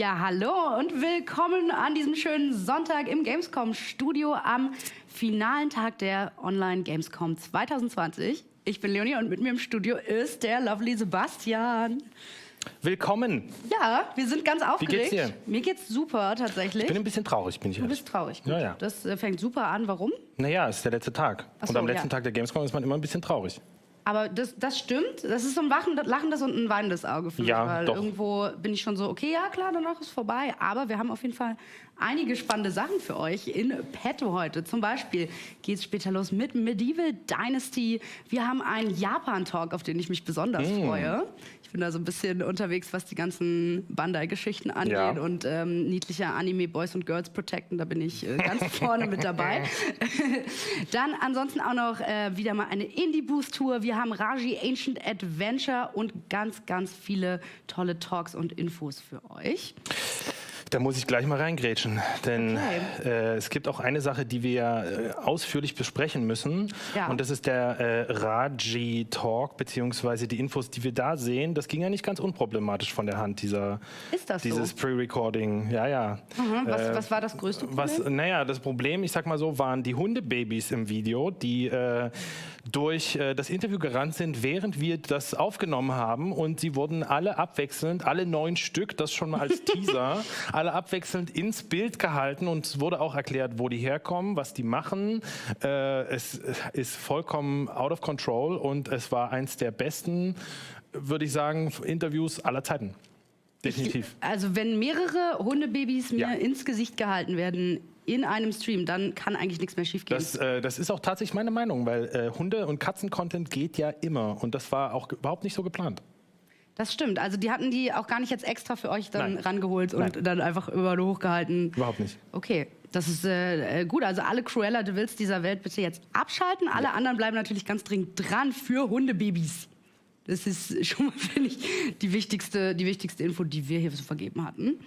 Ja, hallo und willkommen an diesem schönen Sonntag im Gamescom-Studio am finalen Tag der Online-Gamescom 2020. Ich bin Leonie und mit mir im Studio ist der lovely Sebastian. Willkommen. Ja, wir sind ganz aufgeregt. Wie geht's dir? Mir geht's super, tatsächlich. Ich bin ein bisschen traurig, bin ich ehrlich. Du bist traurig, gut. Ja. Das fängt super an. Warum? Naja, es ist der letzte Tag. Ach so, und am letzten Tag der Gamescom ist man immer ein bisschen traurig. Aber das stimmt. Das ist so ein lachendes und ein weinendes Auge für mich. Ja, weil doch. irgendwo bin ich schon so, okay, ja klar, danach ist vorbei. Aber wir haben auf jeden Fall einige spannende Sachen für euch in petto heute. Zum Beispiel geht es später los mit Medieval Dynasty. Wir haben einen Japan-Talk, auf den ich mich besonders freue. Ich bin da so ein bisschen unterwegs, was die ganzen Bandai-Geschichten angeht. Ja. Und niedliche Anime Boys und Girls protecten, da bin ich ganz vorne mit dabei. Dann ansonsten auch noch wieder mal eine Indie-Boost-Tour. Wir haben Raji Ancient Adventure und ganz, ganz viele tolle Talks und Infos für euch. Da muss ich gleich mal reingrätschen, denn es gibt auch eine Sache, die wir ausführlich besprechen müssen. Ja. Und das ist der Raji-Talk, beziehungsweise die Infos, die wir da sehen. Das ging ja nicht ganz unproblematisch von der Hand, Ist das dieses so? Pre-Recording. Ja. Mhm. Was war das größte Problem? Das Problem, ich sag mal so, waren die Hundebabys im Video, die durch das Interview gerannt sind, während wir das aufgenommen haben. Und sie wurden alle abwechselnd, alle 9 Stück, das schon mal als Teaser, alle abwechselnd ins Bild gehalten. Und es wurde auch erklärt, wo die herkommen, was die machen. Es ist vollkommen out of control und es war eins der besten, würde ich sagen, Interviews aller Zeiten. Definitiv. Also wenn mehrere Hundebabys mir ins Gesicht gehalten werden in einem Stream, dann kann eigentlich nichts mehr schiefgehen. Das ist auch tatsächlich meine Meinung, weil Hunde- und Katzen-Content geht ja immer. Und das war auch überhaupt nicht so geplant. Das stimmt. Also die hatten die auch gar nicht jetzt extra für euch dann rangeholt und Nein. dann einfach über hochgehalten. Überhaupt nicht. Okay, das ist gut. Also alle Cruella de Vils dieser Welt bitte jetzt abschalten. Alle anderen bleiben natürlich ganz dringend dran für Hundebabys. Das ist schon mal, finde ich, die wichtigste Info, die wir hier zu vergeben hatten.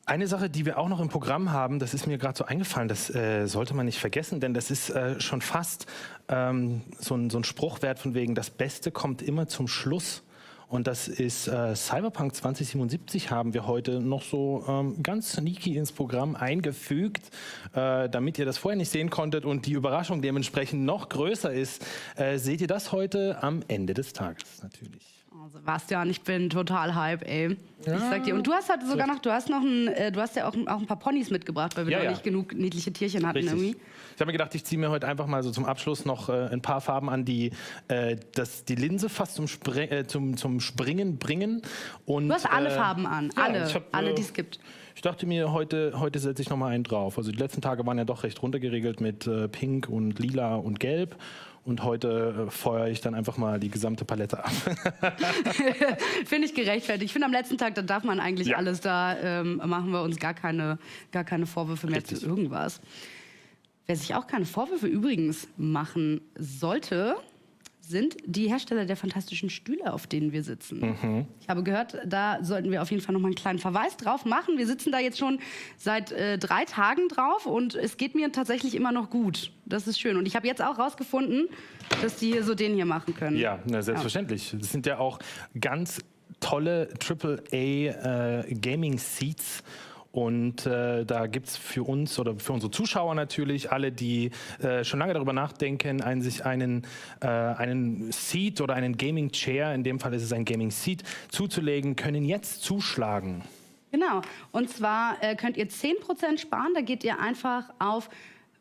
Eine Sache, die wir auch noch im Programm haben, das ist mir gerade so eingefallen, das sollte man nicht vergessen, denn das ist schon fast so ein Spruchwert von wegen, das Beste kommt immer zum Schluss. Und das ist Cyberpunk 2077 haben wir heute noch so ganz sneaky ins Programm eingefügt, damit ihr das vorher nicht sehen konntet und die Überraschung dementsprechend noch größer ist. Seht ihr das heute am Ende des Tages natürlich. Sebastian, ich bin total hype, ey. Ja. Ich sag dir. Und du hast halt sogar noch, du hast ja auch ein paar Ponys mitgebracht, weil wir noch nicht genug niedliche Tierchen hatten. Richtig. Irgendwie. Ich habe mir gedacht, ich ziehe mir heute einfach mal so zum Abschluss noch ein paar Farben an, die die Linse fast zum Springen bringen. Und, du hast alle Farben an, ja, alle, die es gibt. Ich dachte mir, heute setze ich noch mal einen drauf. Also die letzten Tage waren ja doch recht runtergeregelt mit Pink und Lila und Gelb. Und heute feuere ich dann einfach mal die gesamte Palette ab. Finde ich gerechtfertigt. Ich finde, am letzten Tag, da darf man eigentlich alles. Da machen wir uns gar keine Vorwürfe mehr zu irgendwas. Wer sich auch keine Vorwürfe übrigens machen sollte, sind die Hersteller der fantastischen Stühle, auf denen wir sitzen. Ich habe gehört, da sollten wir auf jeden Fall noch mal einen kleinen Verweis drauf machen. Wir sitzen da jetzt schon seit 3 Tagen drauf und es geht mir tatsächlich immer noch gut. Das ist schön. Und ich habe jetzt auch rausgefunden, dass die hier so den hier machen können. Ja, selbstverständlich. Das sind ja auch ganz tolle AAA Gaming Seats. Und da gibt es für uns oder für unsere Zuschauer natürlich, alle, die schon lange darüber nachdenken, sich einen Seat oder einen Gaming Chair, in dem Fall ist es ein Gaming Seat, zuzulegen, können jetzt zuschlagen. Genau. Und zwar könnt ihr 10% sparen. Da geht ihr einfach auf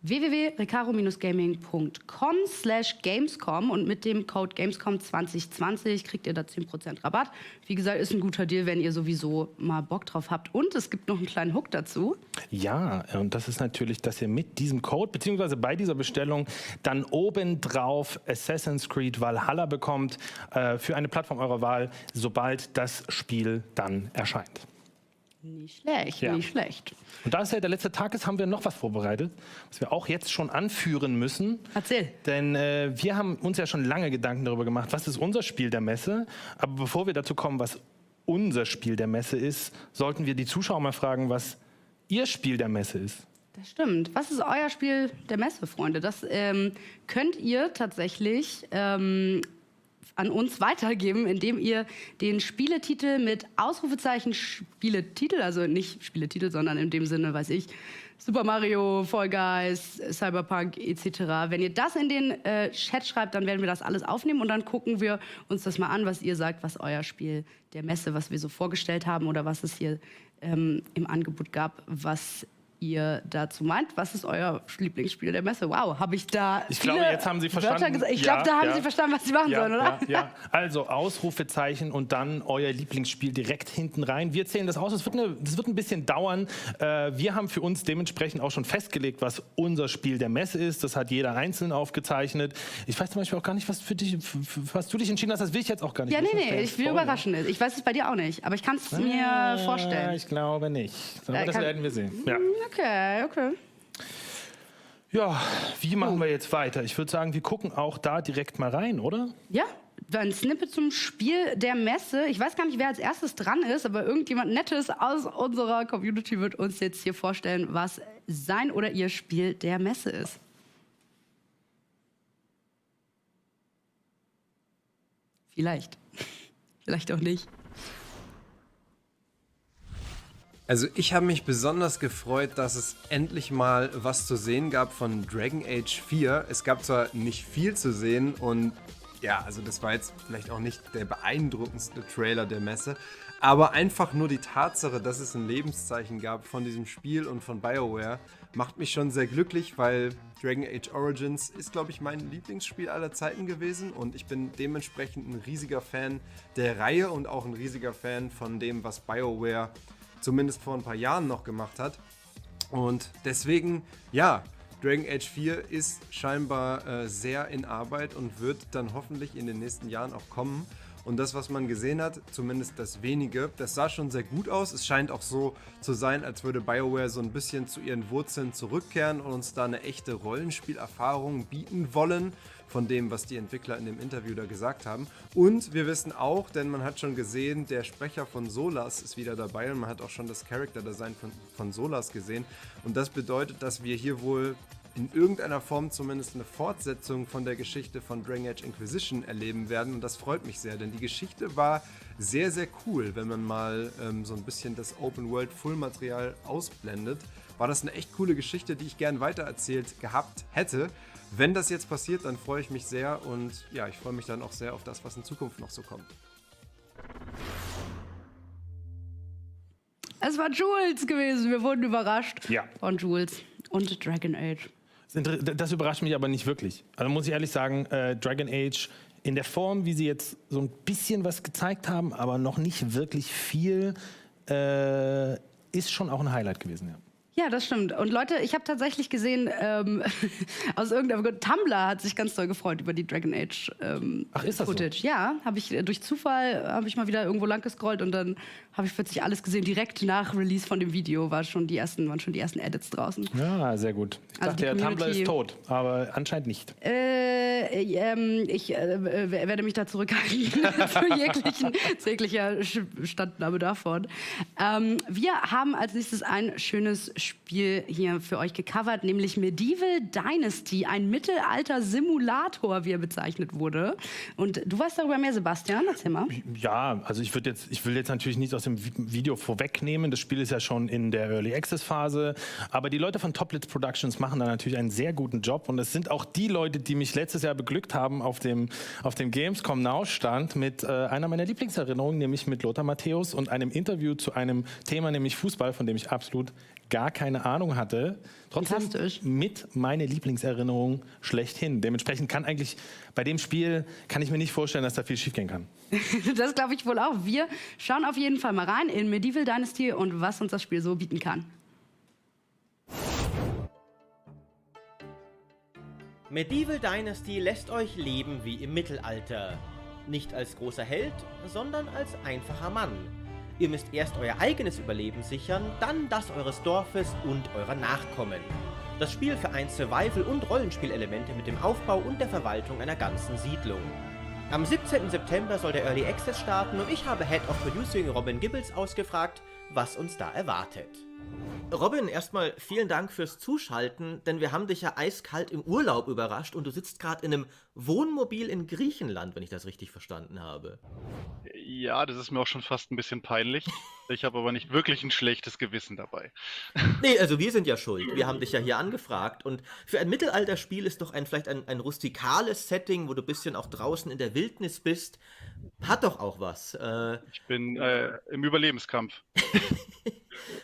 www.recaro-gaming.com/Gamescom und mit dem Code Gamescom 2020 kriegt ihr da 10% Rabatt. Wie gesagt, ist ein guter Deal, wenn ihr sowieso mal Bock drauf habt. Und es gibt noch einen kleinen Hook dazu. Ja, und das ist natürlich, dass ihr mit diesem Code, beziehungsweise bei dieser Bestellung, dann obendrauf Assassin's Creed Valhalla bekommt für eine Plattform eurer Wahl, sobald das Spiel dann erscheint. Nicht schlecht, nicht schlecht. Und da es ja der letzte Tag ist, haben wir noch was vorbereitet, was wir auch jetzt schon anführen müssen. Erzähl. Denn wir haben uns ja schon lange Gedanken darüber gemacht, was ist unser Spiel der Messe. Aber bevor wir dazu kommen, was unser Spiel der Messe ist, sollten wir die Zuschauer mal fragen, was ihr Spiel der Messe ist. Das stimmt. Was ist euer Spiel der Messe, Freunde? Das könnt ihr tatsächlich an uns weitergeben, indem ihr den Spieletitel mit Ausrufezeichen Spieletitel, also nicht Spieletitel, sondern in dem Sinne, weiß ich, Super Mario, Fall Guys, Cyberpunk etc. Wenn ihr das in den Chat schreibt, dann werden wir das alles aufnehmen und dann gucken wir uns das mal an, was ihr sagt, was euer Spiel der Messe, was wir so vorgestellt haben oder was es hier im Angebot gab, was ihr dazu meint. Was ist euer Lieblingsspiel der Messe? Wow, habe ich da Ich glaube, jetzt haben Sie verstanden. Ich glaube, da haben Sie verstanden, was Sie machen sollen, oder? Ja. Also Ausrufezeichen und dann euer Lieblingsspiel direkt hinten rein. Wir zählen das aus. Das wird ein bisschen dauern. Wir haben für uns dementsprechend auch schon festgelegt, was unser Spiel der Messe ist. Das hat jeder einzeln aufgezeichnet. Ich weiß zum Beispiel auch gar nicht, was du dich entschieden hast. Das will ich jetzt auch gar nicht. Ja, nee, ich will überraschen. Ich weiß es bei dir auch nicht, aber ich kann es mir vorstellen. Ich glaube nicht. Aber das werden wir sehen. Ja. Okay. Ja, wie machen wir jetzt weiter? Ich würde sagen, wir gucken auch da direkt mal rein, oder? Ja, ein Snippet zum Spiel der Messe. Ich weiß gar nicht, wer als erstes dran ist, aber irgendjemand Nettes aus unserer Community wird uns jetzt hier vorstellen, was sein oder ihr Spiel der Messe ist. Vielleicht. Vielleicht auch nicht. Also ich habe mich besonders gefreut, dass es endlich mal was zu sehen gab von Dragon Age 4. Es gab zwar nicht viel zu sehen und ja, also das war jetzt vielleicht auch nicht der beeindruckendste Trailer der Messe, aber einfach nur die Tatsache, dass es ein Lebenszeichen gab von diesem Spiel und von BioWare, macht mich schon sehr glücklich, weil Dragon Age Origins ist, glaube ich, mein Lieblingsspiel aller Zeiten gewesen und ich bin dementsprechend ein riesiger Fan der Reihe und auch ein riesiger Fan von dem, was BioWare zumindest vor ein paar Jahren noch gemacht hat. Und deswegen, ja, Dragon Age 4 ist scheinbar sehr in Arbeit und wird dann hoffentlich in den nächsten Jahren auch kommen. Und das, was man gesehen hat, zumindest das wenige, das sah schon sehr gut aus. Es scheint auch so zu sein, als würde BioWare so ein bisschen zu ihren Wurzeln zurückkehren und uns da eine echte Rollenspielerfahrung bieten wollen, von dem, was die Entwickler in dem Interview da gesagt haben. Und wir wissen auch, denn man hat schon gesehen, der Sprecher von Solas ist wieder dabei und man hat auch schon das Character-Design von Solas gesehen. Und das bedeutet, dass wir hier wohl in irgendeiner Form zumindest eine Fortsetzung von der Geschichte von Dragon Age Inquisition erleben werden. Und das freut mich sehr, denn die Geschichte war sehr, sehr cool. Wenn man mal so ein bisschen das Open-World-Full-Material ausblendet, war das eine echt coole Geschichte, die ich gern weitererzählt gehabt hätte. Wenn das jetzt passiert, dann freue ich mich sehr und ja, ich freue mich dann auch sehr auf das, was in Zukunft noch so kommt. Es war Jules gewesen, wir wurden überrascht von Jules und Dragon Age. Das überrascht mich aber nicht wirklich. Also muss ich ehrlich sagen, Dragon Age in der Form, wie sie jetzt so ein bisschen was gezeigt haben, aber noch nicht wirklich viel, ist schon auch ein Highlight gewesen, ja. Ja, das stimmt. Und Leute, ich habe tatsächlich gesehen, aus irgendeinem Grund, Tumblr hat sich ganz doll gefreut über die Dragon Age ist das Footage. So? Ja, habe ich durch Zufall mal wieder irgendwo lang gescrollt und dann habe ich plötzlich alles gesehen. Direkt nach Release von dem Video waren schon die ersten Edits draußen. Ja, sehr sehr gut. Ich dachte, der Tumblr ist tot, aber anscheinend nicht. Ich werde mich da zurückhalten zu jeglicher Standnahme davon. Wir haben als nächstes ein schönes Spiel hier für euch gecovert, nämlich Medieval Dynasty, ein Mittelalter-Simulator, wie er bezeichnet wurde. Und du weißt darüber mehr, Sebastian, erzähl mal. Ja, also ich will jetzt natürlich nichts aus dem Video vorwegnehmen. Das Spiel ist ja schon in der Early Access Phase, aber die Leute von Toplitz Productions machen da natürlich einen sehr guten Job und es sind auch die Leute, die mich letztes Jahr beglückt haben auf dem Gamescom Now Stand mit einer meiner Lieblingserinnerungen, nämlich mit Lothar Matthäus und einem Interview zu einem Thema, nämlich Fußball, von dem ich absolut gar keine Ahnung hatte. Trotzdem mit meiner Lieblingserinnerung schlechthin. Dementsprechend kann eigentlich bei dem Spiel, kann ich mir nicht vorstellen, dass da viel schiefgehen kann. Das glaube ich wohl auch. Wir schauen auf jeden Fall mal rein in Medieval Dynasty und was uns das Spiel so bieten kann. Medieval Dynasty lässt euch leben wie im Mittelalter. Nicht als großer Held, sondern als einfacher Mann. Ihr müsst erst euer eigenes Überleben sichern, dann das eures Dorfes und eurer Nachkommen. Das Spiel vereint Survival- und Rollenspielelemente mit dem Aufbau und der Verwaltung einer ganzen Siedlung. Am 17. September soll der Early Access starten und ich habe Head of Producing Robin Gibbles ausgefragt, was uns da erwartet. Robin, erstmal vielen Dank fürs Zuschalten, denn wir haben dich ja eiskalt im Urlaub überrascht und du sitzt gerade in einem Wohnmobil in Griechenland, wenn ich das richtig verstanden habe. Ja, das ist mir auch schon fast ein bisschen peinlich. Ich habe aber nicht wirklich ein schlechtes Gewissen dabei. Nee, also wir sind ja schuld. Wir haben dich ja hier angefragt. Und für ein Mittelalterspiel ist doch vielleicht ein rustikales Setting, wo du ein bisschen auch draußen in der Wildnis bist, hat doch auch was. Ich bin im Überlebenskampf.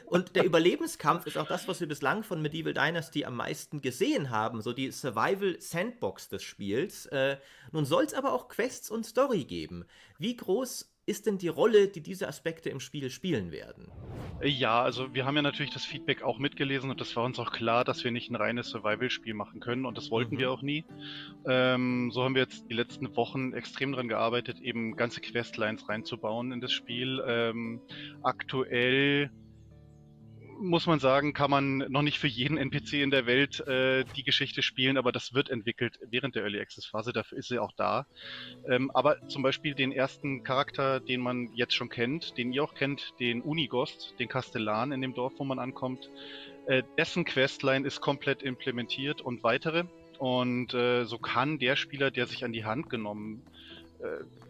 Und der Überlebenskampf ist auch das, was wir bislang von Medieval Dynasty am meisten gesehen haben, so die Survival-Sandbox des Spiels. Nun soll es aber auch Quests und Story geben. Wie groß ist denn die Rolle, die diese Aspekte im Spiel spielen werden? Ja, also wir haben ja natürlich das Feedback auch mitgelesen und das war uns auch klar, dass wir nicht ein reines Survival-Spiel machen können und das wollten wir auch nie. So haben wir jetzt die letzten Wochen extrem daran gearbeitet, eben ganze Questlines reinzubauen in das Spiel. Aktuell muss man sagen, kann man noch nicht für jeden NPC in der Welt die Geschichte spielen, aber das wird entwickelt während der Early Access Phase, dafür ist sie auch da. Aber zum Beispiel den ersten Charakter, den man jetzt schon kennt, den ihr auch kennt, den Unigost, den Kastellan in dem Dorf, wo man ankommt, dessen Questline ist komplett implementiert und weitere. Und so kann der Spieler, der sich an die Hand genommen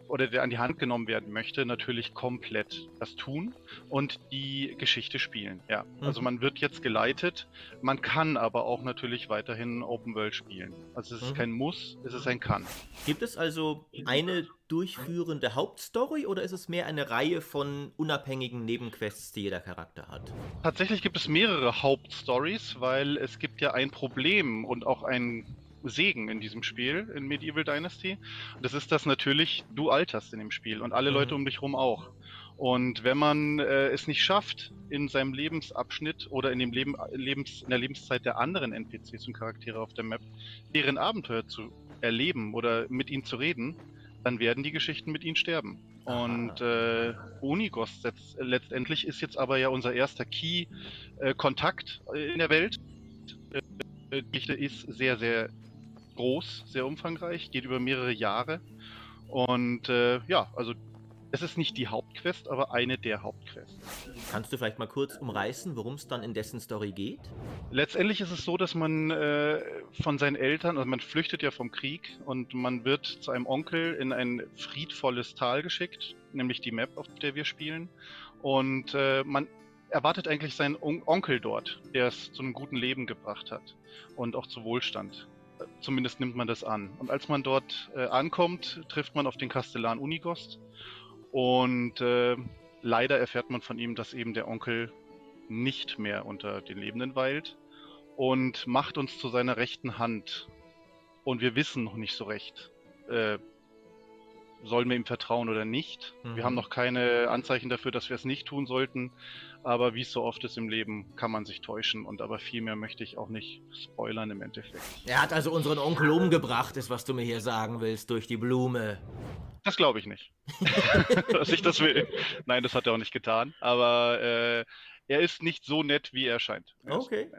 oder der an die Hand genommen werden möchte, natürlich komplett das tun und die Geschichte spielen. Ja, also man wird jetzt geleitet, man kann aber auch natürlich weiterhin Open World spielen. Also es ist kein Muss, es ist ein Kann. Gibt es also eine durchführende Hauptstory oder ist es mehr eine Reihe von unabhängigen Nebenquests, die jeder Charakter hat? Tatsächlich gibt es mehrere Hauptstories, weil es gibt ja ein Problem und auch ein Segen in diesem Spiel, in Medieval Dynasty. Und das ist, dass natürlich du alterst in dem Spiel und alle Leute um dich rum auch. Und wenn man es nicht schafft, in seinem Lebensabschnitt oder in dem in der Lebenszeit der anderen NPCs und Charaktere auf der Map, deren Abenteuer zu erleben oder mit ihnen zu reden, dann werden die Geschichten mit ihnen sterben. Und Unigost letztendlich ist jetzt aber ja unser erster Key-Kontakt in der Welt. Die Geschichte ist sehr, sehr groß, sehr umfangreich, geht über mehrere Jahre. Und ja, also es ist nicht die Hauptquest, aber eine der Hauptquests. Kannst du vielleicht mal kurz umreißen, worum es dann in dessen Story geht? Letztendlich ist es so, dass man von seinen Eltern, also man flüchtet ja vom Krieg und man wird zu einem Onkel in ein friedvolles Tal geschickt, nämlich die Map, auf der wir spielen. Und man erwartet eigentlich seinen Onkel dort, der es zu einem guten Leben gebracht hat und auch zu Wohlstand. Zumindest nimmt man das an. Und als man dort ankommt, trifft man auf den Kastellan Unigost und leider erfährt man von ihm, dass eben der Onkel nicht mehr unter den Lebenden weilt und macht uns zu seiner rechten Hand. Und wir wissen noch nicht so recht, sollen wir ihm vertrauen oder nicht. Wir haben noch keine Anzeichen dafür, dass wir es nicht tun sollten. Aber wie es so oft ist im Leben, kann man sich täuschen. Und aber viel mehr möchte ich auch nicht spoilern im Endeffekt. Er hat also unseren Onkel umgebracht, ist was du mir hier sagen willst, durch die Blume. Das glaube ich nicht. Dass ich das will. Nein, das hat er auch nicht getan. Aber er ist nicht so nett, wie er scheint. Okay.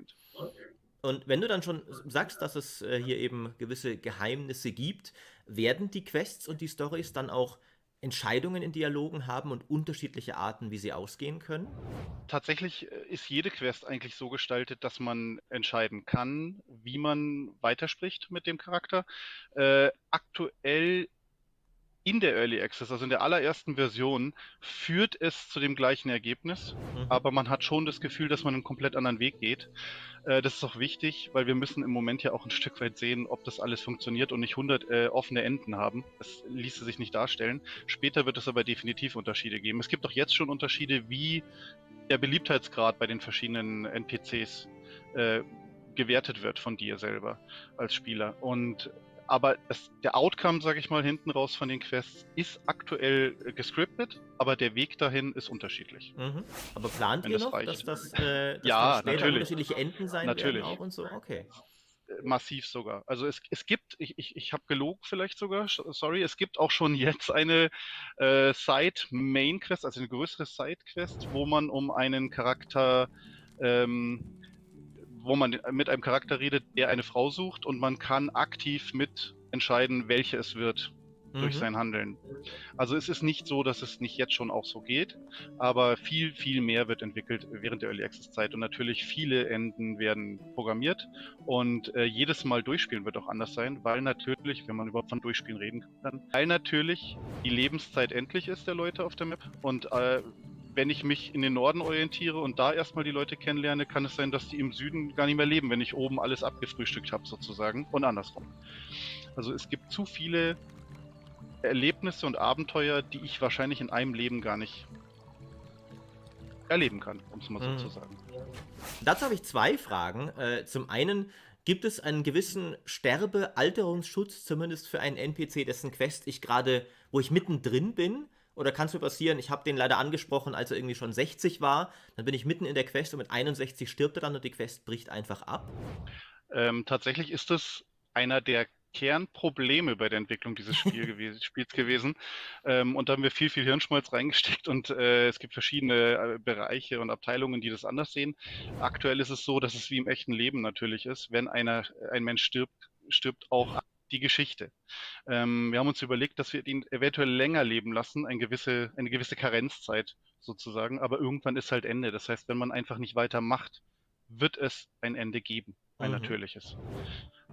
Und wenn du dann schon sagst, dass es hier eben gewisse Geheimnisse gibt, werden die Quests und die Storys dann auch Entscheidungen in Dialogen haben und unterschiedliche Arten, wie sie ausgehen können? Tatsächlich ist jede Quest eigentlich so gestaltet, dass man entscheiden kann, wie man weiterspricht mit dem Charakter. Aktuell in der Early Access, also in der allerersten Version, führt es zu dem gleichen Ergebnis, aber man hat schon das Gefühl, dass man einen komplett anderen Weg geht. Das ist auch wichtig, weil wir müssen im Moment ja auch ein Stück weit sehen, ob das alles funktioniert und nicht 100 offene Enden haben. Das ließe sich nicht darstellen. Später wird es aber definitiv Unterschiede geben. Es gibt auch jetzt schon Unterschiede, wie der Beliebtheitsgrad bei den verschiedenen NPCs gewertet wird von dir selber als Spieler. Aber der Outcome, sage ich mal, hinten raus von den Quests ist aktuell gescriptet, aber der Weg dahin ist unterschiedlich. Aber plant ihr noch, dass das ja, später natürlich. unterschiedliche Enden sein werden auch und so? Okay. Massiv sogar. Also es gibt, ich habe gelogen vielleicht sogar, sorry, es gibt auch schon jetzt eine Side-Main-Quest, also eine größere Side-Quest, wo man um einen Charakter wo man mit einem Charakter redet, der eine Frau sucht und man kann aktiv mit entscheiden, welche es wird. durch sein Handeln. Also es ist nicht so, dass es nicht jetzt schon auch so geht, aber viel, viel mehr wird entwickelt während der Early Access Zeit und natürlich viele Enden werden programmiert und jedes Mal durchspielen wird auch anders sein, weil natürlich, wenn man überhaupt von Durchspielen reden kann, weil natürlich die Lebenszeit endlich ist der Leute auf der Map und wenn ich mich in den Norden orientiere und da erstmal die Leute kennenlerne, kann es sein, dass die im Süden gar nicht mehr leben, wenn ich oben alles abgefrühstückt habe sozusagen und andersrum. Also es gibt zu viele Erlebnisse und Abenteuer, die ich wahrscheinlich in einem Leben gar nicht erleben kann, um es mal so zu sagen. Dazu habe ich zwei Fragen. Zum einen, gibt es einen gewissen Sterbe-Alterungsschutz, zumindest für einen NPC, dessen Quest wo ich mittendrin bin? Oder kann es mir passieren, ich habe den leider angesprochen, als er irgendwie schon 60 war, dann bin ich mitten in der Quest und mit 61 stirbt er dann und die Quest bricht einfach ab? Tatsächlich ist es einer der Kernprobleme bei der Entwicklung dieses Spiels gewesen. Und da haben wir viel, viel Hirnschmalz reingesteckt und es gibt verschiedene Bereiche und Abteilungen, die das anders sehen. Aktuell ist es so, dass es wie im echten Leben natürlich ist. Wenn ein Mensch stirbt, stirbt auch die Geschichte. Wir haben uns überlegt, dass wir ihn eventuell länger leben lassen, eine gewisse Karenzzeit sozusagen, aber irgendwann ist halt Ende. Das heißt, wenn man einfach nicht weitermacht, wird es ein Ende geben, ein natürliches.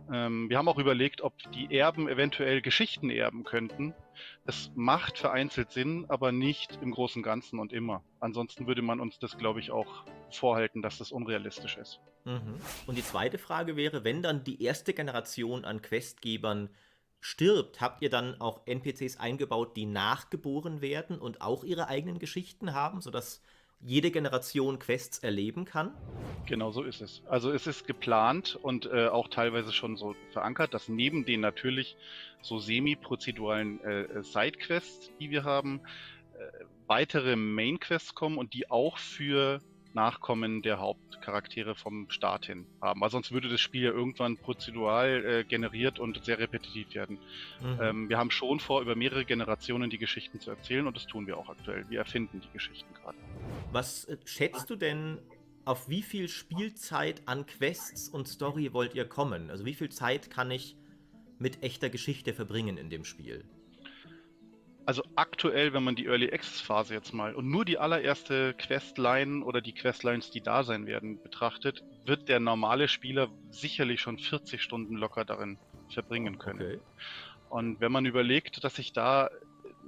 Wir haben auch überlegt, ob die Erben eventuell Geschichten erben könnten. Das macht vereinzelt Sinn, aber nicht im Großen und Ganzen und immer. Ansonsten würde man uns das, glaube ich, auch vorhalten, dass das unrealistisch ist. Und die zweite Frage wäre, wenn dann die erste Generation an Questgebern stirbt, habt ihr dann auch NPCs eingebaut, die nachgeboren werden und auch ihre eigenen Geschichten haben, sodass jede Generation Quests erleben kann? Genau so ist es. Also es ist geplant und auch teilweise schon so verankert, dass neben den natürlich so semi-prozeduralen Sidequests, die wir haben, weitere Main-Quests kommen und die auch für Nachkommen der Hauptcharaktere vom Start hin haben. Weil sonst würde das Spiel ja irgendwann prozedural generiert und sehr repetitiv werden. Wir haben schon vor, über mehrere Generationen die Geschichten zu erzählen und das tun wir auch aktuell. Wir erfinden die Geschichten gerade. Was schätzt du denn, auf wie viel Spielzeit an Quests und Story wollt ihr kommen? Also wie viel Zeit kann ich mit echter Geschichte verbringen in dem Spiel? Also aktuell, wenn man die Early Access Phase jetzt mal und nur die allererste Questline oder die Questlines, die da sein werden, betrachtet, wird der normale Spieler sicherlich schon 40 Stunden locker darin verbringen können. Okay. Und wenn man überlegt, dass ich da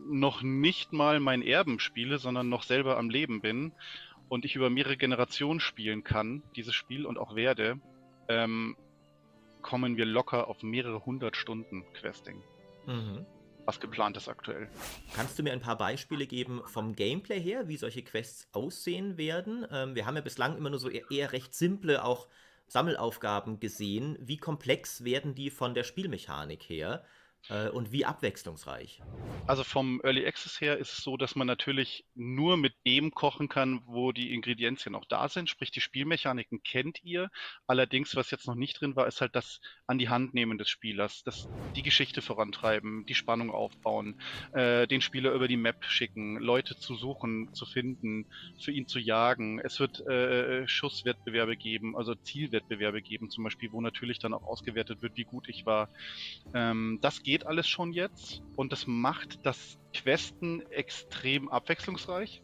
noch nicht mal mein Erben spiele, sondern noch selber am Leben bin und ich über mehrere Generationen spielen kann, dieses Spiel und auch werde, kommen wir locker auf mehrere 100 Stunden Questing. Was geplant ist aktuell. Kannst du mir ein paar Beispiele geben vom Gameplay her, wie solche Quests aussehen werden? Wir haben ja bislang immer nur so eher recht simple auch Sammelaufgaben gesehen. Wie komplex werden die von der Spielmechanik her? Und wie abwechslungsreich? Also vom Early Access her ist es so, dass man natürlich nur mit dem kochen kann, wo die Ingredienzien auch da sind. Sprich, die Spielmechaniken kennt ihr. Allerdings, was jetzt noch nicht drin war, ist halt das an die Hand nehmen des Spielers, die Geschichte vorantreiben, die Spannung aufbauen, den Spieler über die Map schicken, Leute zu suchen, zu finden, für ihn zu jagen. Es wird Schusswettbewerbe geben, also Zielwettbewerbe geben zum Beispiel, wo natürlich dann auch ausgewertet wird, wie gut ich war. Das geht alles schon jetzt und das macht das Questen extrem abwechslungsreich.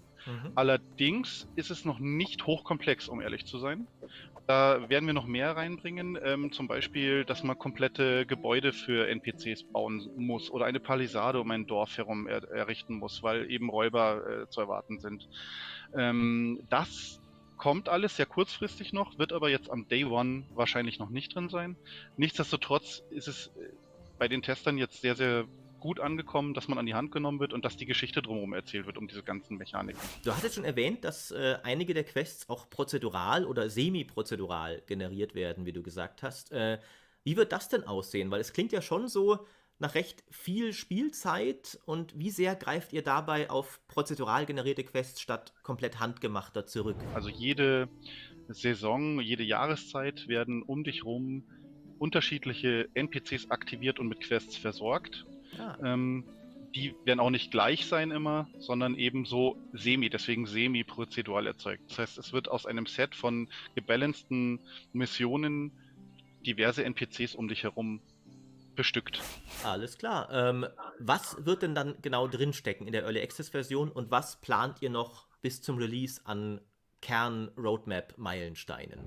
Allerdings ist es noch nicht hochkomplex, um ehrlich zu sein. Da werden wir noch mehr reinbringen, zum Beispiel, dass man komplette Gebäude für NPCs bauen muss oder eine Palisade um ein Dorf herum errichten muss, weil eben Räuber zu erwarten sind. Das kommt alles sehr kurzfristig noch, wird aber jetzt am Day One wahrscheinlich noch nicht drin sein. Nichtsdestotrotz ist es bei den Testern jetzt sehr, sehr gut angekommen, dass man an die Hand genommen wird und dass die Geschichte drumherum erzählt wird, um diese ganzen Mechaniken. Du hattest schon erwähnt, dass einige der Quests auch prozedural oder semi-prozedural generiert werden, wie du gesagt hast. Wie wird das denn aussehen? Weil es klingt ja schon so nach recht viel Spielzeit und wie sehr greift ihr dabei auf prozedural generierte Quests statt komplett handgemachter zurück? Also jede Saison, jede Jahreszeit werden um dich rum unterschiedliche NPCs aktiviert und mit Quests versorgt. Die werden auch nicht gleich sein immer, sondern eben so deswegen semi-prozedural erzeugt. Das heißt, es wird aus einem Set von gebalanceden Missionen diverse NPCs um dich herum bestückt. Alles klar. Was wird denn dann genau drinstecken in der Early Access Version und was plant ihr noch bis zum Release an Kern-Roadmap-Meilensteinen?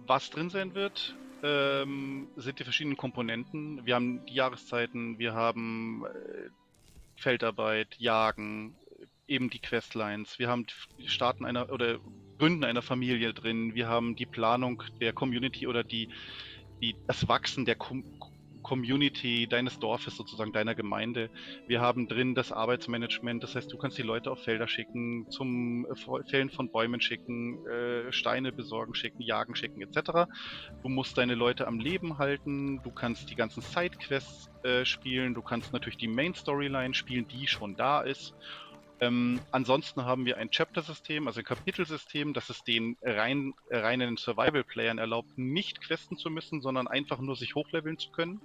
Was drin sein wird, sind die verschiedenen Komponenten. Wir haben die Jahreszeiten, wir haben Feldarbeit, Jagen, eben die Questlines, wir haben Starten oder Gründen einer Familie drin, wir haben die Planung der Community oder das Wachsen der Community deines Dorfes, sozusagen deiner Gemeinde. Wir haben drin das Arbeitsmanagement, das heißt, du kannst die Leute auf Felder schicken, zum Fällen von Bäumen schicken, Steine besorgen schicken, jagen schicken, etc. Du musst deine Leute am Leben halten, du kannst die ganzen Sidequests spielen, du kannst natürlich die Main-Storyline spielen, die schon da ist. Ansonsten haben wir ein Chapter-System, also ein Kapitelsystem, das es den reinen Survival-Playern erlaubt, nicht questen zu müssen, sondern einfach nur sich hochleveln zu können.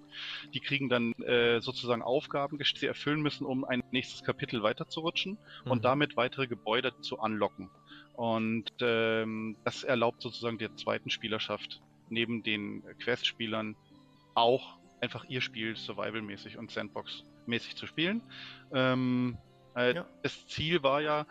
Die kriegen dann sozusagen Aufgaben, die sie erfüllen müssen, um ein nächstes Kapitel weiterzurutschen und damit weitere Gebäude zu unlocken. Und das erlaubt sozusagen der zweiten Spielerschaft, neben den Quest-Spielern, auch einfach ihr Spiel Survival-mäßig und Sandbox-mäßig zu spielen. Das Ziel war ja,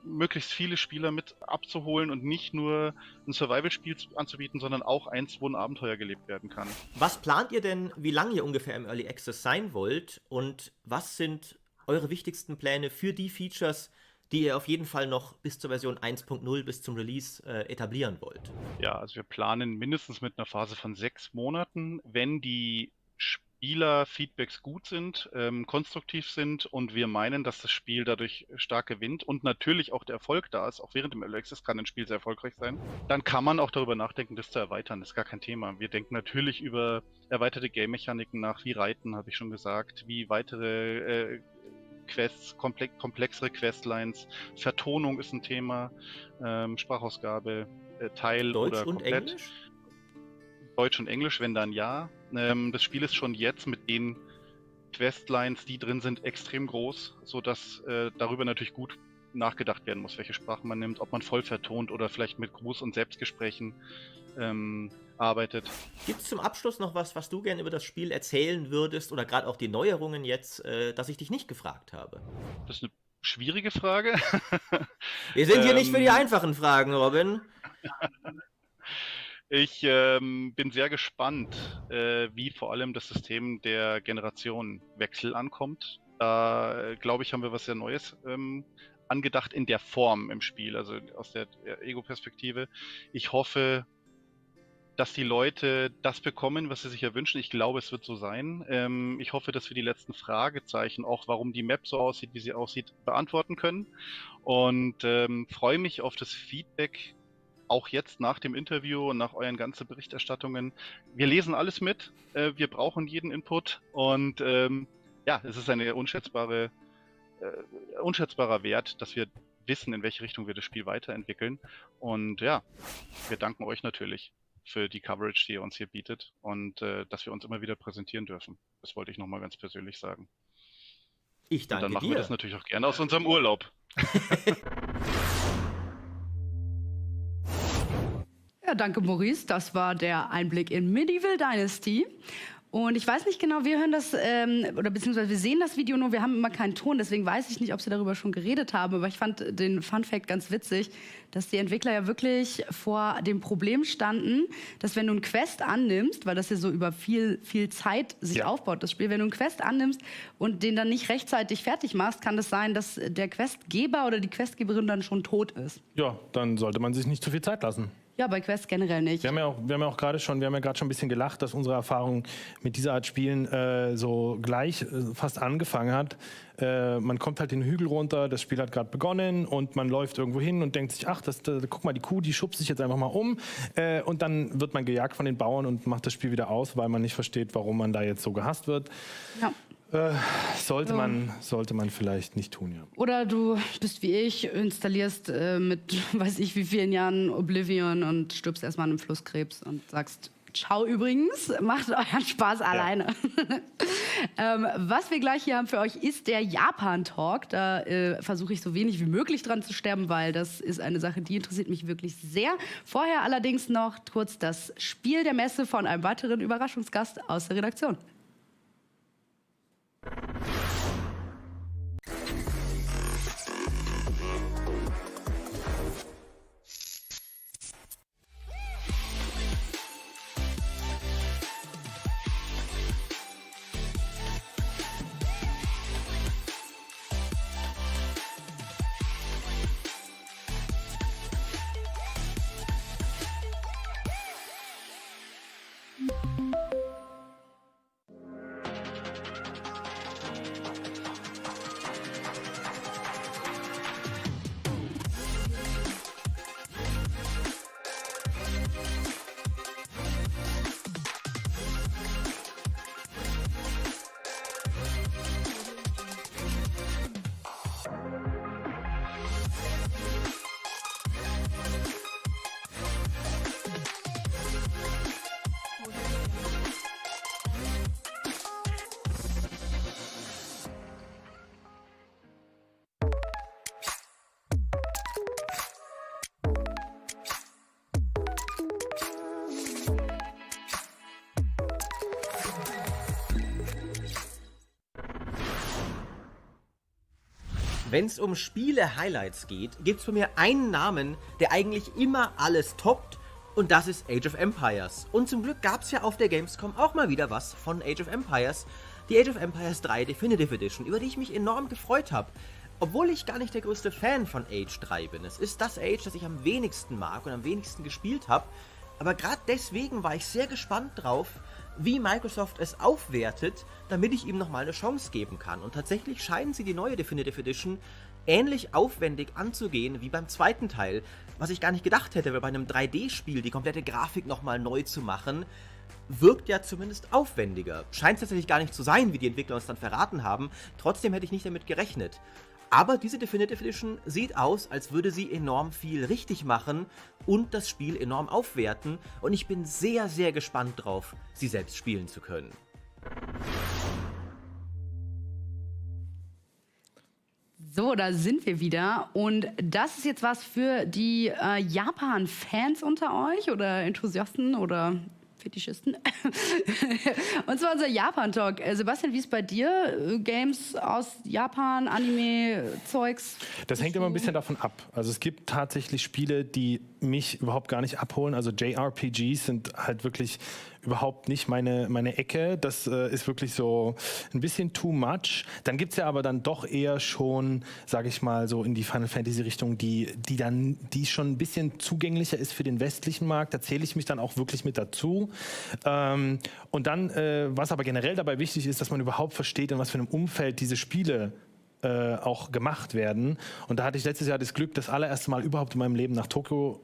möglichst viele Spieler mit abzuholen und nicht nur ein Survival-Spiel anzubieten, sondern auch eins, wo ein Abenteuer gelebt werden kann. Was plant ihr denn, wie lange ihr ungefähr im Early Access sein wollt und was sind eure wichtigsten Pläne für die Features, die ihr auf jeden Fall noch bis zur Version 1.0, bis zum Release etablieren wollt? Ja, also wir planen mindestens mit einer Phase von 6 Monaten, wenn die Spieler-Feedbacks gut sind, konstruktiv sind und wir meinen, dass das Spiel dadurch stark gewinnt und natürlich auch der Erfolg da ist, auch während dem Early Access kann ein Spiel sehr erfolgreich sein, dann kann man auch darüber nachdenken, das zu erweitern. Das ist gar kein Thema. Wir denken natürlich über erweiterte Game-Mechaniken nach, wie Reiten, habe ich schon gesagt, wie weitere Quests, komplexere Questlines, Vertonung ist ein Thema, Sprachausgabe, Teil Deutsch oder komplett. Und Englisch? Deutsch und Englisch, wenn dann ja. Das Spiel ist schon jetzt mit den Questlines, die drin sind, extrem groß, sodass darüber natürlich gut nachgedacht werden muss, welche Sprache man nimmt, ob man voll vertont oder vielleicht mit Gruß- und Selbstgesprächen arbeitet. Gibt es zum Abschluss noch was du gerne über das Spiel erzählen würdest oder gerade auch die Neuerungen jetzt, dass ich dich nicht gefragt habe? Das ist eine schwierige Frage. Wir sind hier nicht für die einfachen Fragen, Robin. Ich bin sehr gespannt, wie vor allem das System der Generationenwechsel ankommt. Da, glaube ich, haben wir was sehr Neues angedacht in der Form im Spiel, also aus der Ego-Perspektive. Ich hoffe, dass die Leute das bekommen, was sie sich ja wünschen. Ich glaube, es wird so sein. Ich hoffe, dass wir die letzten Fragezeichen, auch warum die Map so aussieht, wie sie aussieht, beantworten können. Und freue mich auf das Feedback, auch jetzt nach dem Interview und nach euren ganzen Berichterstattungen. Wir lesen alles mit, wir brauchen jeden Input und es ist ein unschätzbarer Wert, dass wir wissen, in welche Richtung wir das Spiel weiterentwickeln. Und ja, wir danken euch natürlich für die Coverage, die ihr uns hier bietet und dass wir uns immer wieder präsentieren dürfen. Das wollte ich nochmal ganz persönlich sagen. Ich danke dir. Und dann machen wir das natürlich auch gerne aus unserem Urlaub. Ja, danke Maurice. Das war der Einblick in Medieval Dynasty. Und ich weiß nicht genau, wir hören das, beziehungsweise wir sehen das Video nur, wir haben immer keinen Ton, deswegen weiß ich nicht, ob sie darüber schon geredet haben, aber ich fand den Fun-Fact ganz witzig, dass die Entwickler ja wirklich vor dem Problem standen, dass wenn du einen Quest annimmst, weil das ja so über viel Zeit sich aufbaut, das Spiel, wenn du einen Quest annimmst und den dann nicht rechtzeitig fertig machst, kann das sein, dass der Questgeber oder die Questgeberin dann schon tot ist. Ja, dann sollte man sich nicht zu viel Zeit lassen. Ja, bei Quests generell nicht. Wir haben ja gerade schon ein bisschen gelacht, dass unsere Erfahrung mit dieser Art Spielen so gleich fast angefangen hat. Man kommt halt den Hügel runter, das Spiel hat gerade begonnen und man läuft irgendwo hin und denkt sich, ach, guck mal, die Kuh, die schubst sich jetzt einfach mal um. Und dann wird man gejagt von den Bauern und macht das Spiel wieder aus, weil man nicht versteht, warum man da jetzt so gehasst wird. Ja. Sollte man vielleicht nicht tun, ja. Oder du bist wie ich, installierst mit weiß ich wie vielen Jahren Oblivion und stirbst erstmal an einem Flusskrebs und sagst, ciao übrigens, macht euren Spaß alleine. Was wir gleich hier haben für euch ist der Japan-Talk. Da versuche ich so wenig wie möglich dran zu sterben, weil das ist eine Sache, die interessiert mich wirklich sehr. Vorher allerdings noch kurz das Spiel der Messe von einem weiteren Überraschungsgast aus der Redaktion. Wenn es um Spiele-Highlights geht, gibt es bei mir einen Namen, der eigentlich immer alles toppt, und das ist Age of Empires. Und zum Glück gab es ja auf der Gamescom auch mal wieder was von Age of Empires. Die Age of Empires 3 Definitive Edition, über die ich mich enorm gefreut habe. Obwohl ich gar nicht der größte Fan von Age 3 bin. Es ist das Age, das ich am wenigsten mag und am wenigsten gespielt habe. Aber gerade deswegen war ich sehr gespannt drauf, wie Microsoft es aufwertet, damit ich ihm nochmal eine Chance geben kann. Und tatsächlich scheinen sie die neue Definitive Edition ähnlich aufwendig anzugehen wie beim zweiten Teil, was ich gar nicht gedacht hätte, weil bei einem 3D-Spiel die komplette Grafik nochmal neu zu machen, wirkt ja zumindest aufwendiger. Scheint es tatsächlich gar nicht zu sein, wie die Entwickler uns dann verraten haben. Trotzdem hätte ich nicht damit gerechnet. Aber diese Definitive Edition sieht aus, als würde sie enorm viel richtig machen und das Spiel enorm aufwerten. Und ich bin sehr, sehr gespannt drauf, sie selbst spielen zu können. So, da sind wir wieder. Und das ist jetzt was für die Japan-Fans unter euch oder Enthusiasten oder Fetischisten. Und zwar unser Japan-Talk. Sebastian, wie ist bei dir? Games aus Japan, Anime-Zeugs? Das hängt immer ein bisschen davon ab. Also es gibt tatsächlich Spiele, die mich überhaupt gar nicht abholen. Also JRPGs sind halt wirklich überhaupt nicht meine Ecke. Das ist wirklich so ein bisschen too much. Dann gibt es ja aber dann doch eher schon, sage ich mal, so in die Final Fantasy Richtung, die schon ein bisschen zugänglicher ist für den westlichen Markt. Da zähle ich mich dann auch wirklich mit dazu. Und dann, was aber generell dabei wichtig ist, dass man überhaupt versteht, in was für einem Umfeld diese Spiele auch gemacht werden. Und da hatte ich letztes Jahr das Glück, das allererste Mal überhaupt in meinem Leben nach Tokio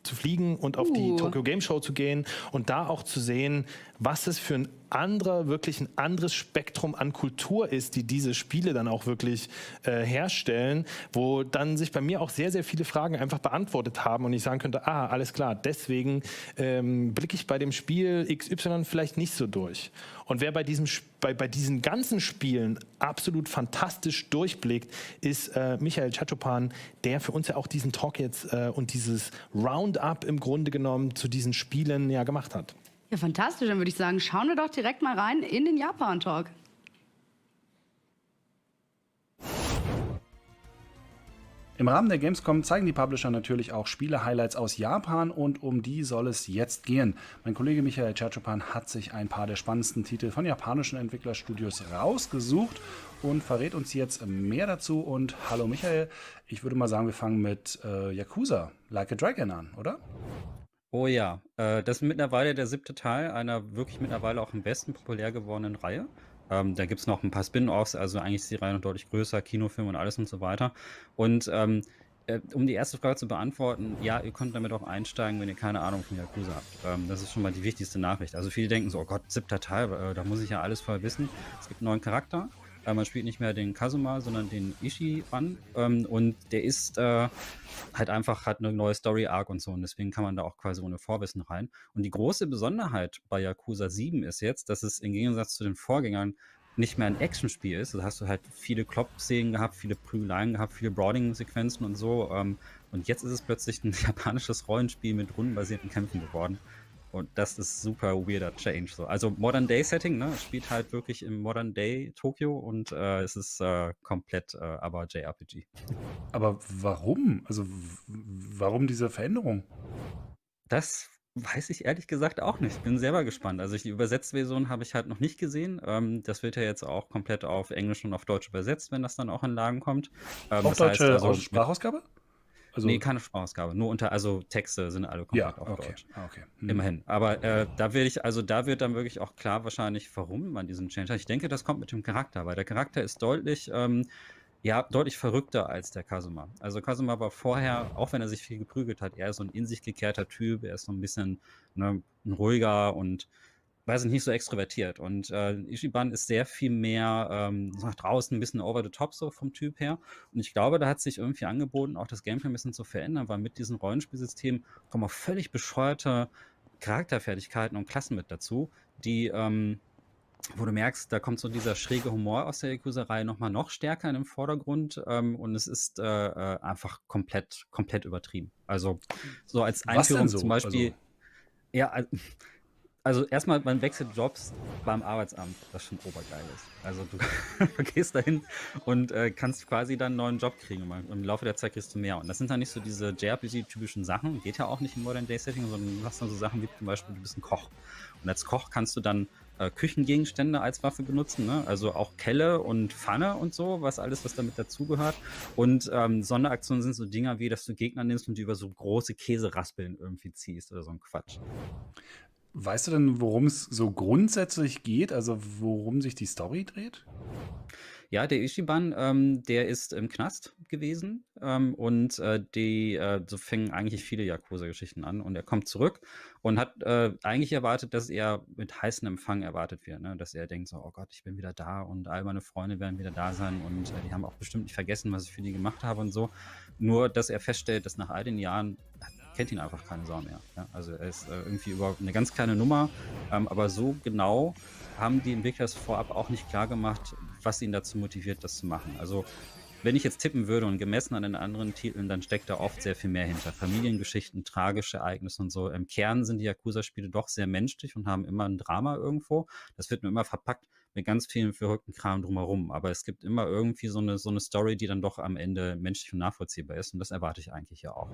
zu fliegen und auf die Tokyo Game Show zu gehen und da auch zu sehen, was es für wirklich ein anderes Spektrum an Kultur ist, die diese Spiele dann auch wirklich herstellen, wo dann sich bei mir auch sehr, sehr viele Fragen einfach beantwortet haben und ich sagen könnte, alles klar, deswegen blicke ich bei dem Spiel XY vielleicht nicht so durch. Und wer bei diesen ganzen Spielen absolut fantastisch durchblickt, ist Michael Chachopan, der für uns ja auch diesen Talk jetzt und dieses Roundup im Grunde genommen zu diesen Spielen ja gemacht hat. Ja, fantastisch. Dann würde ich sagen, schauen wir doch direkt mal rein in den Japan-Talk. Im Rahmen der Gamescom zeigen die Publisher natürlich auch Spiele-Highlights aus Japan und um die soll es jetzt gehen. Mein Kollege Michael Chachopan hat sich ein paar der spannendsten Titel von japanischen Entwicklerstudios rausgesucht und verrät uns jetzt mehr dazu. Und hallo Michael, ich würde mal sagen, wir fangen mit Yakuza Like a Dragon an, oder? Oh ja, das ist mittlerweile der 7. Teil einer wirklich mittlerweile auch am besten populär gewordenen Reihe. Da gibt es noch ein paar Spin-Offs, also eigentlich ist die Reihe noch deutlich größer, Kinofilme und alles und so weiter. Und um die erste Frage zu beantworten, ja, ihr könnt damit auch einsteigen, wenn ihr keine Ahnung von Yakuza habt. Das ist schon mal die wichtigste Nachricht. Also viele denken so, oh Gott, 7. Teil, da muss ich ja alles voll wissen. Es gibt einen neuen Charakter. Man spielt nicht mehr den Kazuma, sondern den Ichiban. Und der ist halt einfach, hat eine neue Story-Arc und so. Und deswegen kann man da auch quasi ohne Vorwissen rein. Und die große Besonderheit bei Yakuza 7 ist jetzt, dass es im Gegensatz zu den Vorgängern nicht mehr ein Actionspiel ist. Da hast du halt viele Klopp-Szenen gehabt, viele Prügeleien gehabt, viele Broading-Sequenzen und so. Und jetzt ist es plötzlich ein japanisches Rollenspiel mit rundenbasierten Kämpfen geworden. Und das ist super weirder Change. So. Also Modern-Day-Setting, ne? Es spielt halt wirklich im Modern-Day-Tokio und es ist komplett aber JRPG. Aber warum? Also warum diese Veränderung? Das weiß ich ehrlich gesagt auch nicht. Ich bin selber gespannt. Also die Übersetzversion habe ich halt noch nicht gesehen. Das wird ja jetzt auch komplett auf Englisch und auf Deutsch übersetzt, wenn das dann auch in Lagen kommt. Auf das deutsche heißt, also Sprachausgabe? Also, nee, keine Sprachausgabe. Nur also Texte sind alle komplett auf Deutsch. Okay. Immerhin. Aber da wird dann wirklich auch klar wahrscheinlich, warum man diesen Change hat. Ich denke, das kommt mit dem Charakter, weil der Charakter ist deutlich verrückter als der Kazuma. Also Kazuma war vorher, auch wenn er sich viel geprügelt hat, eher so ein in sich gekehrter Typ. Er ist so ein bisschen ein ruhiger und weiß nicht so extrovertiert. Und Ichiban ist sehr viel mehr nach draußen, ein bisschen over the top so vom Typ her. Und ich glaube, da hat sich irgendwie angeboten, auch das Gameplay ein bisschen zu verändern, weil mit diesen Rollenspielsystemen kommen auch völlig bescheuerte Charakterfertigkeiten und Klassen mit dazu, die wo du merkst, da kommt so dieser schräge Humor aus der Yakuza-Reihe noch stärker in den Vordergrund und es ist einfach komplett übertrieben. Also so als Einführung zum Beispiel, ja, Also erstmal, man wechselt Jobs beim Arbeitsamt, was schon obergeil ist. Also du, du gehst dahin und kannst quasi dann einen neuen Job kriegen und im Laufe der Zeit kriegst du mehr. Und das sind dann nicht so diese JRPG-typischen Sachen, geht ja auch nicht im Modern-Day-Setting, sondern du hast dann so Sachen wie zum Beispiel, du bist ein Koch. Und als Koch kannst du dann Küchengegenstände als Waffe benutzen, ne? Also auch Kelle und Pfanne und so, was damit dazugehört. Und Sonderaktionen sind so Dinger wie, dass du Gegner nimmst und die über so große Käseraspeln irgendwie ziehst oder so ein Quatsch. Weißt du denn, worum es so grundsätzlich geht? Also worum sich die Story dreht? Ja, der Ichiban, der ist im Knast gewesen und so fängen eigentlich viele Yakuza-Geschichten an. Und er kommt zurück und hat eigentlich erwartet, dass er mit heißem Empfang erwartet wird. Ne? Dass er denkt so, oh Gott, ich bin wieder da und all meine Freunde werden wieder da sein und die haben auch bestimmt nicht vergessen, was ich für die gemacht habe und so. Nur, dass er feststellt, dass nach all den Jahren kennt ihn einfach keine Sau mehr. Ja? Also er ist irgendwie überhaupt eine ganz kleine Nummer, aber so genau haben die Entwickler es vorab auch nicht klar gemacht, was ihn dazu motiviert, das zu machen. Also wenn ich jetzt tippen würde und gemessen an den anderen Titeln, dann steckt da oft sehr viel mehr hinter. Familiengeschichten, tragische Ereignisse und so. Im Kern sind die Yakuza-Spiele doch sehr menschlich und haben immer ein Drama irgendwo. Das wird nur immer verpackt mit ganz vielen verrückten Kram drumherum. Aber es gibt immer irgendwie so eine Story, die dann doch am Ende menschlich und nachvollziehbar ist. Und das erwarte ich eigentlich ja auch.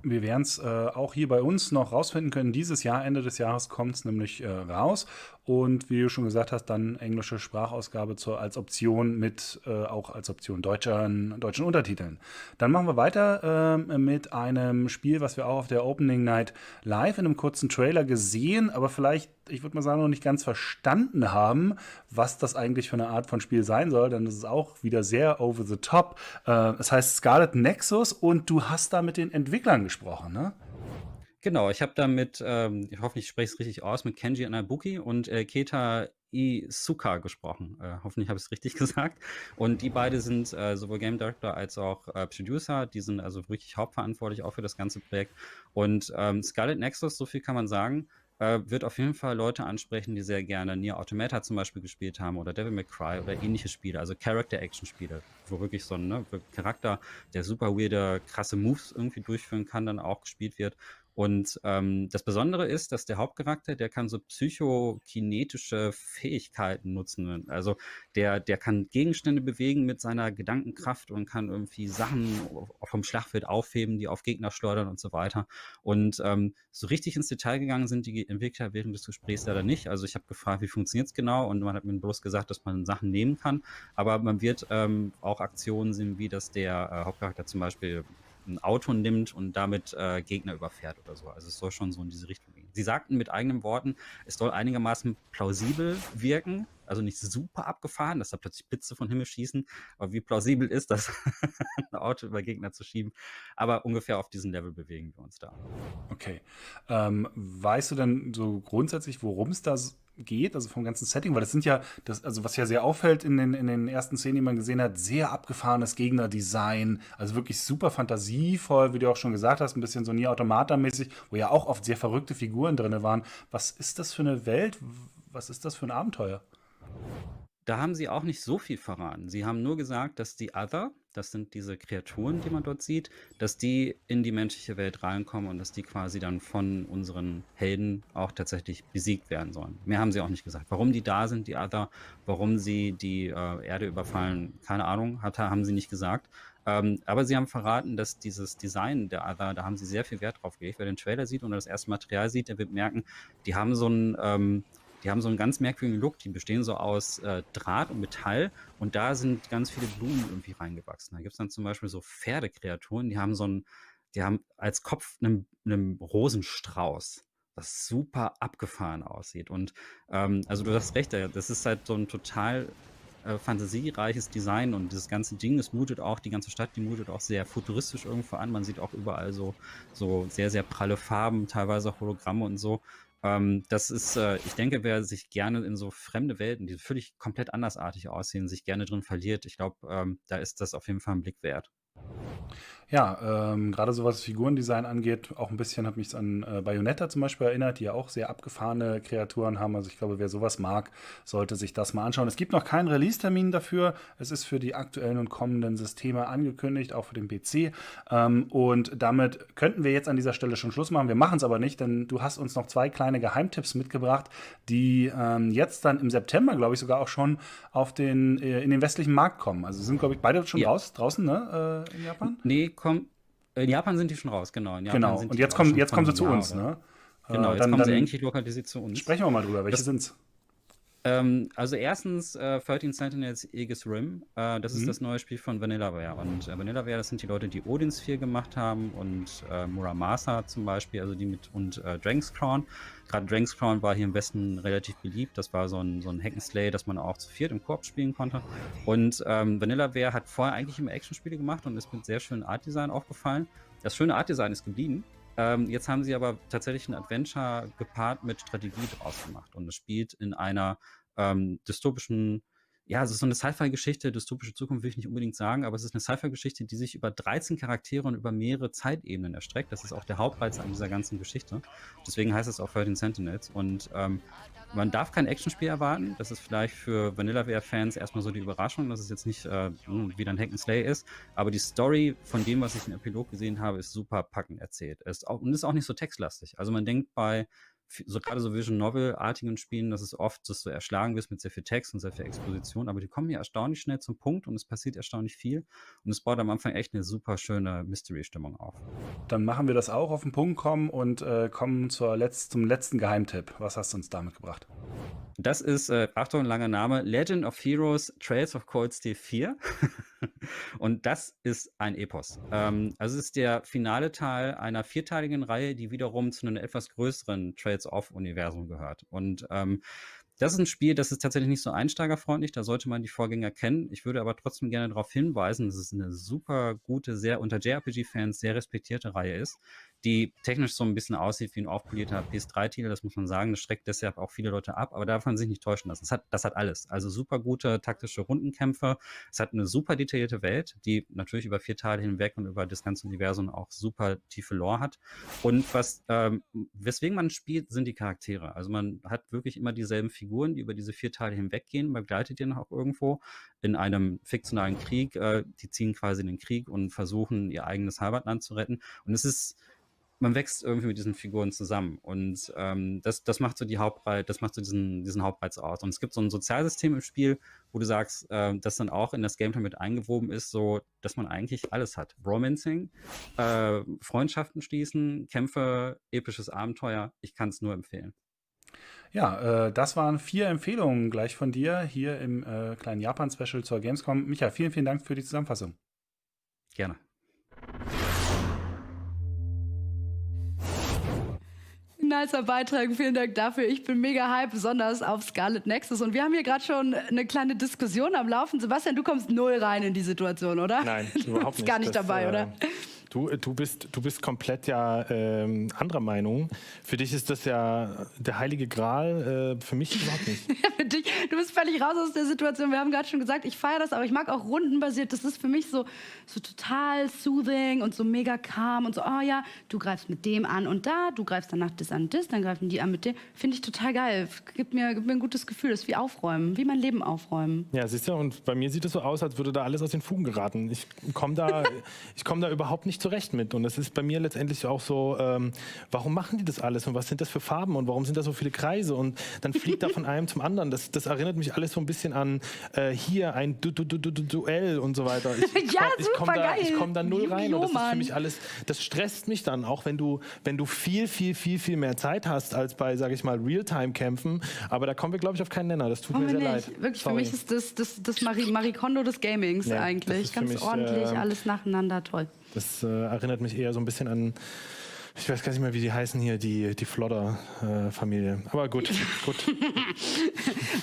Wir werden es auch hier bei uns noch rausfinden können. Dieses Jahr, Ende des Jahres, kommt es nämlich raus. Und wie du schon gesagt hast, dann englische Sprachausgabe als Option mit auch als Option deutschen Untertiteln. Dann machen wir weiter mit einem Spiel, was wir auch auf der Opening Night live in einem kurzen Trailer gesehen, aber vielleicht, ich würde mal sagen, noch nicht ganz verstanden haben, was das eigentlich für eine Art von Spiel sein soll, denn das ist auch wieder sehr over the top. Es heißt Scarlet Nexus und du hast da mit den Entwicklern gesprochen, ne? Genau, ich habe da ich hoffe, ich spreche es richtig aus, mit Kenji Anabuki und Keta Isuka gesprochen. Hoffentlich habe ich es richtig gesagt. Und die beide sind sowohl Game Director als auch Producer. Die sind also wirklich hauptverantwortlich auch für das ganze Projekt. Und Scarlet Nexus, so viel kann man sagen, wird auf jeden Fall Leute ansprechen, die sehr gerne Nier Automata zum Beispiel gespielt haben oder Devil May Cry oder ähnliche Spiele, also Character-Action-Spiele, wo wirklich so ein Charakter, der super weirde, krasse Moves irgendwie durchführen kann, dann auch gespielt wird. Und das Besondere ist, dass der Hauptcharakter, der kann so psychokinetische Fähigkeiten nutzen. Also der kann Gegenstände bewegen mit seiner Gedankenkraft und kann irgendwie Sachen vom Schlachtfeld aufheben, die auf Gegner schleudern und so weiter. Und so richtig ins Detail gegangen sind die Entwickler während des Gesprächs leider nicht. Also ich habe gefragt, wie funktioniert es genau? Und man hat mir bloß gesagt, dass man Sachen nehmen kann. Aber man wird auch Aktionen sehen, wie dass der Hauptcharakter zum Beispiel ein Auto nimmt und damit Gegner überfährt oder so. Also es soll schon so in diese Richtung gehen. Sie sagten mit eigenen Worten, es soll einigermaßen plausibel wirken, also nicht super abgefahren, dass da plötzlich Blitze von Himmel schießen, aber wie plausibel ist das, ein Auto über Gegner zu schieben? Aber ungefähr auf diesem Level bewegen wir uns da. Okay. Weißt du denn so grundsätzlich, worum es da geht, also vom ganzen Setting? Weil das sind ja, also was ja sehr auffällt in den ersten Szenen, die man gesehen hat, sehr abgefahrenes Gegnerdesign, also wirklich super fantasievoll, wie du auch schon gesagt hast, ein bisschen so Nier Automata-mäßig, wo ja auch oft sehr verrückte Figuren drin waren. Was ist das für eine Welt? Was ist das für ein Abenteuer? Da haben sie auch nicht so viel verraten. Sie haben nur gesagt, dass die Other, das sind diese Kreaturen, die man dort sieht, dass die in die menschliche Welt reinkommen und dass die quasi dann von unseren Helden auch tatsächlich besiegt werden sollen. Mehr haben sie auch nicht gesagt. Warum die da sind, die Other, warum sie die Erde überfallen, keine Ahnung, haben sie nicht gesagt. Aber sie haben verraten, dass dieses Design der Other, da haben sie sehr viel Wert drauf gelegt. Wer den Trailer sieht und das erste Material sieht, der wird merken, die haben so einen ganz merkwürdigen Look. Die bestehen so aus Draht und Metall und da sind ganz viele Blumen irgendwie reingewachsen. Da gibt es dann zum Beispiel so Pferdekreaturen, die haben als Kopf einen Rosenstrauß, was super abgefahren aussieht. Und also du hast recht, das ist halt so ein total fantasiereiches Design und dieses ganze Ding, die ganze Stadt, die mutet auch sehr futuristisch irgendwo an. Man sieht auch überall so sehr, sehr pralle Farben, teilweise auch Hologramme und so. Das ist, ich denke, wer sich gerne in so fremde Welten, die völlig komplett andersartig aussehen, sich gerne drin verliert, ich glaube, da ist das auf jeden Fall ein Blick wert. Ja, gerade so was Figurendesign angeht, auch ein bisschen hat mich an Bayonetta zum Beispiel erinnert, die ja auch sehr abgefahrene Kreaturen haben. Also ich glaube, wer sowas mag, sollte sich das mal anschauen. Es gibt noch keinen Release-Termin dafür. Es ist für die aktuellen und kommenden Systeme angekündigt, auch für den PC. Und damit könnten wir jetzt an dieser Stelle schon Schluss machen. Wir machen es aber nicht, denn du hast uns noch 2 kleine Geheimtipps mitgebracht, die jetzt dann im September, glaube ich, sogar auch schon in den westlichen Markt kommen. Also sind, glaube ich, beide schon draußen, ne, in Japan? Nee, in Japan sind die schon raus, genau. In Japan Genau, sind und die jetzt auch kommen schon von sie einem zu Jahr uns, oder- ne? Genau, jetzt kommen sie endlich lokalisiert zu uns. Sprechen wir mal drüber, welche sind's? Also erstens 13 Sentinels Aegis Rim. Das ist das neue Spiel von Vanillaware. Und Vanillaware, das sind die Leute, die Odin Sphere gemacht haben und Muramasa zum Beispiel, also die und Dragon's Crown. Gerade Dragon's Crown war hier im Westen relativ beliebt. Das war so ein Hack'n'Slay, das man auch zu viert im Koop spielen konnte. Und Vanillaware hat vorher eigentlich immer Actionspiele gemacht und ist mit sehr schönem Artdesign aufgefallen. Das schöne Artdesign ist geblieben. Jetzt haben sie aber tatsächlich ein Adventure gepaart mit Strategie draus gemacht. Und es spielt in einer dystopischen, ja, es ist so eine Sci-Fi-Geschichte, dystopische Zukunft will ich nicht unbedingt sagen, aber es ist eine Sci-Fi-Geschichte, die sich über 13 Charaktere und über mehrere Zeitebenen erstreckt. Das ist auch der Hauptreiz an dieser ganzen Geschichte. Deswegen heißt es auch 13 Sentinels. Und man darf kein Actionspiel erwarten. Das ist vielleicht für Vanillaware-Fans erstmal so die Überraschung, dass es jetzt nicht wieder ein Hack'n'Slay ist. Aber die Story von dem, was ich im Epilog gesehen habe, ist super packend erzählt. Und ist auch nicht so textlastig. Also man denkt bei gerade so Vision Novel-artigen Spielen, dass es oft, dass du erschlagen wirst mit sehr viel Text und sehr viel Exposition, aber die kommen hier erstaunlich schnell zum Punkt und es passiert erstaunlich viel und es baut am Anfang echt eine super schöne Mystery-Stimmung auf. Dann machen wir das auch auf den Punkt kommen und kommen zum letzten Geheimtipp. Was hast du uns damit gebracht? Das ist, Achtung, langer Name, Legend of Heroes Trails of Cold Steel 4. Und das ist ein Epos. Also es ist der finale Teil einer 4-teiligen Reihe, die wiederum zu einem etwas größeren Trails of-Universum gehört. Und das ist ein Spiel, das ist tatsächlich nicht so einsteigerfreundlich, da sollte man die Vorgänger kennen. Ich würde aber trotzdem gerne darauf hinweisen, dass es eine super gute, sehr unter JRPG-Fans sehr respektierte Reihe ist, die technisch so ein bisschen aussieht wie ein aufpolierter PS3-Titel, das muss man sagen. Das schreckt deshalb auch viele Leute ab, aber darf man sich nicht täuschen lassen. Das hat alles. Also super gute taktische Rundenkämpfe. Es hat eine super detaillierte Welt, die natürlich über 4 Teile hinweg und über das ganze Universum auch super tiefe Lore hat. Und weswegen man spielt, sind die Charaktere. Also man hat wirklich immer dieselben Figuren, die über diese 4 Teile hinweggehen. Man begleitet die noch auch irgendwo in einem fiktionalen Krieg. Die ziehen quasi in den Krieg und versuchen, ihr eigenes Heimatland zu retten. Und man wächst irgendwie mit diesen Figuren zusammen und das macht so diesen Hauptreiz aus. Und es gibt so ein Sozialsystem im Spiel, wo du sagst, das dann auch in das Gameplay mit eingewoben ist, so dass man eigentlich alles hat. Romancing, Freundschaften schließen, Kämpfe, episches Abenteuer. Ich kann es nur empfehlen. Ja, das waren 4 Empfehlungen gleich von dir hier im kleinen Japan-Special zur Gamescom. Micha, vielen, vielen Dank für die Zusammenfassung. Gerne. Nicer Beitrag, vielen Dank dafür. Ich bin mega hype, besonders auf Scarlet Nexus. Und wir haben hier gerade schon eine kleine Diskussion am Laufen. Sebastian, du kommst null rein in die Situation, oder? Nein, überhaupt nicht. Du bist gar nicht dabei, oder? Du bist komplett ja anderer Meinung. Für dich ist das ja der heilige Gral, für mich überhaupt nicht. Ja, für dich, du bist völlig raus aus der Situation. Wir haben gerade schon gesagt, ich feiere das, aber ich mag auch rundenbasiert. Das ist für mich so total soothing und so mega calm und so, oh ja, du greifst mit dem an und da, du greifst danach das an das, dann greifen die an mit dem. Finde ich total geil. Gibt mir ein gutes Gefühl. Das ist wie aufräumen, wie mein Leben aufräumen. Ja, siehst du, und bei mir sieht es so aus, als würde da alles aus den Fugen geraten. Ich komme da überhaupt nicht zurecht mit. Und das ist bei mir letztendlich auch so, warum machen die das alles und was sind das für Farben und warum sind da so viele Kreise und dann fliegt da von einem zum anderen. Das erinnert mich alles so ein bisschen an hier ein Duell und so weiter. Ich komm da null rein und das ist für mich alles, das stresst mich dann, auch wenn du viel mehr Zeit hast als bei, sage ich mal, Realtime-Kämpfen. Aber da kommen wir, glaube ich, auf keinen Nenner. Das tut mir sehr leid. Wirklich, Sorry. für mich ist das Marie Kondo des Gamings eigentlich. Ganz ordentlich, alles nacheinander, toll. Das erinnert mich eher so ein bisschen an Ich weiß gar nicht mehr, wie die heißen hier, die Flodder-Familie. Aber gut.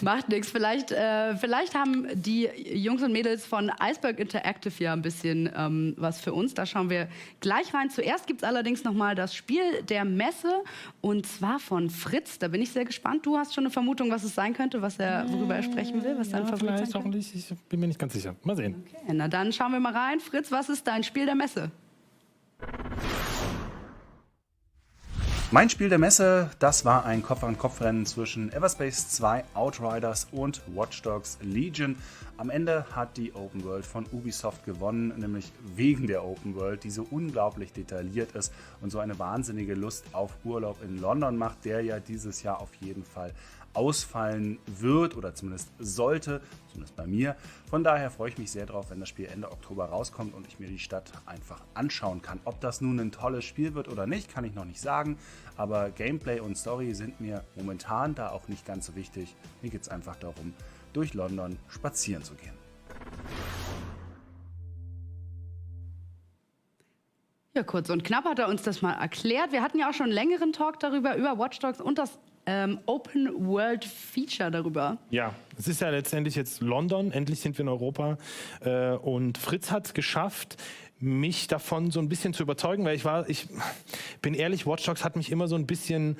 Macht nichts. Vielleicht haben die Jungs und Mädels von Iceberg Interactive ja ein bisschen was für uns. Da schauen wir gleich rein. Zuerst gibt es allerdings nochmal das Spiel der Messe und zwar von Fritz. Da bin ich sehr gespannt. Du hast schon eine Vermutung, was es sein könnte, worüber er sprechen will, was dein Favorit sein könnte? Hoffentlich. Ich bin mir nicht ganz sicher. Mal sehen. Okay, na dann schauen wir mal rein. Fritz, was ist dein Spiel der Messe? Mein Spiel der Messe, das war ein Kopf-an-Kopf-Rennen zwischen Everspace 2, Outriders und Watch Dogs Legion. Am Ende hat die Open World von Ubisoft gewonnen, nämlich wegen der Open World, die so unglaublich detailliert ist und so eine wahnsinnige Lust auf Urlaub in London macht, der ja dieses Jahr auf jeden Fall ausfallen wird oder zumindest sollte, zumindest bei mir. Von daher freue ich mich sehr drauf, wenn das Spiel Ende Oktober rauskommt und ich mir die Stadt einfach anschauen kann. Ob das nun ein tolles Spiel wird oder nicht, kann ich noch nicht sagen, aber Gameplay und Story sind mir momentan da auch nicht ganz so wichtig. Mir geht es einfach darum, durch London spazieren zu gehen. Ja, kurz und knapp hat er uns das mal erklärt. Wir hatten ja auch schon einen längeren Talk darüber, über Watch Dogs und das Open World Feature darüber. Ja, es ist ja letztendlich jetzt London, endlich sind wir in Europa und Fritz hat es geschafft, mich davon so ein bisschen zu überzeugen, weil ich bin ehrlich, Watch Dogs hat mich immer so ein bisschen,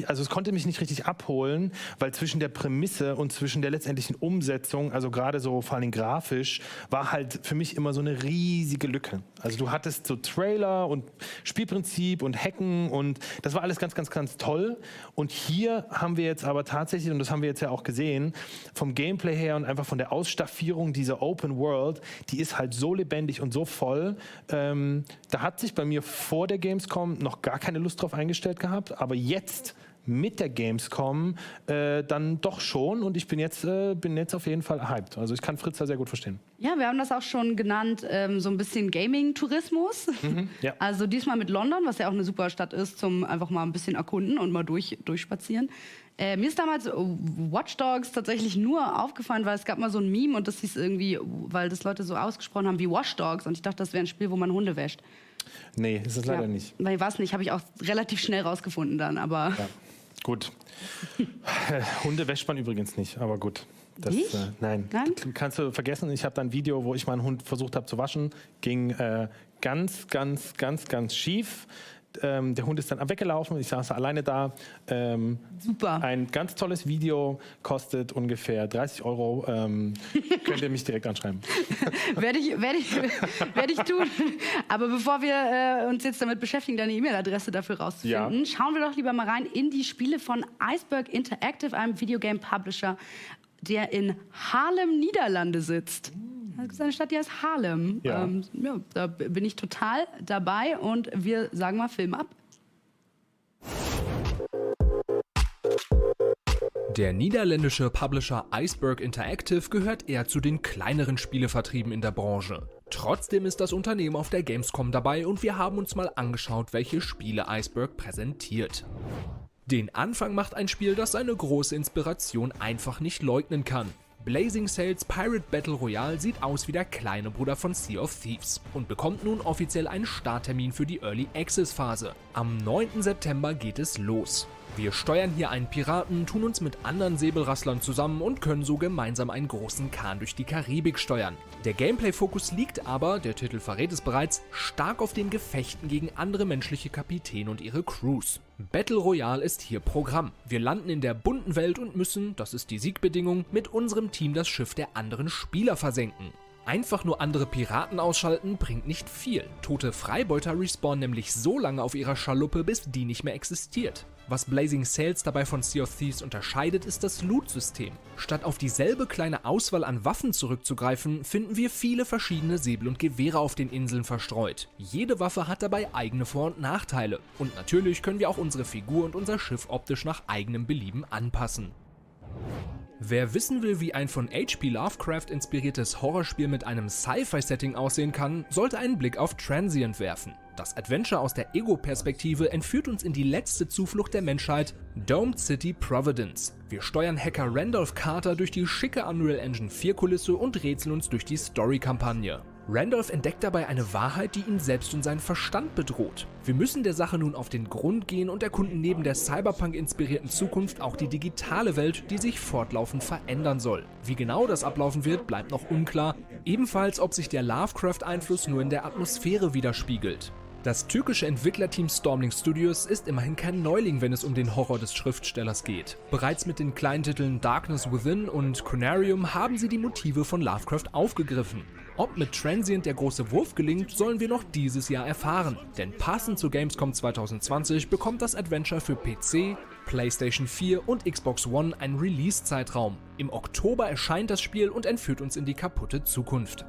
also es konnte mich nicht richtig abholen, weil zwischen der Prämisse und zwischen der letztendlichen Umsetzung, also gerade so vor allem grafisch, war halt für mich immer so eine riesige Lücke. Also du hattest so Trailer und Spielprinzip und Hacken und das war alles ganz, ganz, ganz toll. Und hier haben wir jetzt aber tatsächlich, und das haben wir jetzt ja auch gesehen, vom Gameplay her und einfach von der Ausstaffierung dieser Open World, die ist halt so lebendig und so voll. Da hat sich bei mir vor der Gamescom noch gar keine Lust drauf eingestellt gehabt, aber jetzt mit der Gamescom dann doch schon und ich bin jetzt auf jeden Fall hyped. Also ich kann Fritz da sehr gut verstehen. Ja, wir haben das auch schon genannt, so ein bisschen Gaming-Tourismus. Ja. Also diesmal mit London, was ja auch eine super Stadt ist, zum einfach mal ein bisschen erkunden und mal durchspazieren. Mir ist damals Watch Dogs tatsächlich nur aufgefallen, weil es gab mal so ein Meme und das hieß irgendwie, weil das Leute so ausgesprochen haben wie Watch Dogs und ich dachte, das wäre ein Spiel, wo man Hunde wäscht. Nee, ist es leider nicht. Weil war es nicht, habe ich auch relativ schnell rausgefunden dann, aber... Ja. Gut. Hunde wäscht man übrigens nicht, aber gut. Das, nein, kannst du vergessen. Ich habe da ein Video, wo ich meinen Hund versucht habe zu waschen. Ging ganz, ganz, ganz, ganz schief. Der Hund ist dann weggelaufen. Ich saß alleine da. Super. Ein ganz tolles Video, kostet ungefähr 30 €. Könnt ihr mich direkt anschreiben. Werde ich tun. Aber bevor wir uns jetzt damit beschäftigen, deine E-Mail-Adresse dafür rauszufinden, schauen wir doch lieber mal rein in die Spiele von Iceberg Interactive, einem Videogame-Publisher, der in Haarlem, Niederlande sitzt. Das ist eine Stadt, die heißt Haarlem. Ja. Da bin ich total dabei und wir sagen mal Film ab. Der niederländische Publisher Iceberg Interactive gehört eher zu den kleineren Spielevertrieben in der Branche. Trotzdem ist das Unternehmen auf der Gamescom dabei und wir haben uns mal angeschaut, welche Spiele Iceberg präsentiert. Den Anfang macht ein Spiel, das seine große Inspiration einfach nicht leugnen kann. Blazing Sails Pirate Battle Royale sieht aus wie der kleine Bruder von Sea of Thieves und bekommt nun offiziell einen Starttermin für die Early Access Phase. Am 9. September geht es los. Wir steuern hier einen Piraten, tun uns mit anderen Säbelrasslern zusammen und können so gemeinsam einen großen Kahn durch die Karibik steuern. Der Gameplay-Fokus liegt aber, der Titel verrät es bereits, stark auf den Gefechten gegen andere menschliche Kapitäne und ihre Crews. Battle Royale ist hier Programm. Wir landen in der bunten Welt und müssen, das ist die Siegbedingung, mit unserem Team das Schiff der anderen Spieler versenken. Einfach nur andere Piraten ausschalten bringt nicht viel. Tote Freibeuter respawnen nämlich so lange auf ihrer Schaluppe, bis die nicht mehr existiert. Was Blazing Sails dabei von Sea of Thieves unterscheidet, ist das Loot-System. Statt auf dieselbe kleine Auswahl an Waffen zurückzugreifen, finden wir viele verschiedene Säbel und Gewehre auf den Inseln verstreut. Jede Waffe hat dabei eigene Vor- und Nachteile. Und natürlich können wir auch unsere Figur und unser Schiff optisch nach eigenem Belieben anpassen. Wer wissen will, wie ein von H.P. Lovecraft inspiriertes Horrorspiel mit einem Sci-Fi-Setting aussehen kann, sollte einen Blick auf Transient werfen. Das Adventure aus der Ego-Perspektive entführt uns in die letzte Zuflucht der Menschheit, Domed City Providence. Wir steuern Hacker Randolph Carter durch die schicke Unreal Engine 4 Kulisse und rätseln uns durch die Story-Kampagne. Randolph entdeckt dabei eine Wahrheit, die ihn selbst und seinen Verstand bedroht. Wir müssen der Sache nun auf den Grund gehen und erkunden neben der Cyberpunk-inspirierten Zukunft auch die digitale Welt, die sich fortlaufend verändern soll. Wie genau das ablaufen wird, bleibt noch unklar. Ebenfalls, ob sich der Lovecraft-Einfluss nur in der Atmosphäre widerspiegelt. Das türkische Entwicklerteam Stormling Studios ist immerhin kein Neuling, wenn es um den Horror des Schriftstellers geht. Bereits mit den kleinen Titeln Darkness Within und Conarium haben sie die Motive von Lovecraft aufgegriffen. Ob mit Transient der große Wurf gelingt, sollen wir noch dieses Jahr erfahren. Denn passend zu Gamescom 2020 bekommt das Adventure für PC, PlayStation 4 und Xbox One einen Release-Zeitraum. Im Oktober erscheint das Spiel und entführt uns in die kaputte Zukunft.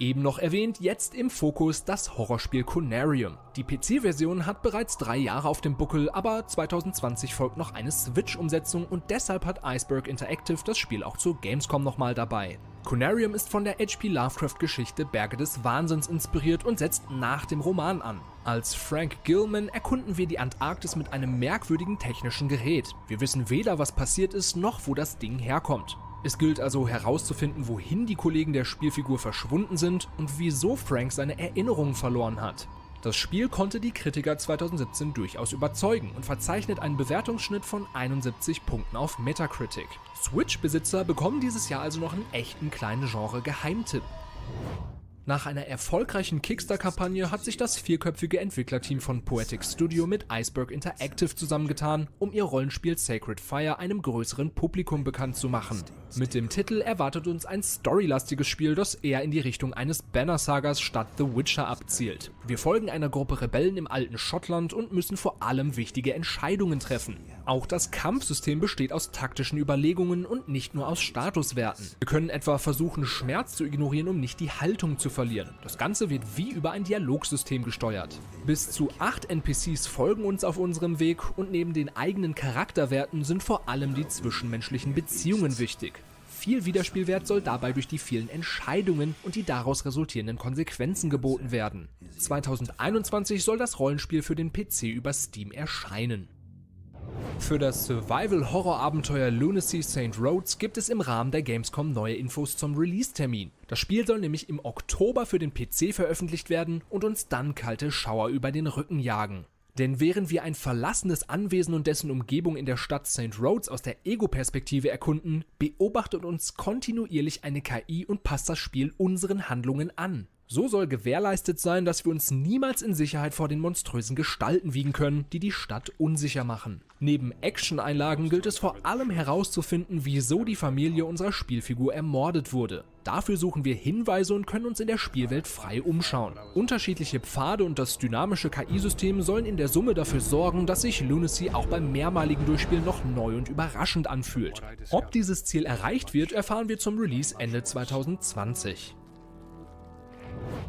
Eben noch erwähnt, jetzt im Fokus das Horrorspiel Conarium. Die PC-Version hat bereits 3 Jahre auf dem Buckel, aber 2020 folgt noch eine Switch-Umsetzung und deshalb hat Iceberg Interactive das Spiel auch zur Gamescom nochmal dabei. Conarium ist von der H.P. Lovecraft-Geschichte Berge des Wahnsinns inspiriert und setzt nach dem Roman an. Als Frank Gilman erkunden wir die Antarktis mit einem merkwürdigen technischen Gerät. Wir wissen weder, was passiert ist, noch wo das Ding herkommt. Es gilt also herauszufinden, wohin die Kollegen der Spielfigur verschwunden sind und wieso Frank seine Erinnerungen verloren hat. Das Spiel konnte die Kritiker 2017 durchaus überzeugen und verzeichnet einen Bewertungsschnitt von 71 Punkten auf Metacritic. Switch-Besitzer bekommen dieses Jahr also noch einen echten kleinen Genre-Geheimtipp. Nach einer erfolgreichen Kickstarter-Kampagne hat sich das 4-köpfige Entwicklerteam von Poetic Studio mit Iceberg Interactive zusammengetan, um ihr Rollenspiel Sacred Fire einem größeren Publikum bekannt zu machen. Mit dem Titel erwartet uns ein storylastiges Spiel, das eher in die Richtung eines Banner-Sagas statt The Witcher abzielt. Wir folgen einer Gruppe Rebellen im alten Schottland und müssen vor allem wichtige Entscheidungen treffen. Auch das Kampfsystem besteht aus taktischen Überlegungen und nicht nur aus Statuswerten. Wir können etwa versuchen, Schmerz zu ignorieren, um nicht die Haltung zu verlieren. Das Ganze wird wie über ein Dialogsystem gesteuert. Bis zu 8 NPCs folgen uns auf unserem Weg und neben den eigenen Charakterwerten sind vor allem die zwischenmenschlichen Beziehungen wichtig. Viel Wiederspielwert soll dabei durch die vielen Entscheidungen und die daraus resultierenden Konsequenzen geboten werden. 2021 soll das Rollenspiel für den PC über Steam erscheinen. Für das Survival-Horror-Abenteuer Lunacy St. Rhodes gibt es im Rahmen der Gamescom neue Infos zum Release-Termin. Das Spiel soll nämlich im Oktober für den PC veröffentlicht werden und uns dann kalte Schauer über den Rücken jagen. Denn während wir ein verlassenes Anwesen und dessen Umgebung in der Stadt St. Rhodes aus der Ego-Perspektive erkunden, beobachtet uns kontinuierlich eine KI und passt das Spiel unseren Handlungen an. So soll gewährleistet sein, dass wir uns niemals in Sicherheit vor den monströsen Gestalten wiegen können, die die Stadt unsicher machen. Neben Action-Einlagen gilt es vor allem herauszufinden, wieso die Familie unserer Spielfigur ermordet wurde. Dafür suchen wir Hinweise und können uns in der Spielwelt frei umschauen. Unterschiedliche Pfade und das dynamische KI-System sollen in der Summe dafür sorgen, dass sich Lunacy auch beim mehrmaligen Durchspielen noch neu und überraschend anfühlt. Ob dieses Ziel erreicht wird, erfahren wir zum Release Ende 2020.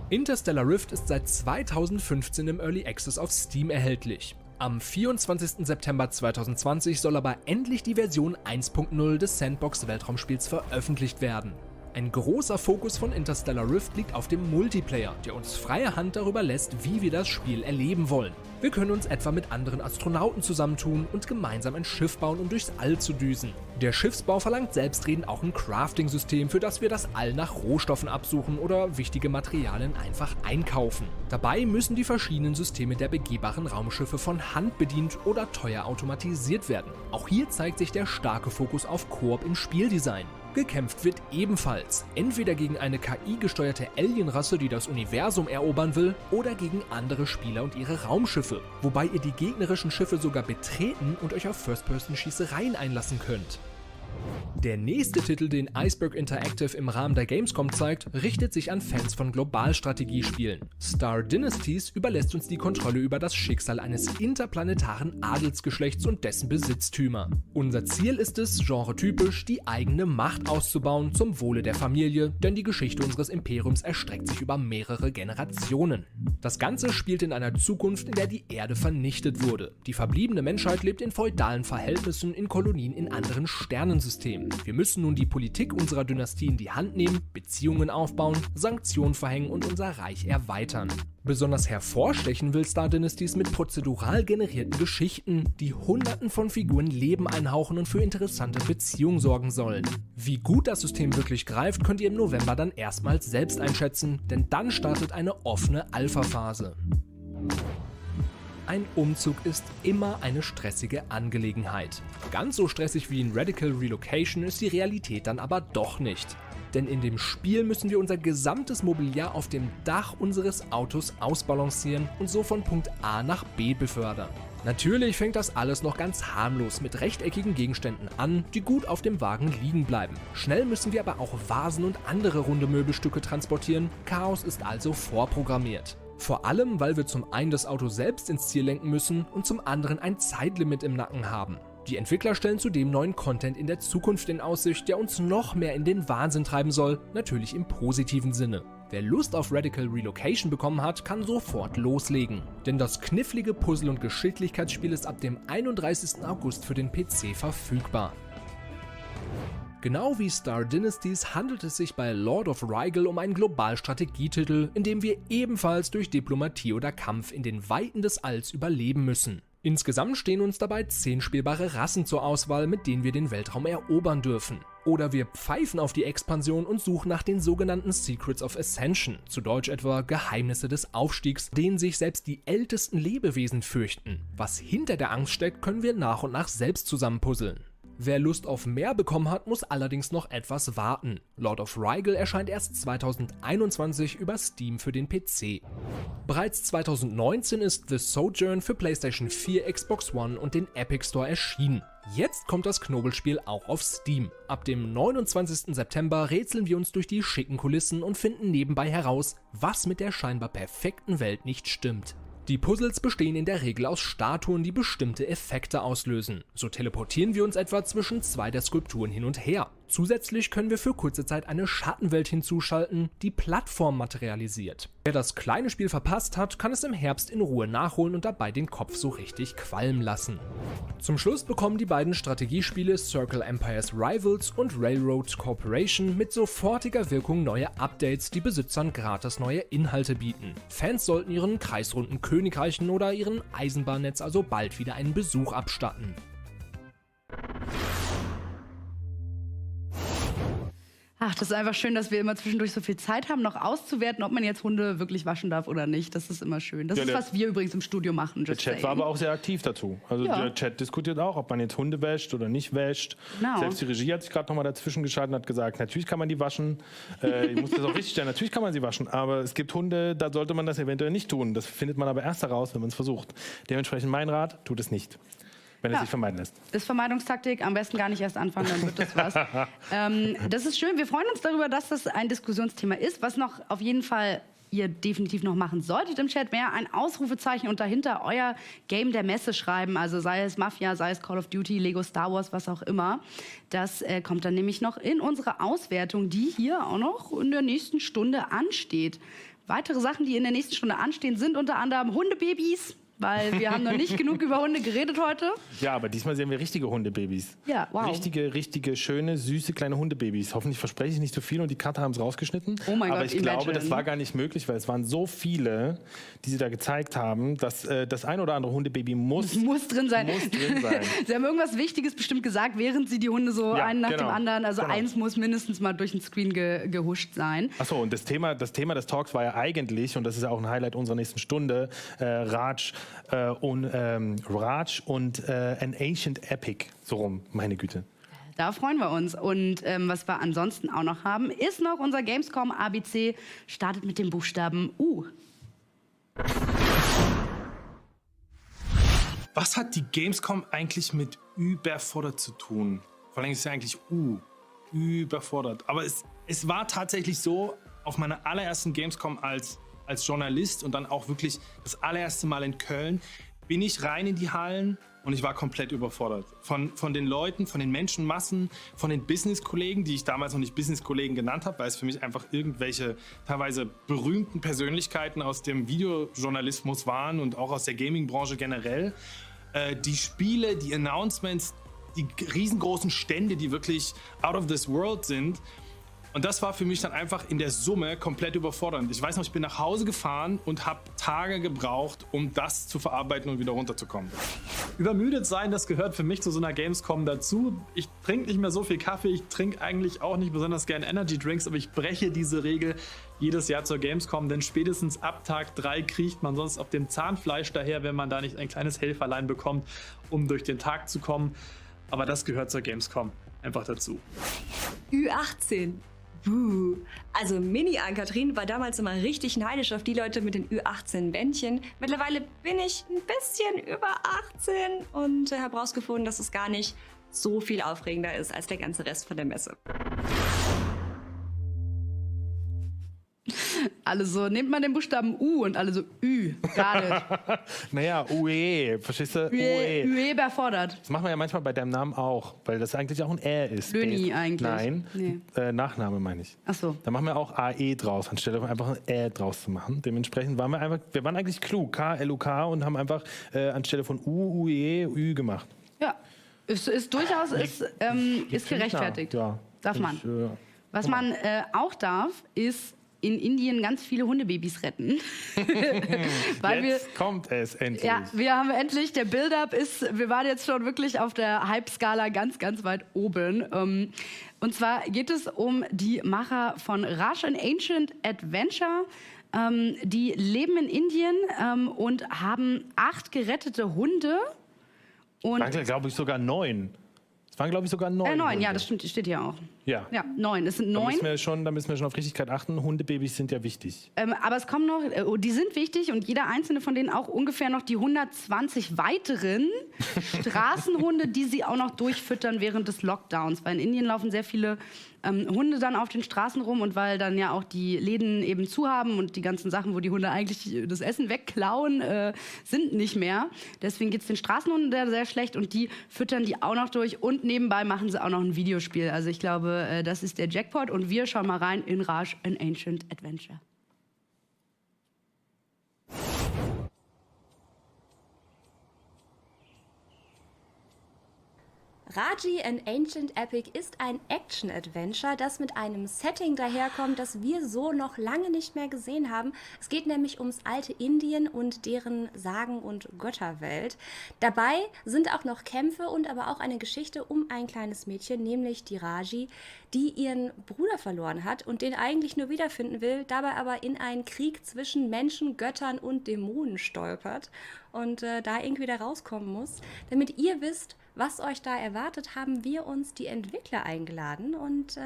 Interstellar Rift ist seit 2015 im Early Access auf Steam erhältlich. Am 24. September 2020 soll aber endlich die Version 1.0 des Sandbox-Weltraumspiels veröffentlicht werden. Ein großer Fokus von Interstellar Rift liegt auf dem Multiplayer, der uns freie Hand darüber lässt, wie wir das Spiel erleben wollen. Wir können uns etwa mit anderen Astronauten zusammentun und gemeinsam ein Schiff bauen, um durchs All zu düsen. Der Schiffsbau verlangt selbstredend auch ein Crafting-System, für das wir das All nach Rohstoffen absuchen oder wichtige Materialien einfach einkaufen. Dabei müssen die verschiedenen Systeme der begehbaren Raumschiffe von Hand bedient oder teuer automatisiert werden. Auch hier zeigt sich der starke Fokus auf Koop im Spieldesign. Gekämpft wird ebenfalls, entweder gegen eine KI-gesteuerte Alienrasse, die das Universum erobern will, oder gegen andere Spieler und ihre Raumschiffe, wobei ihr die gegnerischen Schiffe sogar betreten und euch auf First-Person-Schießereien einlassen könnt. Der nächste Titel, den Iceberg Interactive im Rahmen der Gamescom zeigt, richtet sich an Fans von Globalstrategiespielen. Star Dynasties überlässt uns die Kontrolle über das Schicksal eines interplanetaren Adelsgeschlechts und dessen Besitztümer. Unser Ziel ist es, genretypisch die eigene Macht auszubauen zum Wohle der Familie, denn die Geschichte unseres Imperiums erstreckt sich über mehrere Generationen. Das Ganze spielt in einer Zukunft, in der die Erde vernichtet wurde. Die verbliebene Menschheit lebt in feudalen Verhältnissen in Kolonien in anderen Sternensystemen. Wir müssen nun die Politik unserer Dynastie in die Hand nehmen, Beziehungen aufbauen, Sanktionen verhängen und unser Reich erweitern. Besonders hervorstechen will Star Dynasties mit prozedural generierten Geschichten, die Hunderten von Figuren Leben einhauchen und für interessante Beziehungen sorgen sollen. Wie gut das System wirklich greift, könnt ihr im November dann erstmals selbst einschätzen, denn dann startet eine offene Alpha-Phase. Ein Umzug ist immer eine stressige Angelegenheit. Ganz so stressig wie in Radical Relocation ist die Realität dann aber doch nicht. Denn in dem Spiel müssen wir unser gesamtes Mobiliar auf dem Dach unseres Autos ausbalancieren und so von Punkt A nach B befördern. Natürlich fängt das alles noch ganz harmlos mit rechteckigen Gegenständen an, die gut auf dem Wagen liegen bleiben. Schnell müssen wir aber auch Vasen und andere runde Möbelstücke transportieren. Chaos ist also vorprogrammiert. Vor allem, weil wir zum einen das Auto selbst ins Ziel lenken müssen und zum anderen ein Zeitlimit im Nacken haben. Die Entwickler stellen zudem neuen Content in der Zukunft in Aussicht, der uns noch mehr in den Wahnsinn treiben soll, natürlich im positiven Sinne. Wer Lust auf Radical Relocation bekommen hat, kann sofort loslegen. Denn das knifflige Puzzle- und Geschicklichkeitsspiel ist ab dem 31. August für den PC verfügbar. Genau wie Star Dynasties handelt es sich bei Lord of Rigel um einen Global-Strategietitel, in dem wir ebenfalls durch Diplomatie oder Kampf in den Weiten des Alls überleben müssen. Insgesamt stehen uns dabei 10 spielbare Rassen zur Auswahl, mit denen wir den Weltraum erobern dürfen. Oder wir pfeifen auf die Expansion und suchen nach den sogenannten Secrets of Ascension, zu Deutsch etwa Geheimnisse des Aufstiegs, denen sich selbst die ältesten Lebewesen fürchten. Was hinter der Angst steckt, können wir nach und nach selbst zusammenpuzzeln. Wer Lust auf mehr bekommen hat, muss allerdings noch etwas warten. Lord of Rigel erscheint erst 2021 über Steam für den PC. Bereits 2019 ist The Sojourn für PlayStation 4, Xbox One und den Epic Store erschienen. Jetzt kommt das Knobelspiel auch auf Steam. Ab dem 29. September rätseln wir uns durch die schicken Kulissen und finden nebenbei heraus, was mit der scheinbar perfekten Welt nicht stimmt. Die Puzzles bestehen in der Regel aus Statuen, die bestimmte Effekte auslösen. So teleportieren wir uns etwa zwischen 2 der Skulpturen hin und her. Zusätzlich können wir für kurze Zeit eine Schattenwelt hinzuschalten, die Plattform materialisiert. Wer das kleine Spiel verpasst hat, kann es im Herbst in Ruhe nachholen und dabei den Kopf so richtig qualmen lassen. Zum Schluss bekommen die beiden Strategiespiele Circle Empires Rivals und Railroad Corporation mit sofortiger Wirkung neue Updates, die Besitzern gratis neue Inhalte bieten. Fans sollten ihren kreisrunden Königreichen oder ihren Eisenbahnnetz also bald wieder einen Besuch abstatten. Ach, das ist einfach schön, dass wir immer zwischendurch so viel Zeit haben, noch auszuwerten, ob man jetzt Hunde wirklich waschen darf oder nicht. Das ist immer schön. Das ist, was wir übrigens im Studio machen. Der Chat war aber auch sehr aktiv dazu. Also der Chat diskutiert auch, ob man jetzt Hunde wäscht oder nicht wäscht. Genau. Selbst die Regie hat sich gerade nochmal dazwischen geschaltet und hat gesagt, natürlich kann man die waschen. Ich muss das auch richtig stellen, natürlich kann man sie waschen. Aber es gibt Hunde, da sollte man das eventuell nicht tun. Das findet man aber erst heraus, wenn man es versucht. Dementsprechend mein Rat, tut es nicht. Wenn es sich vermeiden lässt. Das ist Vermeidungstaktik, am besten gar nicht erst anfangen, dann wird das was. Das ist schön, wir freuen uns darüber, dass das ein Diskussionsthema ist. Was noch auf jeden Fall ihr definitiv noch machen solltet im Chat, wäre ein Ausrufezeichen und dahinter euer Game der Messe schreiben. Also sei es Mafia, sei es Call of Duty, Lego Star Wars, was auch immer. Das kommt dann nämlich noch in unsere Auswertung, die hier auch noch in der nächsten Stunde ansteht. Weitere Sachen, die in der nächsten Stunde anstehen, sind unter anderem Hundebabys. Weil wir haben noch nicht genug über Hunde geredet heute. Ja, aber diesmal sehen wir richtige Hundebabys. Ja, wow. Richtige, schöne, süße kleine Hundebabys. Hoffentlich verspreche ich nicht zu viel und die Cutter haben es rausgeschnitten. Oh mein Gott, aber ich glaube, das war gar nicht möglich, weil es waren so viele, die sie da gezeigt haben, dass das ein oder andere Hundebaby muss drin sein. Sie haben irgendwas Wichtiges bestimmt gesagt, während sie die Hunde so einen nach dem anderen, also eins muss mindestens mal durch den Screen gehuscht sein. Achso, und das Thema des Talks war ja eigentlich, und das ist ja auch ein Highlight unserer nächsten Stunde, Raj und An Ancient Epic. So rum, meine Güte. Da freuen wir uns. Und was wir ansonsten auch noch haben, ist noch unser Gamescom ABC. Startet mit dem Buchstaben U. Was hat die Gamescom eigentlich mit überfordert zu tun? Vor allem ist es ja eigentlich überfordert. Aber es war tatsächlich so, auf meiner allerersten Gamescom als Journalist und dann auch wirklich das allererste Mal in Köln, bin ich rein in die Hallen und ich war komplett überfordert. Von den Leuten, von den Menschenmassen, von den Business-Kollegen, die ich damals noch nicht Business-Kollegen genannt habe, weil es für mich einfach irgendwelche teilweise berühmten Persönlichkeiten aus dem Videojournalismus waren und auch aus der Gaming-Branche generell. Die Spiele, die Announcements, die riesengroßen Stände, die wirklich out of this world sind. Und das war für mich dann einfach in der Summe komplett überfordernd. Ich weiß noch, ich bin nach Hause gefahren und habe Tage gebraucht, um das zu verarbeiten und wieder runterzukommen. Übermüdet sein, das gehört für mich zu so einer Gamescom dazu. Ich trinke nicht mehr so viel Kaffee, ich trinke eigentlich auch nicht besonders gerne Energy Drinks, aber ich breche diese Regel jedes Jahr zur Gamescom, denn spätestens ab Tag 3 kriecht man sonst auf dem Zahnfleisch daher, wenn man da nicht ein kleines Helferlein bekommt, um durch den Tag zu kommen. Aber das gehört zur Gamescom einfach dazu. Ü18. Also Mini-Ann-Kathrin war damals immer richtig neidisch auf die Leute mit den Ü18-Bändchen. Mittlerweile bin ich ein bisschen über 18 und habe rausgefunden, dass es gar nicht so viel aufregender ist als der ganze Rest von der Messe. Alle so, nehmt mal den Buchstaben U und alle so, Ü, gar nicht. Naja, UE, verstehst du? Ue überfordert. Das machen wir ja manchmal bei deinem Namen auch, weil das eigentlich auch ein R ist. Löni eigentlich. Nein, Nee. Nachname meine ich. Ach so. Da machen wir auch AE draus, anstelle von einfach ein Ä draus zu machen. Dementsprechend waren wir waren eigentlich klug, K-L-U-K, und haben einfach anstelle von U, UE, Ü gemacht. Ja, ist durchaus ist gerechtfertigt. Ja, Darf man. Was man auch darf, ist in Indien ganz viele Hundebabys retten. Weil jetzt kommt es endlich. Ja, wir haben endlich, der Build-up ist, wir waren jetzt schon wirklich auf der Hype-Skala ganz, ganz weit oben. Und zwar geht es um die Macher von Rush an Ancient Adventure. Die leben in Indien und haben 8 gerettete Hunde. Und Es waren, glaube ich, sogar 9. Es waren, glaube ich, sogar 9. 9, Hunde. ja, das stimmt, steht hier auch. Ja. Ja, 9. Es sind Da 9. müssen wir schon auf Richtigkeit achten. Hundebabys sind ja wichtig. Aber es kommen noch, die sind wichtig und jeder einzelne von denen auch ungefähr noch die 120 weiteren Straßenhunde, die sie auch noch durchfüttern während des Lockdowns. Weil in Indien laufen sehr viele Hunde dann auf den Straßen rum und weil dann ja auch die Läden eben zu haben und die ganzen Sachen, wo die Hunde eigentlich das Essen wegklauen, sind nicht mehr. Deswegen geht es den Straßenhunden sehr schlecht und die füttern die auch noch durch und nebenbei machen sie auch noch ein Videospiel. Also ich glaube, das ist der Jackpot und wir schauen mal rein in Rush an Ancient Adventure. Raji an Ancient Epic ist ein Action-Adventure, das mit einem Setting daherkommt, das wir so noch lange nicht mehr gesehen haben. Es geht nämlich ums alte Indien und deren Sagen- und Götterwelt. Dabei sind auch noch Kämpfe und aber auch eine Geschichte um ein kleines Mädchen, nämlich die Raji, die ihren Bruder verloren hat und den eigentlich nur wiederfinden will, dabei aber in einen Krieg zwischen Menschen, Göttern und Dämonen stolpert und da irgendwie da rauskommen muss. Damit ihr wisst, was euch da erwartet, haben wir uns die Entwickler eingeladen und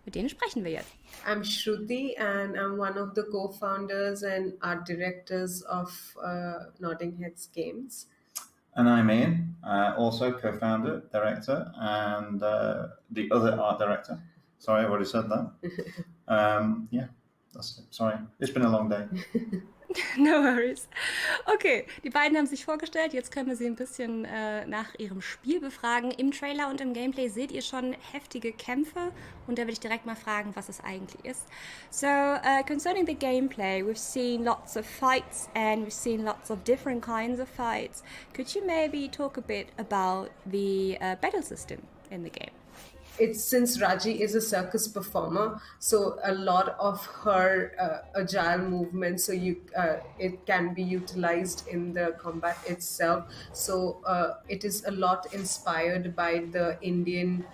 mit denen sprechen wir jetzt. I'm Shruti and I'm one of the co-founders and art directors of Nodding Heads Games. And I'm Ian, also co-founder, director, and the other art director. Sorry, I've already said that. Yeah, that's it. Sorry, it's been a long day. No worries. Okay, die beiden haben sich vorgestellt. Jetzt können wir sie ein bisschen nach ihrem Spiel befragen. Im Trailer und im Gameplay seht ihr schon heftige Kämpfe. Und da will ich direkt mal fragen, was es eigentlich ist. So, concerning the gameplay, we've seen lots of fights and we've seen lots of different kinds of fights. Could you maybe talk a bit about the battle system in the game? It's since Raji is a circus performer, so a lot of her agile movements, so it can be utilized in the combat itself. So it is a lot inspired by the Indian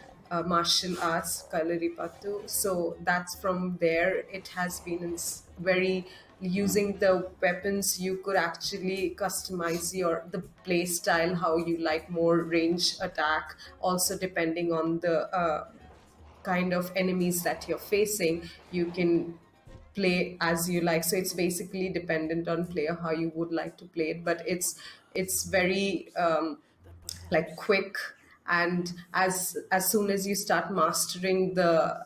martial arts, Kalaripattu. So that's from there. It has been very using the weapons. You could actually customize the play style, how you like, more range attack, also depending on the kind of enemies that you're facing. You can play as you like, so it's basically dependent on player how you would like to play it, but it's very like quick, and as soon as you start mastering the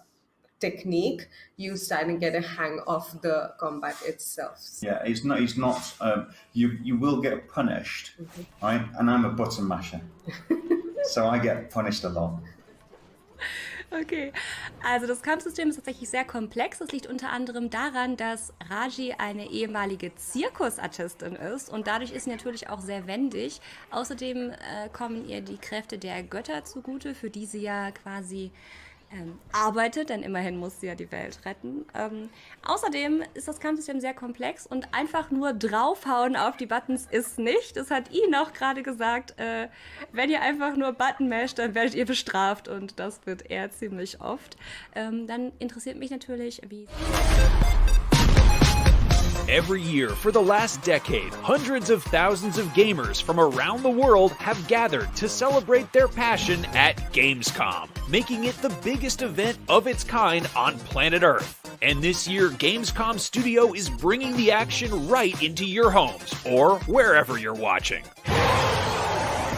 technique, you start to get a hang of the combat itself. Yeah, it's not. You will get punished, right? And I'm a button masher, so I get punished a lot. Okay, also das Kampfsystem ist tatsächlich sehr komplex. Das liegt unter anderem daran, dass Raji eine ehemalige Zirkusartistin ist und dadurch ist sie natürlich auch sehr wendig. Außerdem kommen ihr die Kräfte der Götter zugute, für die sie ja quasi arbeitet, denn immerhin muss sie ja die Welt retten. Außerdem ist das Kampfsystem sehr komplex und einfach nur draufhauen auf die Buttons ist nicht. Das hat Ihnen auch gerade gesagt, wenn ihr einfach nur Button masht, dann werdet ihr bestraft und das wird eher ziemlich oft. Dann interessiert mich natürlich, wie... Every year for the last decade, hundreds of thousands of gamers from around the world have gathered to celebrate their passion at Gamescom, making it the biggest event of its kind on planet Earth. And this year, Gamescom Studio is bringing the action right into your homes or wherever you're watching.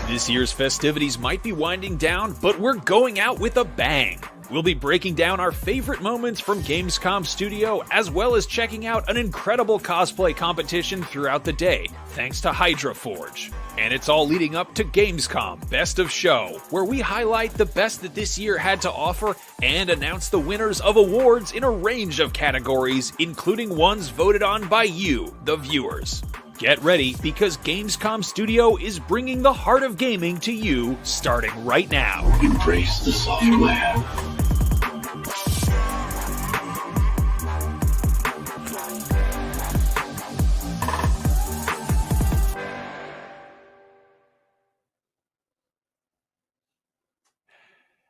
This year's festivities might be winding down, but we're going out with a bang. We'll be breaking down our favorite moments from Gamescom Studio, as well as checking out an incredible cosplay competition throughout the day, thanks to Hydra Forge. And it's all leading up to Gamescom Best of Show, where we highlight the best that this year had to offer and announce the winners of awards in a range of categories, including ones voted on by you, the viewers. Get ready, because Gamescom Studio is bringing the heart of gaming to you, starting right now. Embrace the software.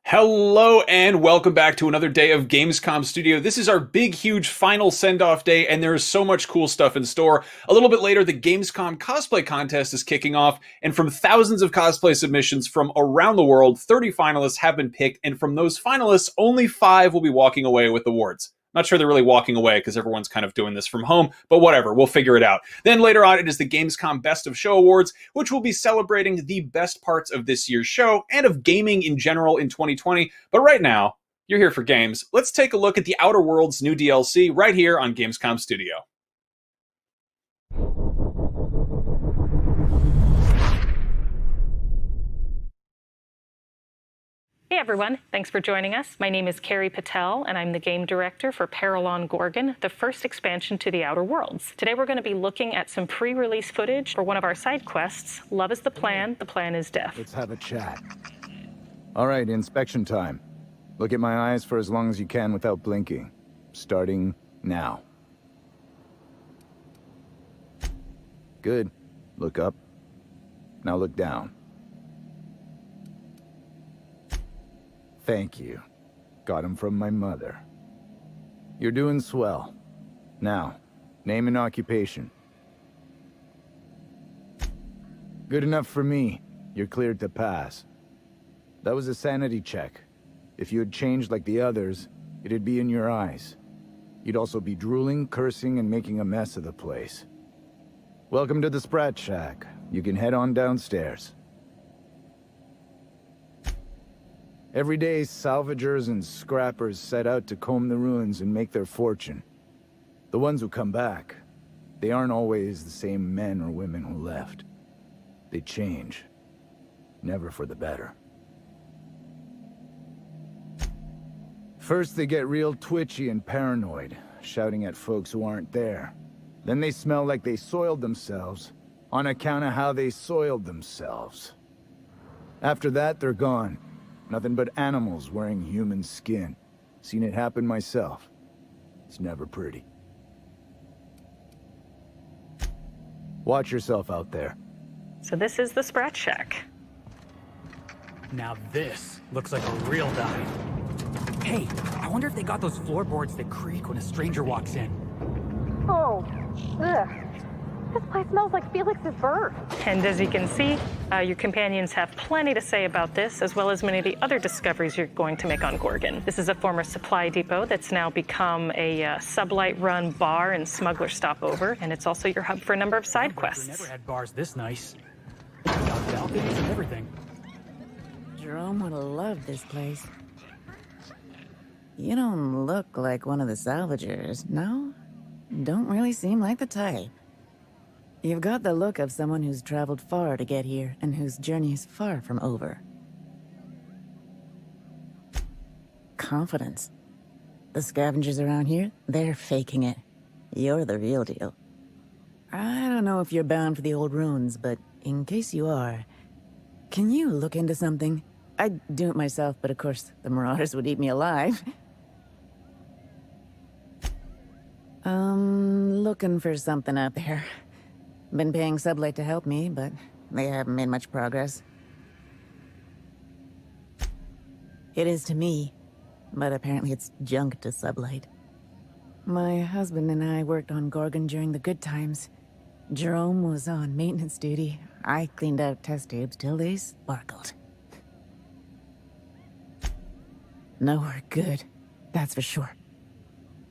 Hello and welcome back to another day of Gamescom Studio. This is our big, huge final send-off day, and there is so much cool stuff in store. A little bit later, the Gamescom cosplay contest is kicking off, and from thousands of cosplay submissions from around the world, 30 finalists have been picked, and from those finalists, only 5 will be walking away with awards. Not sure they're really walking away because everyone's kind of doing this from home, but whatever, we'll figure it out. Then later on, it is the Gamescom Best of Show Awards, which will be celebrating the best parts of this year's show and of gaming in general in 2020. But right now, you're here for games. Let's take a look at The Outer Worlds' new DLC right here on Gamescom Studio. Hey everyone, thanks for joining us. My name is Carrie Patel, and I'm the game director for Paralon Gorgon, the first expansion to The Outer Worlds. Today we're going to be looking at some pre-release footage for one of our side quests, Love is the Plan is Death. Let's have a chat. All right, inspection time. Look at my eyes for as long as you can without blinking. Starting now. Good. Look up. Now look down. Thank you. Got him from my mother. You're doing swell. Now, name and occupation. Good enough for me. You're cleared to pass. That was a sanity check. If you had changed like the others, it'd be in your eyes. You'd also be drooling, cursing, and making a mess of the place. Welcome to the Sprat Shack. You can head on downstairs. Every day, salvagers and scrappers set out to comb the ruins and make their fortune. The ones who come back, they aren't always the same men or women who left. They change. Never for the better. First, they get real twitchy and paranoid, shouting at folks who aren't there. Then they smell like they soiled themselves, on account of how they soiled themselves. After that, they're gone. Nothing but animals wearing human skin. Seen it happen myself. It's never pretty. Watch yourself out there. So this is the Sprat Shack. Now this looks like a real dive. Hey, I wonder if they got those floorboards that creak when a stranger walks in. Oh, ugh. This place smells like Felix's birth. And as you can see, your companions have plenty to say about this, as well as many of the other discoveries you're going to make on Gorgon. This is a former supply depot that's now become a sublight-run bar and smuggler stopover, and it's also your hub for a number of side quests. Never had bars this nice. Got balconies and everything. Jerome would have loved this place. You don't look like one of the salvagers, no? Don't really seem like the type. You've got the look of someone who's traveled far to get here, and whose journey is far from over. Confidence. The scavengers around here, they're faking it. You're the real deal. I don't know if you're bound for the old ruins, but in case you are, can you look into something? I'd do it myself, but of course, the Marauders would eat me alive. Looking for something out there. Been paying Sublight to help me, but they haven't made much progress. It is to me, but apparently it's junk to Sublight. My husband and I worked on Gorgon during the good times. Jerome was on maintenance duty. I cleaned out test tubes till they sparkled. Nowhere good, that's for sure.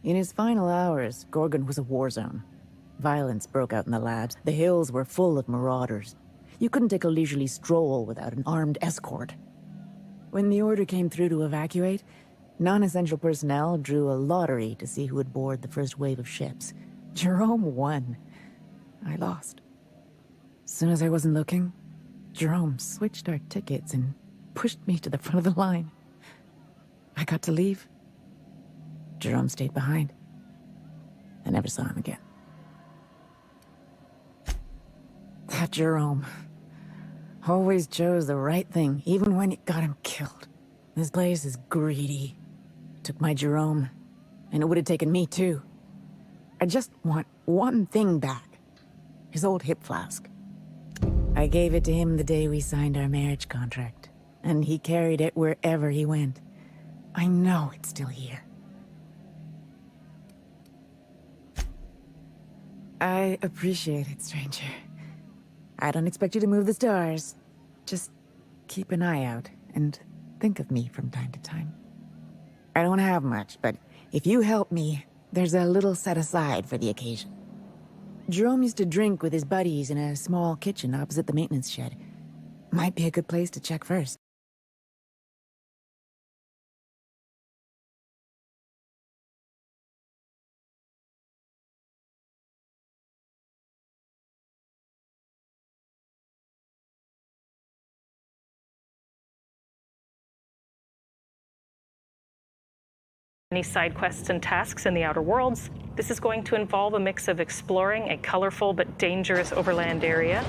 In his final hours, Gorgon was a war zone. Violence broke out in the labs. The hills were full of marauders. You couldn't take a leisurely stroll without an armed escort. When the order came through to evacuate, non-essential personnel drew a lottery to see who would board the first wave of ships. Jerome won. I lost. As soon as I wasn't looking, Jerome switched our tickets and pushed me to the front of the line. I got to leave. Jerome stayed behind. I never saw him again. That Jerome always chose the right thing, even when it got him killed. This place is greedy. Took my Jerome, and it would have taken me too. I just want one thing back. His old hip flask. I gave it to him the day we signed our marriage contract, and he carried it wherever he went. I know it's still here. I appreciate it, stranger. I don't expect you to move the stars. Just keep an eye out and think of me from time to time. I don't have much, but if you help me, there's a little set aside for the occasion. Jerome used to drink with his buddies in a small kitchen opposite the maintenance shed. Might be a good place to check first. Any side quests and tasks in the Outer Worlds. This is going to involve a mix of exploring a colorful but dangerous overland area,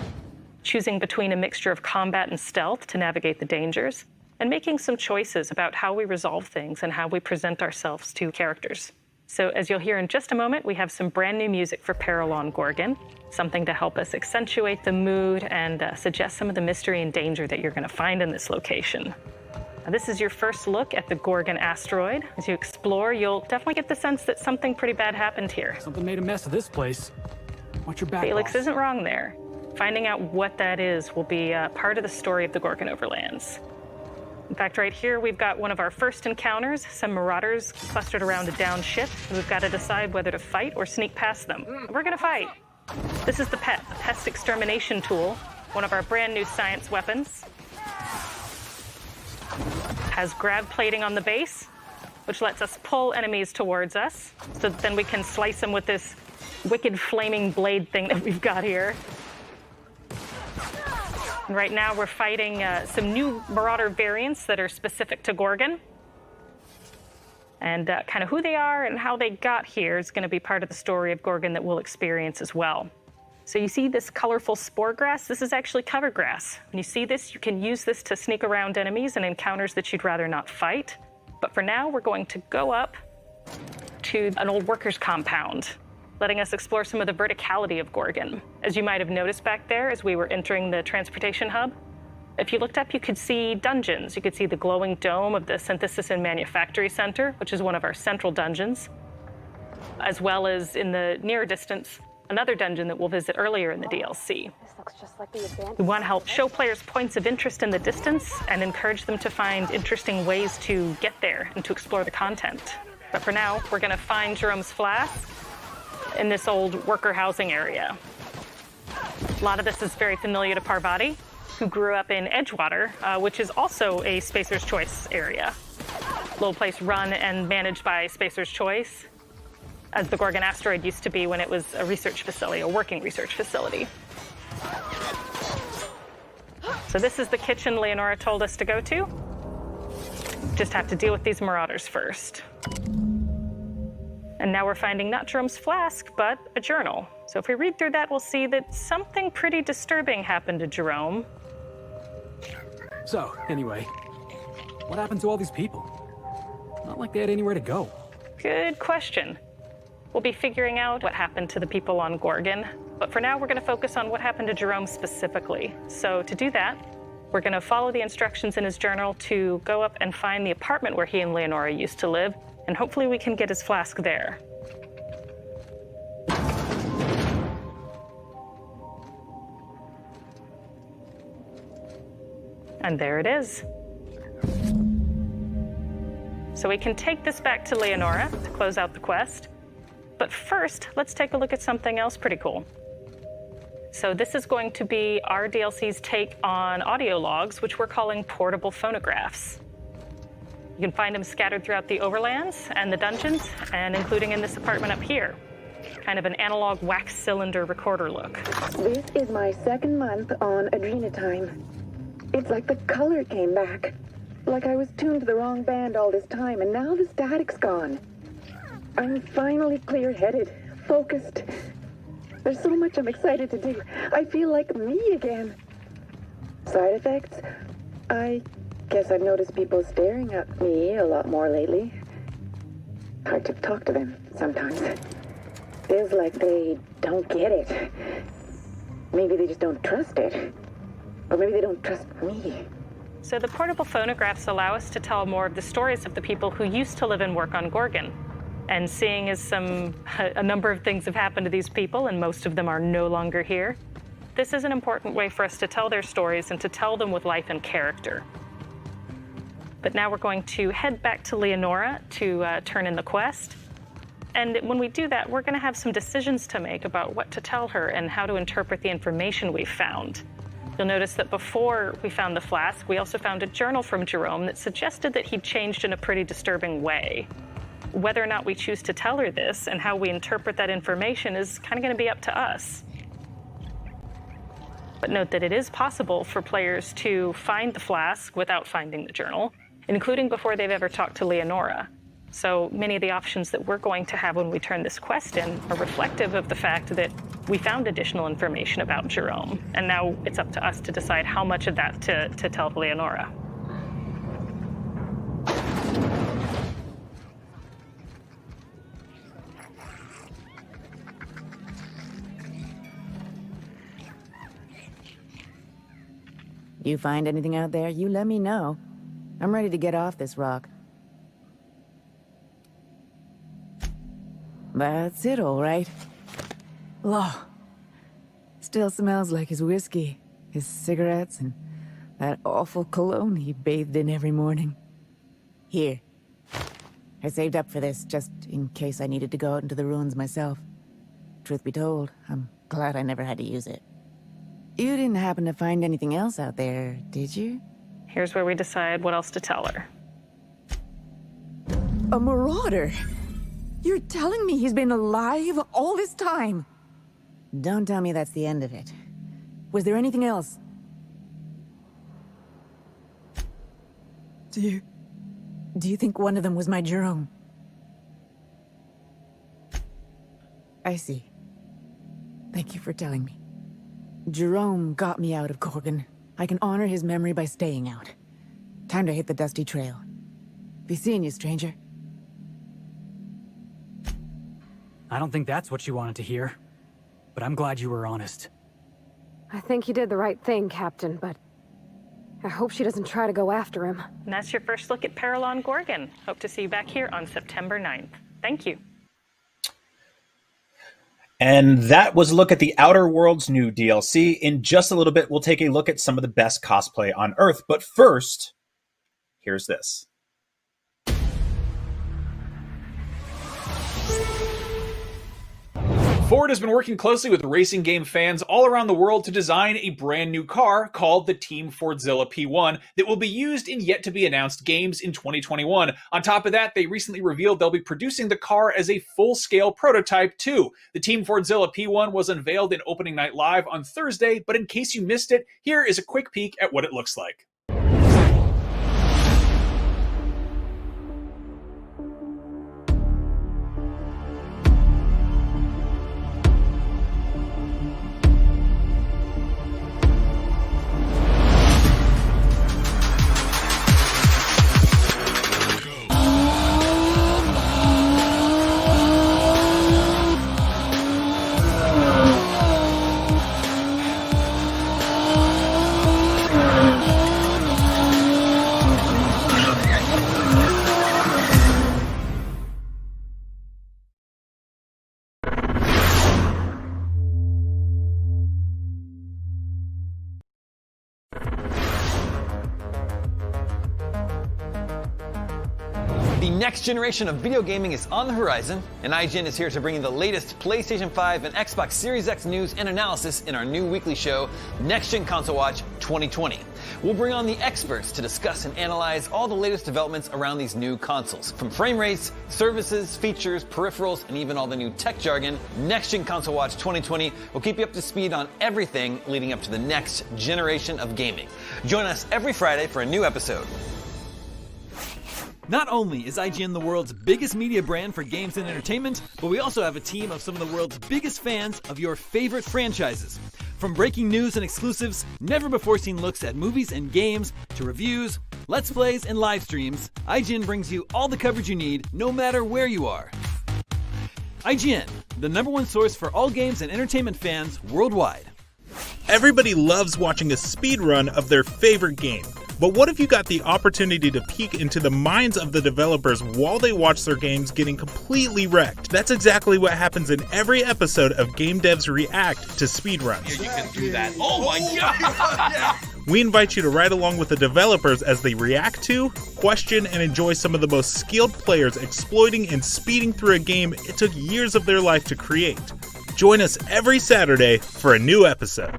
choosing between a mixture of combat and stealth to navigate the dangers, and making some choices about how we resolve things and how we present ourselves to characters. So as you'll hear in just a moment, we have some brand new music for Peril on Gorgon, something to help us accentuate the mood and suggest some of the mystery and danger that you're going to find in this location. Now, this is your first look at the Gorgon asteroid. As you explore, you'll definitely get the sense that something pretty bad happened here. Something made a mess of this place. Watch your back, Felix boss. isn't wrong there. Finding out what that is will be part of the story of the Gorgon Overlands. In fact, right here, we've got one of our first encounters, some marauders clustered around a downed ship, and we've got to decide whether to fight or sneak past them. We're gonna fight. This is the PET, the Pest Extermination Tool, one of our brand new science weapons. Has grab plating on the base, which lets us pull enemies towards us, so that then we can slice them with this wicked flaming blade thing that we've got here. And right now we're fighting some new Marauder variants that are specific to Gorgon. And kind of who they are and how they got here is going to be part of the story of Gorgon that we'll experience as well. So you see this colorful spore grass? This is actually cover grass. When you see this, you can use this to sneak around enemies and encounters that you'd rather not fight. But for now, we're going to go up to an old workers' compound, letting us explore some of the verticality of Gorgon. As you might have noticed back there as we were entering the transportation hub, if you looked up, you could see dungeons. You could see the glowing dome of the Synthesis and Manufactory Center, which is one of our central dungeons, as well as in the near distance, another dungeon that we'll visit earlier in the DLC. This looks just like the abandoned. We want to help show players points of interest in the distance and encourage them to find interesting ways to get there and to explore the content. But for now, we're going to find Jerome's flask in this old worker housing area. A lot of this is very familiar to Parvati, who grew up in Edgewater, which is also a Spacer's Choice area. Little place run and managed by Spacer's Choice, as the Gorgon asteroid used to be when it was a research facility, a working research facility. So this is the kitchen Leonora told us to go to. Just have to deal with these marauders first. And now we're finding not Jerome's flask, but a journal. So if we read through that, we'll see that something pretty disturbing happened to Jerome. So, anyway, What happened to all these people? Not like they had anywhere to go. Good question. We'll be figuring out what happened to the people on Gorgon, but for now we're going to focus on what happened to Jerome specifically. So to do that, we're going to follow the instructions in his journal to go up and find the apartment where he and Leonora used to live, and hopefully we can get his flask there. And there it is. So we can take this back to Leonora to close out the quest. But first, let's take a look at something else pretty cool. So this is going to be our DLC's take on audio logs, which we're calling portable phonographs. You can find them scattered throughout the overlands and the dungeons, and including in this apartment up here. Kind of an analog wax cylinder recorder look. This is my second month on Adrenatime. It's like the color came back. Like I was tuned to the wrong band all this time, and now the static's gone. I'm finally clear-headed, focused. There's so much I'm excited to do. I feel like me again. Side effects? I guess I've noticed people staring at me a lot more lately. Hard to talk to them sometimes. Feels like they don't get it. Maybe they just don't trust it. Or maybe they don't trust me. So the portable phonographs allow us to tell more of the stories of the people who used to live and work on Gorgon. And seeing as a number of things have happened to these people, and most of them are no longer here, this is an important way for us to tell their stories and to tell them with life and character. But now we're going to head back to Leonora to turn in the quest. And when we do that, we're going to have some decisions to make about what to tell her and how to interpret the information we've found. You'll notice that before we found the flask, we also found a journal from Jerome that suggested that he'd changed in a pretty disturbing way. Whether or not we choose to tell her this and how we interpret that information is kind of going to be up to us. But note that it is possible for players to find the flask without finding the journal, including before they've ever talked to Leonora. So many of the options that we're going to have when we turn this quest in are reflective of the fact that we found additional information about Jerome, and now it's up to us to decide how much of that to tell Leonora. You find anything out there, you let me know. I'm ready to get off this rock. That's it, all right. Law. Still smells like his whiskey, his cigarettes, and that awful cologne he bathed in every morning. Here. I saved up for this, just in case I needed to go out into the ruins myself. Truth be told, I'm glad I never had to use it. You didn't happen to find anything else out there, did you? Here's where we decide what else to tell her. A marauder? You're telling me he's been alive all this time? Don't tell me that's the end of it. Was there anything else? Do you think one of them was my Jerome? I see. Thank you for telling me. Jerome got me out of Gorgon. I can honor his memory by staying out. Time to hit the dusty trail. Be seeing you, stranger. I don't think that's what you wanted to hear, but I'm glad you were honest. I think he did the right thing, Captain, but I hope she doesn't try to go after him. And that's your first look at Peril on Gorgon. Hope to see you back here on September 9th. Thank you. And that was a look at the Outer Worlds new DLC. In just a little bit, we'll take a look at some of the best cosplay on Earth. But first, here's this. Ford has been working closely with racing game fans all around the world to design a brand new car called the Team Fordzilla P1 that will be used in yet-to-be-announced games in 2021. On top of that, they recently revealed they'll be producing the car as a full-scale prototype too. The Team Fordzilla P1 was unveiled in Opening Night Live on Thursday, but in case you missed it, here is a quick peek at what it looks like. next generation of video gaming is on the horizon, and IGN is here to bring you the latest PlayStation 5 and Xbox Series X news and analysis in our new weekly show, Next Gen Console Watch 2020. We'll bring on the experts to discuss and analyze all the latest developments around these new consoles. From frame rates, services, features, peripherals, and even all the new tech jargon, Next Gen Console Watch 2020 will keep you up to speed on everything leading up to the next generation of gaming. Join us every Friday for a new episode. Not only is IGN the world's biggest media brand for games and entertainment, but we also have a team of some of the world's biggest fans of your favorite franchises. From breaking news and exclusives, never-before-seen looks at movies and games, to reviews, let's plays, and live streams, IGN brings you all the coverage you need, no matter where you are. IGN, the #1 source for all games and entertainment fans worldwide. Everybody loves watching a speedrun of their favorite game. But what if you got the opportunity to peek into the minds of the developers while they watch their games getting completely wrecked? That's exactly what happens in every episode of Game Devs React to speedruns. You can do that. Oh my god! We invite you to ride along with the developers as they react to, question, and enjoy some of the most skilled players exploiting and speeding through a game it took years of their life to create. Join us every Saturday for a new episode.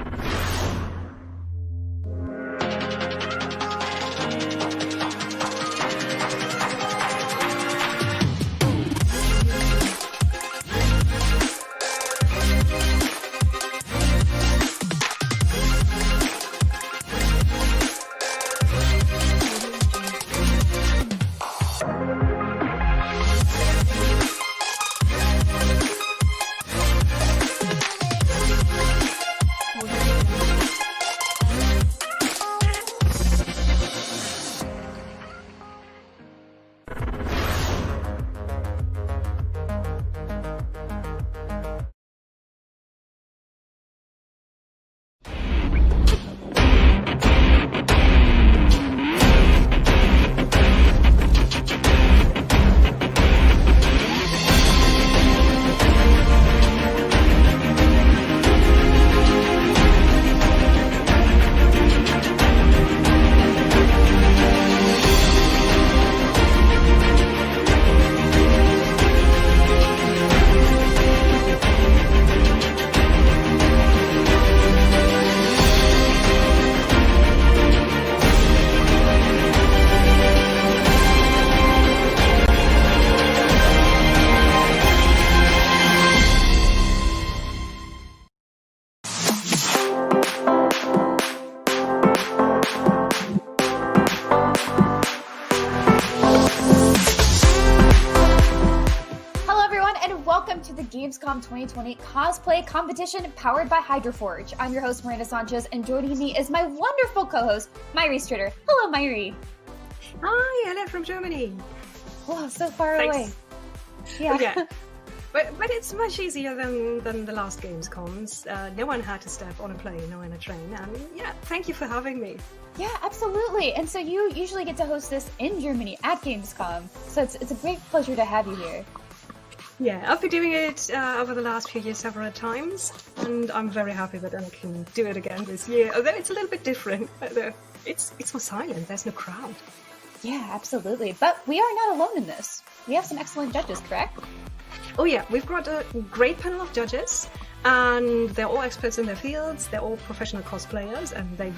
Gamescom 2020 cosplay competition powered by Hydroforge. I'm your host, Miranda Sanchez, and joining me is my wonderful co-host, Myri Stritter. Hello, Myri. Hi, hello from Germany. Wow, so far away. Yeah. But it's much easier than the last Gamescoms. No one had to step on a plane or in a train, and yeah, thank you for having me. Yeah, absolutely. And so you usually get to host this in Germany at Gamescom, so it's a great pleasure to have you here. Yeah, I've been doing it over the last few years several times, and I'm very happy that I can do it again this year. Although it's a little bit different. It's more silent. There's no crowd. Yeah, absolutely. But we are not alone in this. We have some excellent judges, correct? Oh yeah, we've got a great panel of judges, and they're all experts in their fields. They're all professional cosplayers, and they've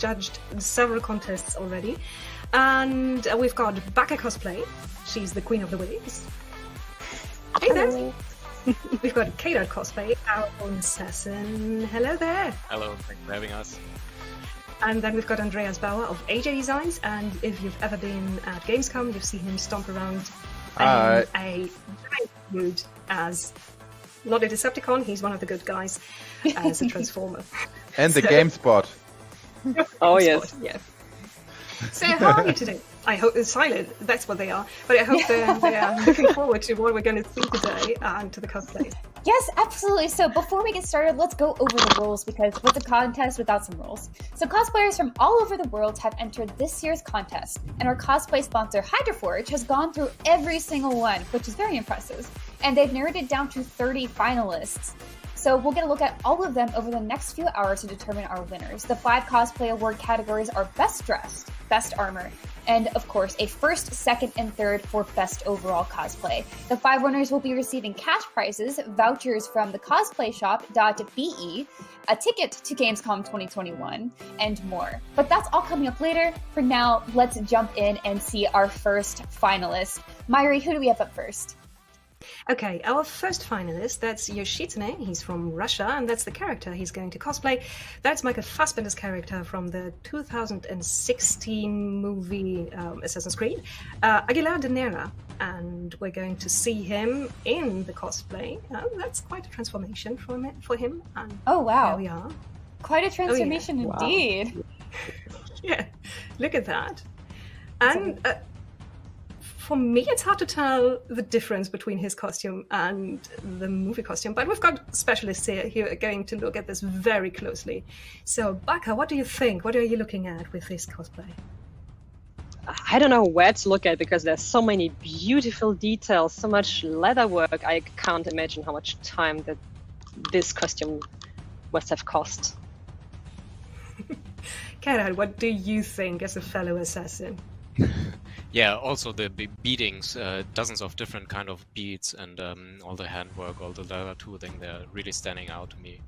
judged several contests already. And we've got Baka Cosplay. She's the queen of the wigs. Hey there. We've got K-Dot Cosplay, our own assassin. Hello there. Hello, thanks for having us. And then we've got Andreas Bauer of AJ Designs, and if you've ever been at Gamescom, you've seen him stomp around in a giant mood as not a Decepticon, he's one of the good guys, as a Transformer. And the GameSpot. Oh, yes. Yeah. So how are you today? I hope it's silent. That's what they are. But I hope they are looking forward to what we're going to see today and to the cosplay. Yes, absolutely. So before we get started, let's go over the rules, because what's a contest without some rules? So cosplayers from all over the world have entered this year's contest, and our cosplay sponsor Hydroforge has gone through every single one, which is very impressive. And they've narrowed it down to 30 finalists. So we'll get a look at all of them over the next few hours to determine our winners. The 5 cosplay award categories are Best Dressed, Best Armor, and of course a first, second, and third for best overall cosplay. The 5 winners will be receiving cash prizes, vouchers from the cosplayshop.be, a ticket to Gamescom 2021, and more. But that's all coming up later. For now, let's jump in and see our first finalist. Myri, who do we have up first? Okay, our first finalist, that's Yoshitsune. He's from Russia, and that's the character he's going to cosplay. That's Michael Fassbender's character from the 2016 movie Assassin's Creed, Aguilar de Nera. And we're going to see him in the cosplay. That's quite a transformation for him. And oh, wow. There we are. Quite a transformation indeed. Wow. Yeah, look at that. And for me, it's hard to tell the difference between his costume and the movie costume, but we've got specialists here who are going to look at this very closely. So, Baka, what do you think? What are you looking at with this cosplay? I don't know where to look at because there's so many beautiful details, so much leather work. I can't imagine how much time that this costume must have cost. Karan, what do you think as a fellow assassin? Yeah, also the beadings, dozens of different kind of beads, and all the handwork, all the leather tooling, they're really standing out to me.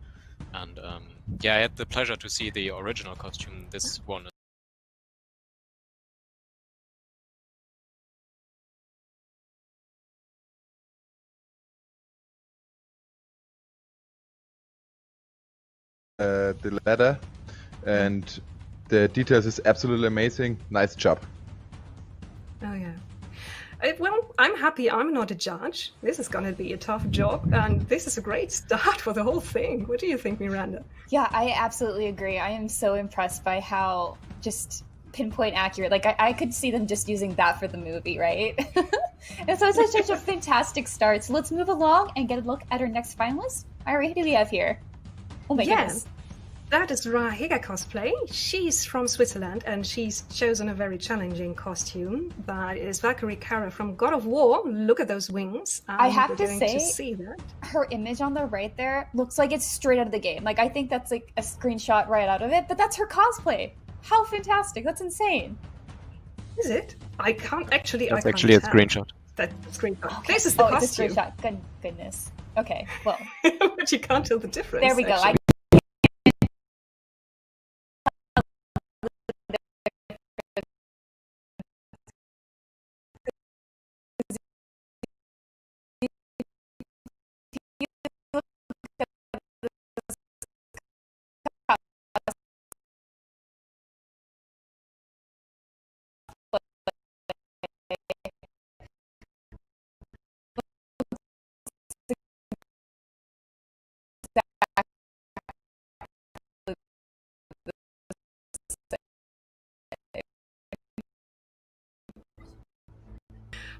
And yeah, I had the pleasure to see the original costume. This one the leather, and the details is absolutely amazing. Nice job. Oh yeah. Well, I'm happy I'm not a judge. This is going to be a tough job, and this is a great start for the whole thing. What do you think, Miranda? Yeah, I absolutely agree. I am so impressed by how just pinpoint accurate. Like, I could see them just using that for the movie, right? And so it's such a fantastic start. So let's move along and get a look at our next finalist. Myri, who do we have here? Oh my goodness. That is Rahiga cosplay. She's from Switzerland, and she's chosen a very challenging costume. That is Valkyrie Kara from God of War. Look at those wings. I have to say, see that. Her image on the right there looks like it's straight out of the game. Like, I think that's like a screenshot right out of it, but that's her cosplay. How fantastic. That's insane. Is it? I can't actually... That's I can't actually a tell. screenshot. That screenshot. Okay. This is the costume. It's a screenshot. Goodness. Okay, well. But you can't tell the difference. There we go. Actually.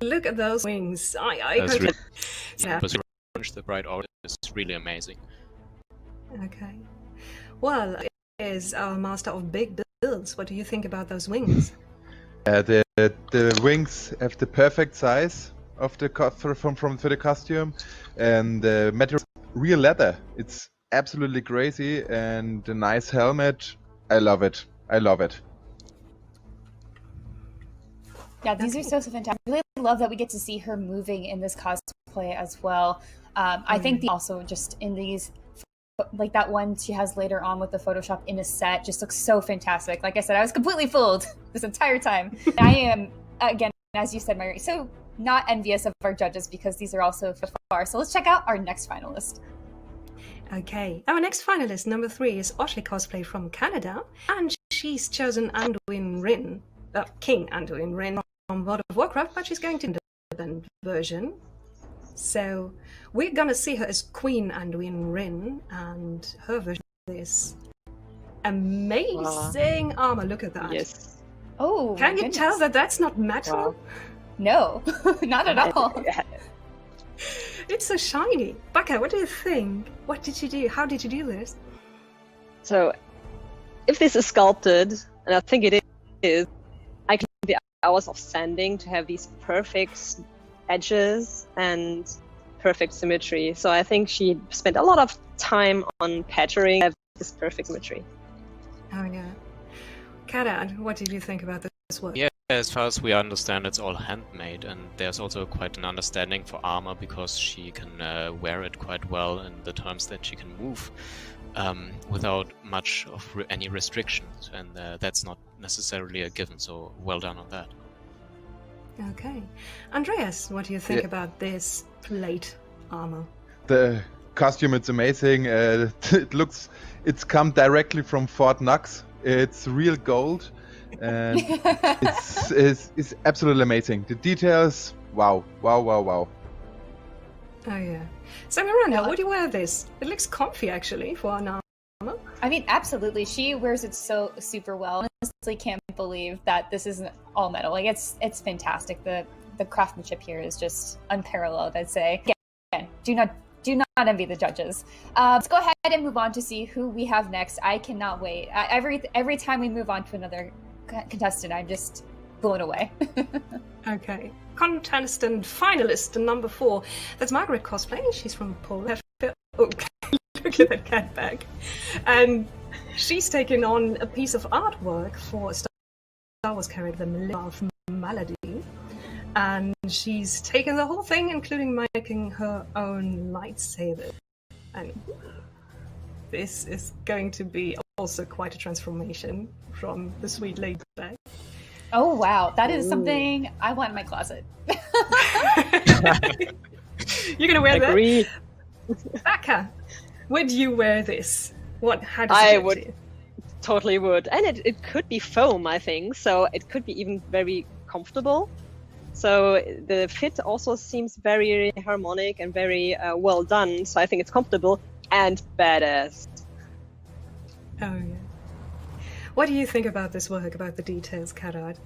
Look at those wings. That's really, yeah. the bright orange is really amazing. Okay. Well, is our master of big builds. What do you think about those wings? The wings have the perfect size of the for the costume, and the material real leather. It's absolutely crazy, and the nice helmet. I love it. I love it. Yeah, these are so fantastic. I really love that we get to see her moving in this cosplay as well. I think also just in these, like that one she has later on with the Photoshop in a set, just looks so fantastic. Like I said, I was completely fooled this entire time. And I am, again, as you said, Myri, so not envious of our judges because these are also far. So let's check out our next finalist. Okay, our next finalist, number 3, is Oshie Cosplay from Canada, and she's chosen Anduin Rin, King Anduin Rin from World of Warcraft, but she's going to the independent version. So we're gonna see her as Queen Anduin Rin, and her version is amazing armor. Look at that. Yes. Oh, can you tell that that's not metal? No, not at all. It's so shiny. Baka, what do you think? What did you do? How did you do this? So, if this is sculpted, and I think it is, I can do the hours of sanding to have these perfect edges and perfect symmetry. So I think she spent a lot of time on patterning to have this perfect symmetry. Oh yeah. Karan, what did you think about work? Yeah, as far as we understand, it's all handmade, and there's also quite an understanding for armor because she can wear it quite well in the terms that she can move without much of any restrictions, and that's not necessarily a given, so well done on that. Okay. Andreas, what do you think about this plate armor? The costume, it's amazing. It's come directly from Fort Knox. It's real gold, and it's absolutely amazing. The details, wow. Oh yeah. So Miranda, would you wear this? It looks comfy actually for an armor. I mean, absolutely. She wears it so super well. I honestly can't believe that this isn't all metal. Like it's fantastic. The craftsmanship here is just unparalleled, I'd say. Again, do not envy the judges. Let's go ahead and move on to see who we have next. I cannot wait. Every time we move on to another contestant, I'm just blown away. Okay. Contestant finalist number 4. That's Margaret cosplay. She's from Poland. Oh, look at that cat bag. And she's taken on a piece of artwork for a Star Wars character, of Malady. And she's taken the whole thing, including making her own lightsaber. And this is going to be also quite a transformation from the sweet lady bag. Oh wow, that is something I want in my closet. You're gonna wear Agree. that? Becca, would you wear this? How does I it would. to you? Totally would. And it could be foam, I think, so it could be even very comfortable. So the fit also seems very harmonic and very well done, so I think it's comfortable and badass. Oh yeah. What do you think about this work, about the details, Karad?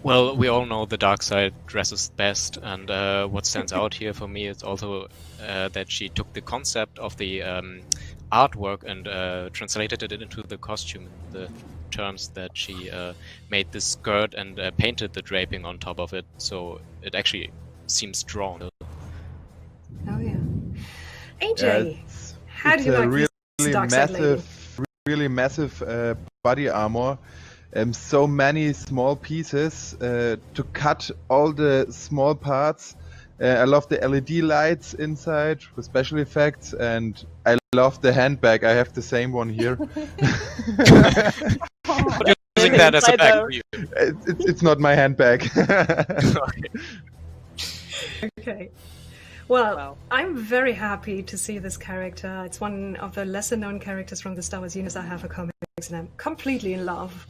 Well, we all know the dark side dresses best, and what stands out here for me is also that she took the concept of the artwork and translated it into the costume in the terms that she made this skirt and painted the draping on top of it, so it actually seems drawn. Oh yeah. AJ, how do you like this dark side lady? Really massive body armor. So many small pieces to cut all the small parts. I love the LED lights inside with special effects, and I love the handbag. I have the same one here. But you're using that as a bag for you. It's not my handbag. Okay. Well, wow. I'm very happy to see this character. It's one of the lesser-known characters from the Star Wars universe I have a comics, and I'm completely in love.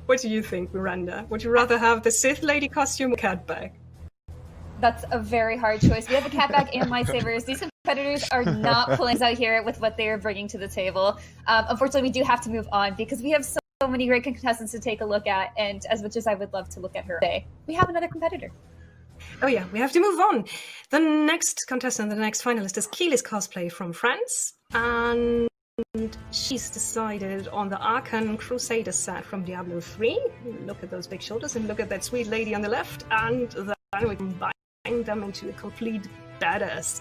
What do you think, Miranda? Would you rather have the Sith lady costume or cat bag? That's a very hard choice. We have a cat bag and lightsabers. These competitors are not pulling us out here with what they are bringing to the table. Unfortunately, we do have to move on because we have so many great contestants to take a look at, and as much as I would love to look at her today, we have another competitor. Oh yeah, we have to move on. The next contestant, the next finalist is Keely's cosplay from France, and she's decided on the Archon Crusader set from Diablo 3. Look at those big shoulders and look at that sweet lady on the left, and then we combine them into a complete badass.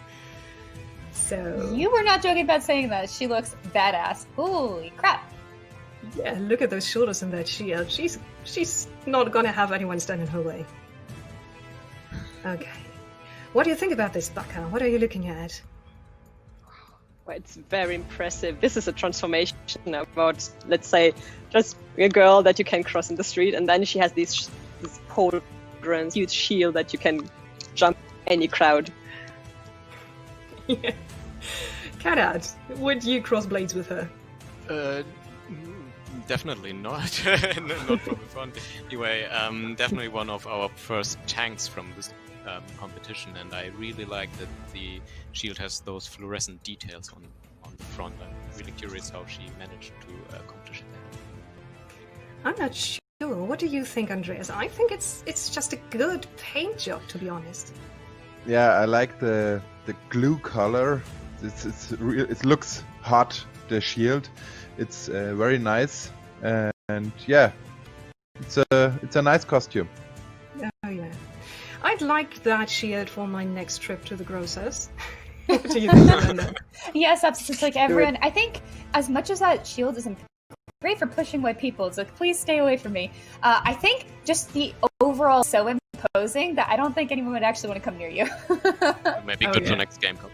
So you were not joking about saying that. She looks badass. Holy crap. Yeah, look at those shoulders and that shield. She's not gonna have anyone stand in her way. Okay. What do you think about this, Becca? What are you looking at? Well, it's very impressive. This is a transformation about, let's say, just a girl that you can cross in the street, and then she has this pauldrons, huge shield that you can jump any crowd. Yeah. Karad, would you cross blades with her? Definitely not. Not from the front. Anyway, definitely one of our first tanks from this competition, and I really like that the shield has those fluorescent details on the front. I'm really curious how she managed to accomplish that. I'm not sure. What do you think, Andreas? I think it's just a good paint job, to be honest. Yeah, I like the glue color. It looks hot, the shield. It's very nice, and yeah, it's a nice costume. Oh yeah, I'd like that shield for my next trip to the grocers. What do you think, Amanda? Yes, absolutely. Like everyone, I think as much as that shield is great for pushing away people, so please stay away from me. I think just the overall so imposing that I don't think anyone would actually want to come near you. Maybe good for next Gamescom.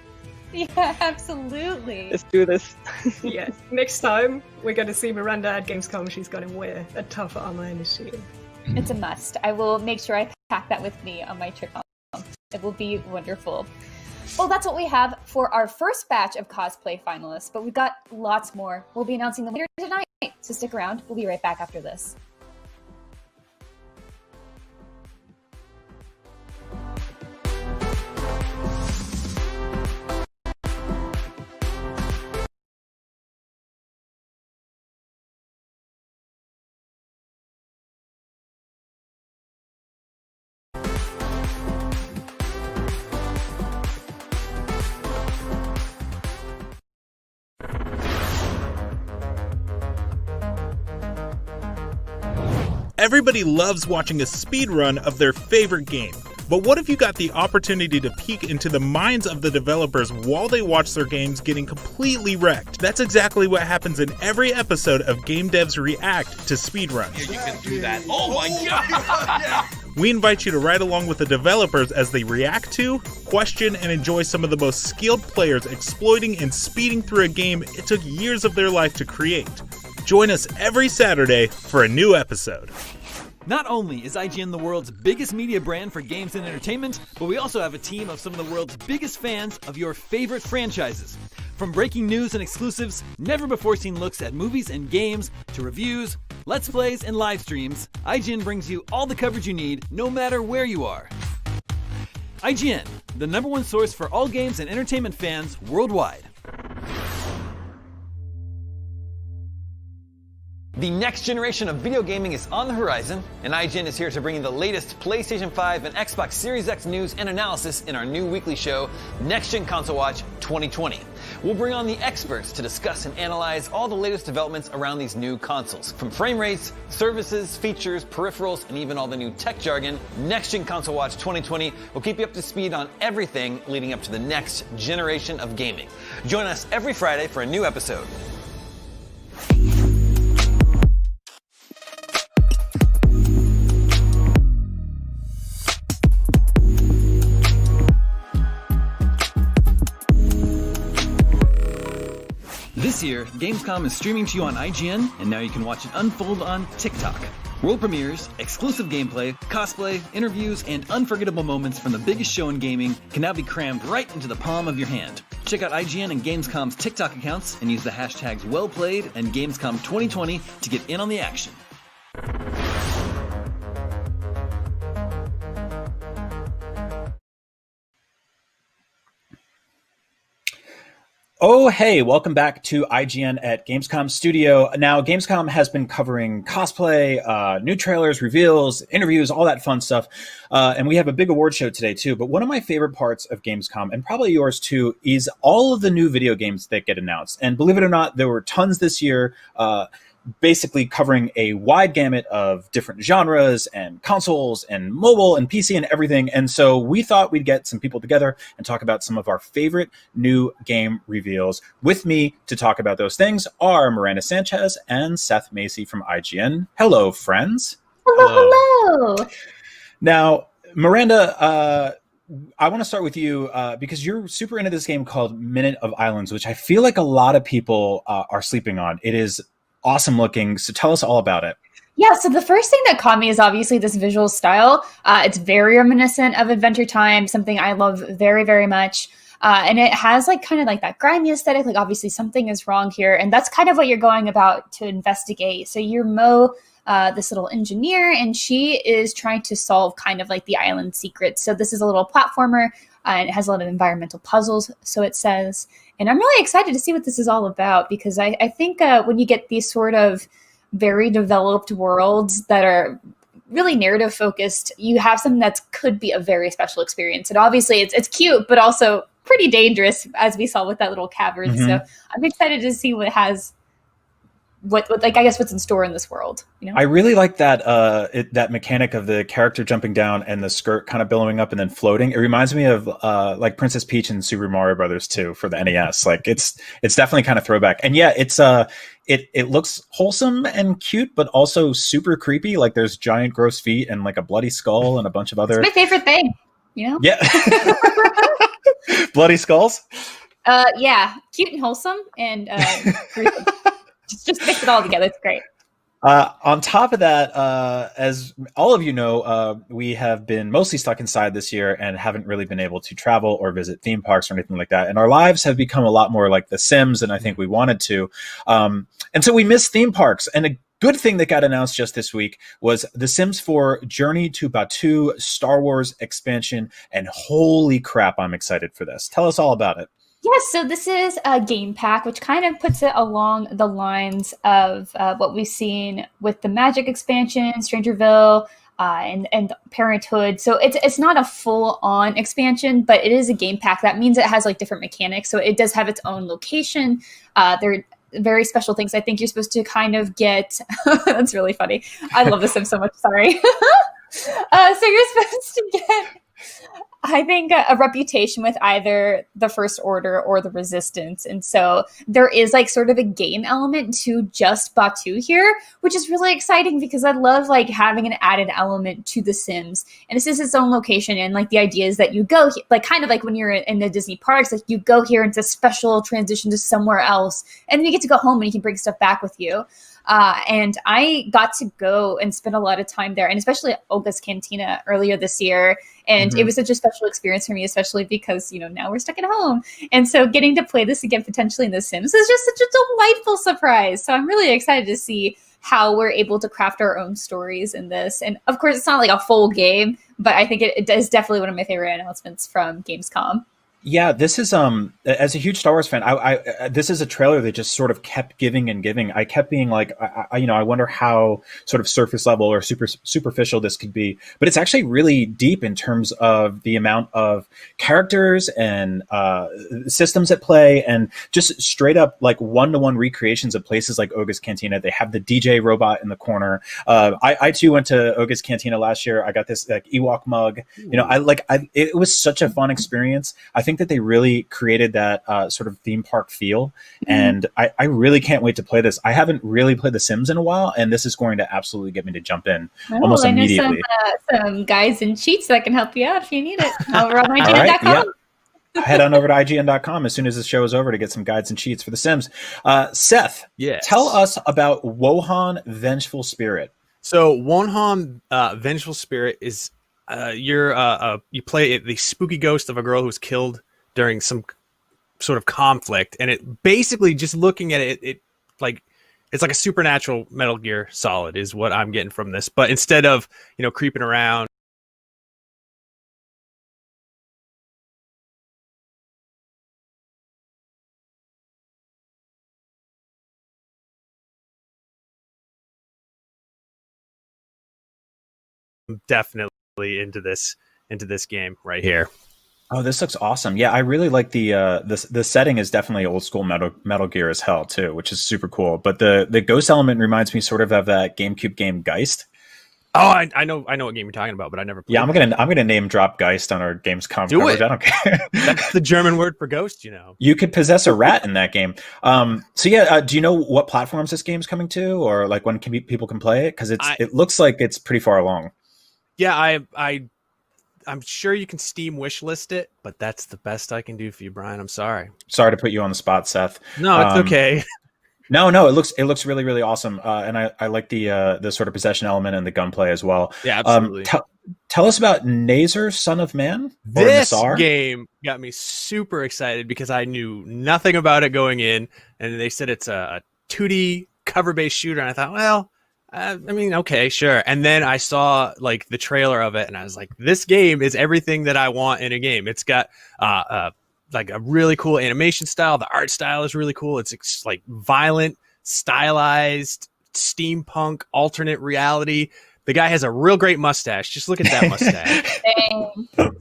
Yeah, absolutely. Let's do this. Yeah, next time we're going to see Miranda at Gamescom, she's going to wear a tough armor and a shield. It's a must. I will make sure I pack that with me on my trip home. It will be wonderful. Well, that's what we have for our first batch of cosplay finalists, but we've got lots more. We'll be announcing them later tonight, so stick around. We'll be right back after this. Everybody loves watching a speedrun of their favorite game. But what if you got the opportunity to peek into the minds of the developers while they watch their games getting completely wrecked? That's exactly what happens in every episode of Game Devs React to speedruns. Yeah, you can do that. Oh my god! We invite you to ride along with the developers as they react to, question, and enjoy some of the most skilled players exploiting and speeding through a game it took years of their life to create. Join us every Saturday for a new episode. Not only is IGN the world's biggest media brand for games and entertainment, but we also have a team of some of the world's biggest fans of your favorite franchises. From breaking news and exclusives, never-before-seen looks at movies and games, to reviews, let's plays, and live streams, IGN brings you all the coverage you need, no matter where you are. IGN, the #1 source for all games and entertainment fans worldwide. The next generation of video gaming is on the horizon, and IGN is here to bring you the latest PlayStation 5 and Xbox Series X news and analysis in our new weekly show, Next Gen Console Watch 2020. We'll bring on the experts to discuss and analyze all the latest developments around these new consoles. From frame rates, services, features, peripherals, and even all the new tech jargon, Next Gen Console Watch 2020 will keep you up to speed on everything leading up to the next generation of gaming. Join us every Friday for a new episode. This year, Gamescom is streaming to you on IGN, and now you can watch it unfold on TikTok. World premieres, exclusive gameplay, cosplay, interviews, and unforgettable moments from the biggest show in gaming can now be crammed right into the palm of your hand. Check out IGN and Gamescom's TikTok accounts and use the hashtags WellPlayed and Gamescom 2020 to get in on the action. Oh, hey, welcome back to IGN at Gamescom Studio. Now, Gamescom has been covering cosplay, new trailers, reveals, interviews, all that fun stuff. And we have a big award show today, too. But one of my favorite parts of Gamescom, and probably yours, too, is all of the new video games that get announced. And believe it or not, there were tons this year, basically covering a wide gamut of different genres and consoles and mobile and PC and everything. And so we thought we'd get some people together and talk about some of our favorite new game reveals. With me to talk about those things are Miranda Sanchez and Seth Macy from IGN. Hello, friends. Hello. Now, Miranda, I want to start with you because you're super into this game called Minute of Islands, which I feel like a lot of people are sleeping on. It is awesome looking. So tell us all about it. Yeah, so the first thing that caught me is obviously this visual style. It's very reminiscent of Adventure Time, something I love very, very much. And it has like kind of like that grimy aesthetic, like obviously something is wrong here. And that's kind of what you're going about to investigate. So you're Mo, this little engineer, and she is trying to solve kind of like the island secrets. So this is a little platformer, and it has a lot of environmental puzzles, so it says. And I'm really excited to see what this is all about, because I think when you get these sort of very developed worlds that are really narrative focused, you have something that could be a very special experience. And obviously it's cute, but also pretty dangerous, as we saw with that little cavern. Mm-hmm. So I'm excited to see what it has. what like I guess what's in store in this world. You know, I really like that that mechanic of the character jumping down and the skirt kind of billowing up and then floating. It reminds me of like Princess Peach and Super Mario Brothers 2 for the NES. Like it's definitely kind of throwback. And yeah, it's it looks wholesome and cute, but also super creepy. Like there's giant gross feet and like a bloody skull and a bunch of other. it's my favorite thing. You know, Yeah, bloody skulls. Yeah, cute and wholesome and gruesome. just mix it all together. It's great. On top of that, as all of you know, we have been mostly stuck inside this year and haven't really been able to travel or visit theme parks or anything like that. And our lives have become a lot more like The Sims than I think we wanted to. And so we miss theme parks. And a good thing that got announced just this week was The Sims 4 Journey to Batuu Star Wars expansion. And holy crap, I'm excited for this. Tell us all about it. Yes, so this is a game pack, which kind of puts it along the lines of what we've seen with the Magic expansion, Strangerville, and Parenthood. So it's not a full-on expansion, but it is a game pack. That means it has like different mechanics. So it does have its own location. There are very special things. I think you're supposed to kind of get. That's really funny. I love The Sims so much. Sorry. So you're supposed to get, I think, a reputation with either the First Order or the Resistance. And so there is like sort of a game element to just Batuu here, which is really exciting because I love like having an added element to The Sims. And this is its own location. And like the idea is that you go like kind of like when you're in the Disney parks, like you go here into special transition to somewhere else. And then you get to go home and you can bring stuff back with you. And I got to go and spend a lot of time there, and especially at Olga's Cantina earlier this year. And it was such a special experience for me, especially because, you know, now we're stuck at home. And so getting to play this again, potentially in The Sims, is just such a delightful surprise. So I'm really excited to see how we're able to craft our own stories in this. And of course, it's not like a full game, but I think it is definitely one of my favorite announcements from Gamescom. Yeah, this is as a huge Star Wars fan, I this is a trailer that just sort of kept giving and giving. I kept being like, I wonder how sort of surface level or superficial this could be, but it's actually really deep in terms of the amount of characters and systems at play, and just straight up like one-to-one recreations of places like Olga's Cantina. They have the DJ robot in the corner. I too went to Olga's Cantina last year. I got this like Ewok mug. You know, it was such a fun experience. I think that they really created that sort of theme park feel. And I really can't wait to play this. I haven't really played The Sims in a while, and this is going to absolutely get me to jump in almost immediately. I know some guides and cheats that can help you out if you need it over on IGN.com. Head on over to IGN.com as soon as this show is over to get some guides and cheats for The Sims. Seth, tell us about Wohan Vengeful Spirit. So Wohan Vengeful Spirit is you play the spooky ghost of a girl who was killed during some sort of conflict, and it basically, just looking at it like it's like a supernatural Metal Gear Solid is what I'm getting from this. But instead of, you know, creeping around, I'm definitely into this game right here. Oh, this looks awesome. Yeah, I really like the setting is definitely old school Metal Gear as hell too, which is super cool. But the ghost element reminds me sort of that GameCube game Geist. Oh, I know what game you're talking about, but I never played. Yeah, I'm gonna name drop Geist on our Gamescom coverage. I don't care. That's the German word for ghost, you know. You could possess a rat in that game. So yeah, do you know what platforms this game's coming to, or like when people can play it? Because it looks like it's pretty far along. Yeah, I'm sure you can Steam wishlist it, but that's the best I can do for you, Brian. I'm sorry. Sorry to put you on the spot, Seth. No, it's okay. No, it looks really, really awesome, and I like the sort of possession element and the gunplay as well. Yeah, absolutely. Tell us about Nazar, Son of Man. This game got me super excited because I knew nothing about it going in, and they said it's a 2D cover-based shooter, and I thought, well, I mean, okay, sure. And then I saw like the trailer of it, and I was like, this game is everything that I want in a game. It's got like a really cool animation style. The art style is really cool. It's like violent, stylized, steampunk, alternate reality. The guy has a real great mustache. Just look at that mustache.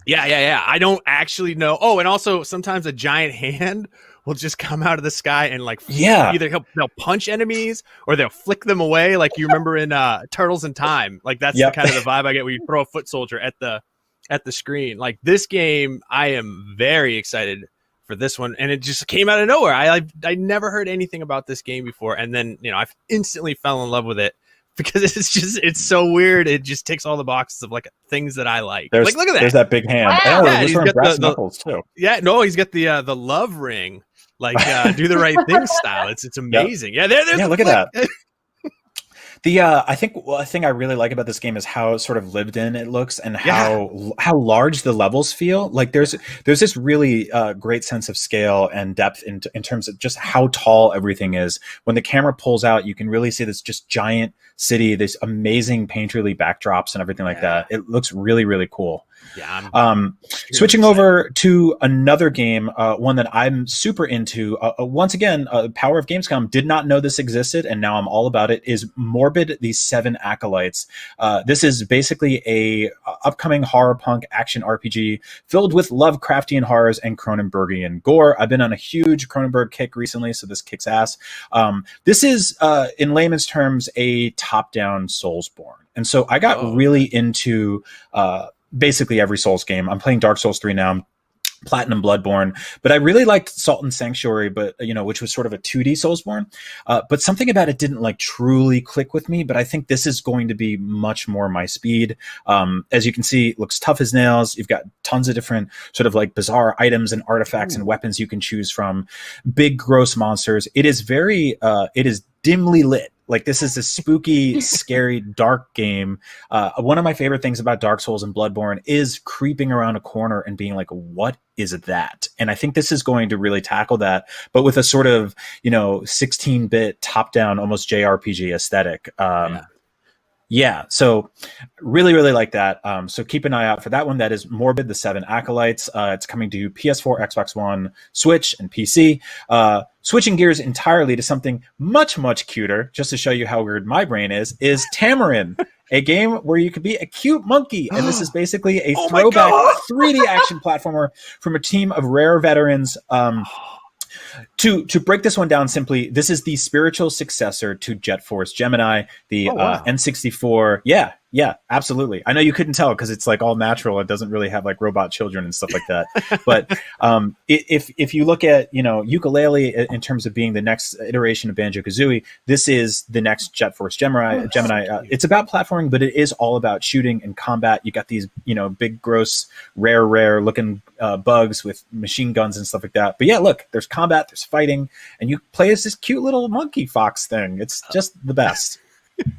Yeah. I don't actually know. Oh, and also sometimes a giant hand will just come out of the sky and like Yeah. either they'll punch enemies or they'll flick them away, like you remember in Turtles in Time. Like that's Yep. the kind of the vibe I get when you throw a foot soldier at the screen. Like this game, I am very excited for this one, and it just came out of nowhere. I never heard anything about this game before, and then I instantly fell in love with it because it's so weird. It just ticks all the boxes of like things that I like. Like look at that. There's that big hand. Wow. Oh, Yeah, he's he's wearing got brass the- knuckles too. Yeah, no, he's got the love ring, like do the right thing style. It's amazing. Yeah, there's Yeah, the look at flick. I think a thing I really like about this game is how sort of lived in it looks and how large the levels feel. Like there's this really great sense of scale and depth in terms of just how tall everything is. When the camera pulls out, you can really see this just giant city, this amazing painterly backdrops and everything like that. It looks really, really cool. Yeah. Switching over to another game, one that I'm super into. Once again, Power of Gamescom did not know this existed, and now I'm all about it. Is Morbid: The Seven Acolytes. This is basically a upcoming horror punk action RPG filled with Lovecraftian horrors and Cronenbergian gore. I've been on a huge Cronenberg kick recently, so this kicks ass. This is, in layman's terms, a top-down Soulsborne, and so I got really into basically every Souls game. I'm playing Dark Souls 3 now. Platinum Bloodborne, but I really liked Salt and Sanctuary, but which was sort of a 2D Soulsborne. But something about it didn't like truly click with me. But I think this is going to be much more my speed. As you can see, it looks tough as nails. You've got tons of different sort of like bizarre items and artifacts and weapons you can choose from. Big gross monsters. It is it is dimly lit. Like this is a spooky, scary, dark game. One of my favorite things about Dark Souls and Bloodborne is creeping around a corner and being like, what is that? And I think this is going to really tackle that, but with a sort of, 16-bit top-down, almost JRPG aesthetic. Yeah, so really, really like that. So keep an eye out for that one. That is Morbid: The Seven Acolytes. It's coming to PS4, Xbox One, Switch, and PC. Switching gears entirely to something much, much cuter, just to show you how weird my brain is Tamarin, a game where you could be a cute monkey. And this is basically a throwback 3D action platformer from a team of Rare veterans. To break this one down simply, this is the spiritual successor to Jet Force Gemini, the N64. Yeah, absolutely. I know you couldn't tell because it's like all natural. It doesn't really have like robot children and stuff like that. But if you look at Yooka-Laylee in terms of being the next iteration of Banjo-Kazooie, this is the next Jet Force Gemini. It's about platforming, but it is all about shooting and combat. You got these big, gross, rare looking bugs with machine guns and stuff like that. But yeah, look, there's combat, there's fighting, and you play as this cute little monkey fox thing. It's just the best.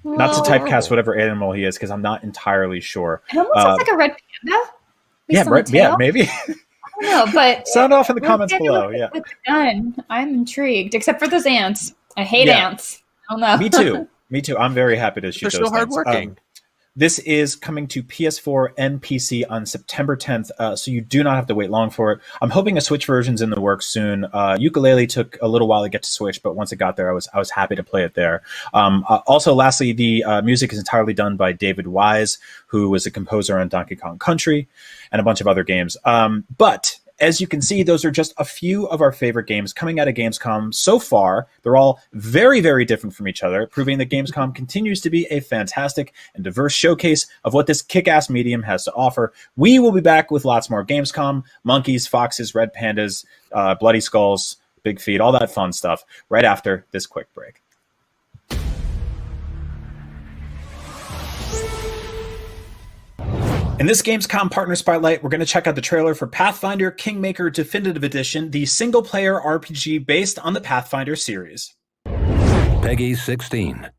Not to typecast whatever animal he is, because I'm not entirely sure. It almost looks like a red panda. Yeah, maybe. I don't know, but sound off in the comments below. Yeah, with the gun, I'm intrigued. Except for those ants, I hate ants. I don't know. Me too. I'm very happy to shoot They're those so hardworking. This is coming to PS4 and PC on September 10th, so you do not have to wait long for it. I'm hoping a Switch version's in the works soon. Yooka-Laylee took a little while to get to Switch, but once it got there, I was happy to play it there. Also, lastly, the music is entirely done by David Wise, who was a composer on Donkey Kong Country and a bunch of other games. But as you can see, those are just a few of our favorite games coming out of Gamescom so far. They're all very, very different from each other, proving that Gamescom continues to be a fantastic and diverse showcase of what this kick-ass medium has to offer. We will be back with lots more Gamescom, monkeys, foxes, red pandas, bloody skulls, big feet, all that fun stuff, right after this quick break. In this Gamescom Partner Spotlight, we're going to check out the trailer for Pathfinder Kingmaker Definitive Edition, the single-player RPG based on the Pathfinder series. Peggy 16.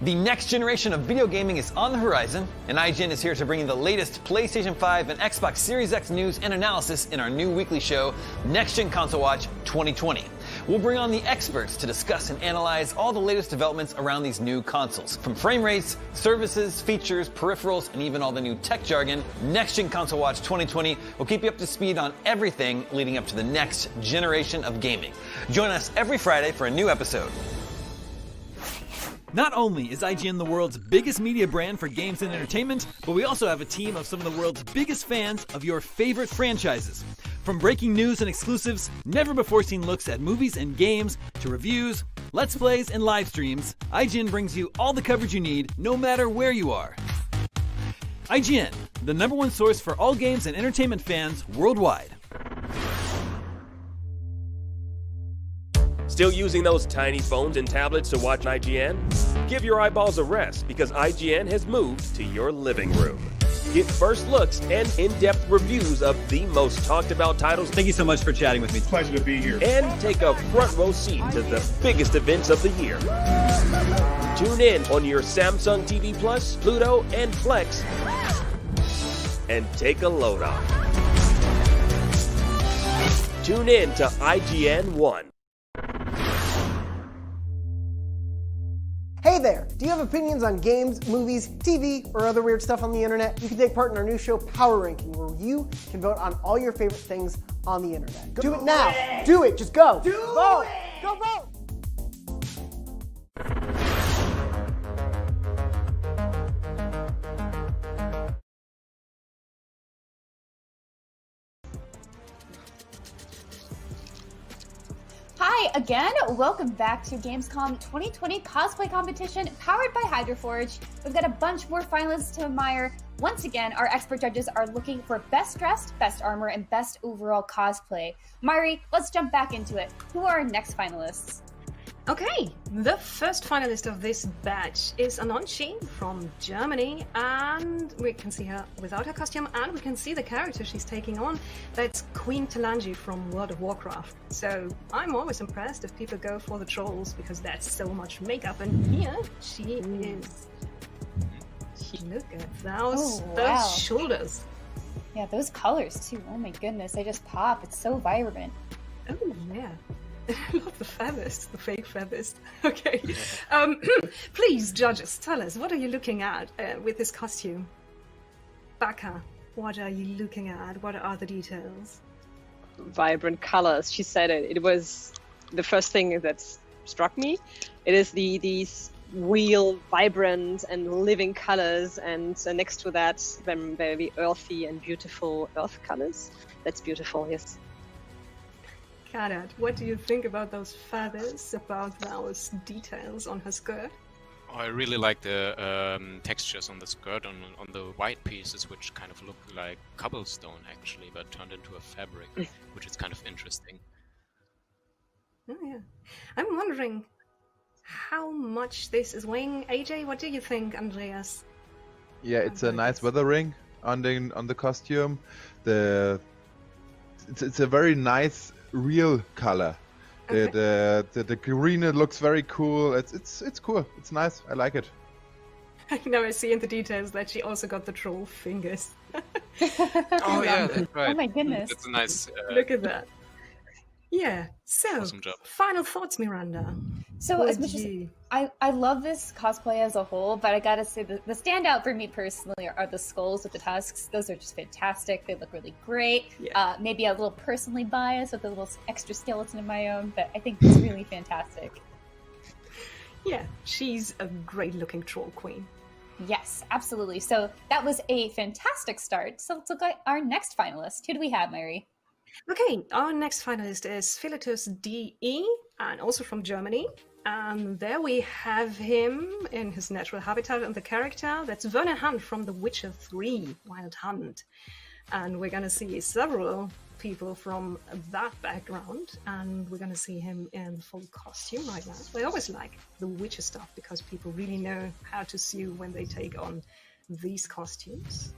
The next generation of video gaming is on the horizon, and IGN is here to bring you the latest PlayStation 5 and Xbox Series X news and analysis in our new weekly show, Next Gen Console Watch 2020. We'll bring on the experts to discuss and analyze all the latest developments around these new consoles. From frame rates, services, features, peripherals, and even all the new tech jargon, Next Gen Console Watch 2020 will keep you up to speed on everything leading up to the next generation of gaming. Join us every Friday for a new episode. Not only is IGN the world's biggest media brand for games and entertainment, but we also have a team of some of the world's biggest fans of your favorite franchises. From breaking news and exclusives, never-before-seen looks at movies and games, to reviews, let's plays, and live streams, IGN brings you all the coverage you need, no matter where you are. IGN, the #1 source for all games and entertainment fans worldwide. Still using those tiny phones and tablets to watch IGN? Give your eyeballs a rest because IGN has moved to your living room. Get first looks and in-depth reviews of the most talked about titles. Thank you so much for chatting with me. It's a pleasure to be here. And take a front row seat to the biggest events of the year. Tune in on your Samsung TV Plus, Pluto, and Flex and take a load off. Tune in to IGN 1. Hey there! Do you have opinions on games, movies, TV, or other weird stuff on the internet? You can take part in our new show, Power Ranking, where you can vote on all your favorite things on the internet. Do it now! Do it! Just go! Vote! Go vote! Hi again, welcome back to Gamescom 2020 cosplay competition powered by Hydroforge. We've got a bunch more finalists to admire. Once again, our expert judges are looking for best dressed, best armor, and best overall cosplay. Myri, let's jump back into it. Who are our next finalists? Okay, the first finalist of this batch is Anonchi from Germany, and we can see her without her costume, and we can see the character she's taking on. That's Queen Talanji from World of Warcraft. So I'm always impressed if people go for the trolls, because that's so much makeup, and here she is. Look at those shoulders. Yeah, those colors too. Oh my goodness, they just pop. It's so vibrant. Oh yeah. I love the feathers, the fake feathers. Okay. Please, judges, tell us, what are you looking at with this costume? Baka, what are you looking at? What are the details? Vibrant colors. She said it. It was the first thing that struck me. It is these real, vibrant and living colors, and next to that, very earthy and beautiful earth colors. That's beautiful, yes. Karat, what do you think about those feathers, about those details on her skirt? Oh, I really like the textures on the skirt, on the white pieces, which kind of look like cobblestone actually, but turned into a fabric, which is kind of interesting. Oh yeah. I'm wondering how much this is weighing. AJ, what do you think, Andreas? Yeah, it's a nice weathering on the costume. It's a very nice real color. Okay. The green, it looks very cool. It's cool. It's nice. I like it. Now I see in the details that she also got the troll fingers. Oh yeah, that's right. Oh my goodness. That's a nice. Look at that. Yeah. So, awesome job. Final thoughts, Miranda. So as much as I love this cosplay as a whole, but I gotta say the standout for me personally are the skulls with the tusks. Those are just fantastic. They look really great. Yeah. Maybe a little personally biased with a little extra skeleton of my own, but I think it's really fantastic. Yeah, she's a great looking troll queen. Yes, absolutely. So that was a fantastic start. So let's look at our next finalist. Who do we have, Mary? Okay, our next finalist is Philetus DE, and also from Germany. And there we have him in his natural habitat, and the character, that's Werner Hunt from The Witcher 3, Wild Hunt. And we're going to see several people from that background, and we're going to see him in full costume right now. I always like the Witcher stuff, because people really know how to sew when they take on these costumes.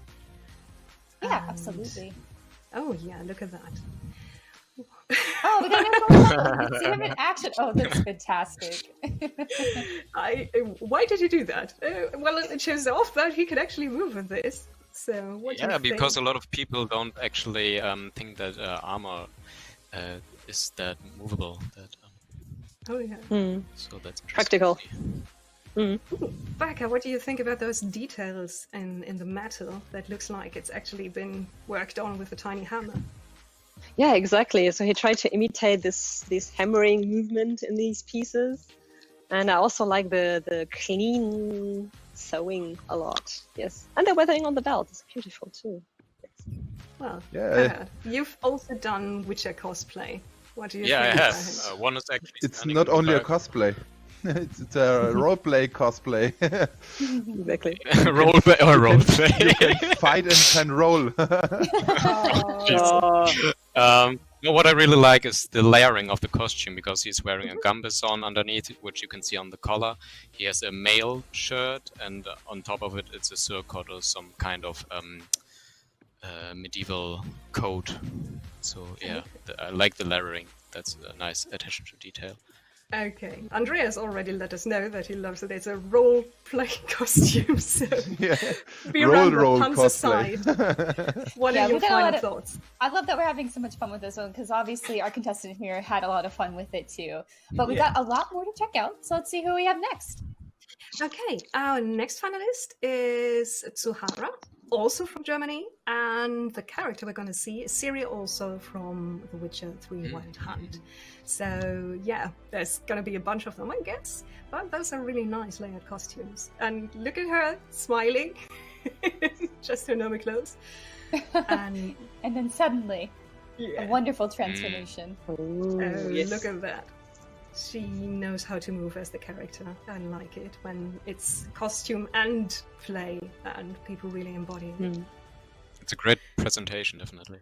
Yeah, absolutely. Oh yeah, look at that. Oh, we got a new level. See him in action. Oh, that's fantastic. Why did you do that? Well, it shows off that he could actually move with this. So what do you think? because a lot of people don't actually think that armor is that movable. Oh yeah. So that's practical. Becca, what do you think about those details in the metal that looks like it's actually been worked on with a tiny hammer? Yeah, exactly. So he tried to imitate this hammering movement in these pieces, and I also like the clean sewing a lot. Yes, and the weathering on the belt is beautiful too. Well, Yeah. You've also done Witcher cosplay. What do you Yeah, I think? have. One is actually. It's standing not in the only a back. cosplay. It's a roleplay cosplay. Exactly. Roleplay. You can fight and can roll. No, what I really like is the layering of the costume, because he's wearing a gambesson underneath, which you can see on the collar. He has a mail shirt, and on top of it, it's a surcoat or some kind of medieval coat. So yeah, I like the layering. That's a nice attention to detail. Okay, Andreas already let us know that he loves it. It's a role-play costume, so be around roll puns cosplay. aside. What are your final thoughts? I love that we're having so much fun with this one because obviously our contestant here had a lot of fun with it too. But we got a lot more to check out, so let's see who we have next. Okay, our next finalist is Tsuhara, also from Germany, and the character we're going to see is Ciri, also from The Witcher 3 Wild Hunt. So yeah, there's going to be a bunch of them, I guess, but those are really nice layered costumes. And look at her smiling, just her normal clothes. And then suddenly, a wonderful transformation. Look at that. She knows how to move as the character. I like it when it's costume and play and people really embody it. It's a great presentation, definitely.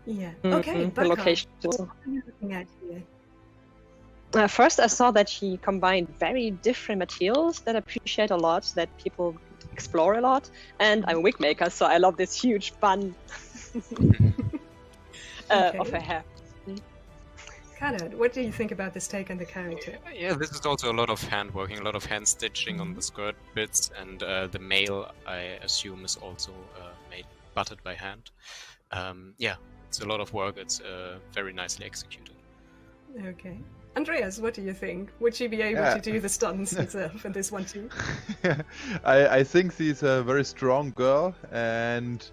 Yeah. Okay, The Becca, location. what are you looking at here? First, I saw that he combined very different materials that I appreciate a lot, that people explore a lot. And I'm a wig maker, so I love this huge bun of her hair. Kanad, what do you think about this take on the character? Yeah, this is also a lot of hand working, a lot of hand stitching on the skirt bits, and the mail, I assume, is also butted by hand. Yeah, it's a lot of work. It's very nicely executed. Okay. Andreas, what do you think? Would she be able to do the stunts herself in this one too? I think she's a very strong girl, and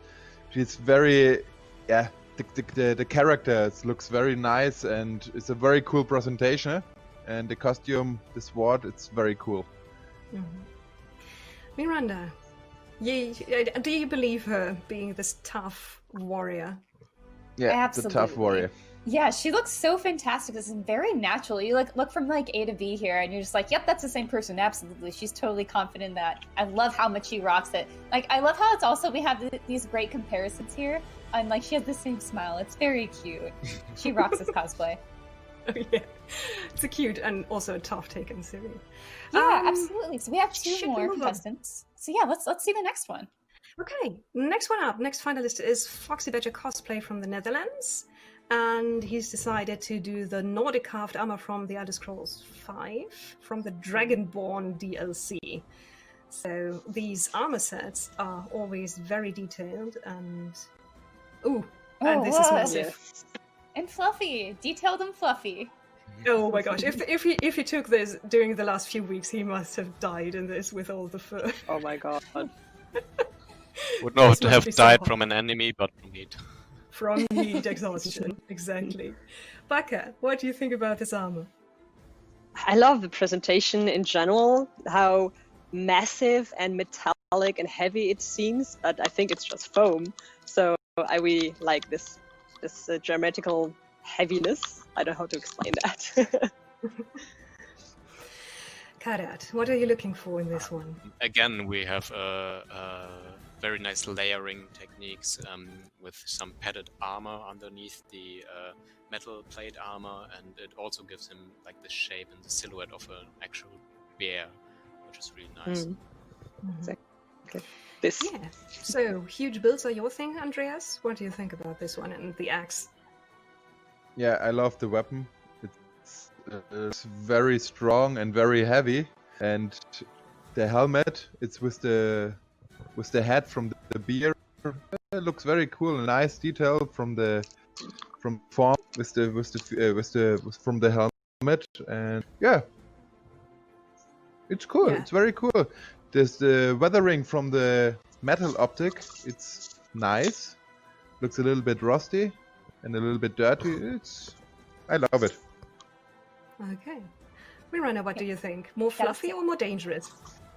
she's very, the character looks very nice, and it's a very cool presentation. And the costume, the sword, it's very cool. Miranda, do you believe her being this tough warrior? Yeah, Absolutely. the tough warrior. Yeah, she looks so fantastic. This is very natural. You look from like A to B here, and you're just like, yep, that's the same person. Absolutely, she's totally confident in that. I love how much she rocks it. Like, I love how it's also we have these great comparisons here, and like she has the same smile. It's very cute. She rocks this cosplay. Oh, yeah, it's a cute and also a tough take on Ciri. Yeah, absolutely. So we have two should more we move on? contestants. So yeah, let's see the next one. Okay, next one up. Next finalist is Foxy Badger Cosplay from the Netherlands. And he's decided to do the Nordic carved armor from the Elder Scrolls 5 from the Dragonborn DLC. So these armor sets are always very detailed and this is massive. And fluffy, detailed and fluffy. Oh my gosh! If he took this during the last few weeks, he must have died in this with all the fur. Oh my god! Would not This must have be so died hot. from an enemy, but from heat. From heat exhaustion, exactly. Becca, what do you think about this armor? I love the presentation in general, how massive and metallic and heavy it seems, but I think it's just foam. So I really like this geometrical heaviness. I don't know how to explain that. Karat, what are you looking for in this one? Again, we have very nice layering techniques with some padded armor underneath the metal plate armor, and it also gives him like the shape and the silhouette of an actual bear, which is really nice. Exactly. This. Yeah. So huge builds are your thing, Andreas. What do you think about this one and the axe? Yeah, I love the weapon. It's very strong and very heavy, and the helmet, it's with the head from the beer. It looks very cool, nice detail from form from the helmet, and yeah, it's cool. Yeah. It's very cool. There's the weathering from the metal optic. It's nice. Looks a little bit rusty and a little bit dirty. I love it. Okay. Miranda, what do you think? More fluffy or more dangerous?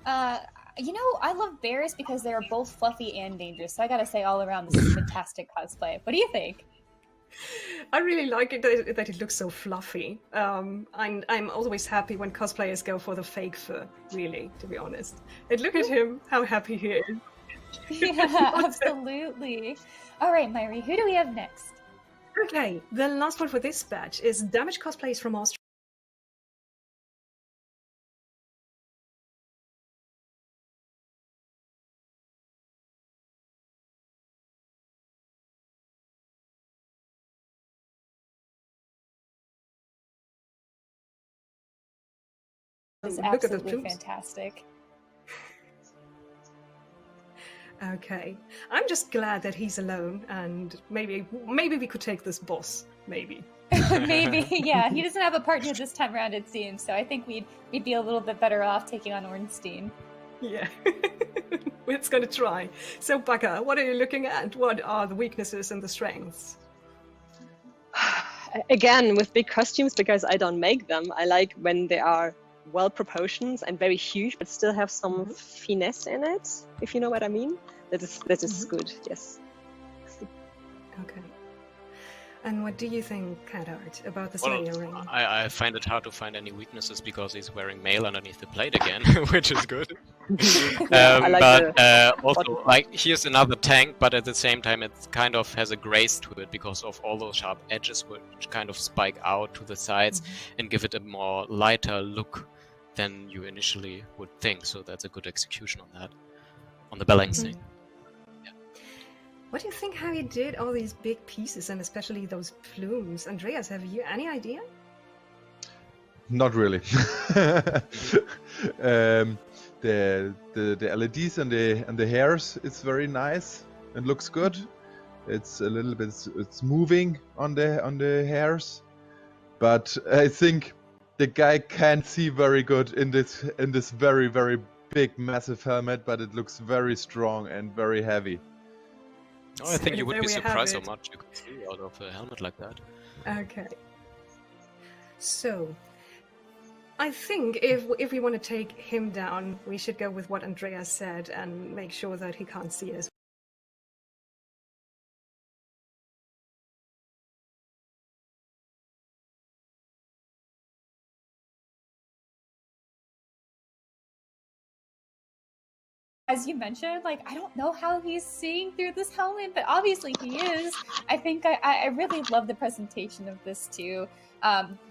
You know, I love bears because they are both fluffy and dangerous. So I gotta say, all around, this is fantastic cosplay. What do you think? I really like it that it looks so fluffy. I'm always happy when cosplayers go for the fake fur, really, to be honest. And look at him, how happy he is. Yeah, absolutely. All right, Myri, who do we have next? Okay, the last one for this batch is Damage Cosplays from Australia. It's Look at the absolutely plumes. fantastic. Okay, I'm just glad that he's alone, and maybe we could take this boss. Maybe. Maybe, yeah. He doesn't have a partner this time around, it seems. So I think we'd be a little bit better off taking on Ornstein. Yeah, we're just gonna try. So, Baka, what are you looking at? What are the weaknesses and the strengths? Again, with big costumes, because I don't make them, I like when they are well proportioned and very huge, but still have some finesse in it, if you know what I mean. That is good, yes. Okay. And what do you think, Cat Art, about the Well, Slayer ring? I find it hard to find any weaknesses because he's wearing mail underneath the plate again, which is good. I like but also, like, here's another tank, but at the same time, it kind of has a grace to it because of all those sharp edges which kind of spike out to the sides and give it a more lighter look than you initially would think. So that's a good execution on that, on the balancing. What do you think how he did all these big pieces, and especially those plumes? Andreas, have you any idea? Not really. The LEDs and the hairs, it's very nice and looks good. It's a little bit, it's moving on the hairs, but I think the guy can't see very good in this very, very big, massive helmet, but it looks very strong and very heavy. Oh, I think you would There be we have surprised how it. much you could see out of a helmet like that. Okay. So, I think if we want to take him down, we should go with what Andreas said and make sure that he can't see us. As you mentioned, like, I don't know how he's seeing through this helmet, but obviously he is. I think I really love the presentation of this too.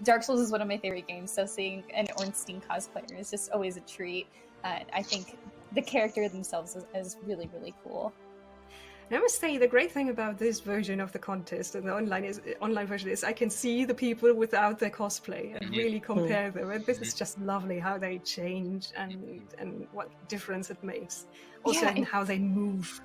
Dark Souls is one of my favorite games, so seeing an Ornstein cosplayer is just always a treat. I think the character themselves is really, really cool. And I must say, the great thing about this version of the contest and the online version is I can see the people without their cosplay and really compare them. And this is just lovely how they change and what difference it makes. Also, in how they move.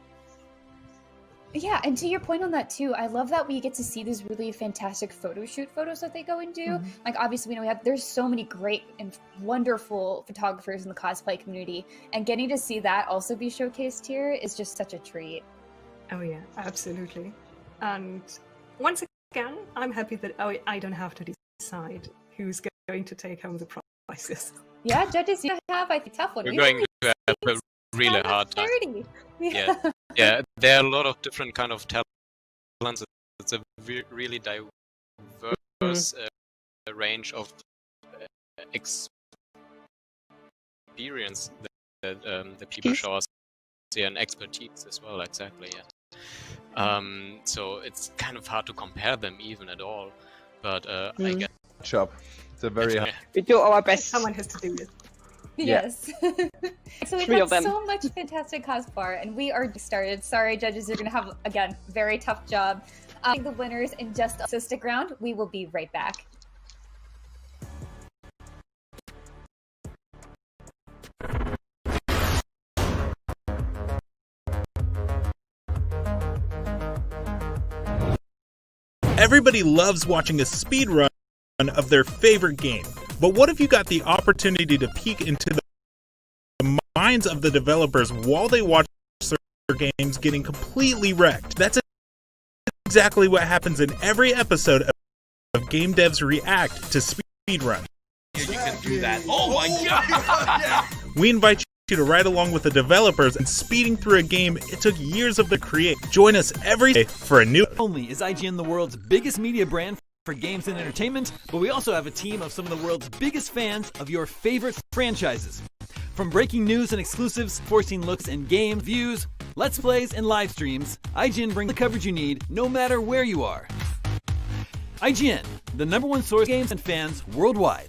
Yeah, and to your point on that too, I love that we get to see these really fantastic photo shoot photos that they go and do. Like, obviously, we know there's so many great and wonderful photographers in the cosplay community, and getting to see that also be showcased here is just such a treat. Oh yeah, absolutely. And once again, I'm happy that I don't have to decide who's going to take home the prizes. Yeah, judges, you have, I think, tough one. You're We going only to have a see really about hard time. 30. Yeah, yeah. There are a lot of different kind of talents. It's a really diverse range of experience that the people show us here, and expertise as well. Exactly. Yeah. So it's kind of hard to compare them even at all. But I guess job. It's a very hard. We do our best. Someone has to do it. Yes. So we've 3 had of them. so much fantastic cosplay, and we are started. Sorry, judges, you're going to have, again, very tough job. The winners in just so stick around. We will be right back. Everybody loves watching a speed run of their favorite game. But what if you got the opportunity to peek into the minds of the developers while they watch their games getting completely wrecked? That's exactly what happens in every episode of Game Devs React to Speedrun. You can do that. Oh my god! We invite you to ride along with the developers and speeding through a game it took years of to create. Join us every day for a new... Only is IGN the world's biggest media brand for games and entertainment, but we also have a team of some of the world's biggest fans of your favorite franchises. From breaking news and exclusives, forcing looks and game views, let's plays, and live streams, IGN brings the coverage you need no matter where you are. IGN, the #1 source for games and fans worldwide.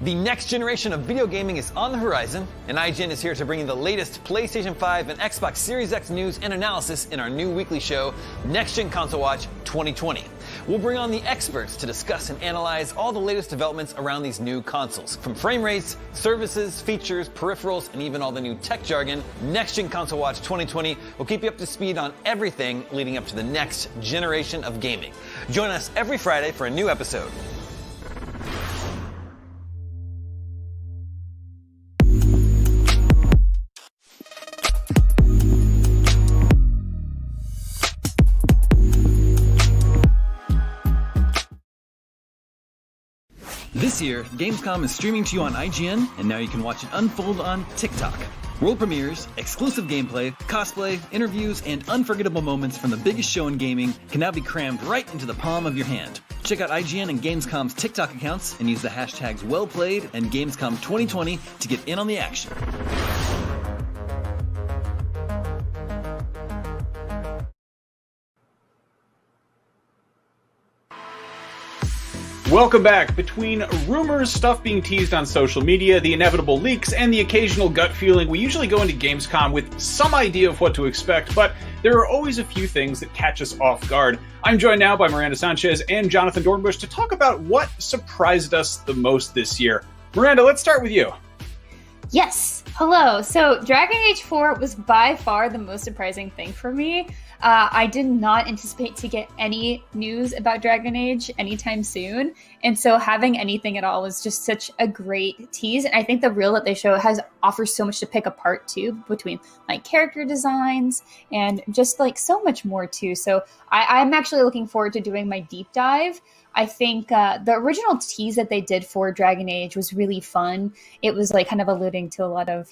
The next generation of video gaming is on the horizon, and IGN is here to bring you the latest PlayStation 5 and Xbox Series X news and analysis in our new weekly show, Next Gen Console Watch 2020. We'll bring on the experts to discuss and analyze all the latest developments around these new consoles. From frame rates, services, features, peripherals, and even all the new tech jargon, Next Gen Console Watch 2020 will keep you up to speed on everything leading up to the next generation of gaming. Join us every Friday for a new episode. This year, Gamescom is streaming to you on IGN, and now you can watch it unfold on TikTok. World premieres, exclusive gameplay, cosplay, interviews, and unforgettable moments from the biggest show in gaming can now be crammed right into the palm of your hand. Check out IGN and Gamescom's TikTok accounts and use the hashtags WellPlayed and Gamescom 2020 to get in on the action. Welcome back. Between rumors, stuff being teased on social media, the inevitable leaks, and the occasional gut feeling, we usually go into Gamescom with some idea of what to expect, but there are always a few things that catch us off guard. I'm joined now by Miranda Sanchez and Jonathan Dornbush to talk about what surprised us the most this year. Miranda, let's start with you. Yes. Hello. So Dragon Age 4 was by far the most surprising thing for me. I did not anticipate to get any news about Dragon Age anytime soon. And so having anything at all was just such a great tease. And I think the reel that they show offers so much to pick apart too, between like character designs and just like so much more too. So I'm actually looking forward to doing my deep dive. I think the original tease that they did for Dragon Age was really fun. It was like kind of alluding to a lot of,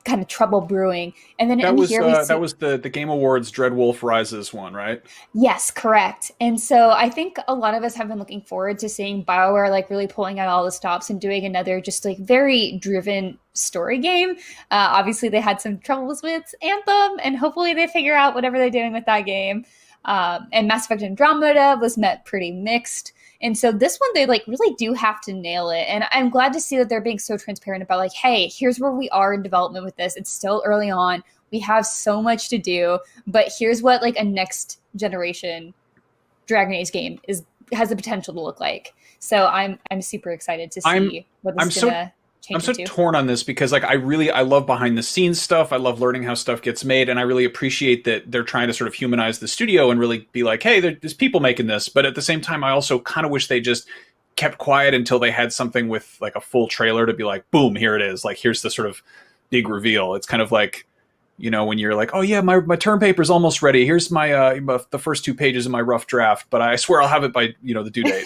kind of trouble brewing. And then that was the Game Awards Dreadwolf Rises one, right? Yes, correct. And so I think a lot of us have been looking forward to seeing BioWare like really pulling out all the stops and doing another just like very driven story game. Obviously they had some troubles with Anthem, and hopefully they figure out whatever they're doing with that game. And Mass Effect Andromeda was met pretty mixed. And so this one, they like really do have to nail it. And I'm glad to see that they're being so transparent about like, hey, here's where we are in development with this. It's still early on. We have so much to do, but here's what like a next generation Dragon Age game has the potential to look like. So I'm super excited to see what this is gonna I'm so torn on this because like I love behind the scenes stuff. I love learning how stuff gets made, and I really appreciate that they're trying to sort of humanize the studio and really be like, hey, there's people making this. But at the same time, I also kind of wish they just kept quiet until they had something with like a full trailer to be like, boom, here it is. Like here's the sort of big reveal. It's kind of like, when you're like, oh yeah, my term paper's almost ready. Here's my the first 2 pages of my rough draft, but I swear I'll have it by the due date.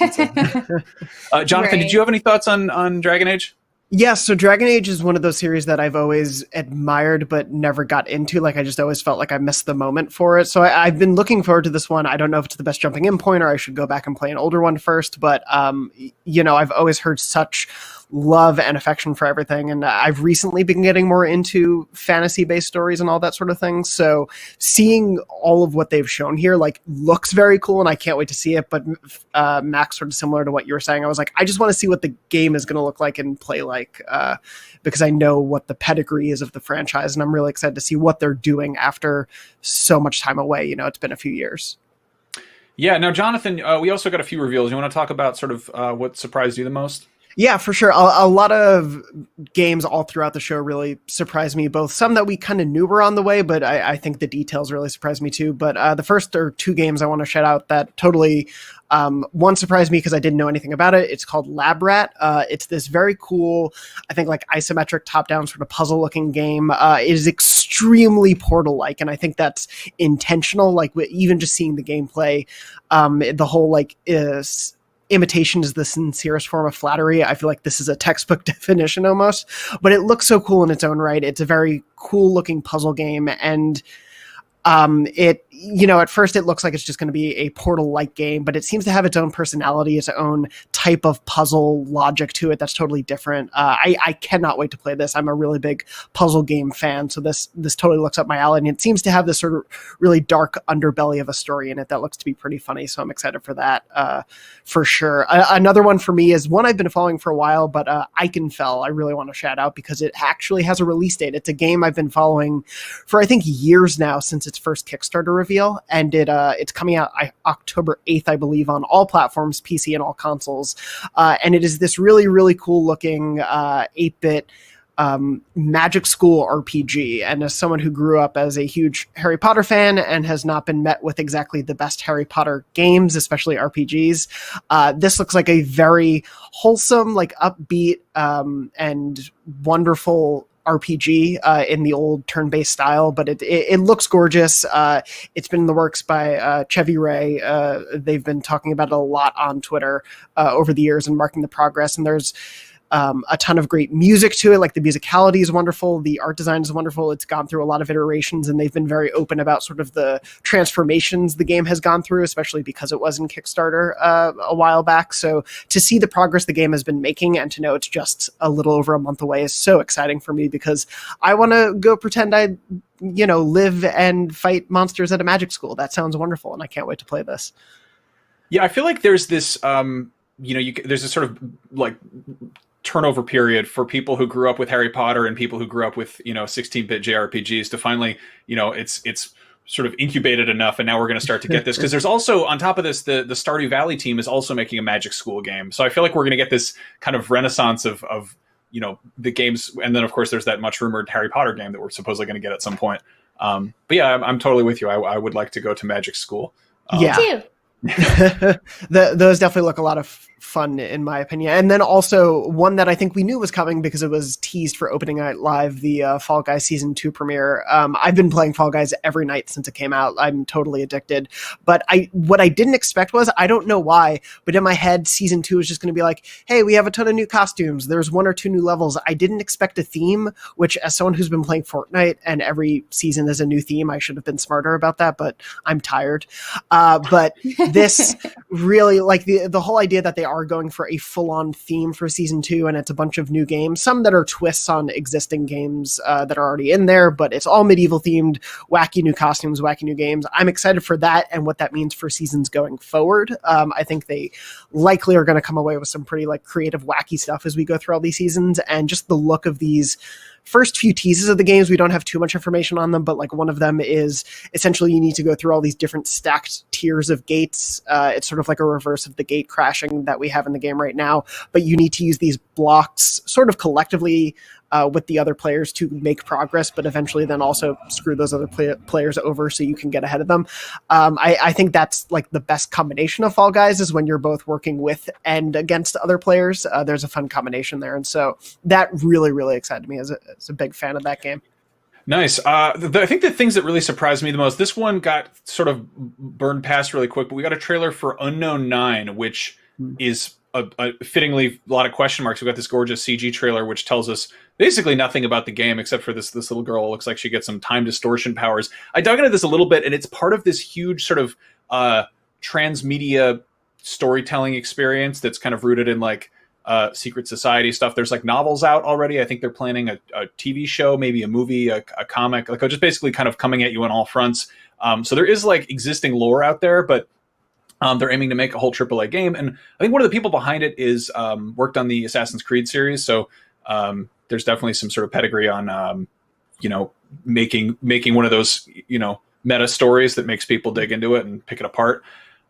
Jonathan, Did you have any thoughts on Dragon Age? Yes, so Dragon Age is one of those series that I've always admired but never got into. Like, I just always felt like I missed the moment for it. So I've been looking forward to this one. I don't know if it's the best jumping in point or I should go back and play an older one first. But, I've always heard such love and affection for everything. And I've recently been getting more into fantasy-based stories and all that sort of thing. So seeing all of what they've shown here, like, looks very cool, and I can't wait to see it. But Max, sort of similar to what you were saying, I was like, I just want to see what the game is going to look like and play like, because I know what the pedigree is of the franchise, and I'm really excited to see what they're doing after so much time away. You know, it's been a few years. Yeah. Now, Jonathan, we also got a few reveals. You want to talk about sort of what surprised you the most? Yeah, for sure. A lot of games all throughout the show really surprised me, both some that we kind of knew were on the way, but I think the details really surprised me too. But the first are two games I want to shout out that totally, one surprised me because I didn't know anything about it. It's called Lab Rat. It's this very cool, I think, like isometric top-down sort of puzzle-looking game. It is extremely Portal-like, and I think that's intentional. Like, even just seeing the gameplay, the whole like imitation is the sincerest form of flattery. I feel like this is a textbook definition almost, but it looks so cool in its own right. It's a very cool looking puzzle game, and it, you know, at first it looks like it's just going to be a Portal-like game, but it seems to have its own personality, its own type of puzzle logic to it that's totally different. I cannot wait to play this. I'm a really big puzzle game fan, so this totally looks up my alley, and it seems to have this sort of really dark underbelly of a story in it that looks to be pretty funny, so I'm excited for that, for sure. Another one for me is one I've been following for a while, but Iconfell I really want to shout out because it actually has a release date. It's a game I've been following for, I think, years now, since its first Kickstarter reveal, and it's coming out October 8th, I believe, on all platforms, PC and all consoles, and it is this really, really cool looking 8-bit magic school RPG. And as someone who grew up as a huge Harry Potter fan and has not been met with exactly the best Harry Potter games, especially RPGs, this looks like a very wholesome, like upbeat and wonderful RPG in the old turn-based style, but it looks gorgeous. It's been in the works by Chevy Ray. They've been talking about it a lot on Twitter over the years and marking the progress, and there's a ton of great music to it. Like, the musicality is wonderful, the art design is wonderful. It's gone through a lot of iterations, and they've been very open about sort of the transformations the game has gone through, especially because it was in Kickstarter a while back. So to see the progress the game has been making and to know it's just a little over a month away is so exciting for me, because I want to go pretend I, you know, live and fight monsters at a magic school. That sounds wonderful, and I can't wait to play this. Yeah, I feel like there's this, you know, there's this sort of like turnover period for people who grew up with Harry Potter and people who grew up with, you know, 16-bit JRPGs to finally, you know, it's sort of incubated enough, and now we're going to start to get this, because there's also, on top of this, the Stardew Valley team is also making a Magic School game. So I feel like we're going to get this kind of renaissance of you know, the games, and then of course there's that much rumored Harry Potter game that we're supposedly going to get at some point. But yeah, I'm totally with you. I would like to go to Magic School. Yeah. Me too. Those definitely look a lot of fun, in my opinion. And then also one that I think we knew was coming because it was teased for opening night live, the Fall Guys Season 2 premiere. I've been playing Fall Guys every night since it came out. I'm totally addicted. But what I didn't expect was, I don't know why, but in my head, Season 2 is just going to be like, hey, we have a ton of new costumes. There's 1 or 2 new levels. I didn't expect a theme, which, as someone who's been playing Fortnite and every season is a new theme, I should have been smarter about that, but I'm tired. But this really, like, the whole idea that they are going for a full-on theme for Season 2, and it's a bunch of new games, some that are twists on existing games that are already in there, but it's all medieval themed, wacky new costumes, wacky new games. I'm excited for that and what that means for seasons going forward. I think they likely are going to come away with some pretty, like, creative, wacky stuff as we go through all these seasons, and just the look of these first few teases of the games, we don't have too much information on them, but like one of them is essentially you need to go through all these different stacked tiers of gates. It's sort of like a reverse of the gate crashing that we have in the game right now, but you need to use these blocks sort of collectively with the other players to make progress, but eventually then also screw those other players over so you can get ahead of them. I think that's like the best combination of Fall Guys, is when you're both working with and against other players. There's a fun combination there. And so that really, really excited me as a big fan of that game. Nice. I think the things that really surprised me the most, this one got sort of burned past really quick, but we got a trailer for Unknown 9, which is fittingly a lot of question marks. We've got this gorgeous CG trailer, which tells us basically nothing about the game except for this little girl. It looks like she gets some time distortion powers. I dug into this a little bit, and it's part of this huge sort of transmedia storytelling experience that's kind of rooted in like secret society stuff. There's like novels out already. I think they're planning a TV show, maybe a movie, a comic, like just basically kind of coming at you on all fronts. So there is like existing lore out there, but they're aiming to make a whole AAA game. And I think one of the people behind it is worked on the Assassin's Creed series. So there's definitely some sort of pedigree on, making one of those, meta stories that makes people dig into it and pick it apart.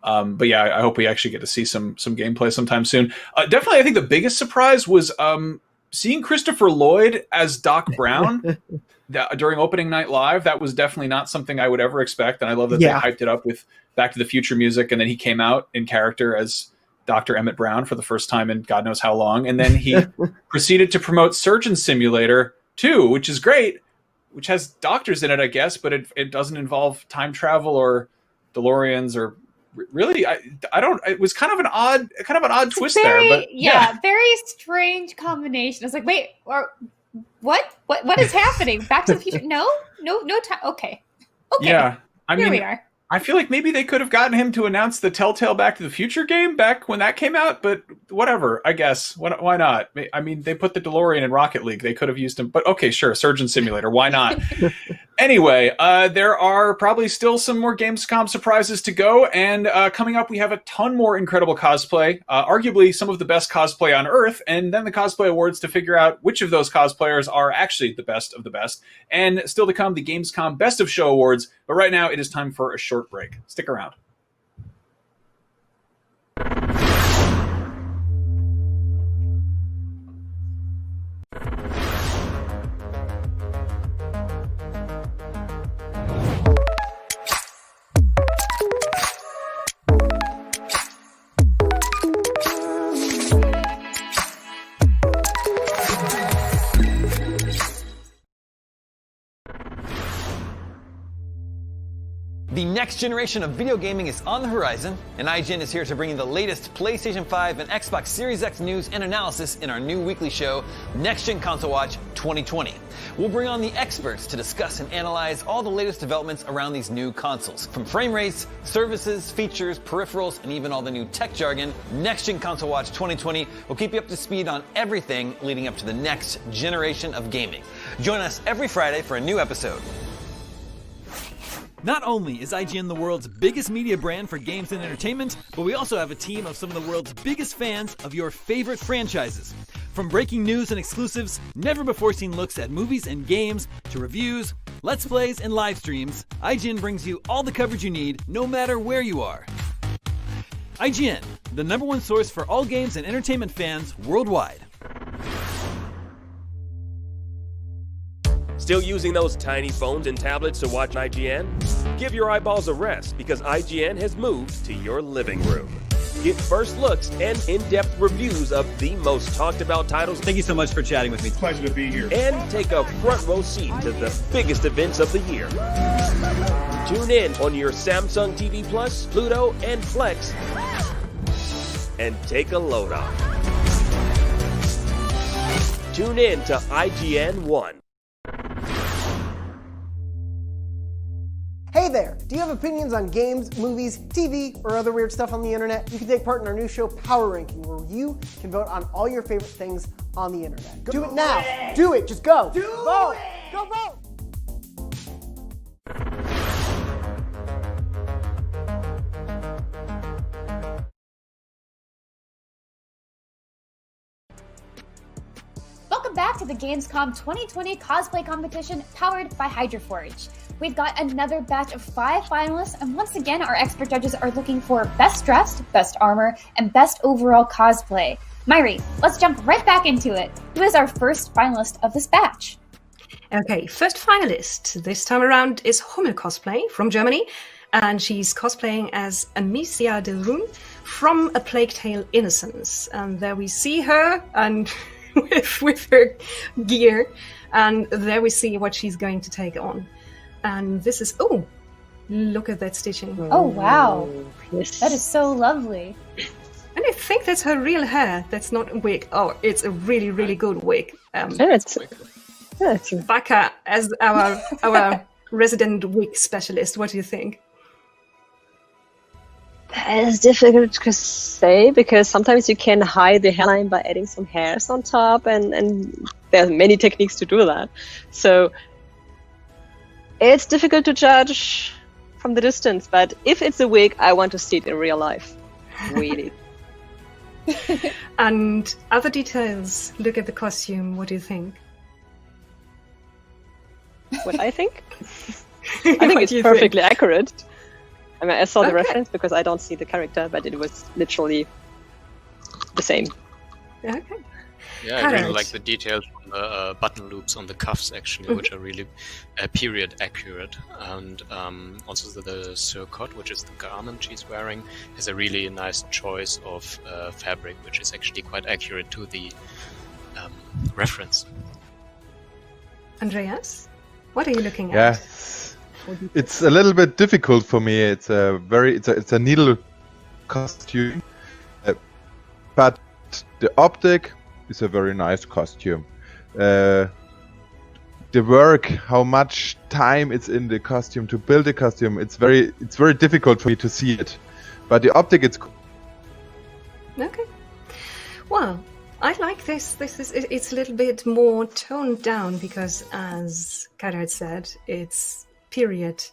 But yeah, I hope we actually get to see some gameplay sometime soon. Definitely, I think the biggest surprise was seeing Christopher Lloyd as Doc Brown during opening night live. That was definitely not something I would ever expect. And I love that they hyped it up with Back to the Future music. And then he came out in character as Dr. Emmett Brown for the first time in God knows how long. And then he proceeded to promote Surgeon Simulator 2, which is great, which has doctors in it, I guess, but it doesn't involve time travel or DeLoreans or really. I don't. It was kind of an odd twist there, but very strange combination. I was like, wait, what is happening? Back to the Future? No time. Okay. Yeah, Here we are. I feel like maybe they could have gotten him to announce the Telltale Back to the Future game back when that came out, but whatever, I guess. Why not? I mean, they put the DeLorean in Rocket League. They could have used him, but okay, sure, Surgeon Simulator, why not? Anyway, there are probably still some more Gamescom surprises to go, and coming up, we have a ton more incredible cosplay, arguably some of the best cosplay on Earth, and then the Cosplay Awards to figure out which of those cosplayers are actually the best of the best. And still to come, the Gamescom Best of Show Awards, but right now it is time for a short break. Stick around. The next generation of video gaming is on the horizon, and IGN is here to bring you the latest PlayStation 5 and Xbox Series X news and analysis in our new weekly show, Next Gen Console Watch 2020. We'll bring on the experts to discuss and analyze all the latest developments around these new consoles. From frame rates, services, features, peripherals, and even all the new tech jargon, Next Gen Console Watch 2020 will keep you up to speed on everything leading up to the next generation of gaming. Join us every Friday for a new episode. Not only is IGN the world's biggest media brand for games and entertainment, but we also have a team of some of the world's biggest fans of your favorite franchises. From breaking news and exclusives, never-before-seen looks at movies and games, to reviews, let's plays, and live streams, IGN brings you all the coverage you need, no matter where you are. IGN, the #1 source for all games and entertainment fans worldwide. Still using those tiny phones and tablets to watch IGN? Give your eyeballs a rest because IGN has moved to your living room. Get first looks and in-depth reviews of the most talked about titles. Thank you so much for chatting with me. Pleasure to be here. And take a front row seat to the biggest events of the year. Tune in on your Samsung TV Plus, Pluto, and Flex and take a load off. Tune in to IGN 1. Hey there! Do you have opinions on games, movies, TV, or other weird stuff on the internet? You can take part in our new show, Power Ranking, where you can vote on all your favorite things on the internet. Do it now! Do it! Just go! Vote! Go vote! Welcome back to the Gamescom 2020 cosplay competition powered by HydroForge. We've got another batch of 5 finalists, and once again, our expert judges are looking for Best Dressed, Best Armor, and Best Overall Cosplay. Myri, let's jump right back into it. Who is our first finalist of this batch? Okay, first finalist this time around is Hummel Cosplay from Germany, and she's cosplaying as Amicia de Rune from A Plague Tale: Innocence. And there we see her, and with her gear, and there we see what she's going to take on. And this is, oh, look at that stitching. Oh, wow. Yes. That is so lovely. And I think that's her real hair. That's not a wig. Oh, it's a really, really good wig. Baka, as our resident wig specialist, what do you think? It's difficult to say because sometimes you can hide the hairline by adding some hairs on top, and there's many techniques to do that. So it's difficult to judge from the distance, but if it's a wig, I want to see it in real life. Really. And other details, look at the costume, what do you think? What I think? I think it's perfectly accurate. I mean, I saw the reference because I don't see the character, but it was literally the same. Okay. Yeah, I really like the details on the button loops on the cuffs, actually, which are really period accurate. And also the surcoat, which is the garment she's wearing, is a really nice choice of fabric, which is actually quite accurate to the reference. Andreas, what are you looking at? Yeah, it's a little bit difficult for me. It's a needle costume, but the optic is a very nice costume. The work, how much time it's in the costume to build a costume, it's very difficult for me to see it. But the optic, it's cool. Okay. Well, I like this. It's a little bit more toned down because, as Kara had said, it's period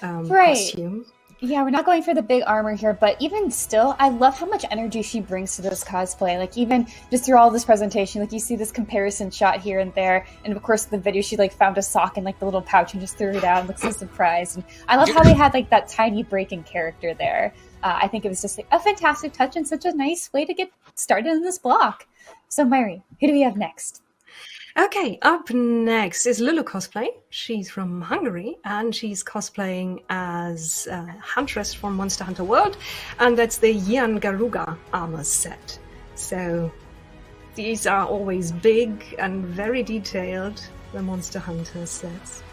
costume. Yeah, we're not going for the big armor here, but even still, I love how much energy she brings to this cosplay. Like, even just through all this presentation, like, you see this comparison shot here and there, and of course, the video, she, like, found a sock in, like, the little pouch and just threw it out and looked so surprised. And I love how they had, like, that tiny break in character there. I think it was just, like, a fantastic touch and such a nice way to get started in this block. So, Mary, who do we have next? Okay, up next is Lulu cosplay. She's from Hungary and she's cosplaying as Huntress from Monster Hunter World, and that's the Yian Garuga armor set. So these are always big and very detailed, the Monster Hunter sets.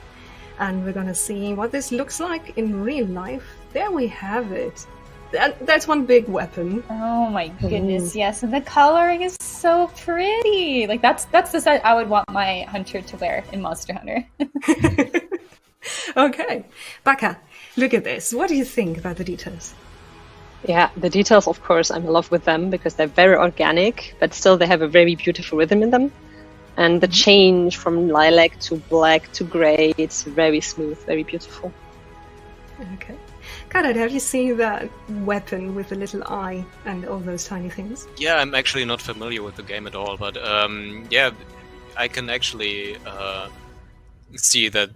And we're gonna see what this looks like in real life. There we have it. That's one big weapon. Oh my goodness, yes. And the coloring is so pretty. Like, that's the set I would want my hunter to wear in Monster Hunter. Okay. Baka, look at this. What do you think about the details? Yeah, the details, of course, I'm in love with them because they're very organic, but still they have a very beautiful rhythm in them. And the change from lilac to black to gray, it's very smooth, very beautiful. Okay. Karat, have you seen that weapon with the little eye and all those tiny things? Yeah, I'm actually not familiar with the game at all, but yeah, I can actually see that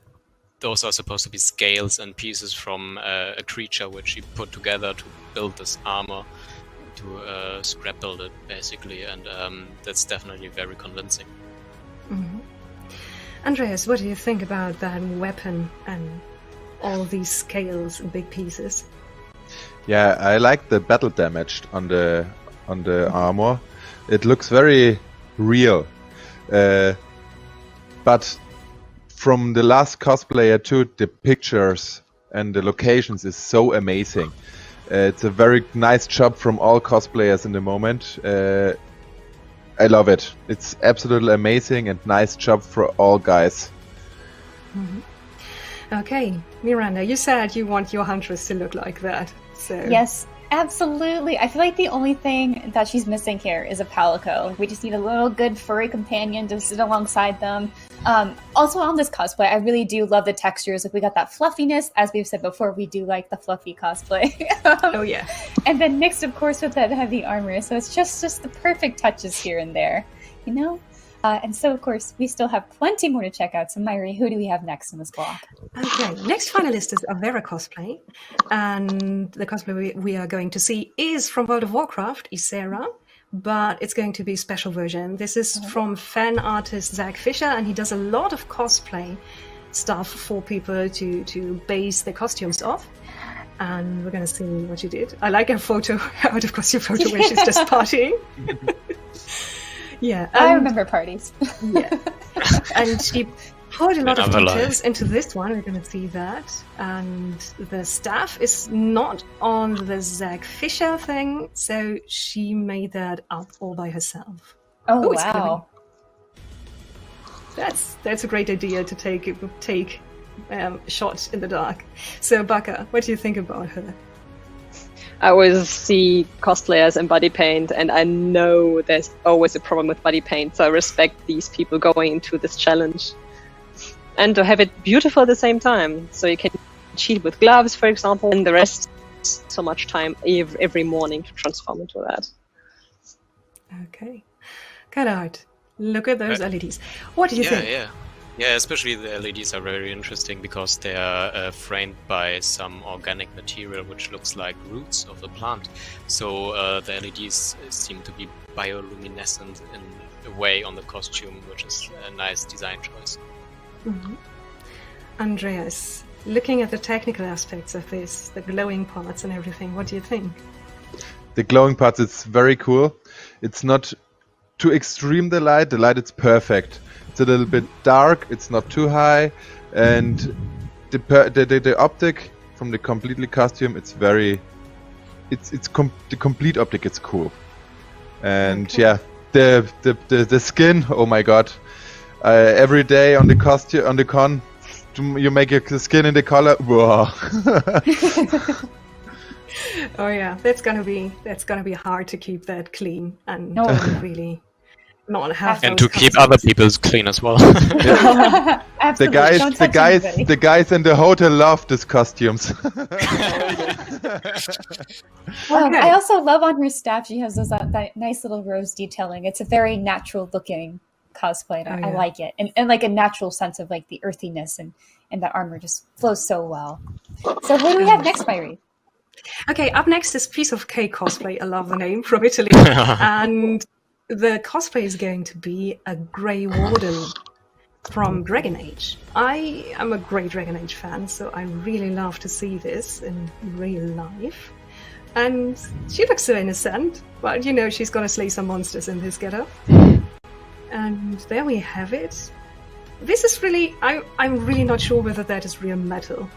those are supposed to be scales and pieces from a creature which she put together to build this armor, to scrap build it, basically, and that's definitely very convincing. Mm-hmm. Andreas, what do you think about that weapon and all these scales and big pieces? Yeah, I like the battle damage on the armor. It looks very real. But from the last cosplayer too, the pictures and the locations is so amazing. It's a very nice job from all cosplayers in the moment. I love it. It's absolutely amazing and nice job for all guys. Mm-hmm. Okay, Miranda, you said you want your Huntress to look like that. So Yes, absolutely. I feel like the only thing that she's missing here is a palico. We just need a little good furry companion to sit alongside them. Also on this cosplay, I really do love the textures. Like, we got that fluffiness. As we've said before, we do like the fluffy cosplay. Oh yeah. And then mixed, of course, with that heavy armor. So it's just the perfect touches here and there, you know? And so, of course, we still have plenty more to check out. So, Myri, who do we have next in this block? Okay, next finalist is Avera cosplay. And the cosplay we are going to see is from World of Warcraft, Ysera. But it's going to be a special version. This is from fan artist Zach Fisher, and he does a lot of cosplay stuff for people to base their costumes off. And we're going to see what she did. I like her photo, out of costume photo, where she's just partying. Yeah, I remember parties. Yeah, and she put a lot of Another details into this one. We're going to see that, and the staff is not on the Zach Fisher thing, so she made that up all by herself. Oh, it's wow! That's a great idea to take shots in the dark. So, Baka, what do you think about her? I always see cosplayers in body paint, and I know there's always a problem with body paint, so I respect these people going into this challenge. And to have it beautiful at the same time, so you can cheat with gloves, for example, and the rest so much time every morning to transform into that. Okay. Gerhard, look at those LEDs. What do you think? Yeah, especially the LEDs are very interesting because they are framed by some organic material which looks like roots of the plant. So the LEDs seem to be bioluminescent in a way on the costume, which is a nice design choice. Mm-hmm. Andreas, looking at the technical aspects of this, the glowing parts and everything, what do you think? The glowing parts, it's very cool. It's not too extreme, the light is perfect. It's a little bit dark, it's not too high, and the optic from the completely costume, it's very, the complete optic is cool. And yeah, the skin, oh my god. Every day on the costume, on the con, you make your skin in the color. Whoa. Oh yeah, that's gonna be hard to keep that clean and really not have. And to keep other people's clean as well. Yeah. Absolutely. The guys in the hotel love these costumes. I also love on her staff. She has that nice little rose detailing. It's a very natural looking cosplay, and I like it, and like a natural sense of like the earthiness and that armor just flows so well. So who do we have next, Myri? Okay, up next is Piece of Cake cosplay. I love the name, from Italy, and the cosplay is going to be a Grey Warden from Dragon Age. I am a great Dragon Age fan, so I really love to see this in real life. And she looks so innocent, but you know she's gonna slay some monsters in this getup. And there we have it. This is really... I'm really not sure whether that is real metal.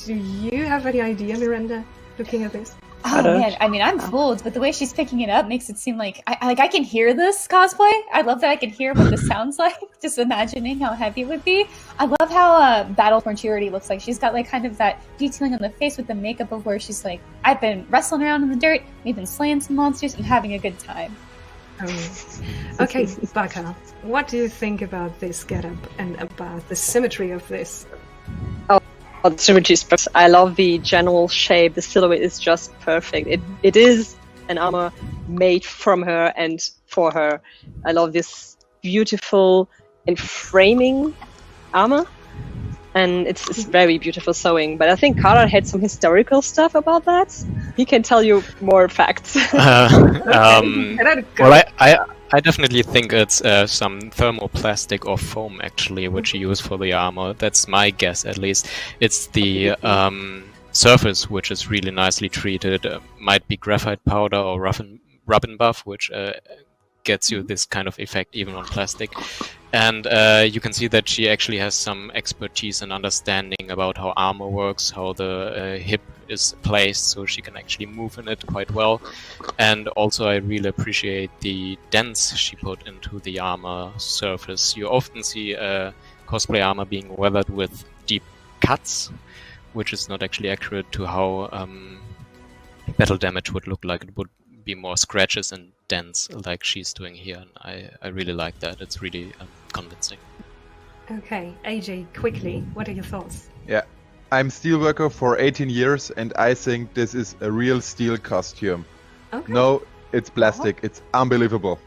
Do you have any idea, Miranda, looking at this? Oh man, I mean, I'm fooled, but the way she's picking it up makes it seem like I can hear this cosplay. I love that I can hear what this sounds like, just imagining how heavy it would be. I love how Battle for Maturity looks like. She's got like kind of that detailing on the face with the makeup of where she's like, I've been wrestling around in the dirt, we've been slaying some monsters and having a good time. Okay, Baka, what do you think about this getup and about the symmetry of this? The symmetry is perfect. I love the general shape. The silhouette is just perfect. It is an armor made from her and for her. I love this beautiful and framing armor, and it's very beautiful sewing. But I think Kara had some historical stuff about that. He can tell you more facts. Well, I definitely think it's some thermoplastic or foam, actually, which you use for the armor. That's my guess, at least. It's the surface which is really nicely treated. Might be graphite powder or rub-and buff, which gets you this kind of effect even on plastic. And you can see that she actually has some expertise and understanding about how armor works, how the hip is placed, so she can actually move in it quite well. And also I really appreciate the dents she put into the armor surface. You often see cosplay armor being weathered with deep cuts, which is not actually accurate to how battle damage would look like. It would be more scratches and dents like she's doing here, and I really like that. It's really convincing. Okay, AJ, quickly, what are your thoughts? Yeah, I'm steelworker for 18 years, and I think this is a real steel costume. Okay. No, it's plastic. It's unbelievable.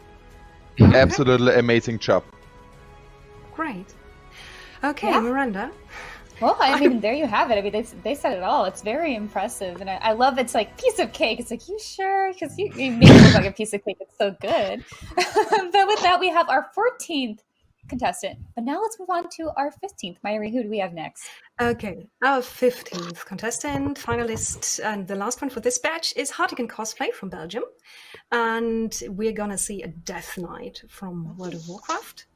Absolutely amazing job. Great. Okay, Yeah. Miranda. Well, I mean, there you have it. I mean, they said it all. It's very impressive, and I love it's like piece of cake. It's like, you sure? Because you make it look like a piece of cake. It's so good. But with that, we have our 14th contestant. But now let's move on to our 15th. Myri, who do we have next? Okay, our 15th contestant, finalist, and the last one for this batch is Hartigan Cosplay from Belgium. And we're gonna see a Death Knight from World of Warcraft.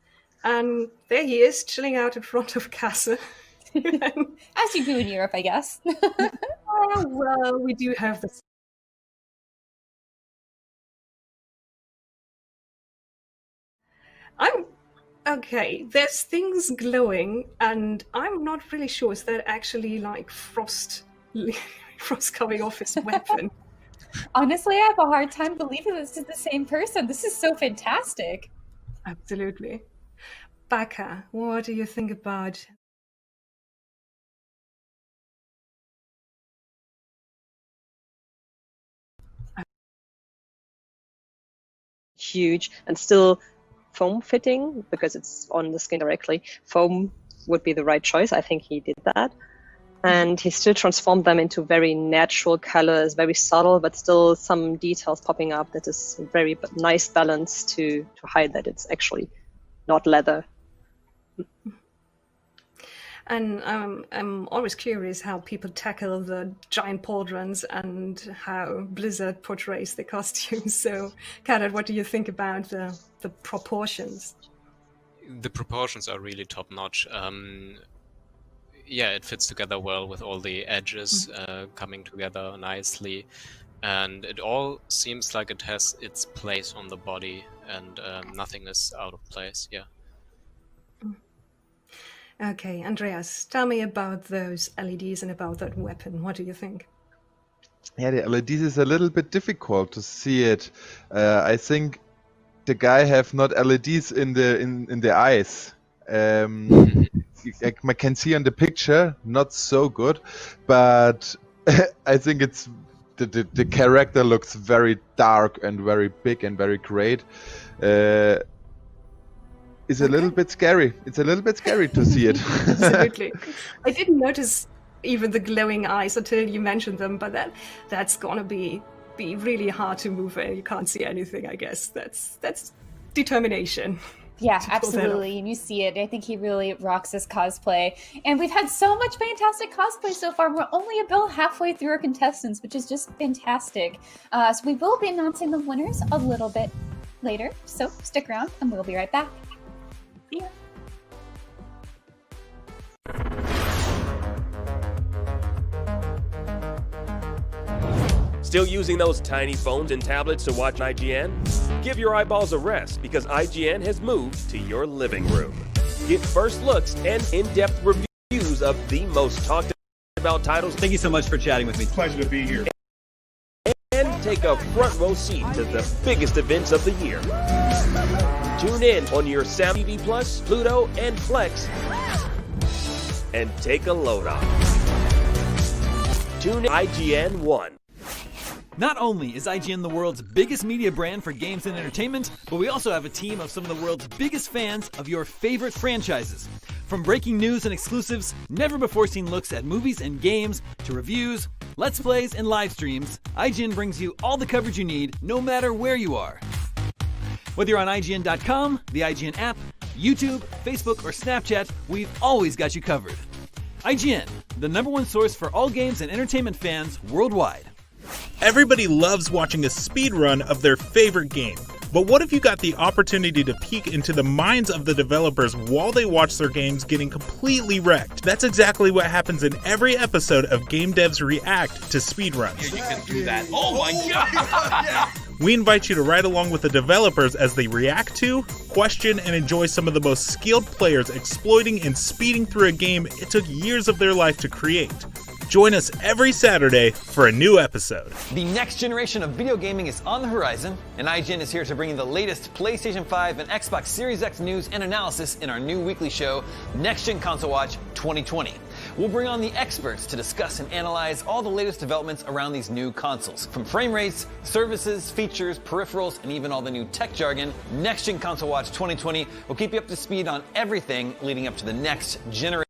And there he is, chilling out in front of a castle. As you do in Europe, I guess. Oh, well, we do have this. Okay, there's things glowing, and I'm not really sure, is that actually like frost coming off his weapon? Honestly, I have a hard time believing this is the same person. This is so fantastic. Absolutely. Becca, what do you think about Huge and still foam fitting because it's on the skin directly. Foam would be the right choice. I think he did that. And he still transformed them into very natural colors, very subtle, but still some details popping up that is very nice balance to hide that it's actually not leather. And I'm always curious how people tackle the giant pauldrons and how Blizzard portrays the costumes. So, Karat, what do you think about the proportions? The proportions are really top notch. Yeah, it fits together well with all the edges coming together nicely, and it all seems like it has its place on the body, and nothing is out of place. Yeah. Okay, Andreas, tell me about those LEDs and about that weapon. What do you think? Yeah, the LEDs is a little bit difficult to see it. I think the guy have not LEDs in the eyes. I can see on the picture, not so good, but I think it's the character looks very dark and very big and very great. It's a little bit scary. It's a little bit scary to see it. Absolutely. I didn't notice even the glowing eyes until you mentioned them, but that's gonna be really hard to move. You can't see anything. I guess that's determination. Yeah, to pull that off. absolutely. And you see it. I think he really rocks his cosplay. And we've had so much fantastic cosplay so far. We're only about halfway through our contestants, which is just fantastic. So we will be announcing the winners a little bit later. So stick around and we'll be right back. See ya. Still using those tiny phones and tablets to watch IGN? Give your eyeballs a rest because IGN has moved to your living room. Get first looks and in-depth reviews of the most talked about titles. Thank you so much for chatting with me. Pleasure to be here. And take a front row seat to the biggest events of the year. Tune in on your Sam TV Plus, Pluto, and Flex, and take a load off. Tune in IGN 1. Not only is IGN the world's biggest media brand for games and entertainment, but we also have a team of some of the world's biggest fans of your favorite franchises. From breaking news and exclusives, never-before-seen looks at movies and games, to reviews, let's plays, and live streams, IGN brings you all the coverage you need, no matter where you are. Whether you're on IGN.com, the IGN app, YouTube, Facebook, or Snapchat, we've always got you covered. IGN, the #1 source for all games and entertainment fans worldwide. Everybody loves watching a speedrun of their favorite game. But what if you got the opportunity to peek into the minds of the developers while they watch their games getting completely wrecked? That's exactly what happens in every episode of Game Devs React to speedruns. Yeah, you can do that. Oh my god! We invite you to ride along with the developers as they react to, question, and enjoy some of the most skilled players exploiting and speeding through a game it took years of their life to create. Join us every Saturday for a new episode. The next generation of video gaming is on the horizon, and IGN is here to bring you the latest PlayStation 5 and Xbox Series X news and analysis in our new weekly show, Next Gen Console Watch 2020. We'll bring on the experts to discuss and analyze all the latest developments around these new consoles. From frame rates, services, features, peripherals, and even all the new tech jargon, Next Gen Console Watch 2020 will keep you up to speed on everything leading up to the next generation.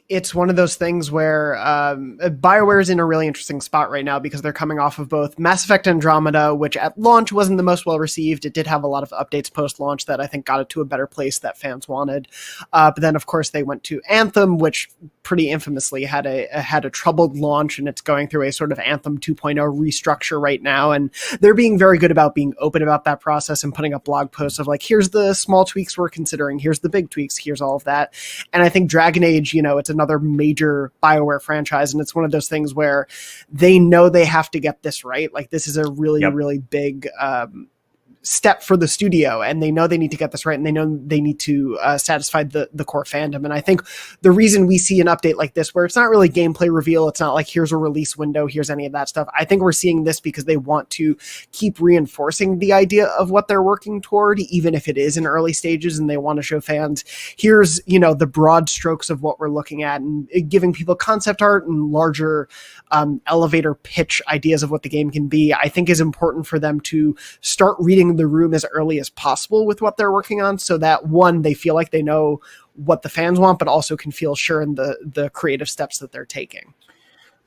it's one of those things where BioWare is in a really interesting spot right now because they're coming off of both Mass Effect Andromeda, which at launch wasn't the most well received. It did have a lot of updates post-launch that I think got it to a better place that fans wanted. But then, of course, they went to Anthem, which pretty infamously had a troubled launch, and it's going through a sort of Anthem 2.0 restructure right now. And they're being very good about being open about that process and putting up blog posts of like, here's the small tweaks we're considering, here's the big tweaks, here's all of that. And I think Dragon Age, it's another major BioWare franchise, and it's one of those things where they know they have to get this right. Like, this is a really, really big step for the studio, and they know they need to get this right, and they know they need to satisfy the core fandom. And I think the reason we see an update like this, where it's not really gameplay reveal, it's not like here's a release window, here's any of that stuff. I think we're seeing this because they want to keep reinforcing the idea of what they're working toward, even if it is in early stages, and they want to show fans, here's, the broad strokes of what we're looking at, and giving people concept art and larger elevator pitch ideas of what the game can be, I think is important for them to start reading the room as early as possible with what they're working on, so that one, they feel like they know what the fans want, but also can feel sure in the creative steps that they're taking.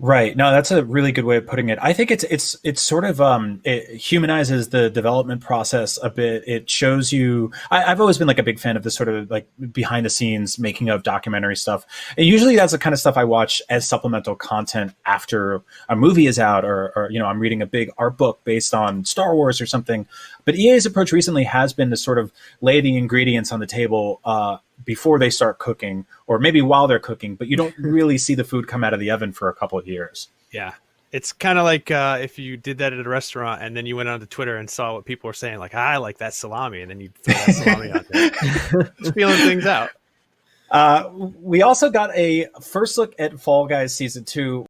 Right. No, that's a really good way of putting it. I think it's sort of it humanizes the development process a bit. It shows you. I've always been like a big fan of this sort of like behind the scenes making of documentary stuff. And usually that's the kind of stuff I watch as supplemental content after a movie is out, or I'm reading a big art book based on Star Wars or something. But EA's approach recently has been to sort of lay the ingredients on the table before they start cooking, or maybe while they're cooking, but you don't really see the food come out of the oven for a couple of years. Yeah. It's kind of like if you did that at a restaurant and then you went onto Twitter and saw what people were saying, like, I like that salami, and then you throw that salami out there. Just feeling things out. We also got a first look at Fall Guys Season 2.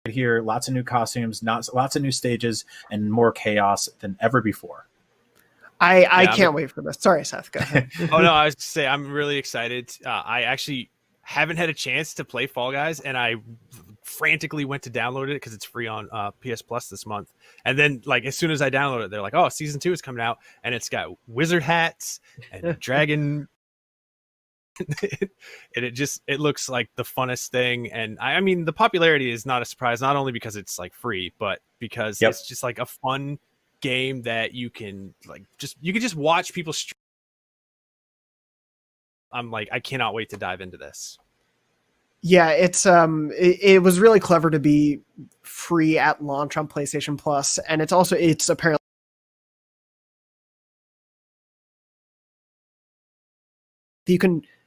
Here, lots of new costumes, lots of new stages, and more chaos than ever before. I can't wait for this. Sorry, Seth, go ahead. Oh no, I was to say I'm really excited. I actually haven't had a chance to play Fall Guys, and I frantically went to download it because it's free on PS Plus this month. And then, like, as soon as I download it, they're like, "Oh, Season 2 is coming out," and it's got wizard hats and dragon. And it looks like the funnest thing. And I mean, the popularity is not a surprise, not only because it's like free, but because it's just like a fun game that you can just watch people I'm like, I cannot wait to dive into this. Yeah, it's it was really clever to be free at launch on PlayStation Plus, and it's apparently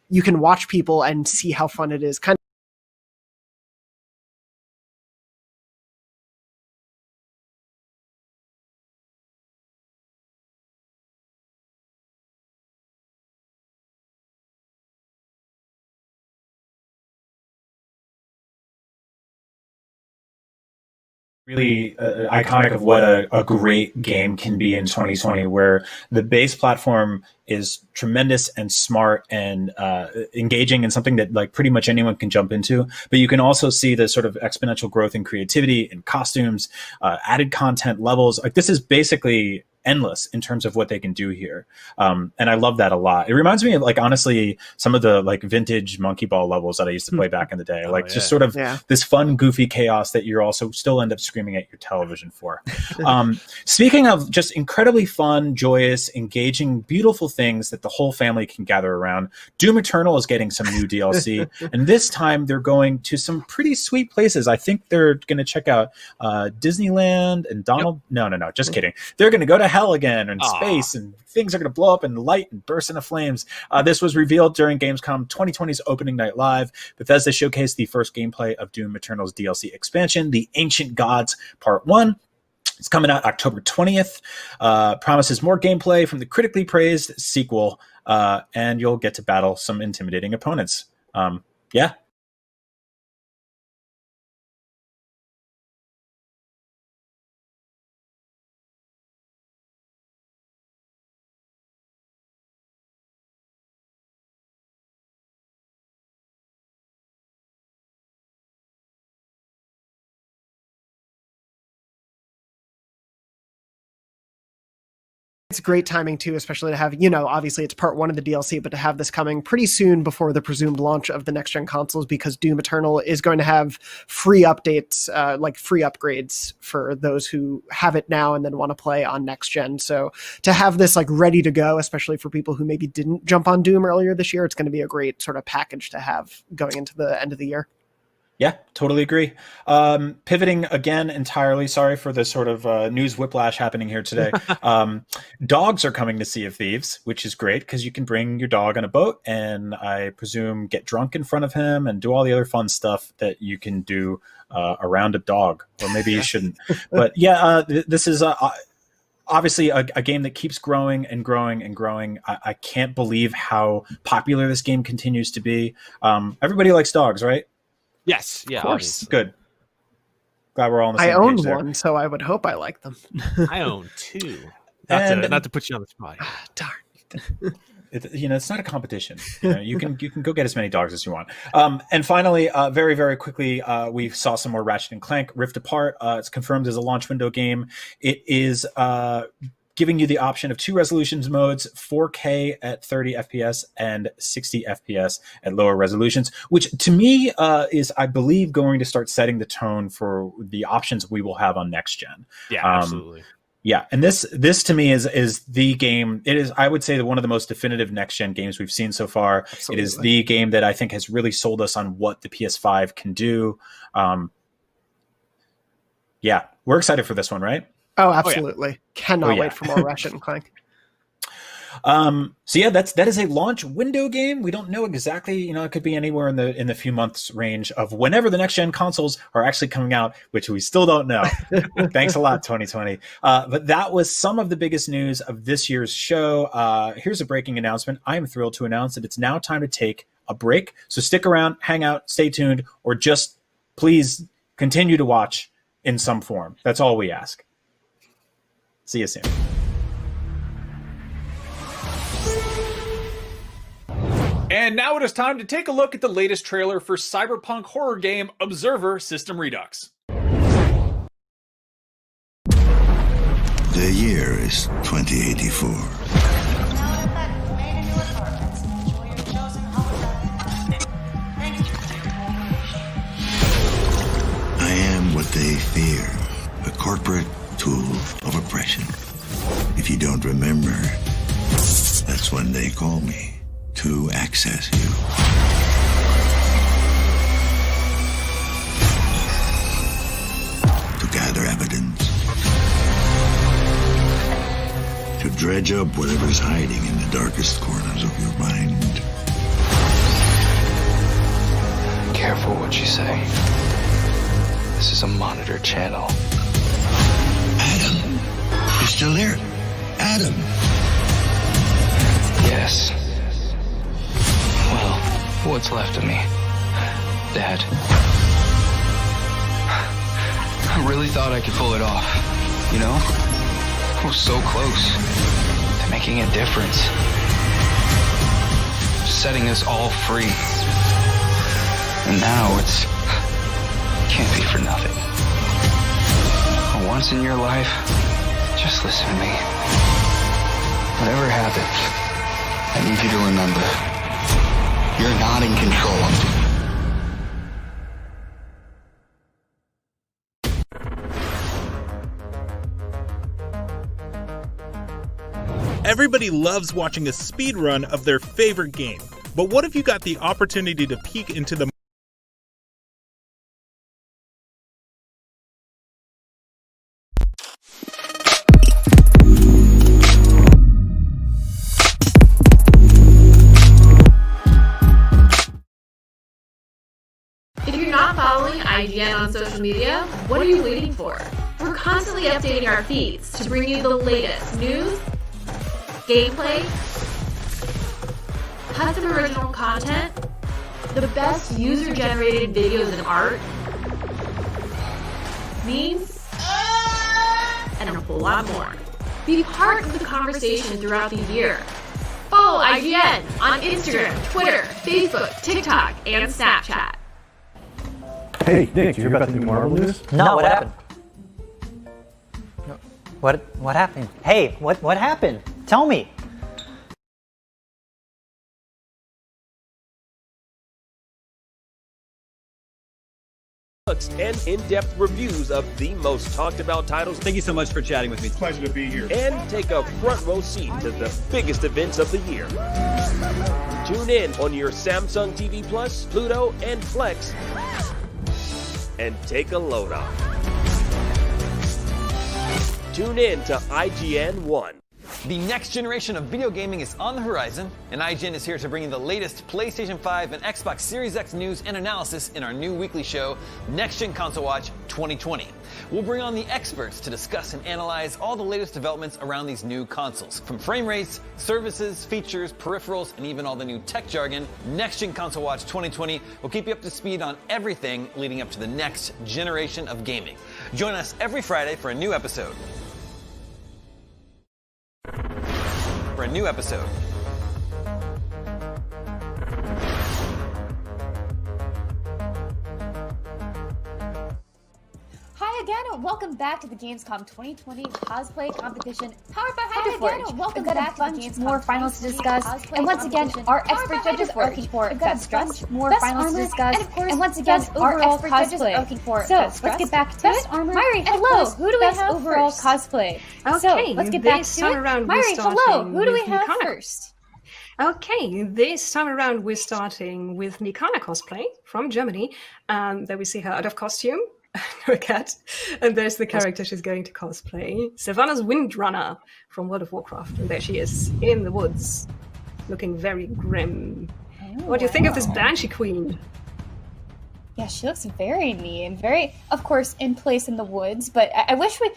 you can watch people and see how fun it is. Kind of really iconic of what a great game can be in 2020, where the base platform is tremendous and smart and engaging, and something that like pretty much anyone can jump into. But you can also see the sort of exponential growth in creativity, in costumes, added content, levels. Like, this is basically endless in terms of what they can do here. And I love that a lot. It reminds me of, like, honestly, some of the like vintage Monkey Ball levels that I used to play back in the day. Just sort of this fun, goofy chaos that you're also still end up screaming at your television for. Speaking of just incredibly fun, joyous, engaging, beautiful things that the whole family can gather around, Doom Eternal is getting some new DLC. And this time they're going to some pretty sweet places. I think they're going to check out Disneyland and Donald. No, just kidding. They're going to go to hell again, and space, and things are going to blow up and light and burst into flames. This was revealed during Gamescom 2020's opening night live. Bethesda showcased the first gameplay of Doom Eternal's DLC expansion, The Ancient Gods Part 1. It's coming out October 20th. Promises more gameplay from the critically praised sequel, and you'll get to battle some intimidating opponents. Yeah. It's great timing too, especially to have, obviously it's part 1 of the DLC, but to have this coming pretty soon before the presumed launch of the next gen consoles, because Doom Eternal is going to have free updates, like free upgrades for those who have it now and then want to play on next gen. So to have this like ready to go, especially for people who maybe didn't jump on Doom earlier this year, it's going to be a great sort of package to have going into the end of the year. Yeah, totally agree. Pivoting again entirely, sorry for the sort of news whiplash happening here today. Dogs are coming to Sea of Thieves, which is great because you can bring your dog on a boat and I presume get drunk in front of him and do all the other fun stuff that you can do around a dog. Or maybe you shouldn't. But yeah, this is obviously a game that keeps growing and growing and growing. I can't believe how popular this game continues to be. Everybody likes dogs, right? Yes, yeah, of course. Obviously. Good. Glad we're all on the same I owned page there. one, so I would hope I like them. I own 2. And- Not to put you on the spot. Darn. It's not a competition. You can go get as many dogs as you want. And finally, very, very quickly, we saw some more Ratchet & Clank Rift Apart. It's confirmed as a launch window game. It is giving you the option of 2 resolutions modes, 4K at 30 FPS and 60 FPS at lower resolutions, which to me is, I believe, going to start setting the tone for the options we will have on next gen. Yeah, absolutely. Yeah, and this to me is the game. It is, I would say, one of the most definitive next gen games we've seen so far. Absolutely. It is the game that I think has really sold us on what the PS5 can do. Yeah, we're excited for this one, right? Oh, absolutely. Yeah. Cannot wait for more Ratchet & Clank. So yeah, that is a launch window game. We don't know exactly, it could be anywhere in the few months range of whenever the next gen consoles are actually coming out, which we still don't know. Thanks a lot, 2020. But that was some of the biggest news of this year's show. Here's a breaking announcement. I am thrilled to announce that it's now time to take a break. So stick around, hang out, stay tuned, or just please continue to watch in some form. That's all we ask. See you soon. And now it is time to take a look at the latest trailer for cyberpunk horror game Observer System Redux. The year is 2084. I am what they fear, a corporate tool of oppression. If you don't remember, that's when they call me to access you. To gather evidence. To dredge up whatever's hiding in the darkest corners of your mind. Careful what you say. This is a monitor channel. Adam, you're still there? Adam. Yes. Well, what's left of me? Dad. I really thought I could pull it off. You know? I was so close to making a difference. Setting us all free. And now it's... can't be for nothing. For once in your life, just listen to me. Whatever happens, I need you to remember, you're not in control. Everybody loves watching a speedrun of their favorite game. But what if you got the opportunity to peek into the If you're not following IGN on social media, what are you waiting for? We're We're constantly updating our feeds to bring you the latest news, gameplay, custom original content, the best user-generated videos and art, memes, and a whole lot more. Be part of the conversation throughout the year. Follow IGN on Instagram, Twitter, Facebook, TikTok, and Snapchat. Hey, Nick, did you hear about the new Marvel news? No, what happened? What happened? Hey, what happened? Tell me. And in-depth reviews of the most talked about titles. Thank you so much for chatting with me. It's a pleasure to be here. And take a front row seat to the biggest events of the year. Tune in on your Samsung TV Plus, Pluto, and Flex, and take a load off. Tune in to IGN 1. The next generation of video gaming is on the horizon, and IGN is here to bring you the latest PlayStation 5 and Xbox Series X news and analysis in our new weekly show, Next Gen Console Watch 2020. We'll bring on the experts to discuss and analyze all the latest developments around these new consoles. From frame rates, services, features, peripherals, and even all the new tech jargon, Next Gen Console Watch 2020 will keep you up to speed on everything leading up to the next generation of gaming. Join us every Friday for a new episode. Hi again, and welcome back to the Gamescom 2020 cosplay competition powered by HydroForge. Welcome back to the Gamescom. More finals to discuss, and once again, our expert judges are looking for best dress, more finals to discuss, and once again, our expert judges are looking for so let's get back to it. Myri, hello. Who do we have overall cosplay? Okay, so let's get back this to time it. around we're Myri, hello. Who do we starting have with Mikana. first? Okay, this time around we're starting with Mikana cosplay from Germany. There we see her out of costume, her cat, and there's the character she's going to cosplay, Savannah's Windrunner from World of Warcraft, and there she is in the woods, looking very grim. What do you think of this Banshee Queen? Yeah, she looks very neat and very, of course, in place in the woods. But I wish we.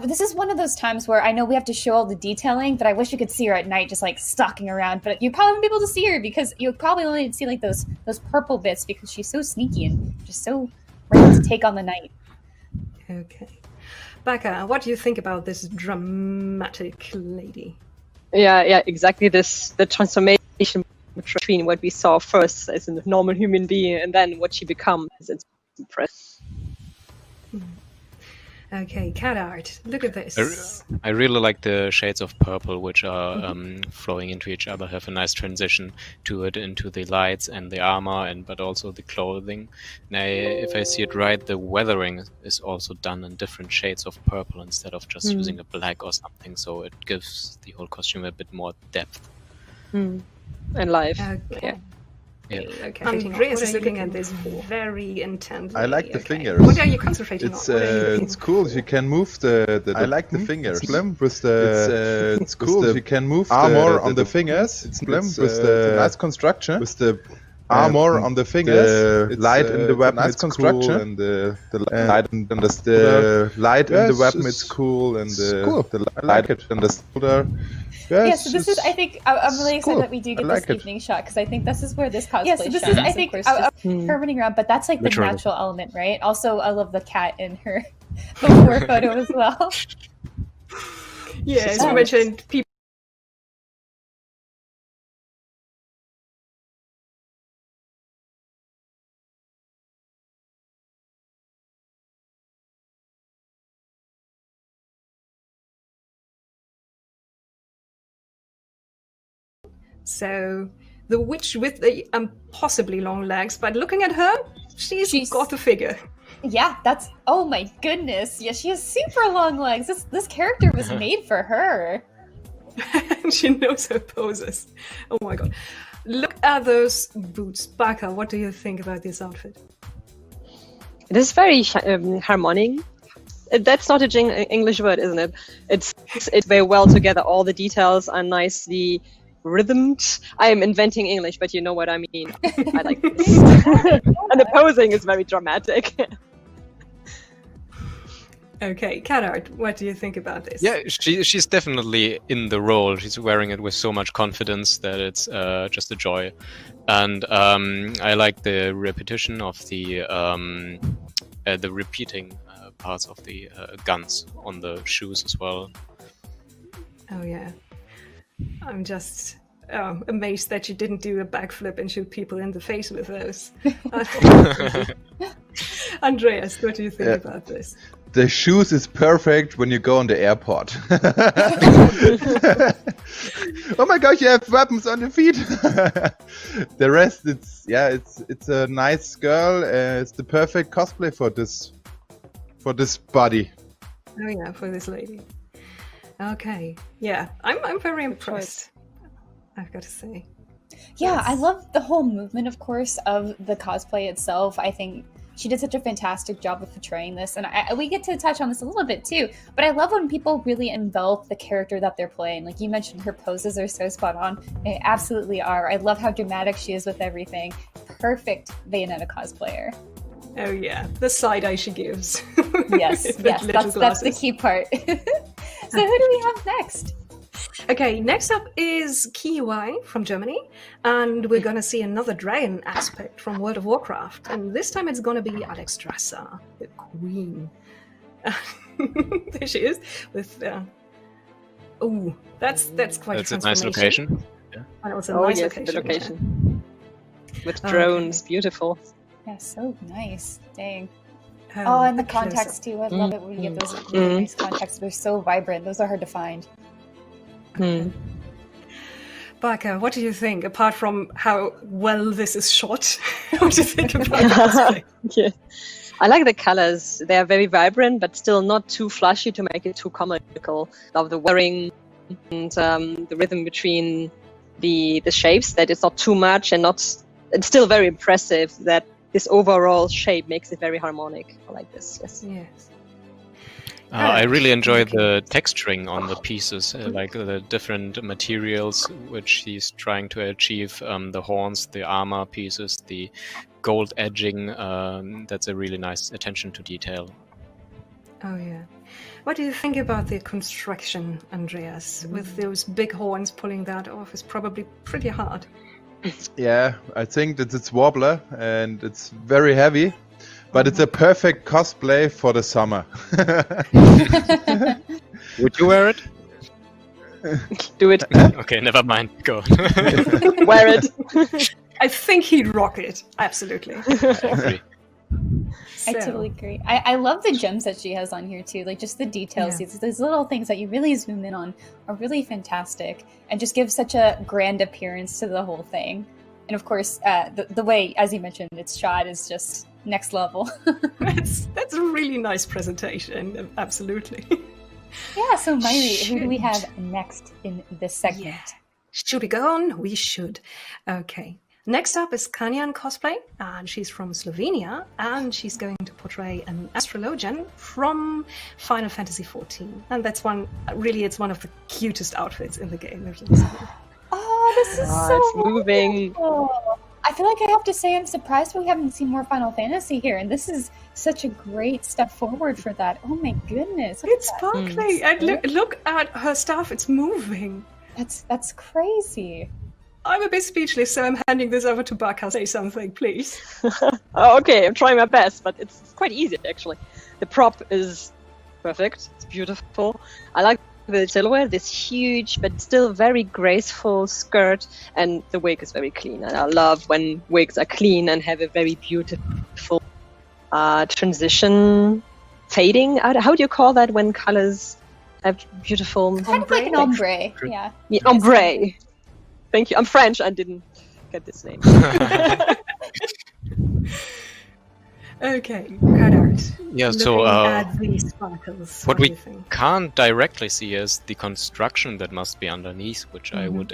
This is one of those times where I know we have to show all the detailing, but I wish you could see her at night, just like stalking around. But you probably won't be able to see her because you'll probably only see like those purple bits because she's so sneaky and just so ready to take on the night. Okay, Becca, what do you think about this dramatic lady? Yeah, exactly. The transformation between what we saw first as a normal human being and then what she becomes. It's impressive. Okay, cat art. Look at this. I really like the shades of purple, which are flowing into each other, have a nice transition to it, into the lights and the armor, but also the clothing. And if I see it right, the weathering is also done in different shades of purple instead of just using a black or something, so it gives the whole costume a bit more depth. And life. Okay. Yeah. Okay. Andreas is looking at this very intently. I like the fingers. What are you concentrating on? It's cool. You can move the I like the fingers. With the it's cool. You can move armor on the fingers. It's with the nice construction. With the armor on the fingers. The light in the weapon. Nice construction. And the light in the light in the weapon. It's cool. And I like it. And the shoulder. Yes, so this is, I think, I'm really excited that we do get this evening shot, because I think this is where this cosplay shines. This is, I think, her running around, but that's like the natural element, right? Also, I love the cat in her before photo as well. Yeah, as you mentioned, people. So the witch with the impossibly long legs, but looking at her, she's got the figure. Yeah, that's, oh my goodness. Yeah, she has super long legs. This character was made for her. And she knows her poses. Oh my god. Look at those boots. Baka, what do you think about this outfit? It is very harmonic. That's not an English word, isn't it? It's very well together. All the details are nicely rhythmed. I am inventing English, but you know what I mean. I like this. And the posing is very dramatic. Okay, Canard, what do you think about this? Yeah, she's definitely in the role. She's wearing it with so much confidence that it's just a joy. And I like the repetition of the repeating parts of the guns on the shoes as well. Oh yeah, I'm just amazed that you didn't do a backflip and shoot people in the face with those. Andreas, what do you think about this? The shoes is perfect when you go on the airport. Oh my gosh, you have weapons on your feet. The rest, it's a nice girl. It's the perfect cosplay for this body. Oh yeah, for this lady. Okay, yeah, I'm very impressed. I've got to say. Yeah, I love the whole movement, of course, of the cosplay itself. I think she did such a fantastic job of portraying this, and we get to touch on this a little bit too, but I love when people really envelop the character that they're playing. Like you mentioned, her poses are so spot on. They absolutely are. I love how dramatic she is with everything. Perfect Bayonetta cosplayer. Oh yeah, the side eye she gives. Yes, that's the key part. So who do we have next? Okay, next up is Kiwi from Germany, and we're gonna see another dragon aspect from World of Warcraft, and this time it's gonna be Alexstrasza, the queen. There she is with. Oh, that's quite. That's a nice location. Yeah. And also a nice location. The location. Yeah. With drones, beautiful. Yeah, so nice. Dang. Oh, and the context too. I love it when you get those really nice contexts. They're so vibrant. Those are hard to find. Baka, what do you think? Apart from how well this is shot, what do you think about the Yeah. I like the colors. They are very vibrant, but still not too flashy to make it too comical. Love the wearing and the rhythm between the shapes. That it's not too much and not. It's still very impressive. That this overall shape makes it very harmonic. I like this. Yes. Yes. I really enjoy the texturing on the pieces, like the different materials which he's trying to achieve. The horns, the armor pieces, the gold edging. That's a really nice attention to detail. Oh yeah. What do you think about the construction, Andreas? With those big horns pulling that off is probably pretty hard. Yeah, I think that it's wobbler and it's very heavy. But it's a perfect cosplay for the summer. Would you wear it? Do it. Okay, never mind. Go. Wear it. I think he'd rock it. Absolutely. I totally agree. I love the gems that she has on here too. Like just the details. Yeah. These little things that you really zoom in on are really fantastic and just give such a grand appearance to the whole thing. And of course, the way, as you mentioned, it's shot is just next level. That's a really nice presentation. Absolutely. Yeah, so Mairi, who do we have next in this segment? Yeah. Should we go on? We should. Okay. Next up is Kanyan cosplay, and she's from Slovenia, and she's going to portray an astrologian from Final Fantasy XIV. And that's it's one of the cutest outfits in the game. Oh, this is so it's moving. Wonderful. I feel like I have to say I'm surprised we haven't seen more Final Fantasy here, and this is such a great step forward for that. Oh my goodness. It's sparkling, and look at her stuff, it's moving. That's crazy. I'm a bit speechless, so I'm handing this over to Baka. Say something, please. Oh, okay, I'm trying my best, but it's quite easy actually. The prop is perfect, it's beautiful. I like the silhouette, this huge but still very graceful skirt, and the wig is very clean. And I love when wigs are clean and have a very beautiful transition, fading. How do you call that when colors have beautiful? Kind of like an ombre, yeah. Ombre. Thank you. I'm French. I didn't get this name. Okay, Canard. Yeah, so at these sparkles, what we can't directly see is the construction that must be underneath, which I would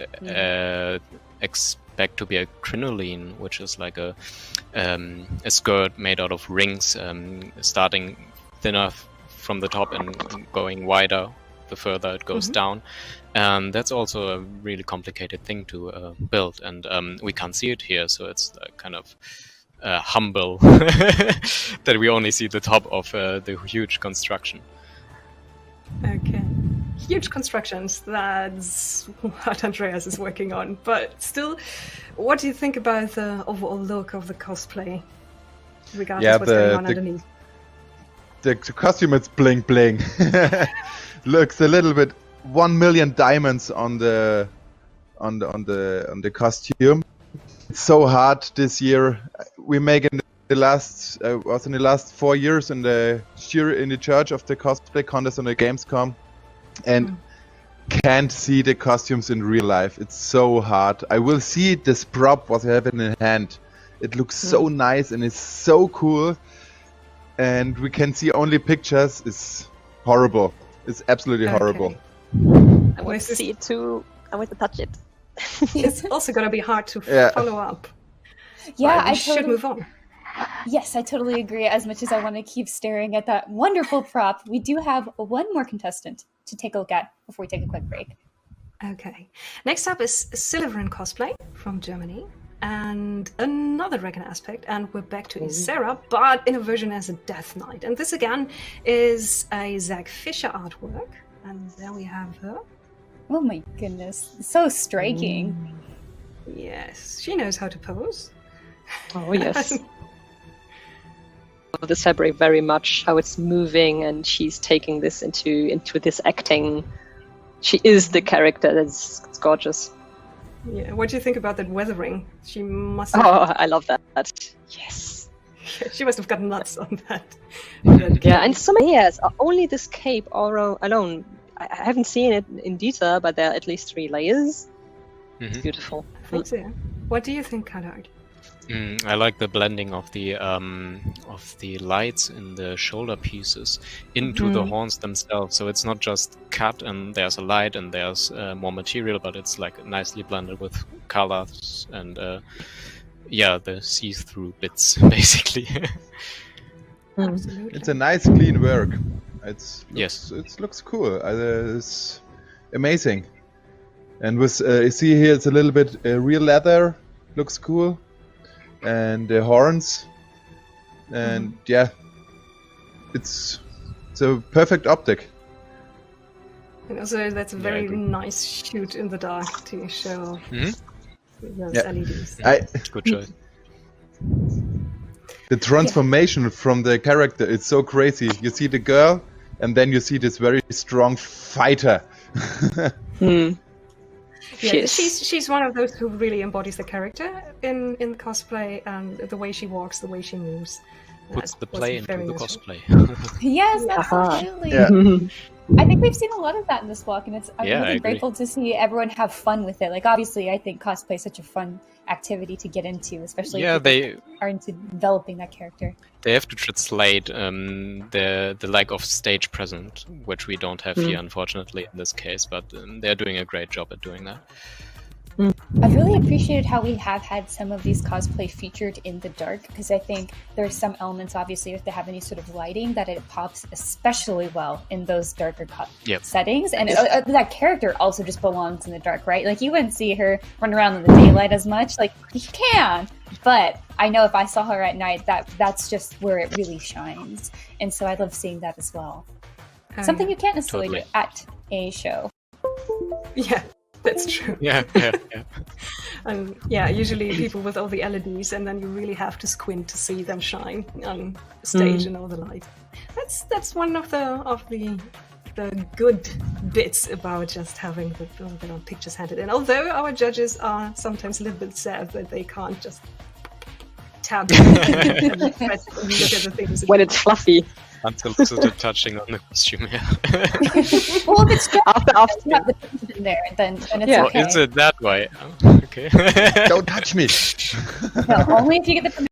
expect to be a crinoline, which is like a skirt made out of rings, starting thinner from the top and going wider the further it goes down. And that's also a really complicated thing to build, and we can't see it here, so it's kind of humble that we only see the top of the huge construction. Okay. Huge constructions. That's what Andreas is working on. But still, what do you think about the overall look of the cosplay? Regardless what's going on underneath. The costume is bling bling. Looks a little bit 1 million diamonds on the costume. It's so hard this year. We make in the last was in the last 4 years in the charge of the cosplay contest on the Gamescom, and can't see the costumes in real life. It's so hard. I will see this prop what I have in hand. It looks so nice and it's so cool, and we can see only pictures. It's horrible. It's absolutely horrible. I want to see it too. I want to touch it. It's also going to be hard to follow up. Yeah, I should move on. Yes, I totally agree. As much as I want to keep staring at that wonderful prop, we do have one more contestant to take a look at before we take a quick break. Okay. Next up is Silverin Cosplay from Germany. And another Dragon aspect, and we're back to Isera, but in a version as a Death Knight. And this again is a Zach Fisher artwork. And there we have her. Oh my goodness, so striking. Yes, she knows how to pose. Oh yes. This fabric very much, how it's moving, and she's taking this into this acting. She is the character. It's gorgeous. Yeah. What do you think about that weathering? She must have... Oh, I love that. Yes. She must have got nuts on that. Yeah, and so many layers. Only this cape alone. I haven't seen it in detail, but there are at least 3 layers. It's beautiful. I think so. What do you think, Callard? I like the blending of the lights in the shoulder pieces into the horns themselves. So it's not just cut and there's a light and there's more material, but it's like nicely blended with colors and the see-through bits basically. Absolutely. It's a nice clean work. It looks cool. It's amazing. And with you see here, it's a little bit real leather. Looks cool. And the horns, and it's a perfect optic. And also, that's a very nice shoot in the dark to show those LEDs. Good choice. The transformation from the character, it's so crazy. You see the girl, and then you see this very strong fighter. Yeah, she's one of those who really embodies the character in cosplay, and the way she walks, the way she moves. Puts the play into the cosplay. Yes, absolutely. Yeah. I think we've seen a lot of that in this walk, and I'm I really agree. grateful to see everyone have fun with it. Like, obviously, I think cosplay is such a fun activity to get into, especially if you are into developing that character. They have to translate the lack of stage presence, which we don't have here, unfortunately, in this case. But they're doing a great job at doing that. I've really appreciated how we have had some of these cosplay featured in the dark, because I think there's some elements, obviously, if they have any sort of lighting, that it pops especially well in those darker settings. And that character also just belongs in the dark, right? Like, you wouldn't see her run around in the daylight as much. Like, you can, but I know if I saw her at night, that's just where it really shines. And so I love seeing that as well. Something you can't necessarily do at a show. Yeah. That's true. Yeah. And usually people with all the LEDs, and then you really have to squint to see them shine on stage and all the light. That's one of the good bits about just having the pictures handed in. Although our judges are sometimes a little bit sad that they can't just tap and look at the things when it's fluffy. Until touching on the costume, Well, if it's just after you have the pieces in there, then it's okay. Is it that way? Okay. Don't touch me. No, only if you get the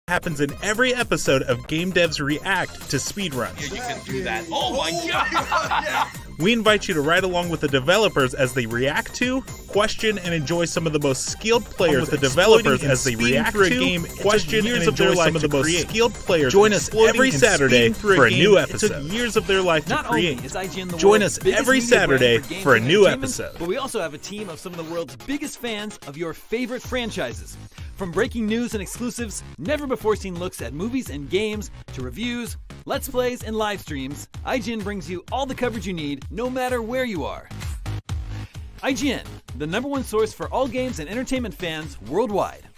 happens in every episode of Game Devs React to speedruns. You can do that. Oh my god! We invite you to ride along with the developers as they react to, question, and enjoy some of the most skilled players. With the developers as they react to, game, question, and enjoy some of the most skilled players. Join us every Saturday for a new episode. It took years of their life to create. Join us every Saturday for a new episode. But we also have a team of some of the world's biggest fans of your favorite franchises. From breaking news and exclusives, never-before-seen looks at movies and games, to reviews, let's plays, and live streams, IGN brings you all the coverage you need, no matter where you are. IGN, the #1 source for all games and entertainment fans worldwide.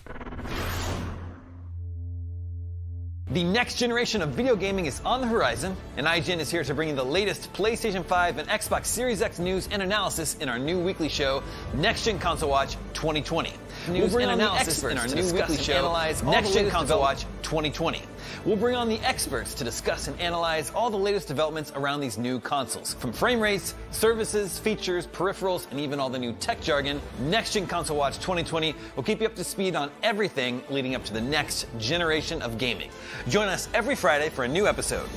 The next generation of video gaming is on the horizon, and IGN is here to bring you the latest PlayStation 5 and Xbox Series X news and analysis in our new weekly show, Next Gen Console Watch 2020. We'll bring on the experts in our new weekly show, analyze Next Gen Console Watch 2020. We'll bring on the experts to discuss and analyze all the latest developments around these new consoles. From frame rates, services, features, peripherals, and even all the new tech jargon, Next Gen Console Watch 2020 will keep you up to speed on everything leading up to the next generation of gaming. Join us every Friday for a new episode.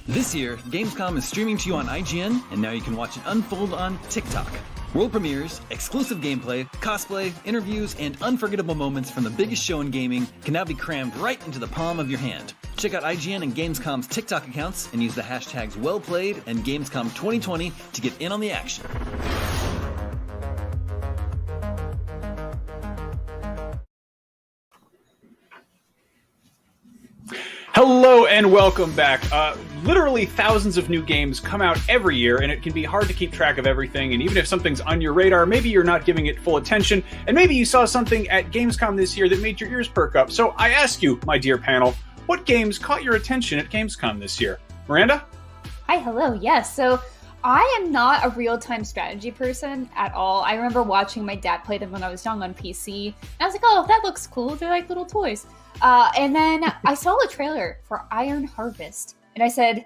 This year, Gamescom is streaming to you on IGN, and now you can watch it unfold on TikTok. World premieres, exclusive gameplay, cosplay, interviews, and unforgettable moments from the biggest show in gaming can now be crammed right into the palm of your hand. Check out IGN and Gamescom's TikTok accounts and use the hashtags WellPlayed and Gamescom 2020 to get in on the action. Hello and welcome back. Literally thousands of new games come out every year, and it can be hard to keep track of everything. And even if something's on your radar, maybe you're not giving it full attention, and maybe you saw something at Gamescom this year that made your ears perk up. So I ask you, my dear panel, what games caught your attention at Gamescom this year? Miranda? Hi, hello, yes. So I am not a real-time strategy person at all. I remember watching my dad play them when I was young on PC, and I was like, oh, that looks cool. They're like little toys. And then I saw a trailer for Iron Harvest, and I said,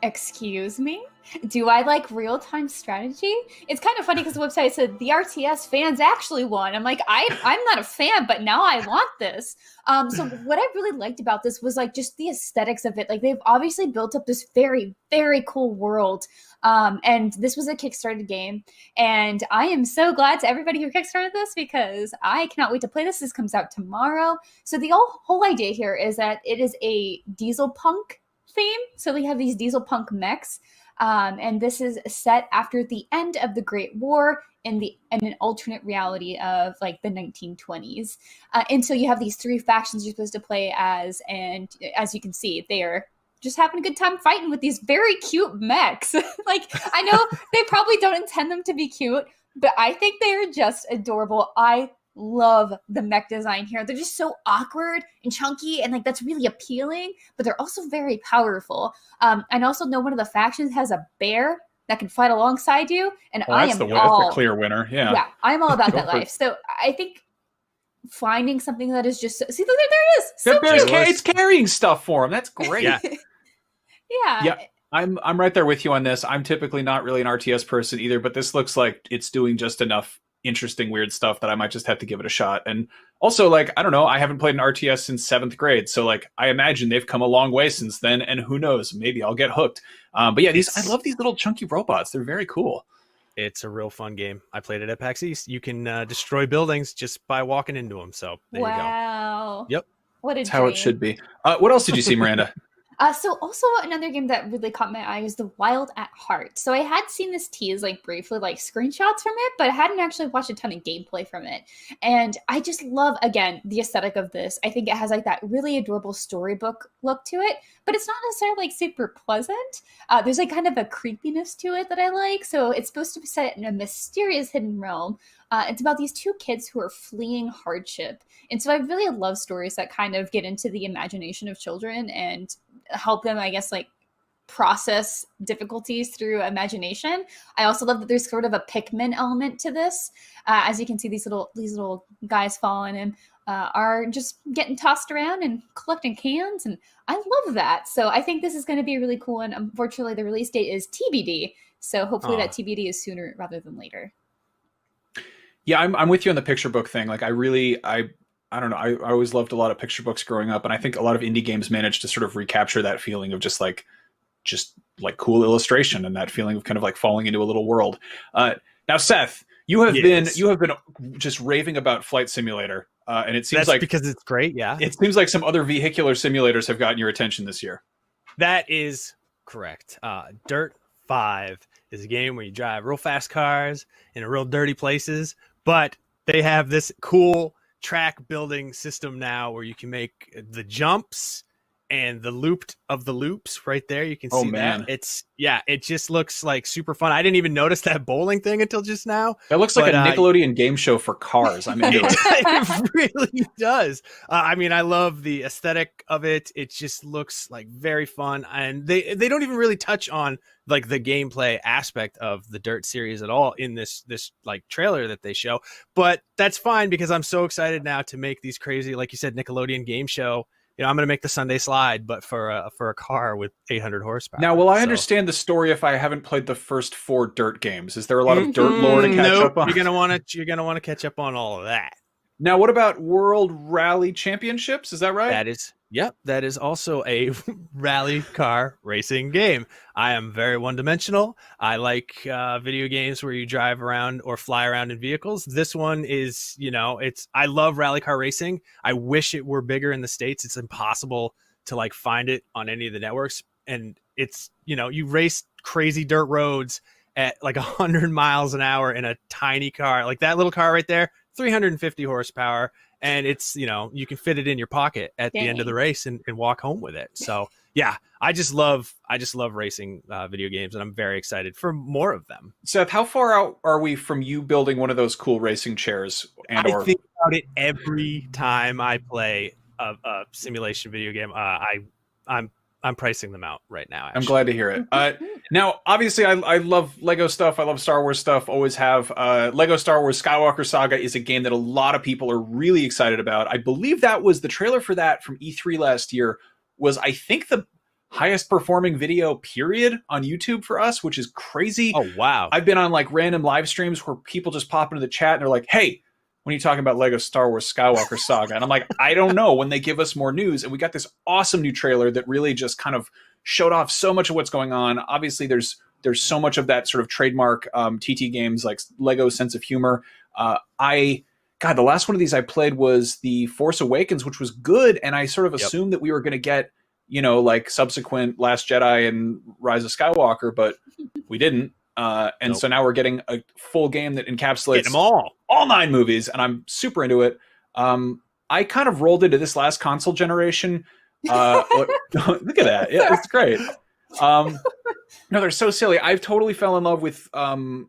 excuse me? Do I like real-time strategy? It's kind of funny because the website said the RTS fans actually won. I'm like, I'm not a fan, but now I want this. So what I really liked about this was like just the aesthetics of it. Like they've obviously built up this very, very cool world. And this was a Kickstarted game. And I am so glad to everybody who Kickstarted this because I cannot wait to play this. This comes out tomorrow. So the whole idea here is that it is a diesel punk theme. So we have these diesel punk mechs. And this is set after the end of the Great War in an alternate reality of like the 1920s. And so you have these three factions you're supposed to play as, and as you can see, they are just having a good time fighting with these very cute mechs. Like, I know they probably don't intend them to be cute, but I think they are just adorable. I love the mech design here. They're just so awkward and chunky, and like that's really appealing, but they're also very powerful. And also know one of the factions has a bear that can fight alongside you, and that's the clear winner. Yeah, I'm all about that life. So I think finding something that is just see, there it is. So it's carrying stuff for him. That's great. Yeah. I'm right there with you on this. I'm typically not really an RTS person either, but this looks like it's doing just enough interesting, weird stuff that I might just have to give it a shot. And also, like, I don't know, I haven't played an RTS since 7th grade. So, like, I imagine they've come a long way since then. And who knows, maybe I'll get hooked. But yeah, I love these little chunky robots. They're very cool. It's a real fun game. I played it at PAX East. You can destroy buildings just by walking into them. So there you go. Yep. What a That's how it should be. What else did you see, Miranda? So also another game that really caught my eye is The Wild at Heart. So I had seen this tease like briefly, like screenshots from it, but I hadn't actually watched a ton of gameplay from it. And I just love, again, the aesthetic of this. I think it has like that really adorable storybook look to it, but it's not necessarily like super pleasant. There's like kind of a creepiness to it that I like. So it's supposed to be set in a mysterious hidden realm. It's about these two kids who are fleeing hardship. And so I really love stories that kind of get into the imagination of children and help them, I guess, like process difficulties through imagination. I also love that there's sort of a Pikmin element to this. As you can see, these little guys following him. are just getting tossed around and collecting cans, and I love that. So I think this is going to be really cool, and unfortunately the release date is TBD, so hopefully that TBD is sooner rather than later. Yeah, I'm with you on the picture book thing. Like, I don't know. I always loved a lot of picture books growing up, and I think a lot of indie games managed to sort of recapture that feeling of just like cool illustration and that feeling of kind of like falling into a little world. Now, Seth, you have been just raving about Flight Simulator, and it seems because it's great. Yeah, it seems like some other vehicular simulators have gotten your attention this year. That is correct. Dirt 5 is a game where you drive real fast cars in real dirty places, but they have this cool track building system now where you can make the jumps and the looped of the loops right there. You can see that. It just looks like super fun. I didn't even notice that bowling thing until just now. That looks like a Nickelodeon game show for cars. I'm into it. It really does. I mean, I love the aesthetic of it. It just looks like very fun. And they don't even really touch on like the gameplay aspect of the Dirt series at all in this like trailer that they show. But that's fine because I'm so excited now to make these crazy, like you said, Nickelodeon game show. You know, I'm going to make the Sunday Slide, but for a car with 800 horsepower. Now, will I understand the story if I haven't played the first 4 Dirt games? Is there a lot of Dirt lore to catch up on? You're gonna want to catch up on all of that. Now, what about World Rally Championships? Is that right? That is also a rally car racing game. I am very one-dimensional. I like video games where you drive around or fly around in vehicles. This one is, I love rally car racing. I wish it were bigger in the States. It's impossible to like find it on any of the networks. And it's, you race crazy dirt roads at like 100 miles an hour in a tiny car. Like that little car right there, 350 horsepower. And it's, you can fit it in your pocket at the end of the race and walk home with it. So yeah, I just love racing video games, and I'm very excited for more of them. Seth, how far out are we from you building one of those cool racing chairs? I think about it every time I play a simulation video game. I'm pricing them out right now. Actually. I'm glad to hear it. Now, obviously, I love Lego stuff. I love Star Wars stuff. Always have. Lego Star Wars Skywalker Saga is a game that a lot of people are really excited about. I believe that was the trailer for that from E3 last year was, I think, the highest performing video period on YouTube for us, which is crazy. Oh, wow. I've been on like random live streams where people just pop into the chat and they're like, hey, when are you talking about Lego Star Wars Skywalker Saga? And I'm like, I don't know, when they give us more news. And we got this awesome new trailer that really just kind of showed off so much of what's going on. Obviously, there's so much of that sort of trademark TT games, like Lego sense of humor. The last one of these I played was The Force Awakens, which was good. And I sort of assumed that we were going to get, like subsequent Last Jedi and Rise of Skywalker, but we didn't. So now we're getting a full game that encapsulates them all 9 movies, and I'm super into it. I kind of rolled into this last console generation. Look at that. Yeah, it's great. No, they're so silly. I've totally fell in love with what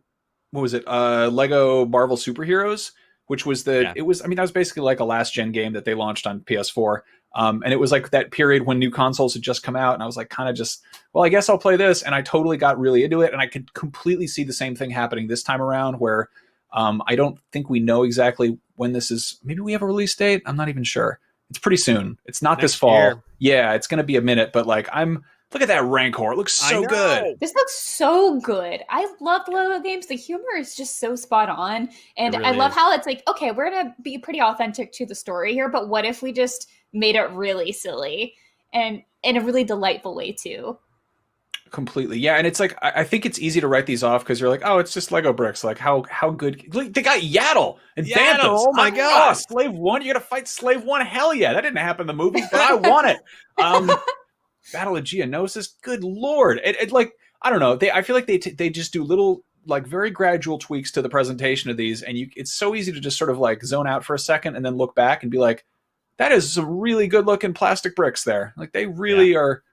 was it? Lego Marvel Superheroes, which was that was basically like a last gen game that they launched on PS4. And it was like that period when new consoles had just come out, and I was like kind of just, well, I guess I'll play this. And I totally got really into it. And I could completely see the same thing happening this time around where I don't think we know exactly when this is. Maybe we have a release date. I'm not even sure. It's pretty soon. It's not this fall. Year. Yeah, it's going to be a minute, but like look at that Rancor. It looks so good. This looks so good. I love Lego games. The humor is just so spot on. And really I love how it's like, okay, we're going to be pretty authentic to the story here, but what if we just made it really silly and in a really delightful way too? Completely. Yeah. And it's like, I think it's easy to write these off because you're like, oh, it's just Lego bricks. Like how good. Look, they got Yaddle and Banthas. Oh my God. Oh, Slave 1. You're going to fight Slave 1. Hell yeah. That didn't happen in the movie, but I want it. Battle of Geonosis. Good Lord. It like, I don't know. I feel like they just do little, like very gradual tweaks to the presentation of these. And it's so easy to just sort of like zone out for a second and then look back and be like, that is some really good looking plastic bricks there. Like they really are.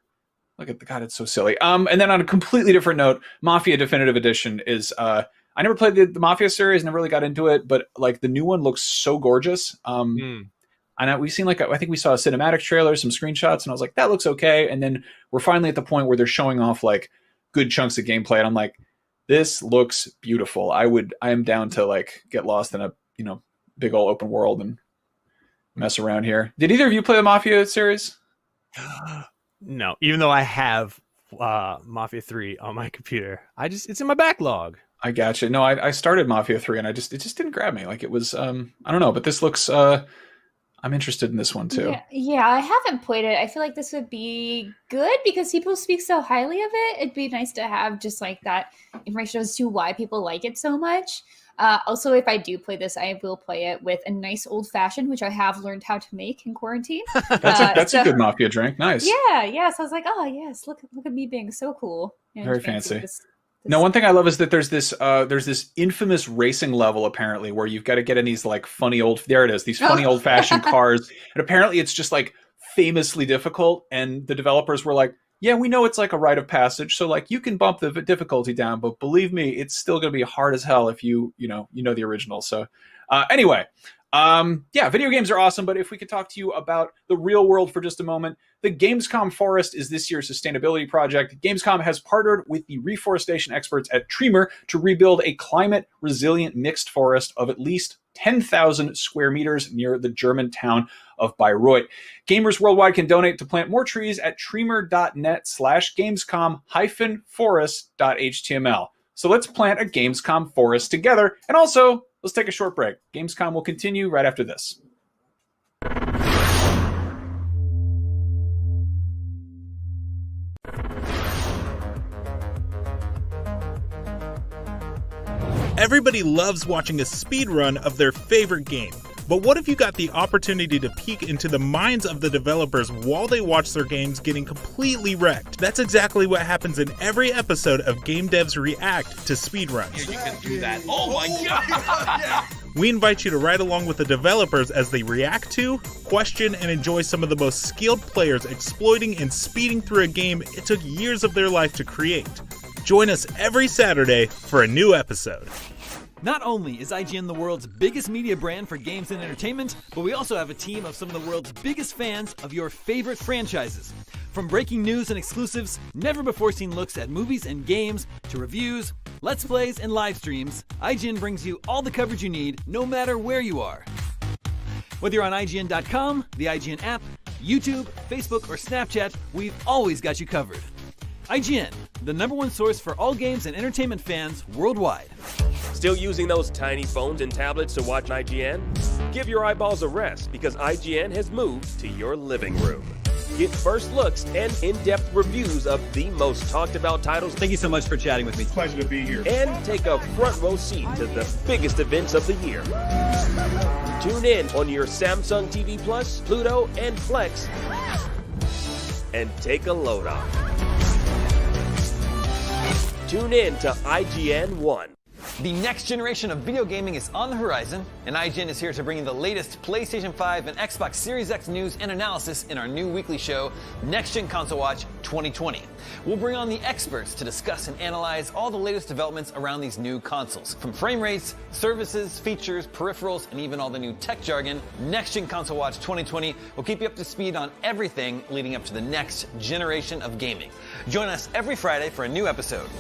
Look at the God, it's so silly. And then on a completely different note, Mafia Definitive Edition is I never played the Mafia series, never really got into it, but like the new one looks so gorgeous. And we've seen I think we saw a cinematic trailer, some screenshots, and I was like, that looks okay. And then we're finally at the point where they're showing off like good chunks of gameplay, and I'm like, this looks beautiful. I am down to like get lost in a big old open world and mess around here. Did either of you play the Mafia series? No, even though I have Mafia 3 on my computer, it's in my backlog. I gotcha. No, I started Mafia 3 and it just didn't grab me. Like it was I don't know, but this looks I'm interested in this one too. Yeah, I haven't played it. I feel like this would be good because people speak so highly of it. It'd be nice to have just like that information as to why people like it so much. Also, if I do play this, I will play it with a nice old fashioned, which I have learned how to make in quarantine. That's a good Mafia drink. Nice. Yeah. So I was like, oh yes, look at me being so cool. Very fancy. No, one thing I love is that there's this infamous racing level apparently where you've got to get in these like funny old funny old fashioned cars, and apparently it's just like famously difficult. And the developers were like, yeah, we know it's like a rite of passage, so like you can bump the difficulty down, but believe me, it's still going to be hard as hell if you know the original. So anyway. Video games are awesome, but if we could talk to you about the real world for just a moment, the Gamescom Forest is this year's sustainability project. Gamescom has partnered with the reforestation experts at Tremor to rebuild a climate-resilient mixed forest of at least 10,000 square meters near the German town of Bayreuth. Gamers worldwide can donate to plant more trees at tremor.net/gamescom-forest.html. So let's plant a Gamescom forest together, and also let's take a short break. Gamescom will continue right after this. Everybody loves watching a speedrun of their favorite game. But what if you got the opportunity to peek into the minds of the developers while they watch their games getting completely wrecked? That's exactly what happens in every episode of Game Devs React to speedruns. You can do that. Oh my god! We invite you to ride along with the developers as they react to, question, and enjoy some of the most skilled players exploiting and speeding through a game it took years of their life to create. Join us every Saturday for a new episode. Not only is IGN the world's biggest media brand for games and entertainment, but we also have a team of some of the world's biggest fans of your favorite franchises. From breaking news and exclusives, never-before-seen looks at movies and games, to reviews, let's plays, and live streams, IGN brings you all the coverage you need, no matter where you are. Whether you're on IGN.com, the IGN app, YouTube, Facebook, or Snapchat, we've always got you covered. IGN, the #1 source for all games and entertainment fans worldwide. Still using those tiny phones and tablets to watch IGN? Give your eyeballs a rest because IGN has moved to your living room. Get first looks and in-depth reviews of the most talked about titles. Thank you so much for chatting with me. Pleasure to be here. And take a front row seat to the biggest events of the year. Tune in on your Samsung TV Plus, Pluto, and Flex and take a load off. Tune in to IGN 1. The next generation of video gaming is on the horizon, and IGN is here to bring you the latest PlayStation 5 and Xbox Series X news and analysis in our new weekly show, Next Gen Console Watch 2020. We'll bring on the experts to discuss and analyze all the latest developments around these new consoles. From frame rates, services, features, peripherals, and even all the new tech jargon, Next Gen Console Watch 2020 will keep you up to speed on everything leading up to the next generation of gaming. Join us every Friday for a new episode.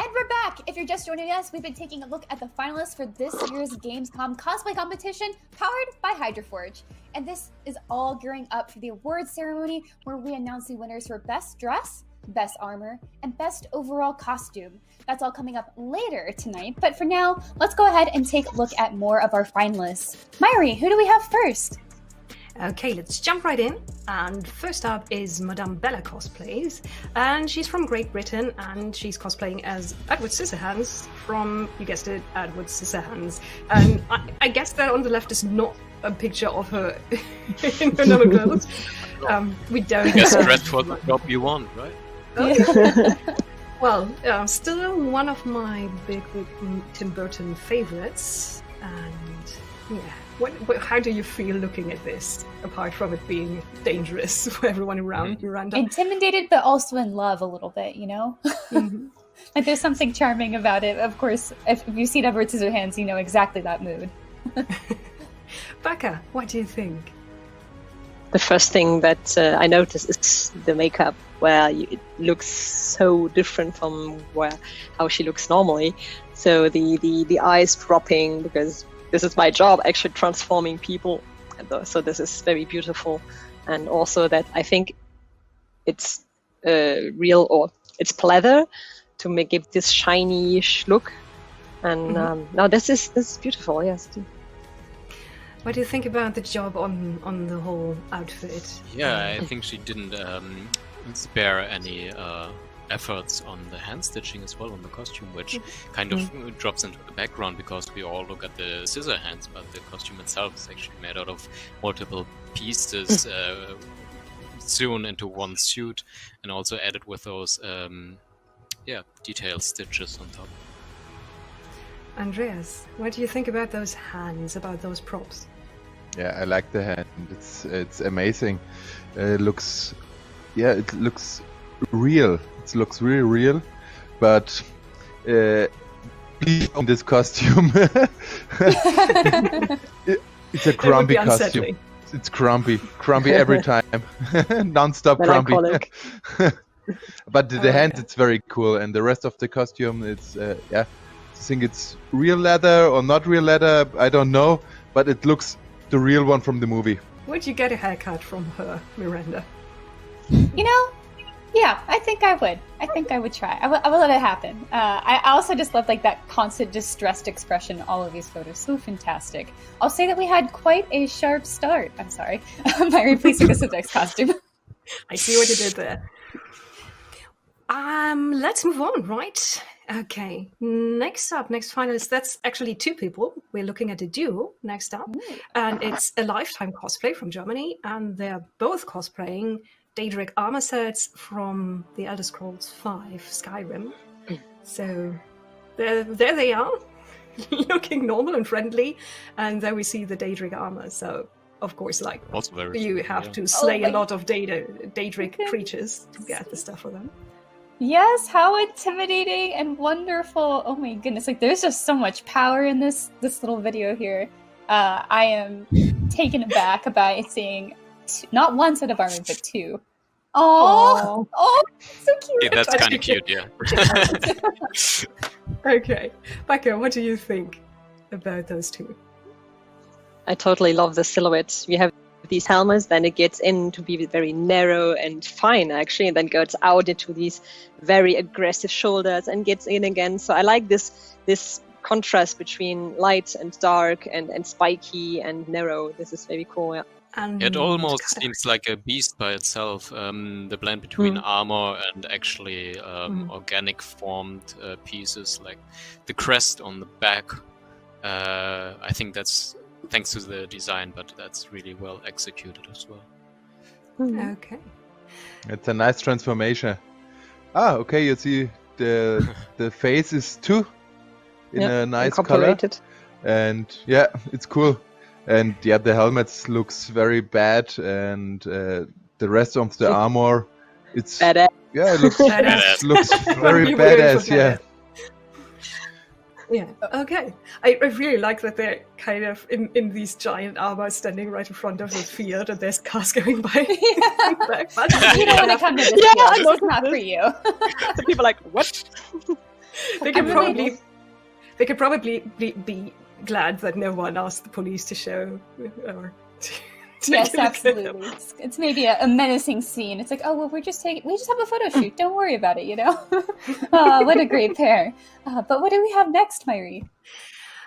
And we're back! If you're just joining us, we've been taking a look at the finalists for this year's Gamescom cosplay competition powered by HydroForge. And this is all gearing up for the awards ceremony where we announce the winners for Best Dress, Best Armor, and Best Overall Costume. That's all coming up later tonight, but for now, let's go ahead and take a look at more of our finalists. Myri, who do we have first? Okay, let's jump right in. And first up is Madame Bella Cosplays. And she's from Great Britain, and she's cosplaying as Edward Scissorhands from, you guessed it, Edward Scissorhands. And I guess that on the left is not a picture of her in her normal clothes. We don't... I guess dressed for the job you want, right? Okay. Well, still one of my big Tim Burton favorites. And yeah. How do you feel looking at this, apart from it being dangerous for everyone around Miranda? Intimidated, but also in love a little bit, you know? Mm-hmm. Like there's something charming about it. Of course, if you've seen Edward Scissorhands, you know exactly that mood. Becca, what do you think? the first thing that I noticed is the makeup, where it looks so different from how she looks normally. So the eyes dropping, because this is my job, actually transforming people. So this is very beautiful, and also that I think it's real, or it's pleather to give this shiny-ish look. And no, this is beautiful. Yes. What do you think about the job on the whole outfit? Yeah, I think she didn't spare any efforts on the hand stitching as well on the costume, which kind of drops into the background because we all look at the scissor hands, but the costume itself is actually made out of multiple pieces sewn into one suit, and also added with those detailed stitches on top. Andreas, what do you think about those hands, about those props? Yeah, I like the hand. It's amazing. It looks real. It looks really real, but in this costume, it's a grumpy costume. It's grumpy every time, non-stop grumpy. But the hands, it's very cool, and the rest of the costume, it's I think it's real leather or not real leather, I don't know, but it looks the real one from the movie. Would you get a haircut from her, Miranda? You know, yeah, I think I would. I think I would try. I will let it happen. I also just love like that constant distressed expression in all of these photos. So fantastic. I'll say that we had quite a sharp start. I'm sorry. Myri, please take us to the next costume. I see what you did there. Let's move on, right? Okay, next finalist, that's actually two people. We're looking at a duo next up, and it's a Lifetime cosplay from Germany, and they're both cosplaying Daedric armor sets from the Elder Scrolls V Skyrim. So there they are, looking normal and friendly, and then we see the Daedric armor. So of course, like you have to slay a lot of Daedric creatures to get the stuff for them. Yes, how intimidating and wonderful. Oh my goodness, like there's just so much power in this little video here. I am taken aback by seeing not one set of armor, but two. Oh, so cute. Yeah, that's kind of cute, yeah. Okay, Becca, what do you think about those two? I totally love the silhouette. We have these helmets, then it gets in to be very narrow and fine actually, and then goes out into these very aggressive shoulders and gets in again. So I like this contrast between light and dark and spiky and narrow. This is very cool. Yeah. It almost seems like a beast by itself. The blend between armor and actually organic formed pieces, like the crest on the back. I think that's thanks to the design, but that's really well executed as well. Okay. It's a nice transformation. Okay, you see the face is two in a nice color. And yeah, it's cool. And yeah, the helmet looks very bad, and the rest of the armor, it's badass. Yeah, it looks very badass. Yeah. Yeah. Okay. I really like that they're kind of in these giant armor standing right in front of the field, and there's cars going by. Back. You don't want to come to this field. This is not for you. So people are like, what? They could probably be glad that no one asked the police to show or yes, absolutely. It's maybe a menacing scene. It's like, oh well, we just have a photo shoot. Don't worry about it, you know. What a great pair. But what do we have next, Myri?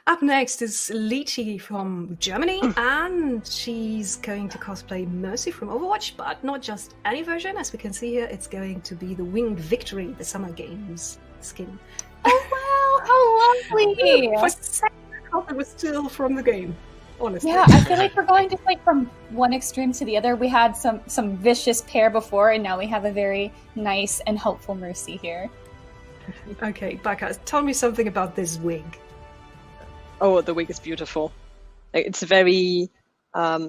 Up next is Lychee from Germany, and she's going to cosplay Mercy from Overwatch, but not just any version. As we can see here, it's going to be the Winged Victory, the Summer Games skin. Oh wow, how lovely! For a second, I thought it was still from the game. Honestly. Yeah, I feel like we're going just like from one extreme to the other. We had some vicious pair before, and now we have a very nice and hopeful Mercy here. Okay, Becca, tell me something about this wig. Oh, the wig is beautiful. It's very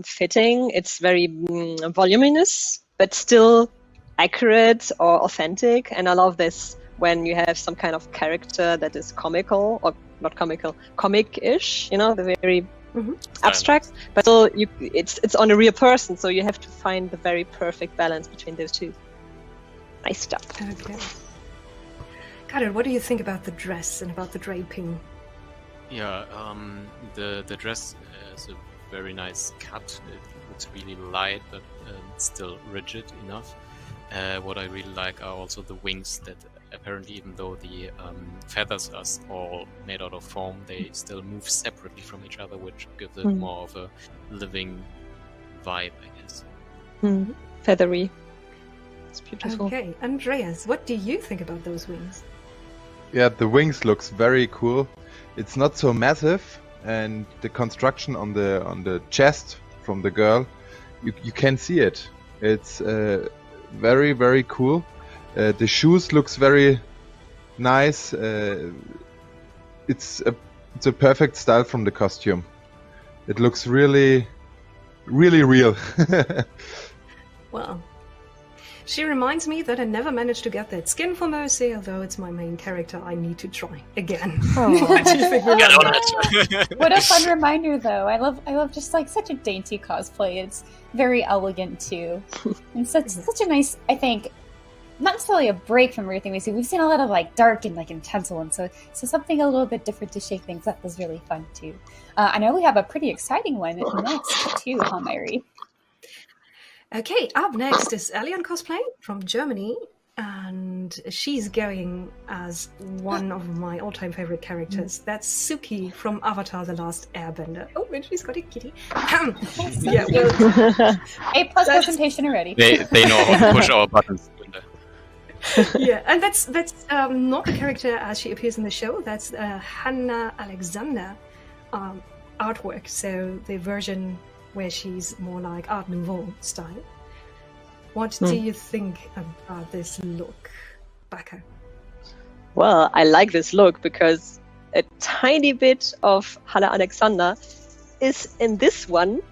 fitting. It's very voluminous, but still accurate or authentic. And I love this when you have some kind of character that is comical, or not comical, comic-ish. You know, the very abstract, but still it's on a real person, so you have to find the very perfect balance between those two. Nice stuff. Okay. Karen, what do you think about the dress and about the draping? Yeah, the dress is a very nice cut. It looks really light, but still rigid enough. What I really like are also the wings that apparently, even though the feathers are all made out of foam, they still move separately from each other, which gives it more of a living vibe, I guess. Feathery. It's beautiful. Okay, Andreas, what do you think about those wings? Yeah, the wings looks very cool. It's not so massive, and the construction on the chest from the girl, you can see it. It's very, very cool. The shoes looks very nice. It's a perfect style from the costume. It looks really, really real. Well, she reminds me that I never managed to get that skin for Mercy, although it's my main character. I need to try again. What do you think about that? What a fun reminder, though. I love just like such a dainty cosplay. It's very elegant too, and such a nice. I think not necessarily a break from everything we see. We've seen a lot of like dark and like intense ones, so something a little bit different to shake things up was really fun too. I know we have a pretty exciting one next too, huh, Myri? Okay, up next is Alien Cosplay from Germany, and she's going as one of my all-time favorite characters. That's Suki from Avatar: The Last Airbender. Oh, and she's got a kitty. Yeah, well, A+ presentation already. They know how to push our buttons. Yeah, and that's not the character as she appears in the show. That's Hannah Alexander artwork. So the version where she's more like Art Nouveau style. What do you think about this look, Baka? Well, I like this look because a tiny bit of Hannah Alexander is in this one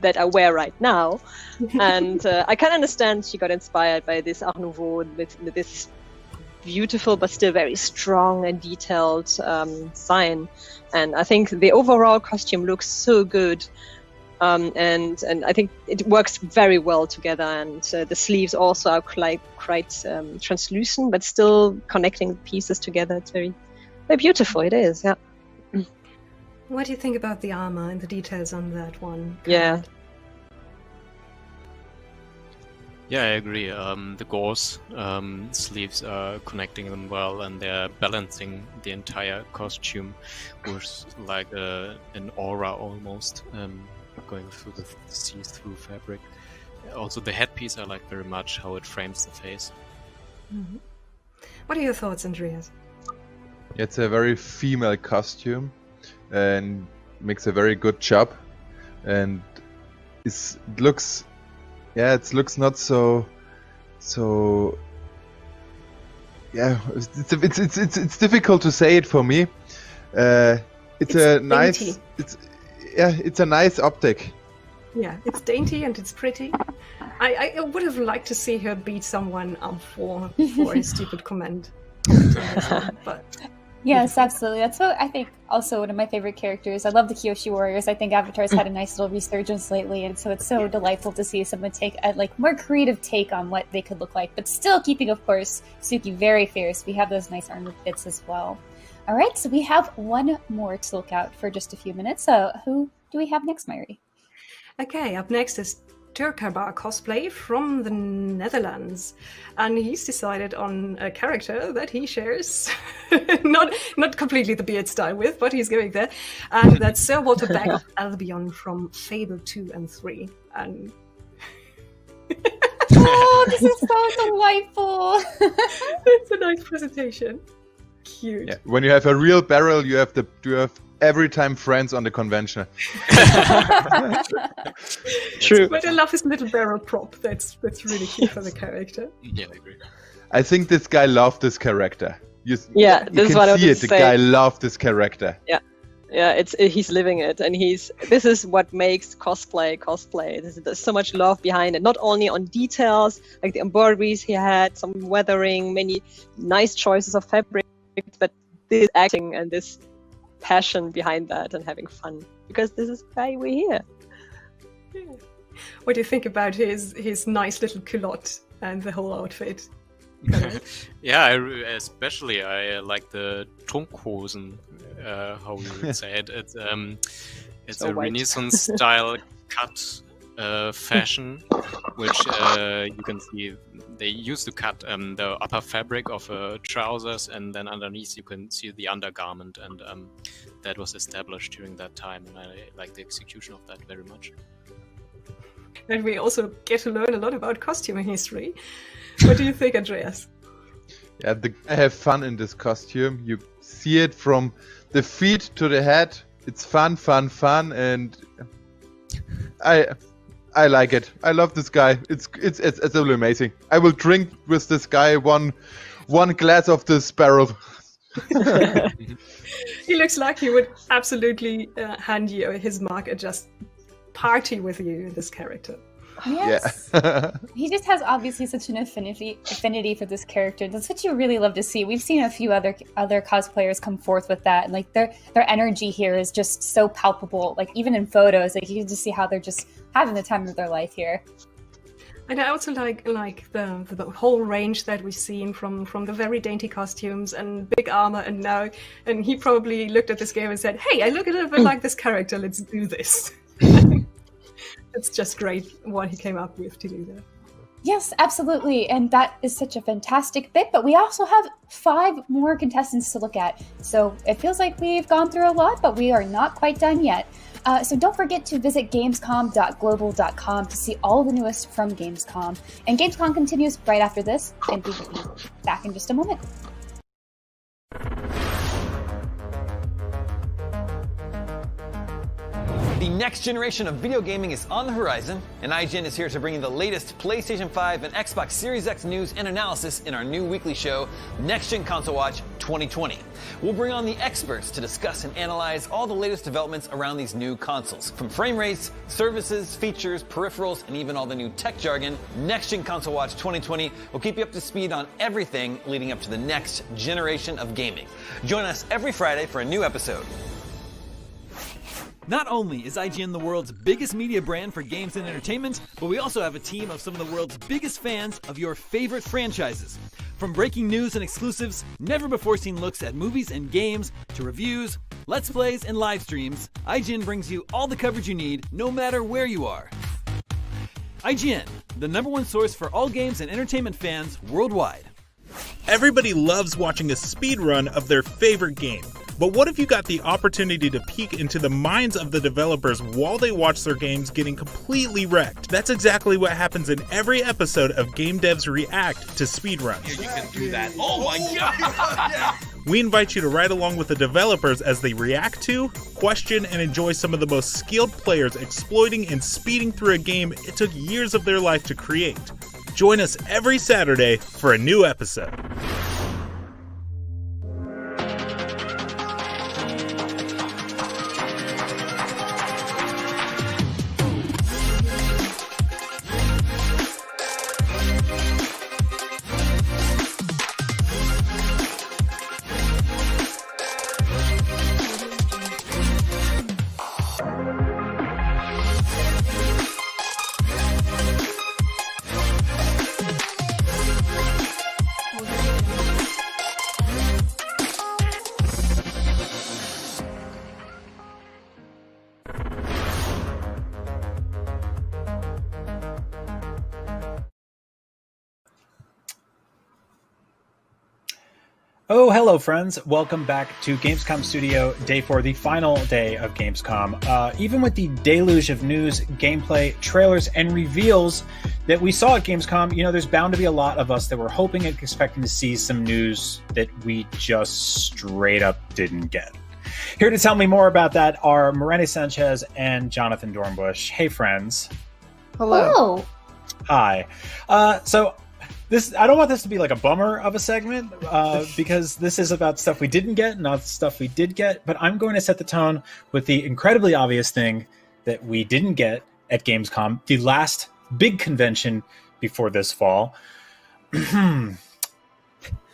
that I wear right now. And I can understand she got inspired by this Art Nouveau with this beautiful but still very strong and detailed sign. And I think the overall costume looks so good. And I think it works very well together, and the sleeves also are quite translucent, but still connecting the pieces together. It's very, very beautiful. It is, yeah. What do you think about the armor and the details on that one? Yeah. Yeah, I agree. The gauze sleeves are connecting them well, and they're balancing the entire costume with like an aura almost. Going through the see-through fabric. Also, the headpiece I like very much how it frames the face. Mm-hmm. What are your thoughts, Andreas? It's a very female costume and makes a very good job. And it looks not so. Yeah, it's difficult to say it for me. It's a nice. Dainty. It's a nice optic. Yeah, it's dainty and it's pretty. I would have liked to see her beat someone up for a stupid comment. But yes, absolutely. That's what I think. Also, one of my favorite characters. I love the Kyoshi Warriors. I think Avatar's had a nice little resurgence lately, and so it's so delightful to see someone take a more creative take on what they could look like, but still keeping, of course, Suki very fierce. We have those nice armor bits as well. All right, so we have one more to look out for just a few minutes. So who do we have next, Myri? Okay, up next is Turkaba cosplay from the Netherlands, and he's decided on a character that he shares, not completely the beard style with, but he's going there, and that's Sir Walter Beck of Albion from Fable 2 and 3. And oh, this is so delightful! It's a nice presentation. Cute. Yeah. When you have a real barrel, you have every time friends on the convention. True. But I love his little barrel prop. That's really cute for the character. Yeah, I agree. I think this guy loved this character. This is what I was see it. saying. The guy loved this character. Yeah, he's living it, and this is what makes cosplay. There's so much love behind it, not only on details like the embroideries he had, some weathering, many nice choices of fabric, but this acting and this passion behind that and having fun, because this is why we're here. What do you think about his nice little culotte and the whole outfit? Yeah, I like the Trunkhosen, how you would say it. It's So a white. Renaissance style cut fashion, which you can see they used to cut the upper fabric of trousers, and then underneath you can see the undergarment, and that was established during that time, and I like the execution of that very much. And we also get to learn a lot about costume history. What do you think, Andreas? Yeah, I have fun in this costume. You see it from the feet to the head. It's fun, and I like it. I love this guy. It's absolutely amazing. I will drink with this guy one glass of this barrel. He looks like he would absolutely hand you his mark and just party with you, this character. Yes. Yeah. He just has obviously such an affinity for this character. That's what you really love to see. We've seen a few other cosplayers come forth with that, and like their energy here is just so palpable. Like even in photos, like you can just see how they're just having the time of their life here. And I also like the whole range that we've seen from the very dainty costumes and big armor, and he probably looked at this game and said, "Hey, I look a little bit like this character. Let's do this." It's just great what he came up with to do that. Yes, absolutely. And that is such a fantastic bit. But we also have 5 more contestants to look at. So it feels like we've gone through a lot, but we are not quite done yet. So don't forget to visit gamescom.global.com to see all the newest from Gamescom. And Gamescom continues right after this, and we will be back in just a moment. The next generation of video gaming is on the horizon, and IGN is here to bring you the latest PlayStation 5 and Xbox Series X news and analysis in our new weekly show, Next Gen Console Watch 2020. We'll bring on the experts to discuss and analyze all the latest developments around these new consoles. From frame rates, services, features, peripherals, and even all the new tech jargon, Next Gen Console Watch 2020 will keep you up to speed on everything leading up to the next generation of gaming. Join us every Friday for a new episode. Not only is IGN the world's biggest media brand for games and entertainment, but we also have a team of some of the world's biggest fans of your favorite franchises. From breaking news and exclusives, never-before-seen looks at movies and games, to reviews, let's plays, and live streams, IGN brings you all the coverage you need, no matter where you are. IGN, the #1 source for all games and entertainment fans worldwide. Everybody loves watching a speedrun of their favorite game. But what if you got the opportunity to peek into the minds of the developers while they watch their games getting completely wrecked? That's exactly what happens in every episode of Game Devs React to speedruns. You can do that. Oh my god! We invite you to ride along with the developers as they react to, question, and enjoy some of the most skilled players exploiting and speeding through a game it took years of their life to create. Join us every Saturday for a new episode. Oh, hello, friends. Welcome back to Gamescom Studio, day 4, the final day of Gamescom. Even with the deluge of news, gameplay, trailers, and reveals that we saw at Gamescom, you know, there's bound to be a lot of us that were hoping and expecting to see some news that we just straight up didn't get. Here to tell me more about that are Miranda Sanchez and Jonathan Dornbush. Hey, friends. Hello. Hi. I don't want this to be like a bummer of a segment because this is about stuff we didn't get, not stuff we did get. But I'm going to set the tone with the incredibly obvious thing that we didn't get at Gamescom, the last big convention before this fall.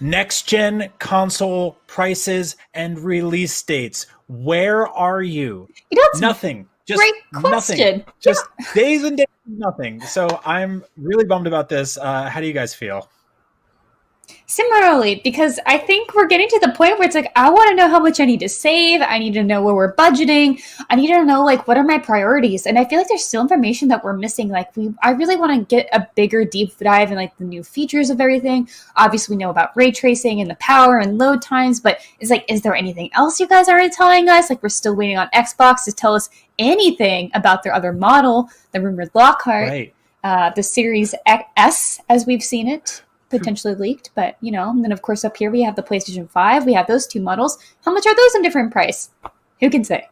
next gen console prices and release dates. Where are you? Nothing. Just great question. Nothing. Just days and days of nothing. So I'm really bummed about this. How do you guys feel? Similarly, because I think we're getting to the point where it's like, I want to know how much I need to save. I need to know where we're budgeting. I need to know, like, what are my priorities? And I feel like there's still information that we're missing. Like, I really want to get a bigger deep dive in, like, the new features of everything. Obviously, we know about ray tracing and the power and load times, but it's like, is there anything else you guys aren't telling us? Like, we're still waiting on Xbox to tell us anything about their other model, the rumored Lockhart, the Series S, as we've seen it. Potentially leaked, but and then of course up here we have the PlayStation 5. We have those two models. How much are those in different price? Who can say?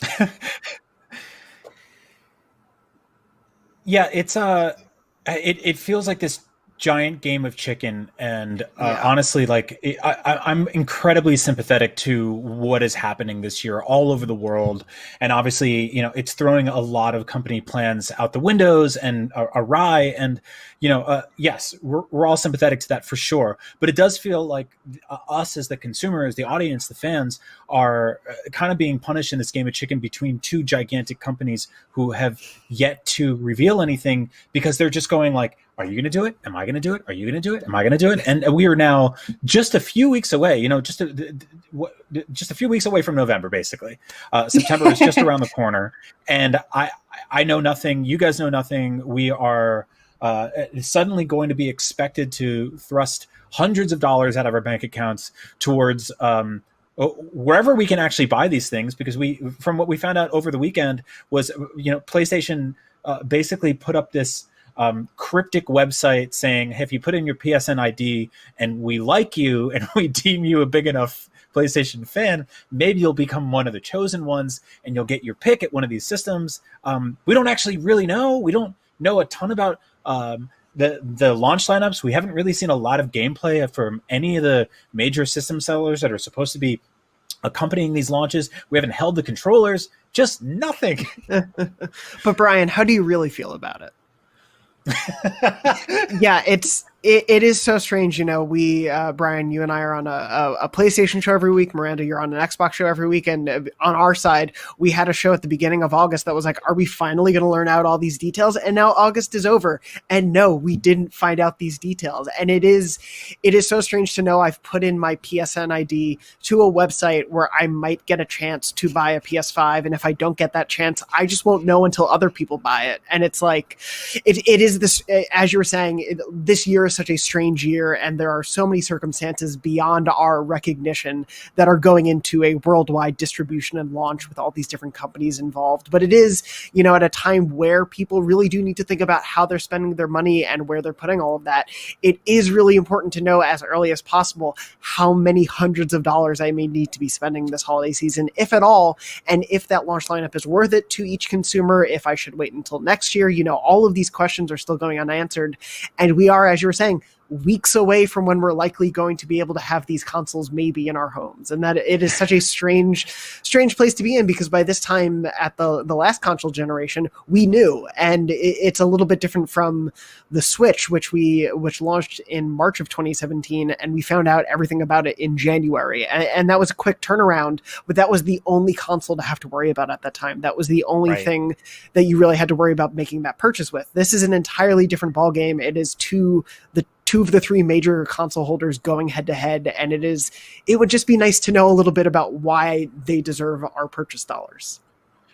Yeah, it's it feels like this giant game of chicken, and honestly, like I'm incredibly sympathetic to what is happening this year all over the world, and obviously it's throwing a lot of company plans out the windows and awry, and yes, we're all sympathetic to that for sure, but it does feel like us as the consumers, the audience, the fans are kind of being punished in this game of chicken between two gigantic companies who have yet to reveal anything, because they're just going like, are you going to do it? Am I going to do it? Are you going to do it? Am I going to do it? And we are now just a few weeks away, just a few weeks away from November, basically. September is just around the corner, and I know nothing. You guys know nothing. We are suddenly going to be expected to thrust hundreds of dollars out of our bank accounts towards wherever we can actually buy these things, because from what we found out over the weekend was, PlayStation basically put up this cryptic website saying, hey, if you put in your PSN ID and we like you and we deem you a big enough PlayStation fan, maybe you'll become one of the chosen ones and you'll get your pick at one of these systems. We don't actually really know. We don't know a ton about the launch lineups. We haven't really seen a lot of gameplay from any of the major system sellers that are supposed to be accompanying these launches. We haven't held the controllers, just nothing. But Brian, how do you really feel about it? Yeah, it is so strange. We Brian, you and I are on a PlayStation show every week. Miranda, you're on an Xbox show every week, and on our side we had a show at the beginning of August that was like, are we finally going to learn out all these details? And now August is over, and no, we didn't find out these details. And it is so strange to know I've put in my PSN ID to a website where I might get a chance to buy a PS5, and if I don't get that chance, I just won't know until other people buy it. And it's like it is this, as you were saying, this year is such a strange year, and there are so many circumstances beyond our recognition that are going into a worldwide distribution and launch with all these different companies involved. But it is, at a time where people really do need to think about how they're spending their money and where they're putting all of that. It is really important to know as early as possible how many hundreds of dollars I may need to be spending this holiday season, if at all, and if that launch lineup is worth it to each consumer, if I should wait until next year. All of these questions are still going unanswered, and we are, as you were saying, weeks away from when we're likely going to be able to have these consoles maybe in our homes. And that it is such a strange place to be in, because by this time at the last console generation, we knew, and it's a little bit different from the Switch, which launched in March of 2017, and we found out everything about it in January. And that was a quick turnaround, but that was the only console to have to worry about at that time. That was the only thing that you really had to worry about making that purchase with. This is an entirely different ballgame. It is two of the three major console holders going head to head, and it would just be nice to know a little bit about why they deserve our purchase dollars.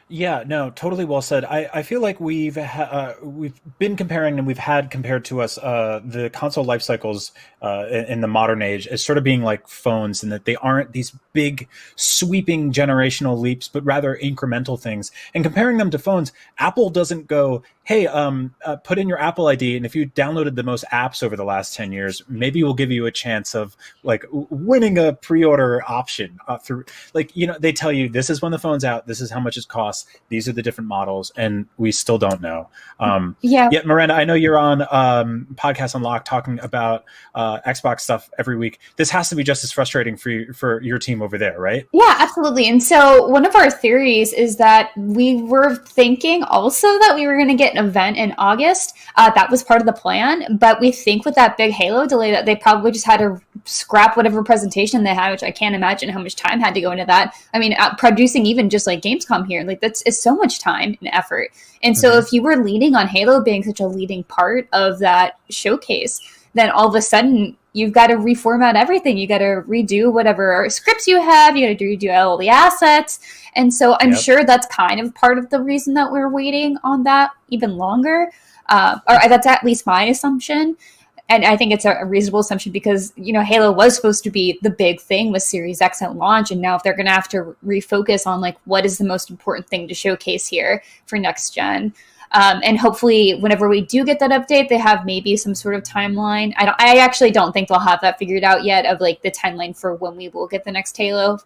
Yeah, no, totally well said. I feel like we've been comparing, and we've had compared to us the console life cycles in the modern age as sort of being like phones, and that they aren't these big sweeping generational leaps, but rather incremental things. And comparing them to phones, Apple doesn't go, hey, put in your Apple ID, and if you downloaded the most apps over the last 10 years, maybe we'll give you a chance of like winning a pre-order option through, like, they tell you this is when the phone's out, this is how much it costs, these are the different models, and we still don't know. Yeah, Miranda, I know you're on Podcast Unlocked talking about Xbox stuff every week. This has to be just as frustrating for your team over there, right? Yeah, absolutely. And so one of our theories is that we were thinking also that we were going to get an event in August. That was part of the plan, but we think with that big Halo delay that they probably just had to scrap whatever presentation they had, which I can't imagine how much time had to go into that. I mean, producing even just like Gamescom here, like it's so much time and effort. And so if you were leaning on Halo being such a leading part of that showcase, then all of a sudden you've got to reformat everything. You got to redo whatever scripts you have. You got to redo all the assets. And so I'm sure that's kind of part of the reason that we're waiting on that even longer. Or that's at least my assumption. And I think it's a reasonable assumption because, you know, Halo was supposed to be the big thing with Series X at launch. And now if they're going to have to refocus on like, what is the most important thing to showcase here for next gen? And hopefully whenever we do get that update, they have maybe some sort of timeline. I actually don't think they'll have that figured out yet of like the timeline for when we will get the next Halo.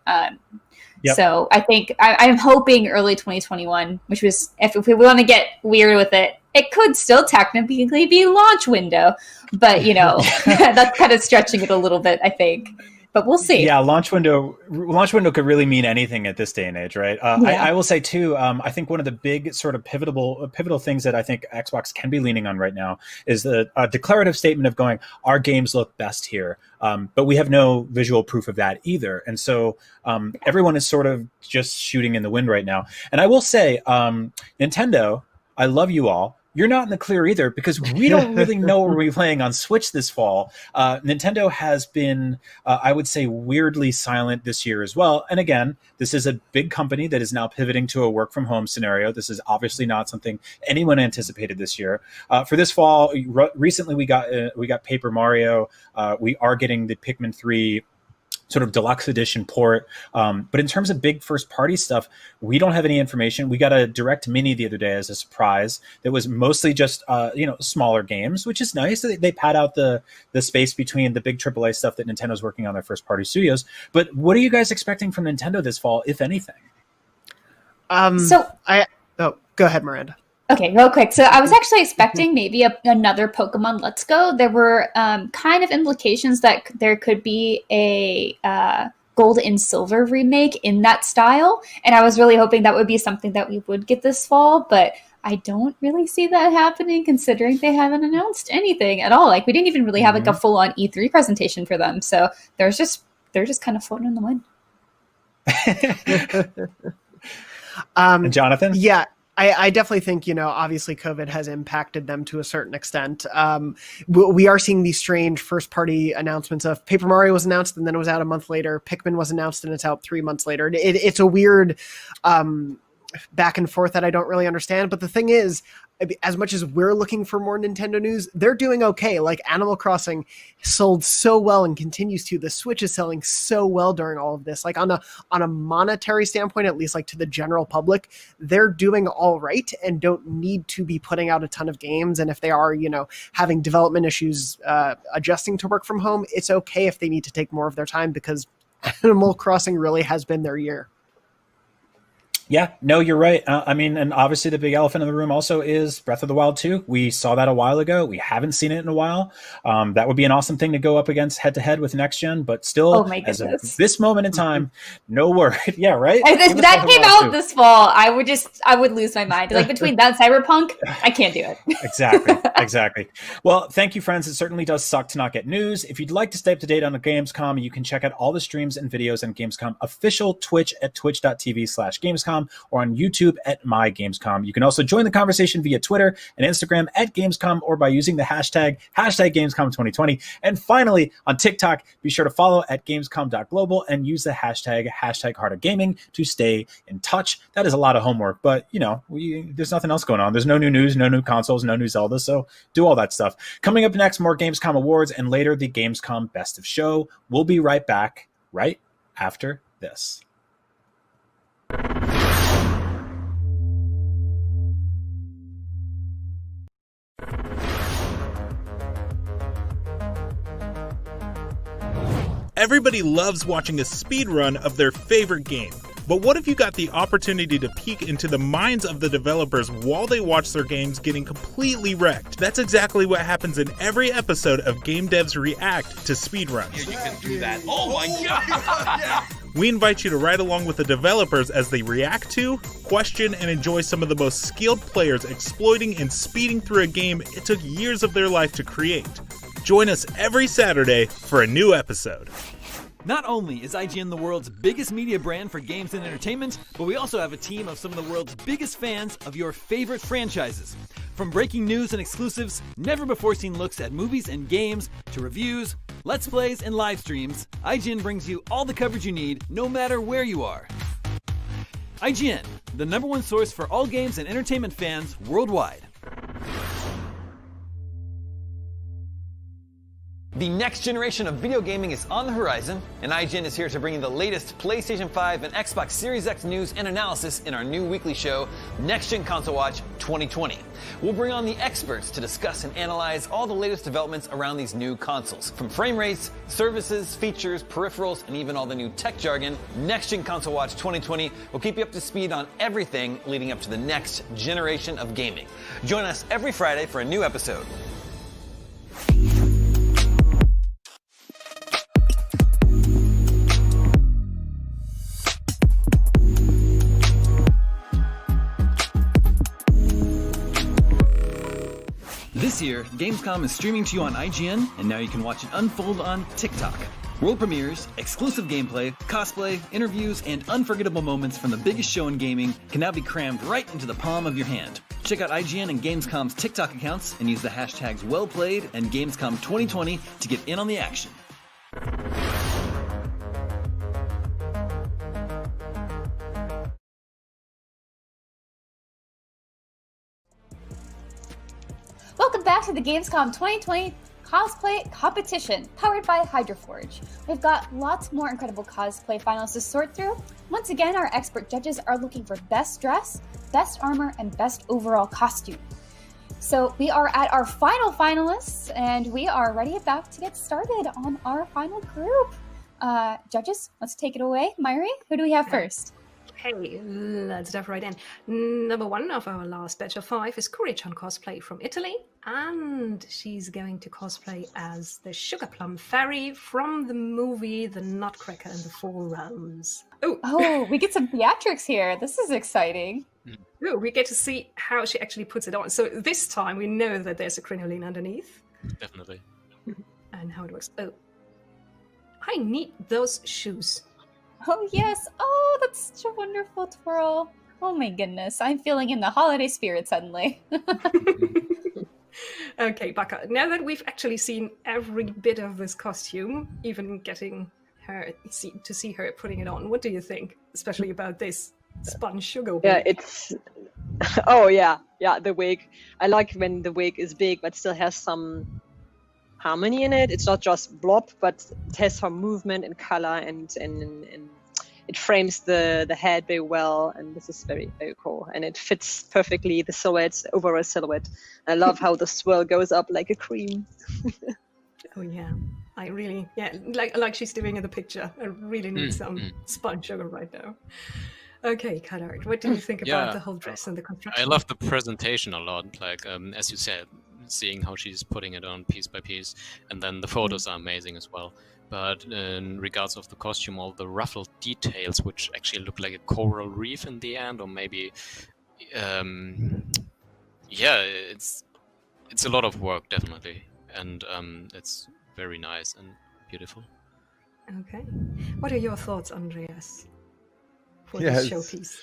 So I think I'm hoping early 2021, which was, if we want to get weird with it, it could still technically be launch window, but you know, that's kind of stretching it a little bit, I think. But we'll see. Yeah, launch window could really mean anything at this day and age, right? I will say too, I think one of the big sort of pivotal things that I think Xbox can be leaning on right now is the declarative statement of going, our games look best here. But we have no visual proof of that either. And so everyone is sort of just shooting in the wind right now. And I will say, Nintendo, I love you all. You're not in the clear either because we don't really know what we're playing on Switch this fall. Nintendo has been, I would say, weirdly silent this year as well. And again, this is a big company that is now pivoting to a work from home scenario. This is obviously not something anyone anticipated this year. For this fall, recently we got Paper Mario. We are getting the Pikmin 3 sort of deluxe edition port. But in terms of big first party stuff, we don't have any information. We got a direct mini the other day as a surprise that was mostly just, smaller games, which is nice. They pad out the space between the big AAA stuff that Nintendo's working on their first party studios. But what are you guys expecting from Nintendo this fall, if anything? Go ahead, Miranda. Okay, real quick. So I was actually expecting maybe another Pokemon Let's Go. There were kind of implications that there could be a Gold and Silver remake in that style. And I was really hoping that would be something that we would get this fall. But I don't really see that happening considering they haven't announced anything at all. Like we didn't even really have like a full-on E3 presentation for them. So they're just kind of floating in the wind. Jonathan? Yeah. I definitely think, obviously COVID has impacted them to a certain extent. We are seeing these strange first-party announcements of Paper Mario was announced and then it was out a month later. Pikmin was announced and it's out 3 months later. It's a weird back and forth that I don't really understand. But the thing is, as much as we're looking for more Nintendo news, they're doing okay. Like Animal Crossing sold so well and continues to. The Switch is selling so well during all of this. Like on a monetary standpoint, at least like to the general public, they're doing all right and don't need to be putting out a ton of games. And if they are, having development issues adjusting to work from home, it's okay if they need to take more of their time because Animal Crossing really has been their year. Yeah, no, you're right. And obviously the big elephant in the room also is Breath of the Wild 2. We saw that a while ago. We haven't seen it in a while. That would be an awesome thing to go up against head-to-head with next gen, but still, as of this moment in time, no word. Yeah, right? If that came out this fall, I would lose my mind. Like between that and Cyberpunk, I can't do it. Exactly. Well, thank you, friends. It certainly does suck to not get news. If you'd like to stay up to date on the Gamescom, you can check out all the streams and videos on Gamescom official Twitch at twitch.tv/Gamescom or on YouTube at mygamescom. You can also join the conversation via Twitter and Instagram at Gamescom or by using the hashtag Gamescom2020. And finally, on TikTok, be sure to follow at Gamescom.global and use the hashtag Heart of Gaming to stay in touch. That is a lot of homework, but there's nothing else going on. There's no new news, no new consoles, no new Zelda, so do all that stuff. Coming up next, more Gamescom awards and later the Gamescom Best of Show. We'll be right back right after this. Everybody loves watching a speedrun of their favorite game. But what if you got the opportunity to peek into the minds of the developers while they watch their games getting completely wrecked? That's exactly what happens in every episode of Game Devs React to speedruns. Yeah, you can do that. Oh my god! We invite you to ride along with the developers as they react to, question, and enjoy some of the most skilled players exploiting and speeding through a game it took years of their life to create. Join us every Saturday for a new episode. Not only is IGN the world's biggest media brand for games and entertainment, but we also have a team of some of the world's biggest fans of your favorite franchises. From breaking news and exclusives, never-before-seen looks at movies and games, to reviews, Let's Plays, and live streams, IGN brings you all the coverage you need, no matter where you are. IGN, the #1 source for all games and entertainment fans worldwide. The next generation of video gaming is on the horizon, and IGN is here to bring you the latest PlayStation 5 and Xbox Series X news and analysis in our new weekly show, Next Gen Console Watch 2020. We'll bring on the experts to discuss and analyze all the latest developments around these new consoles. From frame rates, services, features, peripherals, and even all the new tech jargon, Next Gen Console Watch 2020 will keep you up to speed on everything leading up to the next generation of gaming. Join us every Friday for a new episode. This year, Gamescom is streaming to you on IGN, and now you can watch it unfold on TikTok. World premieres, exclusive gameplay, cosplay, interviews, and unforgettable moments from the biggest show in gaming can now be crammed right into the palm of your hand. Check out IGN and Gamescom's TikTok accounts and use the hashtags WellPlayed and Gamescom 2020 to get in on the action. Welcome back to the Gamescom 2020 cosplay competition, powered by Hydroforge. We've got lots more incredible cosplay finals to sort through. Once again, our expert judges are looking for best dress, best armor, and best overall costume. So we are at our final finalists, and we are ready about to get started on our final group. Judges, let's take it away. Myri, who do we have first? Okay, let's dive right in. Number 1 of our last batch of 5 is Courage-on cosplay from Italy, and she's going to cosplay as the Sugar Plum Fairy from the movie The Nutcracker and the Four Realms. Oh, we get some theatrics here. This is exciting. Ooh, we get to see how she actually puts it on. So this time we know that there's a crinoline underneath. Definitely. And how it works. Oh, I need those shoes. Oh, yes. Oh, that's such a wonderful twirl. Oh, my goodness. I'm feeling in the holiday spirit suddenly. Okay, Baka, now that we've actually seen every bit of this costume, even getting her to see her putting it on, what do you think? Especially about this spun sugar wig? Yeah, it's... Oh, yeah. Yeah, the wig. I like when the wig is big, but still has some harmony in it. It's not just blob, but it has some movement and color, and it frames the head very well, and this is very, very cool. And it fits perfectly the silhouette, overall silhouette. I love how the swirl goes up like a cream. Oh yeah, I really, yeah, like she's doing in the picture. I really need some spun sugar right now. Okay, Kylart, what do you think about the whole dress and the construction? I love the presentation a lot, like as you said, seeing how she's putting it on piece by piece, and then the photos are amazing as well. But in regards of the costume, all the ruffled details, which actually look like a coral reef in the end, or maybe, yeah, it's a lot of work, definitely, and it's very nice and beautiful. Okay, what are your thoughts, Andreas, for Yeah, this showpiece?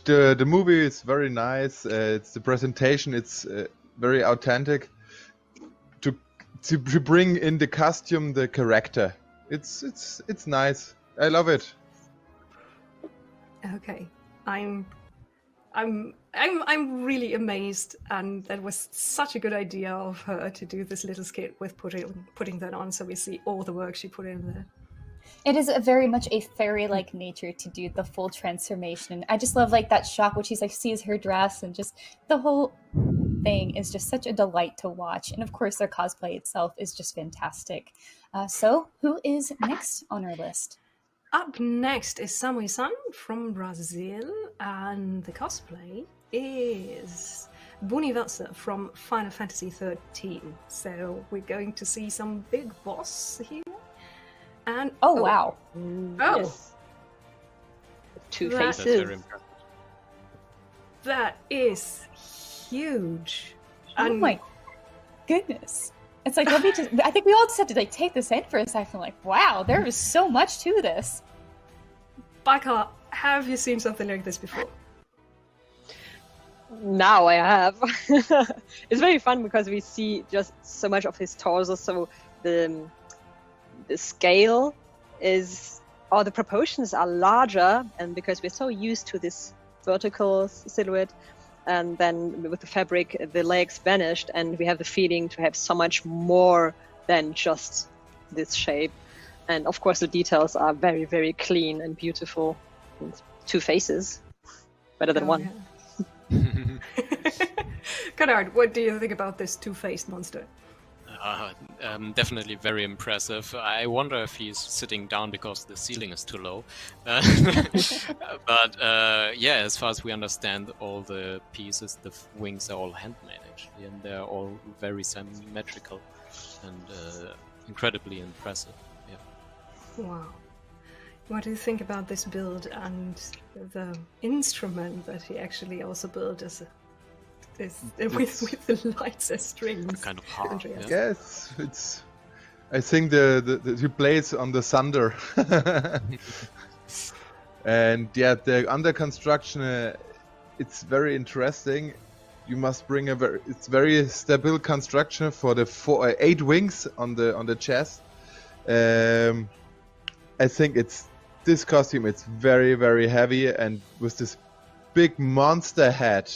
The movie is very nice. It's the presentation. It's very authentic. To bring in the costume, the character. It's nice. I love it. Okay, I'm really amazed, and that was such a good idea of her to do this little skit with putting that on, so we see all the work she put in there. It is very much a fairy-like nature to do the full transformation. I just love like that shot where she's like sees her dress, and just the whole thing is just such a delight to watch. And of course, their cosplay itself is just fantastic. So, who is next on our list? Up next is Samui-san from Brazil, and the cosplay is Buniversa from Final Fantasy XIII. So we're going to see some big boss here. And oh wow. Oh. Yes. Two That- That's faces. very impressive. That is huge. Oh And my goodness. It's like, let me just, I think we all just have to like take this in for a second. Like, wow, there is so much to this. Baka, have you seen something like this before? Now I have. It's very fun because we see just so much of his torso. So the scale is, or the proportions are larger, and because we're so used to this vertical silhouette, and then with the fabric, the legs vanished, and we have the feeling to have so much more than just this shape. And of course, the details are very, very clean and beautiful. And two faces, better than one. Canard, what do you think about this two-faced monster? Definitely very impressive. I wonder if he's sitting down because the ceiling is too low. But yeah, as far as we understand, all the pieces, the wings are all handmade actually, and they're all very symmetrical and incredibly impressive. Yeah. Wow. What do you think about this build and the instrument that he actually also built with the lights as strings? Kind of hard. Andreas? Yes, it's. I think the he plays on the thunder, and yeah, the under construction. It's very interesting. You must bring it's very stable construction for the 8 wings on the chest. I think this costume. It's very, very heavy, and with this big monster head.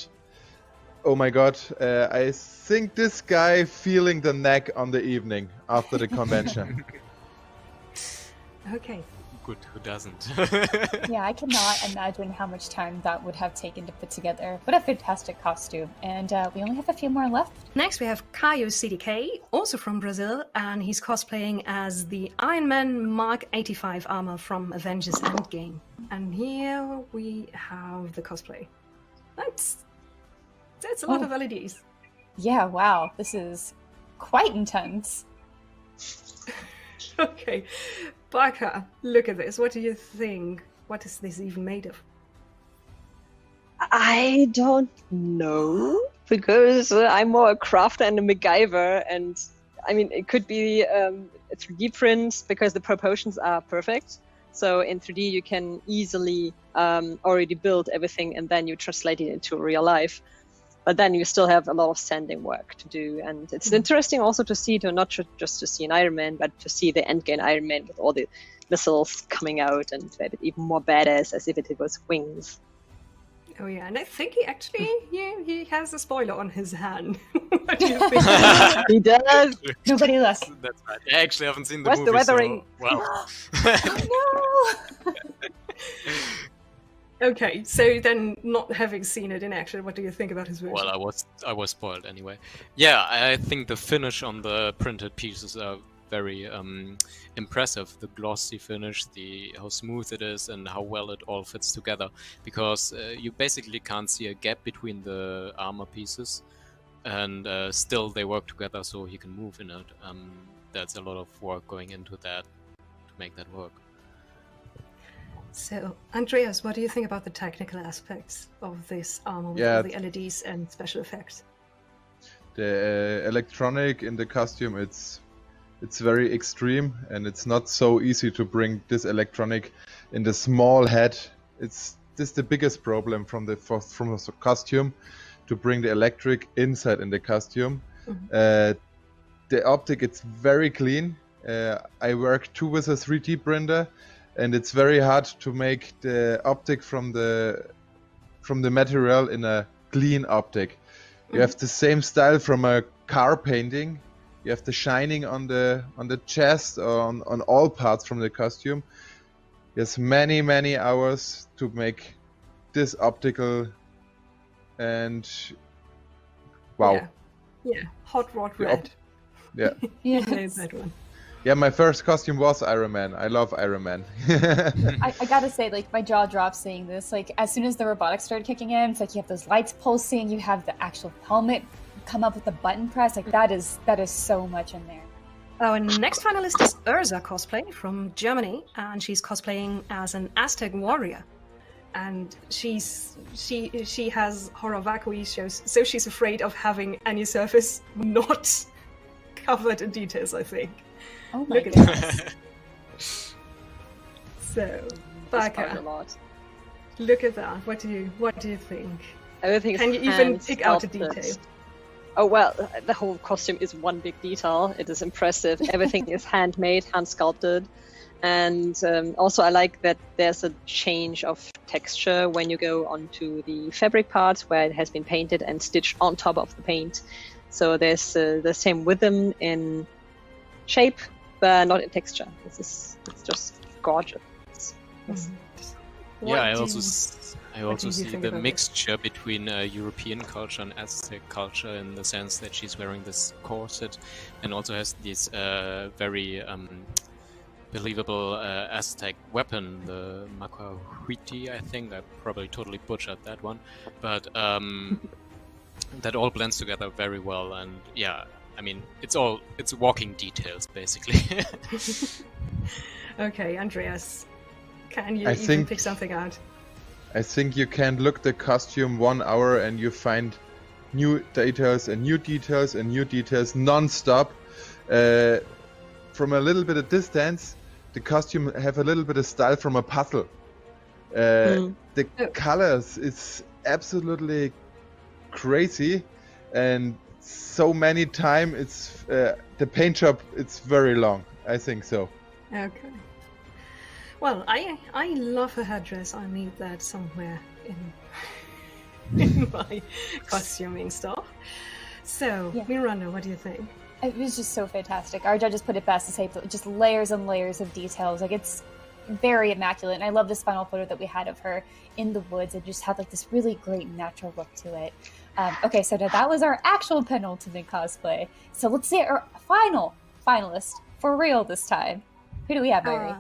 Oh my god, I think this guy feeling the neck on the evening after the convention. Okay. Good, who doesn't? Yeah, I cannot imagine how much time that would have taken to put together. What a fantastic costume. And we only have a few more left. Next we have Caio CDK, also from Brazil, and he's cosplaying as the Iron Man Mark 85 armor from Avengers Endgame. And here we have the cosplay. That's a lot of LEDs. Yeah, wow. This is quite intense. Okay. Baka, look at this. What do you think? What is this even made of? I don't know, because I'm more a crafter and a MacGyver, and I mean, it could be a 3D print because the proportions are perfect. So in 3D, you can easily already build everything, and then you translate it into real life. But then you still have a lot of sanding work to do, and it's interesting also to see, not just to see an Iron Man, but to see the Endgame Iron Man with all the missiles coming out and have it even more badass as if it was wings. Oh yeah, and I think he actually he has a spoiler on his hand. What do you think? He does. Nobody left. That's right. I actually haven't seen the What's movie. the weathering? So, well. Oh, no! Okay, so then, not having seen it in action, what do you think about his version? Well, I was spoiled anyway. Yeah, I think the finish on the printed pieces are very impressive. The glossy finish, how smooth it is, and how well it all fits together. Because you basically can't see a gap between the armor pieces, and still they work together, so he can move in it. That's a lot of work going into that to make that work. So, Andreas, what do you think about the technical aspects of this armor with all the LEDs and special effects? The electronic in the costume, it's very extreme, and it's not so easy to bring this electronic in the small head. This is the biggest problem from the costume, to bring the electric inside in the costume. The optic, it's very clean. I work too with a 3D printer. And it's very hard to make the optic from the material in a clean optic. You have the same style from a car painting. You have the shining on the chest or on all parts from the costume. There's many hours to make this optical, and wow. Yeah. Hot rod red. Yeah. Yes. That one. Yeah, my first costume was Iron Man. I love Iron Man. I gotta say, like, my jaw dropped seeing this. Like, as soon as the robotics started kicking in, it's like you have those lights pulsing, you have the actual helmet come up with the button press. Like, that is so much in there. Our next finalist is Urza cosplay from Germany, and she's cosplaying as an Aztec warrior. And she has horror vacui shows, so she's afraid of having any surface not covered in details, I think. Oh my Look at goodness. that. So, Baka, a lot. look at that. What do you think? Everything is Can you even hand pick out a sculpted. detail? Oh well, the whole costume is one big detail. It is impressive. Everything is handmade, hand sculpted, and also I like that there's a change of texture when you go onto the fabric parts where it has been painted and stitched on top of the paint. So there's the same rhythm in shape, but not in texture. It's just gorgeous. Yeah, I also see the about mixture between European culture and Aztec culture in the sense that she's wearing this corset and also has this very believable Aztec weapon, the Macahuiti, I think. I probably totally butchered that one. But that all blends together very well. And yeah, I mean, it's walking details, basically. Okay, Andreas, can you I even think- pick something out? I think you can look the costume 1 hour and you find new details and new details and new details non-stop. From a little bit of distance, the costume have a little bit of style from a puzzle. The colors is absolutely crazy, and so many time it's the paint job. It's very long. I think so. Okay. Well, I love her headdress. I need that somewhere in my costuming stuff. So, Yeah. Miranda, what do you think? It was just so fantastic. Our judges put it best to say, just layers and layers of details. Like, it's very immaculate. And I love this final photo that we had of her in the woods. It just had like this really great natural look to it. Okay, so now that was our actual penultimate cosplay. So let's see our final finalist for real this time. Who do we have, Mary?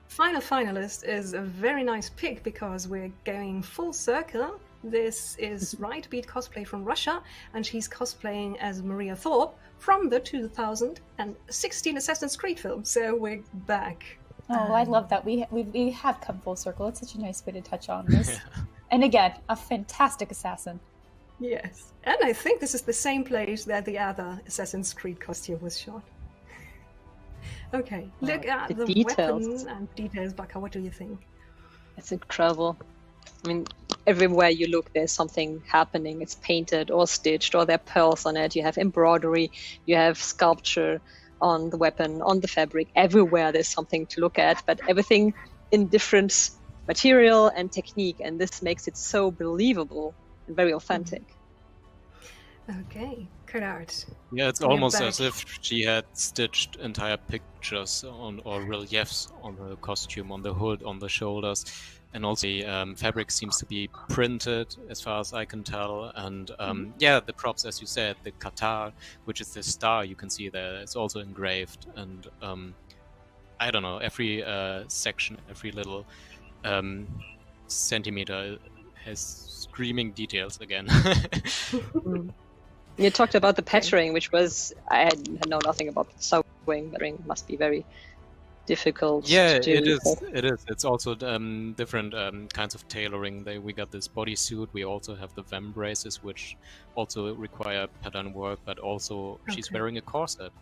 Final finalist is a very nice pick because we're going full circle. This is Right Beat cosplay from Russia, and she's cosplaying as Maria Thorpe from the 2016 Assassin's Creed film. So we're back. Oh, I love that. We have come full circle. It's such a nice way to touch on this. And again, a fantastic assassin. Yes, and I think this is the same place that the other Assassin's Creed costume was shot. Okay, look at the the details. weapon and details, Baka. What do you think? It's incredible. I mean, everywhere you look, there's something happening. It's painted or stitched, or there are pearls on it. You have embroidery, you have sculpture on the weapon, on the fabric. Everywhere there's something to look at, but everything in different material and technique, and this makes it so believable and very authentic. Okay, Gerard. Yeah, it's We're almost back. as if she had stitched entire pictures or reliefs on the costume, on the hood, on the shoulders, and also the fabric seems to be printed, as far as I can tell. And yeah, the props, as you said, the Qatar, which is the star you can see there, it's also engraved. And I don't know, every section, every little centimeter has screaming details again. You talked about the patching, which was, I had know nothing about sewing, but it must be very difficult Yeah, to do. it is. It is. It's also different kinds of tailoring. We got this bodysuit. We also have the vem braces, which also require pattern work, but also she's Okay. wearing a corset.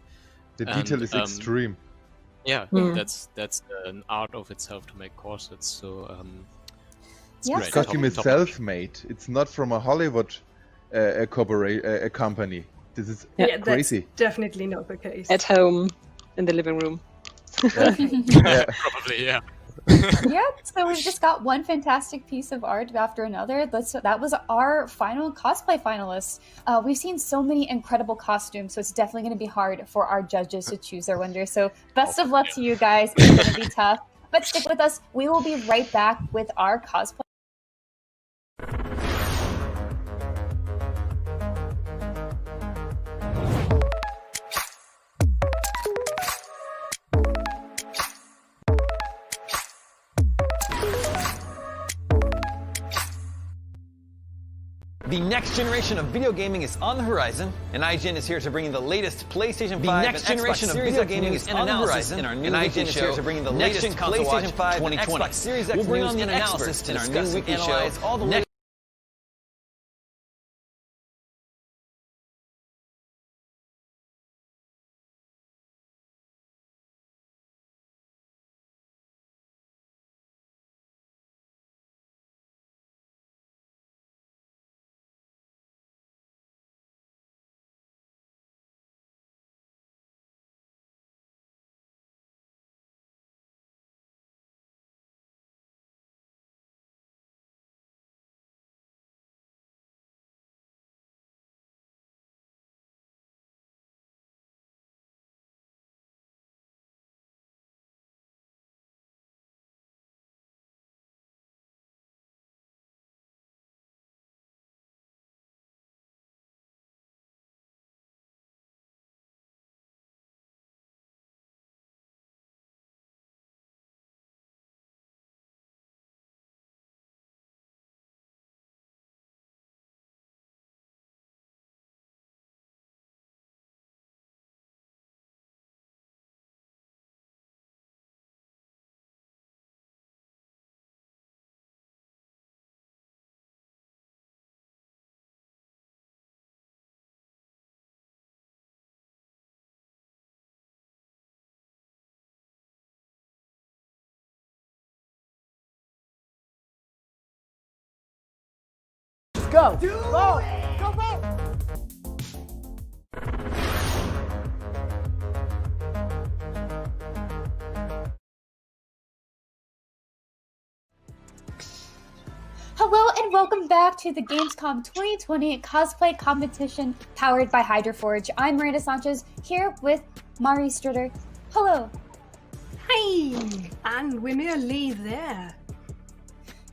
The detail is extreme. Yeah, Yeah. that's an art of itself to make corsets. So it's Yeah, great. The costume is Top- self-made. It's not from a Hollywood a company. This is Yeah, crazy. that's definitely not the case. At home, in the living room. Yeah. Probably, yeah. Yeah, so we've just got one fantastic piece of art after another. That was our final cosplay finalists. We've seen so many incredible costumes, so it's definitely going to be hard for our judges to choose their winner. So best of luck to you guys. It's going to be tough. But stick with us. We will be right back with our cosplay. The next generation of video gaming is on the horizon, and IGN is here to bring you the latest PlayStation 5 and Xbox Series X gaming is on the horizon, and our new weekly show, here to bring you the latest PlayStation 5 and Xbox Series X news and analysis in our new weekly show. All the latest Go! Vote! Go vote! Hello and welcome back to the Gamescom 2020 cosplay competition powered by HydroForge. I'm Miranda Sanchez here with Mari Stritter. Hello. Hi, and we're nearly there.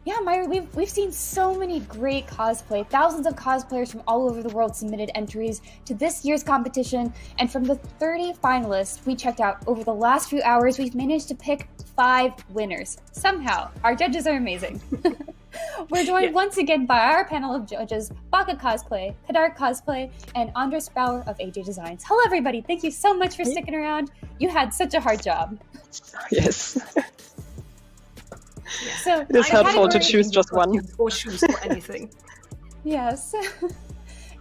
Yeah, Mari, we've seen so many great cosplay. Thousands of cosplayers from all over the world submitted entries to this year's competition, and from the 30 finalists we checked out over the last few hours, we've managed to pick 5 winners. Somehow, our judges are amazing. We're joined once again by our panel of judges, Baka Cosplay, Kadar Cosplay, and Andres Bauer of AJ Designs. Hello, everybody. Thank you so much for sticking around. You had such a hard job. Yes. So it is helpful to choose just one. Or choose for anything. Yes.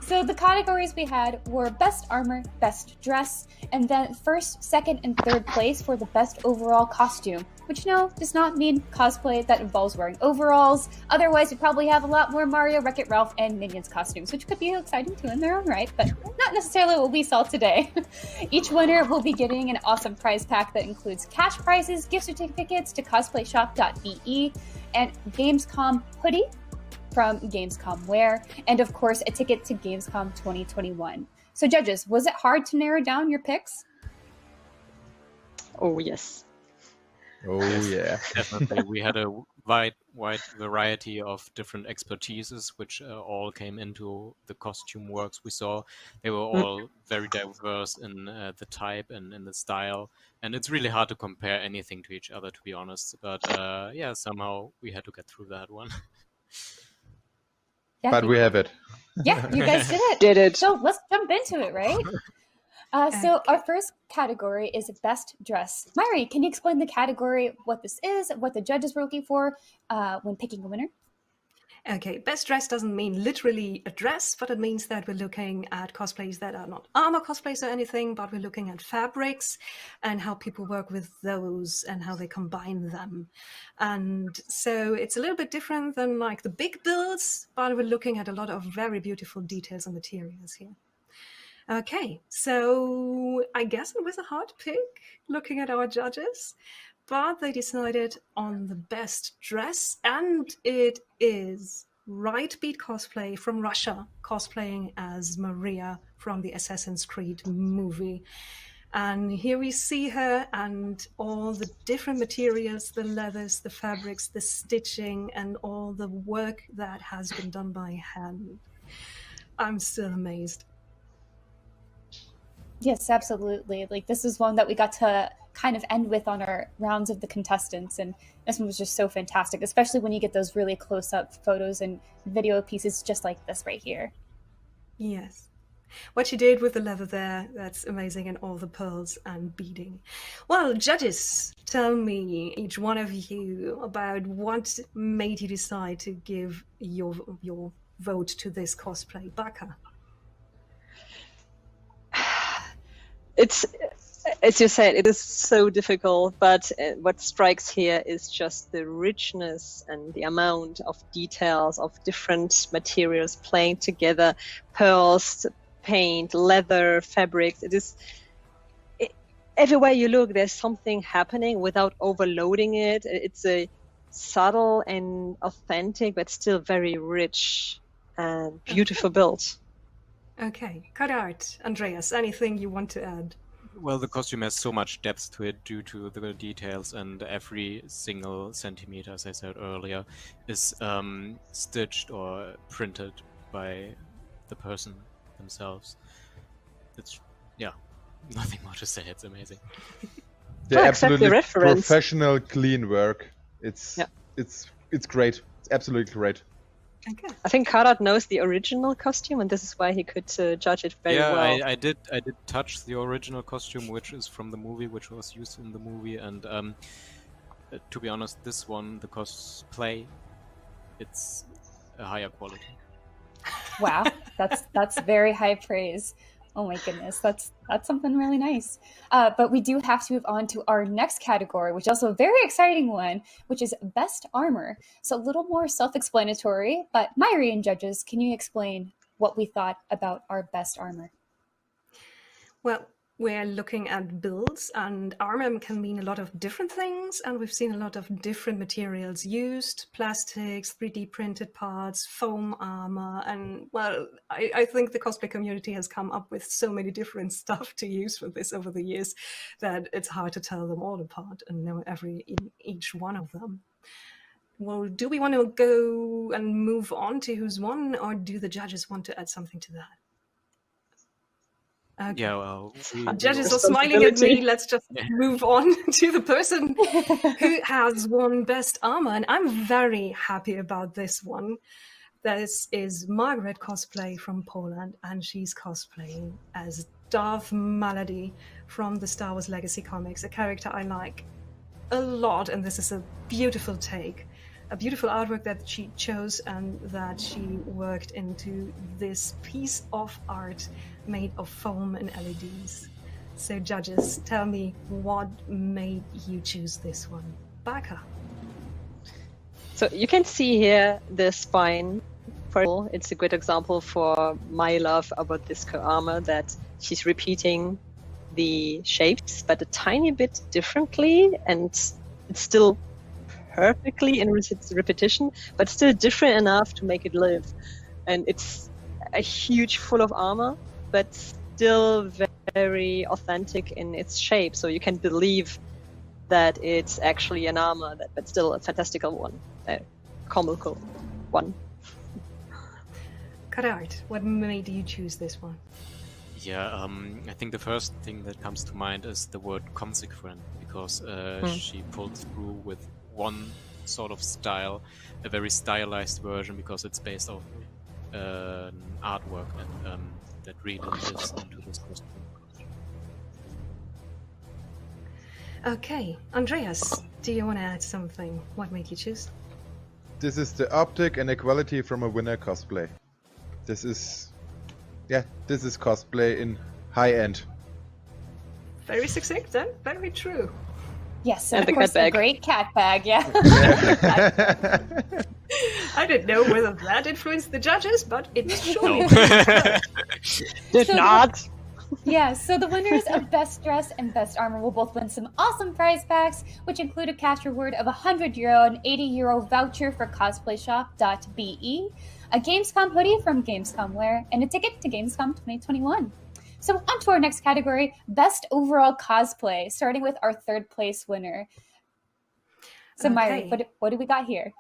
So the categories we had were Best Armor, Best Dress, and then first, second, and third place for the Best Overall Costume, which no, does not mean cosplay that involves wearing overalls. Otherwise, we probably have a lot more Mario, Wreck-It Ralph, and Minions costumes, which could be exciting too in their own right, but not necessarily what we saw today. Each winner will be getting an awesome prize pack that includes cash prizes, gift certificates to cosplayshop.be, and Gamescom hoodie from Gamescom Wear, and of course, a ticket to Gamescom 2021. So judges, was it hard to narrow down your picks? Oh, yes. Oh, yeah. Definitely. We had a wide variety of different expertises, which all came into the costume works we saw. They were all very diverse in the type and in the style. And it's really hard to compare anything to each other, to be honest. But yeah, somehow we had to get through that one. Yeah, But we have it. Yeah, you guys did it. Did it. So let's jump into it, right? So our first category is Best Dress. Mari, can you explain the category, what this is, what the judges were looking for when picking a winner? Okay, best dress doesn't mean literally a dress, but it means that we're looking at cosplays that are not armor cosplays or anything, but we're looking at fabrics and how people work with those and how they combine them. And so it's a little bit different than like the big builds, but we're looking at a lot of very beautiful details and materials here. Okay, so I guess it was a hard pick looking at our judges, but they decided on the best dress, and it is Right Beat Cosplay from Russia, cosplaying as Maria from the Assassin's Creed movie. And here we see her and all the different materials, the leathers, the fabrics, the stitching, and all the work that has been done by hand. I'm still amazed. Yes, absolutely. Like, this is one that we got to kind of end with on our rounds of the contestants. And this one was just so fantastic, especially when you get those really close-up photos and video pieces just like this right here. Yes. What you did with the leather there, that's amazing, and all the pearls and beading. Well, judges, tell me, each one of you, about what made you decide to give your vote to this cosplay. Baka. It's, as you said, it is so difficult, but what strikes here is just the richness and the amount of details of different materials playing together, pearls, paint, leather, fabrics. Everywhere you look, there's something happening without overloading it. It's a subtle and authentic, but still very rich and beautiful build. Okay, cut art. Andreas, anything you want to add? Well, the costume has so much depth to it due to the details, and every single centimeter, as I said earlier, is stitched or printed by the person themselves. It's, yeah, nothing more to say. It's amazing. They're absolutely professional, clean work. It's great. It's absolutely great. Okay. I think Karat knows the original costume, and this is why he could judge it very well. Yeah, I did touch the original costume, which is from the movie, which was used in the movie, and to be honest, this one, the cosplay, it's a higher quality. Wow, that's very high praise. Oh my goodness, that's something really nice. But we do have to move on to our next category, which is also a very exciting one, which is Best Armor. So a little more self-explanatory, but Myri and judges, can you explain what we thought about our Best Armor? Well, we're looking at builds, and armor can mean a lot of different things, and we've seen a lot of different materials used: plastics, 3D printed parts, foam armor, and well, I think the cosplay community has come up with so many different stuff to use for this over the years that it's hard to tell them all apart and know each one of them. Well, do we want to go and move on to who's won, or do the judges want to add something to that? Okay. Yeah, well, judges are smiling at me. Let's just move on to the person who has won Best Armor, and I'm very happy about this one. This is Margaret Cosplay from Poland, and she's cosplaying as Darth Malady from the Star Wars Legacy comics, a character I like a lot, and this is a beautiful take. A beautiful artwork that she chose and that she worked into this piece of art made of foam and LEDs. So judges, tell me what made you choose this one. Baka. So you can see here the spine. It's a good example for my love about this armor, that she's repeating the shapes, but a tiny bit differently, and it's still perfectly in repetition, but still different enough to make it live. And it's a huge full of armor, but still very authentic in its shape, so you can believe that it's actually an armor, but still a fantastical one, a comical one. Karat, what made you choose this one? Yeah, I think the first thing that comes to mind is the word consequent, because she pulled through with one sort of style, a very stylized version, because it's based on artwork, and that really lives into this costume. Okay, Andreas, do you want to add something? What made you choose? This is the optic and equality from a winner cosplay. This is cosplay in high end. Very succinct and very true. Yes, and of course, a great cat bag, yeah. I didn't know whether that influenced the judges, but it surely did not. Yeah, so the winners of Best Dress and Best Armor will both win some awesome prize packs, which include a cash reward of €100, an €80 voucher for cosplayshop.be, a Gamescom hoodie from Gamescom Wear, and a ticket to Gamescom 2021. So on to our next category, Best Overall Cosplay, starting with our third place winner. So Myri, what do we got here?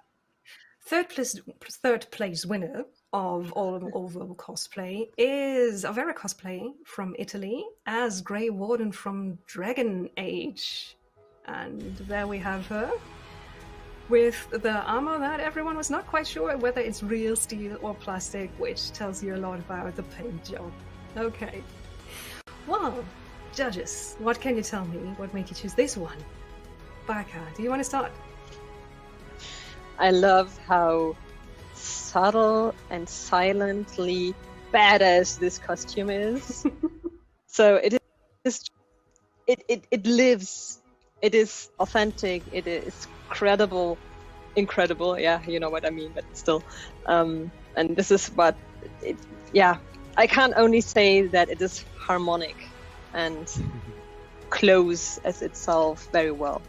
Third place winner of all over cosplay is a Vera cosplay from Italy as Grey Warden from Dragon Age. And there we have her with the armor that everyone was not quite sure whether it's real steel or plastic, which tells you a lot about the paint job. Okay. Well, judges, what can you tell me? What made you choose this one? Baka, do you want to start? I love how subtle and silently badass this costume is. So it lives. It is authentic. It is incredible. Yeah, you know what I mean. But still, and this is what. I can't only say that it is harmonic and close as itself very well.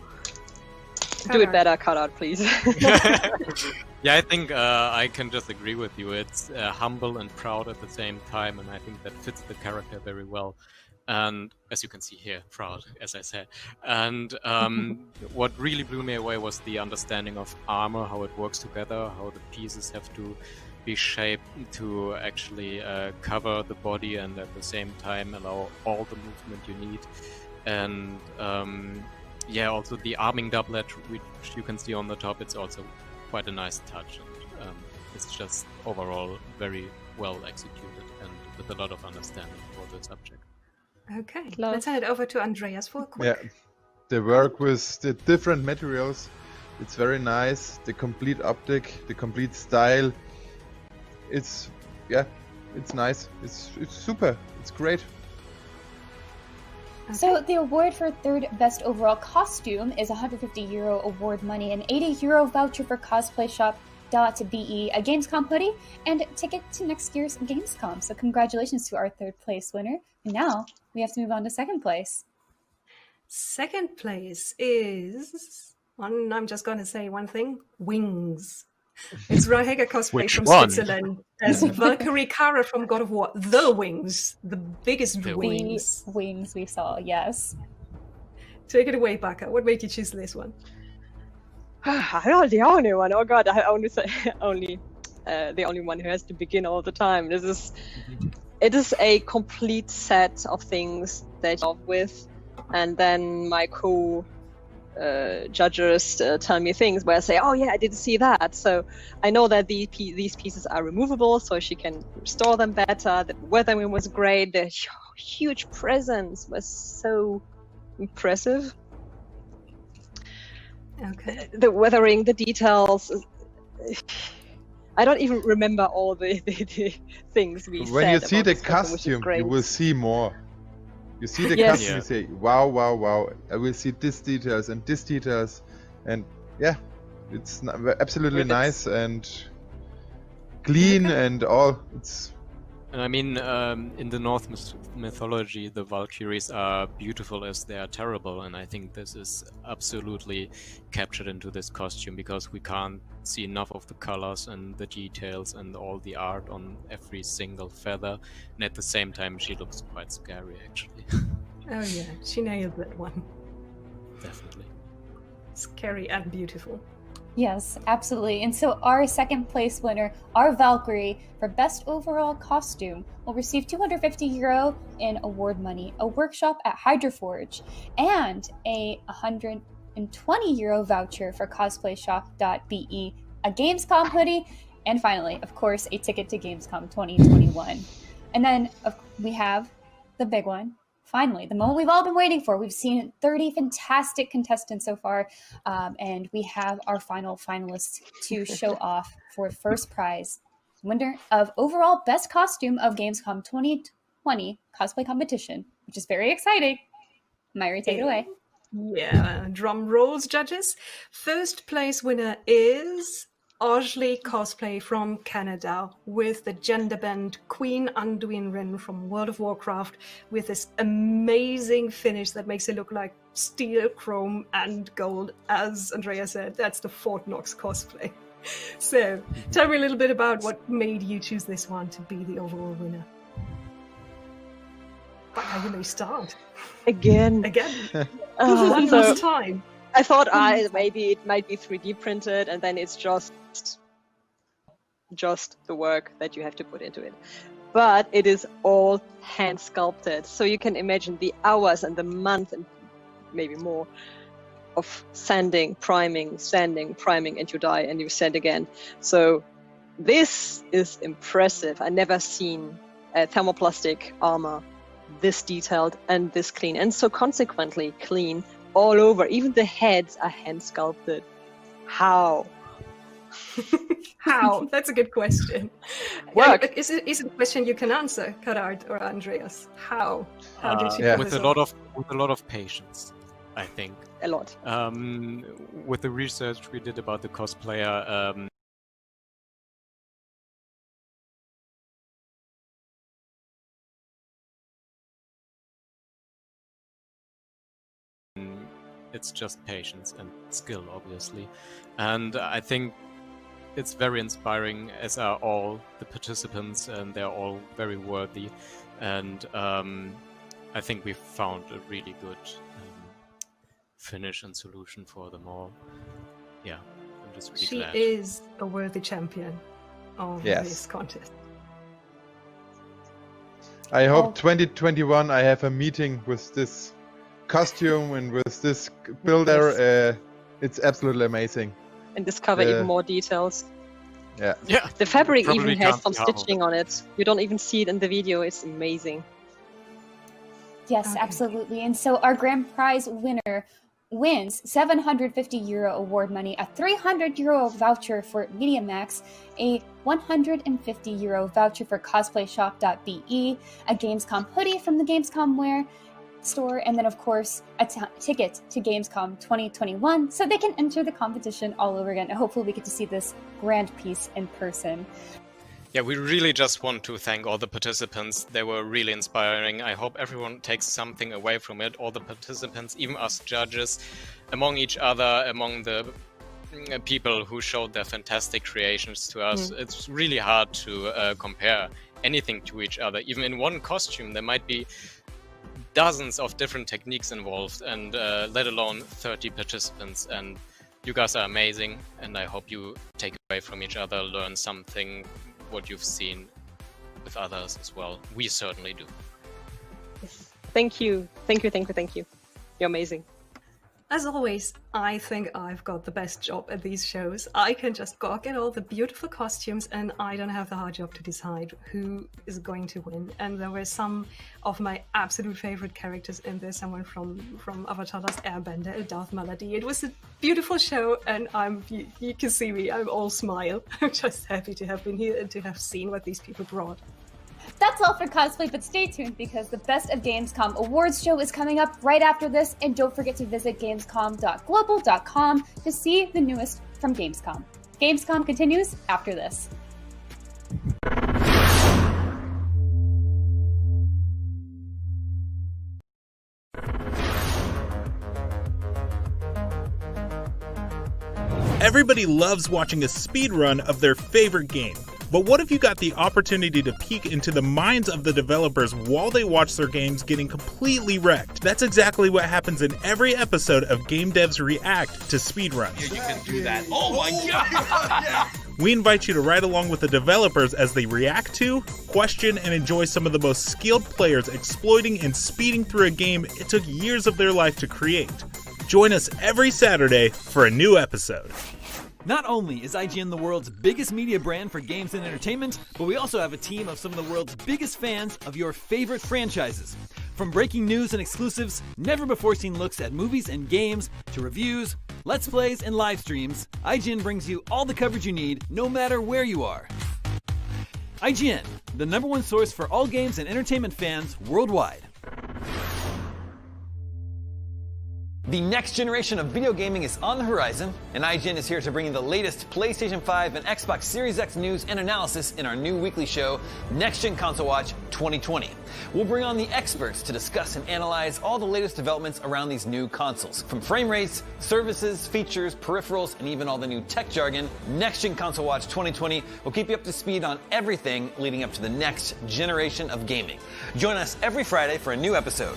Do it better, cut out, please. Yeah, I think I can just agree with you. It's humble and proud at the same time, and I think that fits the character very well. And as you can see here, proud, as I said. And what really blew me away was the understanding of armor, how it works together, how the pieces have to be shaped to actually cover the body and at the same time allow all the movement you need. And also the arming doublet, which you can see on the top, it's also quite a nice touch. And it's just overall very well executed and with a lot of understanding for the subject. Okay, let's hand it over to Andreas for a quick... Yeah, the work with the different materials, it's very nice. The complete optic, the complete style, it's nice. It's super. It's great. So the award for third best overall costume is €150 award money, an €80 voucher for cosplayshop.be, a Gamescom hoodie, and a ticket to next year's Gamescom. So congratulations to our third place winner. And now we have to move on to second place. Second place is... I'm just going to say one thing. Wings. It's Rahega cosplay from Switzerland as Valkyrie Kara from God of War. The Wings. The biggest wings. The wings we saw, yes. Take it away, Baka. What made you choose this one? The only one. Oh god, I only say the only one who has to begin all the time. It is a complete set of things that you with, and then my judges tell me things where I say, oh yeah, I didn't see that. So I know that these pieces are removable, so she can restore them better. The weathering was great. The huge presence was so impressive. Okay. The weathering, the details. I don't even remember all the things we said. When you see the costume, costume, you will see more. You see the costume, you say, wow, I will see this details, and yeah, it's absolutely nice and clean and all. And I mean, in the Norse mythology, the Valkyries are beautiful as they are terrible, and I think this is absolutely captured into this costume because we can't see enough of the colors and the details and all the art on every single feather, and at the same time she looks quite scary actually. Oh yeah, she nailed that one. Definitely. Scary and beautiful. Yes, absolutely. And so our second place winner, our Valkyrie, for best overall costume, will receive €250 in award money, a workshop at Hydroforge, and a €120 voucher for cosplayshop.be, a Gamescom hoodie, and finally, of course, a ticket to Gamescom 2021. And then we have the big one. Finally, the moment we've all been waiting for. We've seen 30 fantastic contestants so far, and we have our final finalists to show off for first prize. Winner of overall best costume of Gamescom 2020 cosplay competition, which is very exciting. Myri, take it away. Yeah, drum rolls, judges. First place winner is Ashley cosplay from Canada with the gender bend Queen Anduin Wren from World of Warcraft with this amazing finish that makes it look like steel, chrome, and gold. As Andrea said, that's the Fort Knox cosplay. So, tell me a little bit about what made you choose this one to be the overall winner. How you may start. Again. One last time. I thought maybe it might be 3D printed, and then it's just just the work that you have to put into it. But it is all hand sculpted. So you can imagine the hours and the month and maybe more of sanding, priming, and you die and you sand again. So this is impressive. I never seen a thermoplastic armor this detailed and this clean, and so consequently clean all over. Even the heads are hand sculpted. How? How? That's a good question. Work. Is it a question you can answer, Karard or Andreas? How? How did you with a lot of patience, I think. A lot. With the research we did about the cosplayer, it's just patience and skill, obviously. And I think it's very inspiring, as are all the participants, and they're all very worthy. And I think we found a really good finish and solution for them all. Yeah, I'm just really glad. She is a worthy champion of this contest. I hope 2021 I have a meeting with this costume and with this builder. It's absolutely amazing. And discover even more details. Yeah. The fabric even has some stitching on it. You don't even see it in the video. It's amazing. Yes, absolutely. And so our grand prize winner wins €750 award money, a €300 voucher for MediaMax, a €150 voucher for cosplayshop.be, a Gamescom hoodie from the Gamescom Wear store, and then of course a ticket to Gamescom 2021 so they can enter the competition all over again, and hopefully we get to see this grand piece in person. Yeah, we really just want to thank all the participants. They were really inspiring. I hope everyone takes something away from it, all the participants, even us judges, among each other, among the people who showed their fantastic creations to us. It's really hard to compare anything to each other. Even in one costume there might be dozens of different techniques involved, and let alone 30 participants. And you guys are amazing, and I hope you take away from each other, learn something, what you've seen with others as well. We certainly do. Yes. Thank you. You're amazing. As always, I think I've got the best job at these shows. I can just gawk at all the beautiful costumes, and I don't have the hard job to decide who is going to win. And there were some of my absolute favorite characters in there. Someone from Avatar: Last Airbender, a Darth Maladi. It was a beautiful show, and you can see me, I'm all smile. I'm just happy to have been here and to have seen what these people brought. That's all for cosplay, but stay tuned because the Best of Gamescom awards show is coming up right after this, and don't forget to visit gamescom.global.com to see the newest from Gamescom. Gamescom continues after this. Everybody loves watching a speedrun of their favorite game. But what if you got the opportunity to peek into the minds of the developers while they watch their games getting completely wrecked? That's exactly what happens in every episode of Game Devs React to speedruns. Yeah, you can do that. Oh my god! We invite you to ride along with the developers as they react to, question, and enjoy some of the most skilled players exploiting and speeding through a game it took years of their life to create. Join us every Saturday for a new episode. Not only is IGN the world's biggest media brand for games and entertainment, but we also have a team of some of the world's biggest fans of your favorite franchises. From breaking news and exclusives, never-before-seen looks at movies and games, to reviews, let's plays, and live streams, IGN brings you all the coverage you need, no matter where you are. IGN, the #1 source for all games and entertainment fans worldwide. The next generation of video gaming is on the horizon, and IGN is here to bring you the latest PlayStation 5 and Xbox Series X news and analysis in our new weekly show, Next Gen Console Watch 2020. We'll bring on the experts to discuss and analyze all the latest developments around these new consoles. From frame rates, services, features, peripherals, and even all the new tech jargon, Next Gen Console Watch 2020 will keep you up to speed on everything leading up to the next generation of gaming. Join us every Friday for a new episode.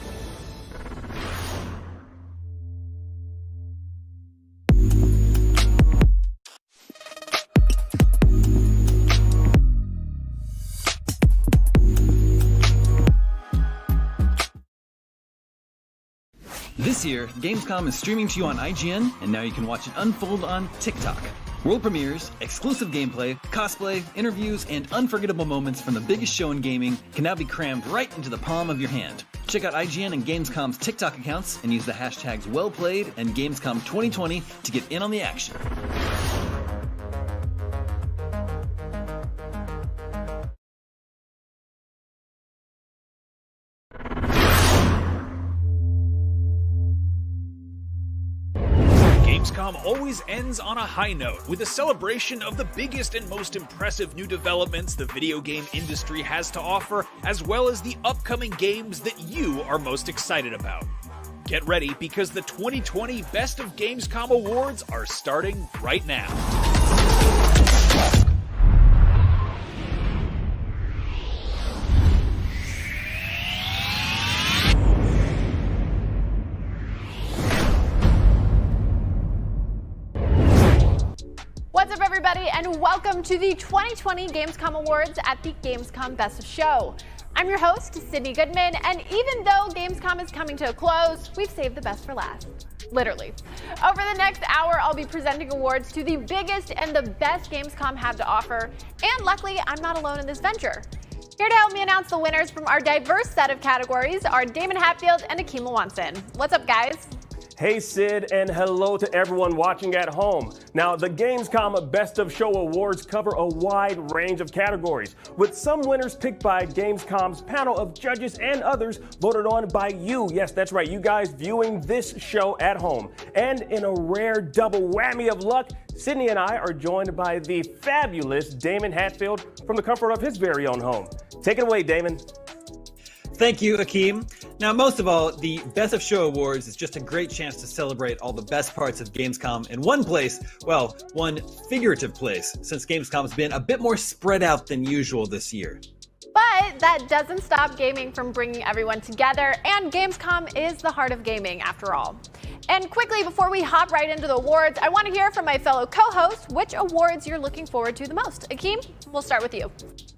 This year, Gamescom is streaming to you on IGN, and now you can watch it unfold on TikTok. World premieres, exclusive gameplay, cosplay, interviews, and unforgettable moments from the biggest show in gaming can now be crammed right into the palm of your hand. Check out IGN and Gamescom's TikTok accounts and use the hashtags WellPlayed and Gamescom 2020 to get in on the action. Gamescom always ends on a high note, with a celebration of the biggest and most impressive new developments the video game industry has to offer, as well as the upcoming games that you are most excited about. Get ready, because the 2020 Best of Gamescom Awards are starting right now. What's up, everybody, and welcome to the 2020 Gamescom Awards at the Gamescom Best of Show. I'm your host, Sydney Goodman, and even though Gamescom is coming to a close, we've saved the best for last. Literally. Over the next hour, I'll be presenting awards to the biggest and the best Gamescom have to offer, and luckily, I'm not alone in this venture. Here to help me announce the winners from our diverse set of categories are Damon Hatfield and Akeem Lewanson. What's up, guys? Hey Sid, and hello to everyone watching at home. Now, the Gamescom Best of Show Awards cover a wide range of categories, with some winners picked by Gamescom's panel of judges and others voted on by you. Yes, that's right, you guys viewing this show at home. And in a rare double whammy of luck, Sydney and I are joined by the fabulous Damon Hatfield from the comfort of his very own home. Take it away, Damon. Thank you, Akeem. Now, most of all, the Best of Show Awards is just a great chance to celebrate all the best parts of Gamescom in one place, well, one figurative place, since Gamescom's been a bit more spread out than usual this year. But that doesn't stop gaming from bringing everyone together, and Gamescom is the heart of gaming, after all. And quickly, before we hop right into the awards, I want to hear from my fellow co-hosts which awards you're looking forward to the most. Akeem, we'll start with you.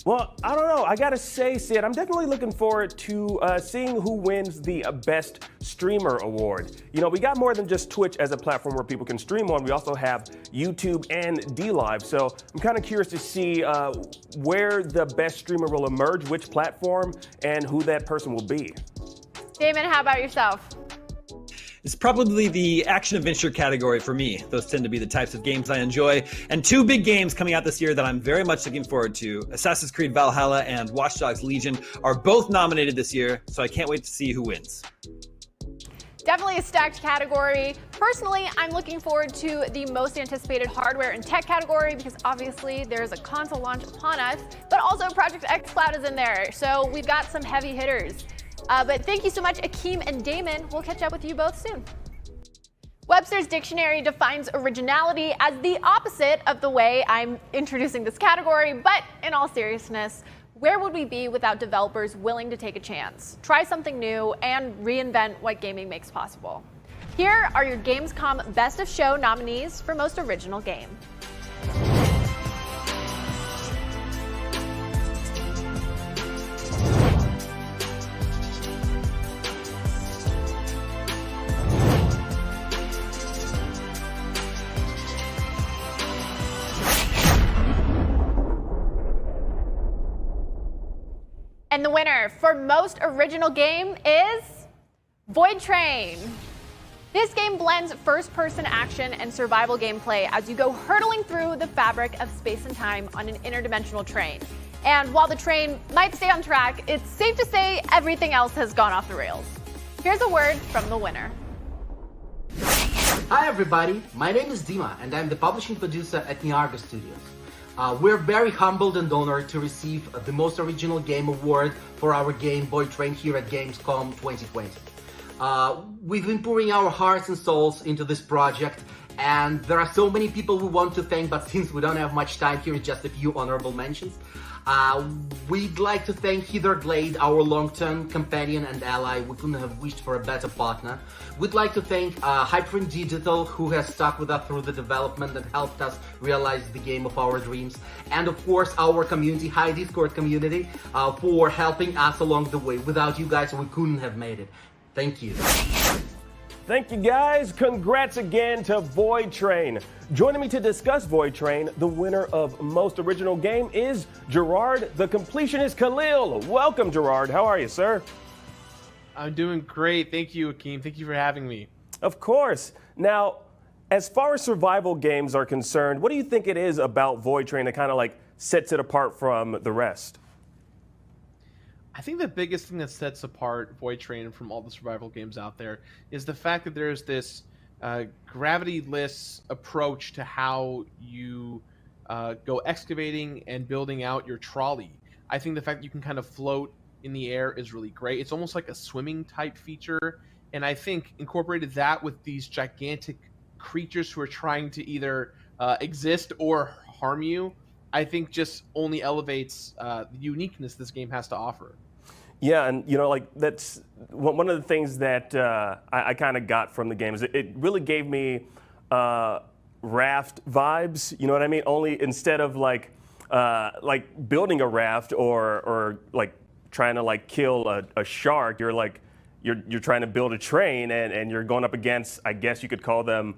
Well, I don't know. I gotta say, Sid, I'm definitely looking forward to seeing who wins the Best Streamer Award. You know, we got more than just Twitch as a platform where people can stream on. We also have YouTube and DLive. So I'm kind of curious to see where the best streamer will emerge, which platform, and who that person will be. Damon, how about yourself? It's probably the action-adventure category for me. Those tend to be the types of games I enjoy. And two big games coming out this year that I'm very much looking forward to, Assassin's Creed Valhalla and Watch Dogs Legion, are both nominated this year, so I can't wait to see who wins. Definitely a stacked category. Personally, I'm looking forward to the most anticipated hardware and tech category because obviously there's a console launch upon us, but also Project xCloud is in there, so we've got some heavy hitters. But thank you so much, Akeem and Damon. We'll catch up with you both soon. Webster's Dictionary defines originality as the opposite of the way I'm introducing this category, but in all seriousness, where would we be without developers willing to take a chance, try something new, and reinvent what gaming makes possible? Here are your Gamescom Best of Show nominees for Most Original Game. And the winner for Most Original Game is Void Train. This game blends first-person action and survival gameplay as you go hurtling through the fabric of space and time on an interdimensional train. And while the train might stay on track, it's safe to say everything else has gone off the rails. Here's a word from the winner. Hi everybody, my name is Dima and I'm the publishing producer at Niarga Studios. We're very humbled and honored to receive the Most Original Game Award for our game Void Train here at Gamescom 2020. We've been pouring our hearts and souls into this project, and there are so many people we want to thank, but since we don't have much time here, just a few honorable mentions. We'd like to thank Heather Glade, our long-term companion and ally. We couldn't have wished for a better partner. We'd like to thank Hypering Digital, who has stuck with us through the development and helped us realize the game of our dreams. And of course, our community, High Discord community, for helping us along the way. Without you guys, we couldn't have made it. Thank you. Thank you guys. Congrats again to Void Train. Joining me to discuss Void Train, the winner of Most Original Game, is Gerard, the completionist Khalil. Welcome, Gerard. How are you, sir? I'm doing great. Thank you, Akeem. Thank you for having me. Of course. Now, as far as survival games are concerned, what do you think it is about Void Train that kind of like sets it apart from the rest? I think the biggest thing that sets apart Void Train from all the survival games out there is the fact that there's this gravity-less approach to how you go excavating and building out your trolley. I think the fact that you can kind of float in the air is really great. It's almost like a swimming type feature, and I think incorporated that with these gigantic creatures who are trying to either exist or harm you, I think just only elevates the uniqueness this game has to offer. Yeah, and you know, like that's one of the things that I kind of got from the game is it really gave me raft vibes. You know what I mean? Only instead of like building a raft or like trying to like kill a shark, you're like you're trying to build a train and you're going up against, I guess you could call them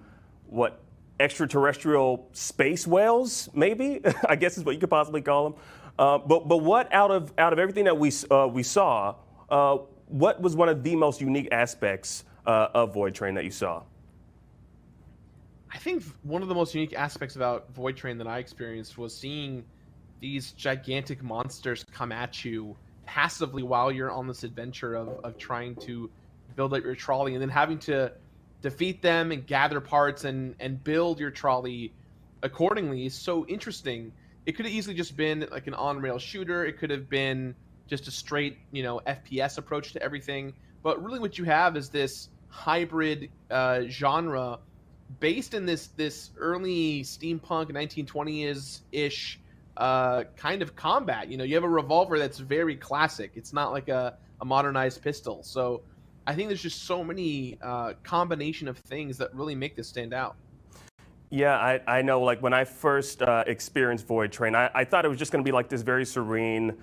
what, extraterrestrial space whales, maybe? I guess is what you could possibly call them. But what out of everything that we saw, what was one of the most unique aspects of Void Train that you saw? I think one of the most unique aspects about Void Train that I experienced was seeing these gigantic monsters come at you passively while you're on this adventure of trying to build up your trolley, and then having to defeat them and gather parts and build your trolley accordingly is so interesting. It could have easily just been like an on-rail shooter. It could have been just a straight, FPS approach to everything. But really what you have is this hybrid genre based in this early steampunk 1920s-ish kind of combat. You have a revolver that's very classic. It's not like a modernized pistol. So I think there's just so many combination of things that really make this stand out. Yeah, I know, like when I first experienced Void Train, I thought it was just going to be like this very serene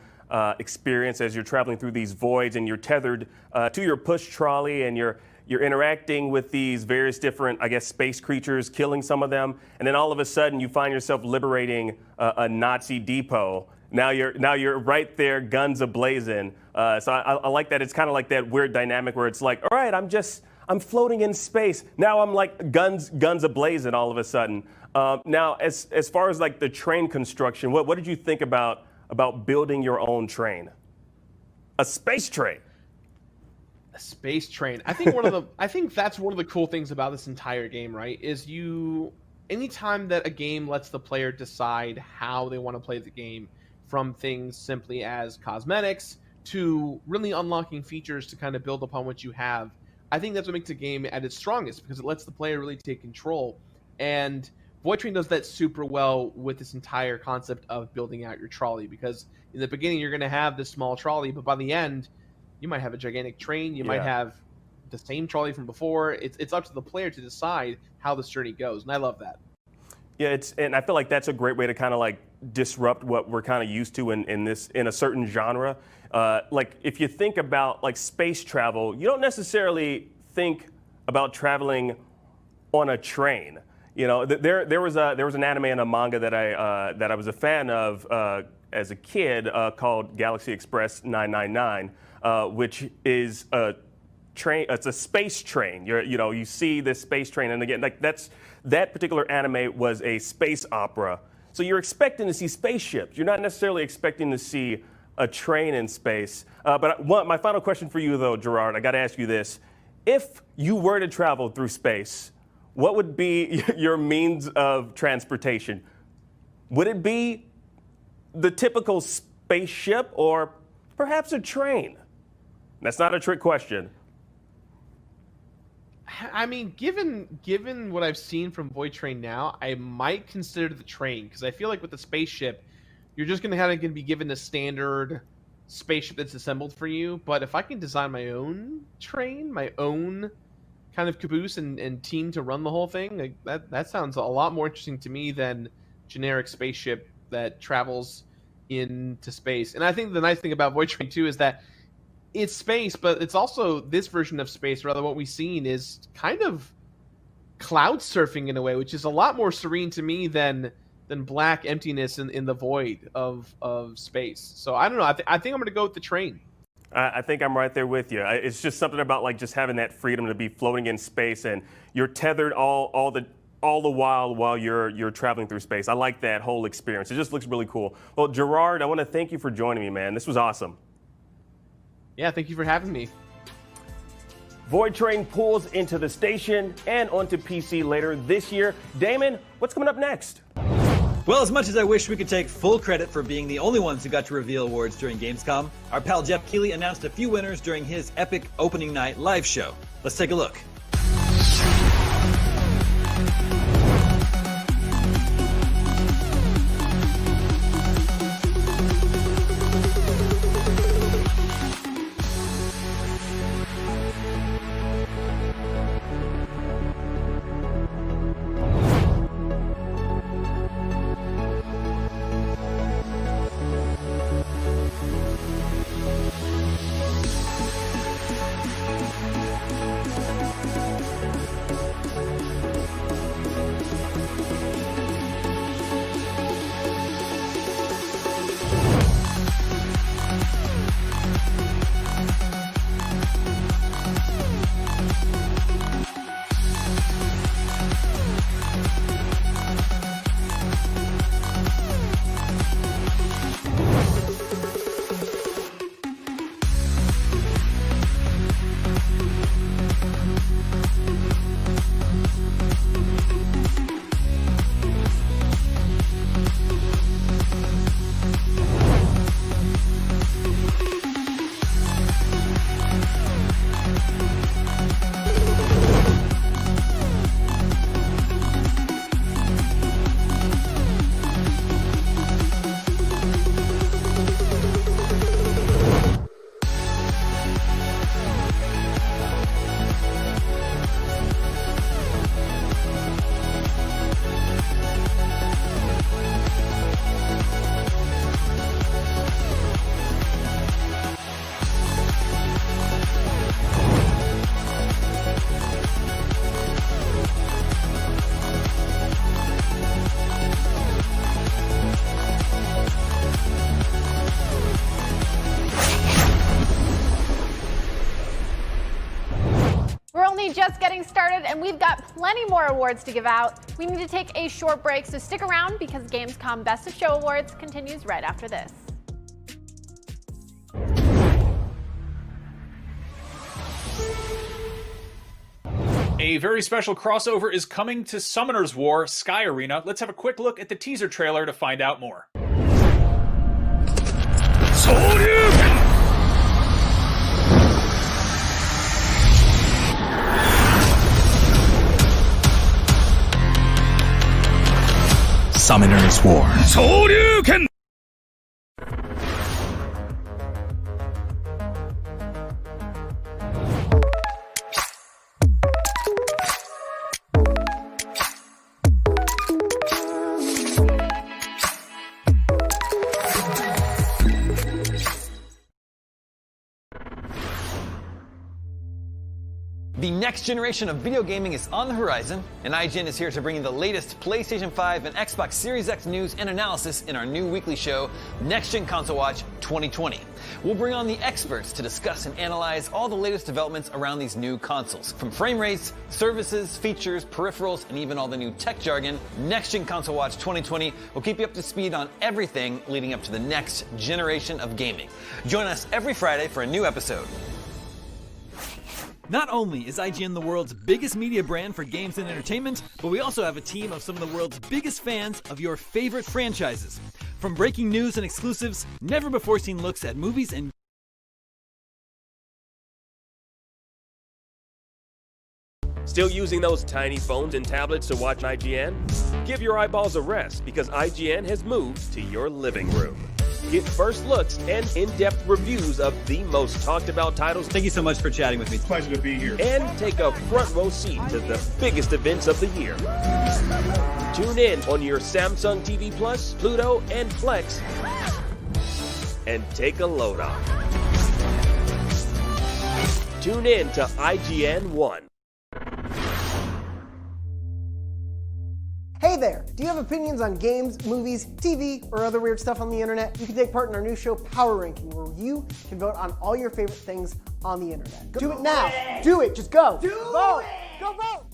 experience as you're traveling through these voids and you're tethered to your push trolley and you're interacting with these various different, I guess, space creatures, killing some of them, and then all of a sudden you find yourself liberating a Nazi depot. Now you're right there, guns ablazing. So I like that. It's kind of like that weird dynamic where it's like, all right, I'm floating in space. Now I'm like guns ablazing all of a sudden. Now, as far as like the train construction, what did you think about building your own train? A space train. A space train. I think that's one of the cool things about this entire game, right? Is anytime that a game lets the player decide how they want to play the game, from things simply as cosmetics to really unlocking features to kind of build upon what you have. I think that's what makes a game at its strongest, because it lets the player really take control. And Void Train does that super well with this entire concept of building out your trolley, because in the beginning you're going to have this small trolley, but by the end you might have a gigantic train, you might have the same trolley from before. It's up to the player to decide how this journey goes, and I love that. Yeah, and I feel like that's a great way to kind of like disrupt what we're kind of used to in a certain genre. Like if you think about like space travel, you don't necessarily think about traveling on a train. There was an anime and a manga that I was a fan of as a kid called Galaxy Express 999, which is a train. It's a space train. You see this space train, and again, like that particular anime was a space opera. So you're expecting to see spaceships. You're not necessarily expecting to see a train in space. But my final question for you, though, Gerard, I got to ask you this: if you were to travel through space, what would be your means of transportation? Would it be the typical spaceship or perhaps a train? That's not a trick question. I mean, given what I've seen from Void Train now, I might consider the train, because I feel like with the spaceship, you're just gonna be given the standard spaceship that's assembled for you. But if I can design my own train, my own kind of caboose and team to run the whole thing, like that sounds a lot more interesting to me than generic spaceship that travels into space. And I think the nice thing about Void Train 2 is that it's space, but it's also this version of space. Rather, what we've seen is kind of cloud surfing in a way, which is a lot more serene to me than black emptiness in the void of space. So I don't know. I think I'm going to go with the train. I think I'm right there with you. It's just something about like just having that freedom to be floating in space, and you're tethered all the while you're traveling through space. I like that whole experience. It just looks really cool. Well, Gerard, I want to thank you for joining me, man. This was awesome. Yeah, thank you for having me. Void Train pulls into the station and onto PC later this year. Damon, what's coming up next? Well, as much as I wish we could take full credit for being the only ones who got to reveal awards during Gamescom, our pal Jeff Keighley announced a few winners during his epic opening night live show. Let's take a look. Just getting started, and we've got plenty more awards to give out. We need to take a short break, so stick around because Gamescom Best of Show Awards continues right after this. A very special crossover is coming to Summoner's War Sky Arena. Let's have a quick look at the teaser trailer to find out more. Summoner's War. Shoryuken! The next generation of video gaming is on the horizon, and IGN is here to bring you the latest PlayStation 5 and Xbox Series X news and analysis in our new weekly show, Next Gen Console Watch 2020. We'll bring on the experts to discuss and analyze all the latest developments around these new consoles. From frame rates, services, features, peripherals, and even all the new tech jargon, Next Gen Console Watch 2020 will keep you up to speed on everything leading up to the next generation of gaming. Join us every Friday for a new episode. Not only is IGN the world's biggest media brand for games and entertainment, but we also have a team of some of the world's biggest fans of your favorite franchises. From breaking news and exclusives, never-before-seen looks at movies and Still using those tiny phones and tablets to watch IGN? Give your eyeballs a rest because IGN has moved to your living room. Get first looks and in-depth reviews of the most talked about titles. Thank you so much for chatting with me. It's a pleasure to be here. And take a front row seat to the biggest events of the year. Tune in on your Samsung TV Plus, Pluto, and Flex and take a load off. Tune in to IGN 1. Hey there! Do you have opinions on games, movies, TV, or other weird stuff on the internet? You can take part in our new show, Power Ranking, where you can vote on all your favorite things on the internet. Do it now! Do it! Just go! Vote! Go vote!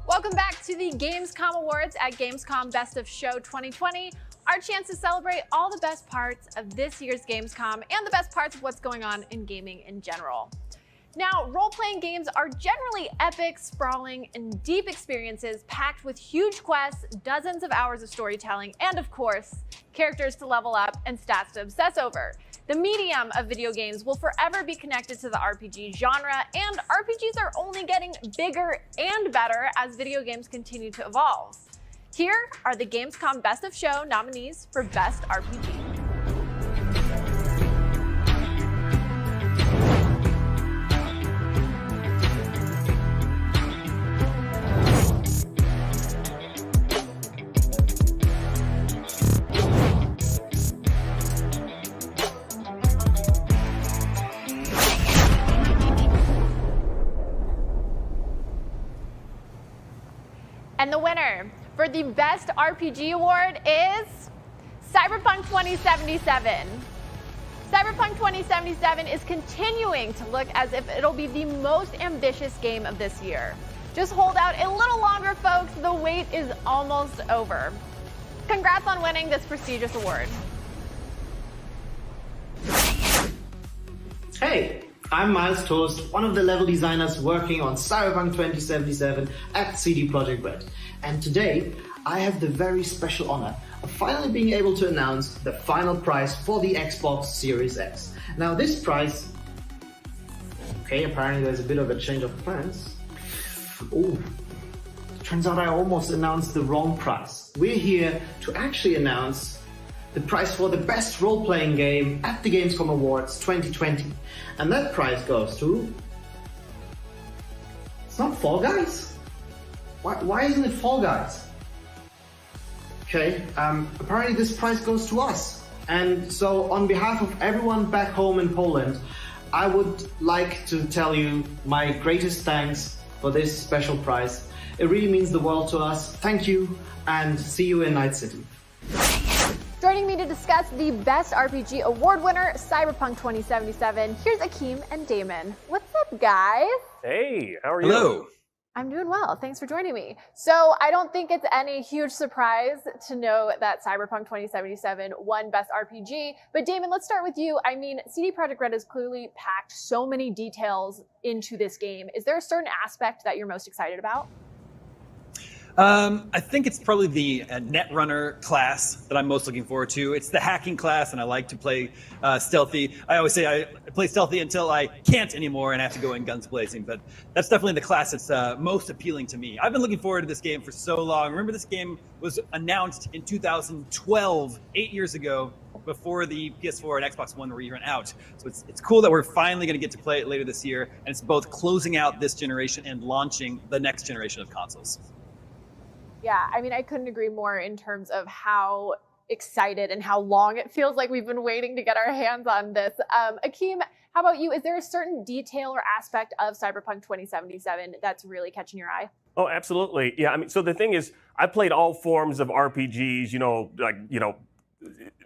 Welcome back to the Gamescom Awards at Gamescom Best of Show 2020. Our chance to celebrate all the best parts of this year's Gamescom and the best parts of what's going on in gaming in general. Now, role-playing games are generally epic, sprawling, and deep experiences packed with huge quests, dozens of hours of storytelling, and of course, characters to level up and stats to obsess over. The medium of video games will forever be connected to the RPG genre, and RPGs are only getting bigger and better as video games continue to evolve. Here are the Gamescom Best of Show nominees for Best RPG. And the winner for the Best RPG Award is Cyberpunk 2077. Cyberpunk 2077 is continuing to look as if it'll be the most ambitious game of this year. Just hold out a little longer, folks. The wait is almost over. Congrats on winning this prestigious award. Hey, I'm Miles Toast, one of the level designers working on Cyberpunk 2077 at CD Projekt Red. And today, I have the very special honor of finally being able to announce the final prize for the Xbox Series X. Now this prize... Okay, apparently there's a bit of a change of plans. Oh, turns out I almost announced the wrong prize. We're here to actually announce the prize for the best role-playing game at the Gamescom Awards 2020. And that prize goes to... It's not Fall Guys? Why isn't it Fall Guys? Okay, apparently this prize goes to us. And so on behalf of everyone back home in Poland, I would like to tell you my greatest thanks for this special prize. It really means the world to us. Thank you, and see you in Night City. Joining me to discuss the Best RPG Award winner, Cyberpunk 2077, here's Akeem and Damon. What's up, guys? Hey, how are you? Hello. I'm doing well. Thanks for joining me. So I don't think it's any huge surprise to know that Cyberpunk 2077 won Best RPG. But Damon, let's start with you. I mean, CD Projekt Red has clearly packed so many details into this game. Is there a certain aspect that you're most excited about? I think it's probably the Netrunner class that I'm most looking forward to. It's the hacking class, and I like to play stealthy. I always say I play stealthy until I can't anymore and have to go in guns blazing, but that's definitely the class that's most appealing to me. I've been looking forward to this game for so long. Remember, this game was announced in 2012, 8 years ago, before the PS4 and Xbox One were even out. So it's cool that we're finally going to get to play it later this year, and it's both closing out this generation and launching the next generation of consoles. Yeah, I mean, I couldn't agree more in terms of how excited and how long it feels like we've been waiting to get our hands on this. Akeem, how about you? Is there a certain detail or aspect of Cyberpunk 2077 that's really catching your eye? Oh, absolutely. Yeah, I mean, so the thing is, I played all forms of RPGs,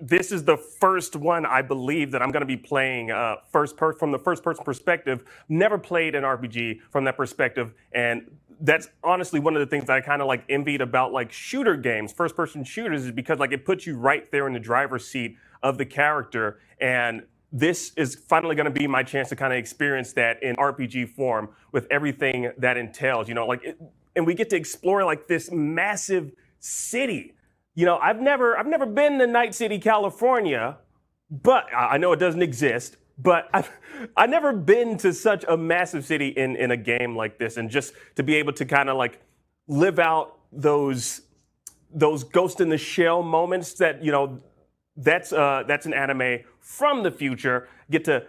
this is the first one, I believe, that I'm going to be playing from the first-person perspective. Never played an RPG from that perspective, and that's honestly one of the things that I kind of like envied about like shooter games, first-person shooters, is because like it puts you right there in the driver's seat of the character, and this is finally going to be my chance to kind of experience that in RPG form with everything that entails, and we get to explore like this massive city. I've never been to Night City, California, but I know it doesn't exist. But I've never been to such a massive city in a game like this, and just to be able to kind of like live out those Ghost in the Shell moments that that's an anime from the future. Get to,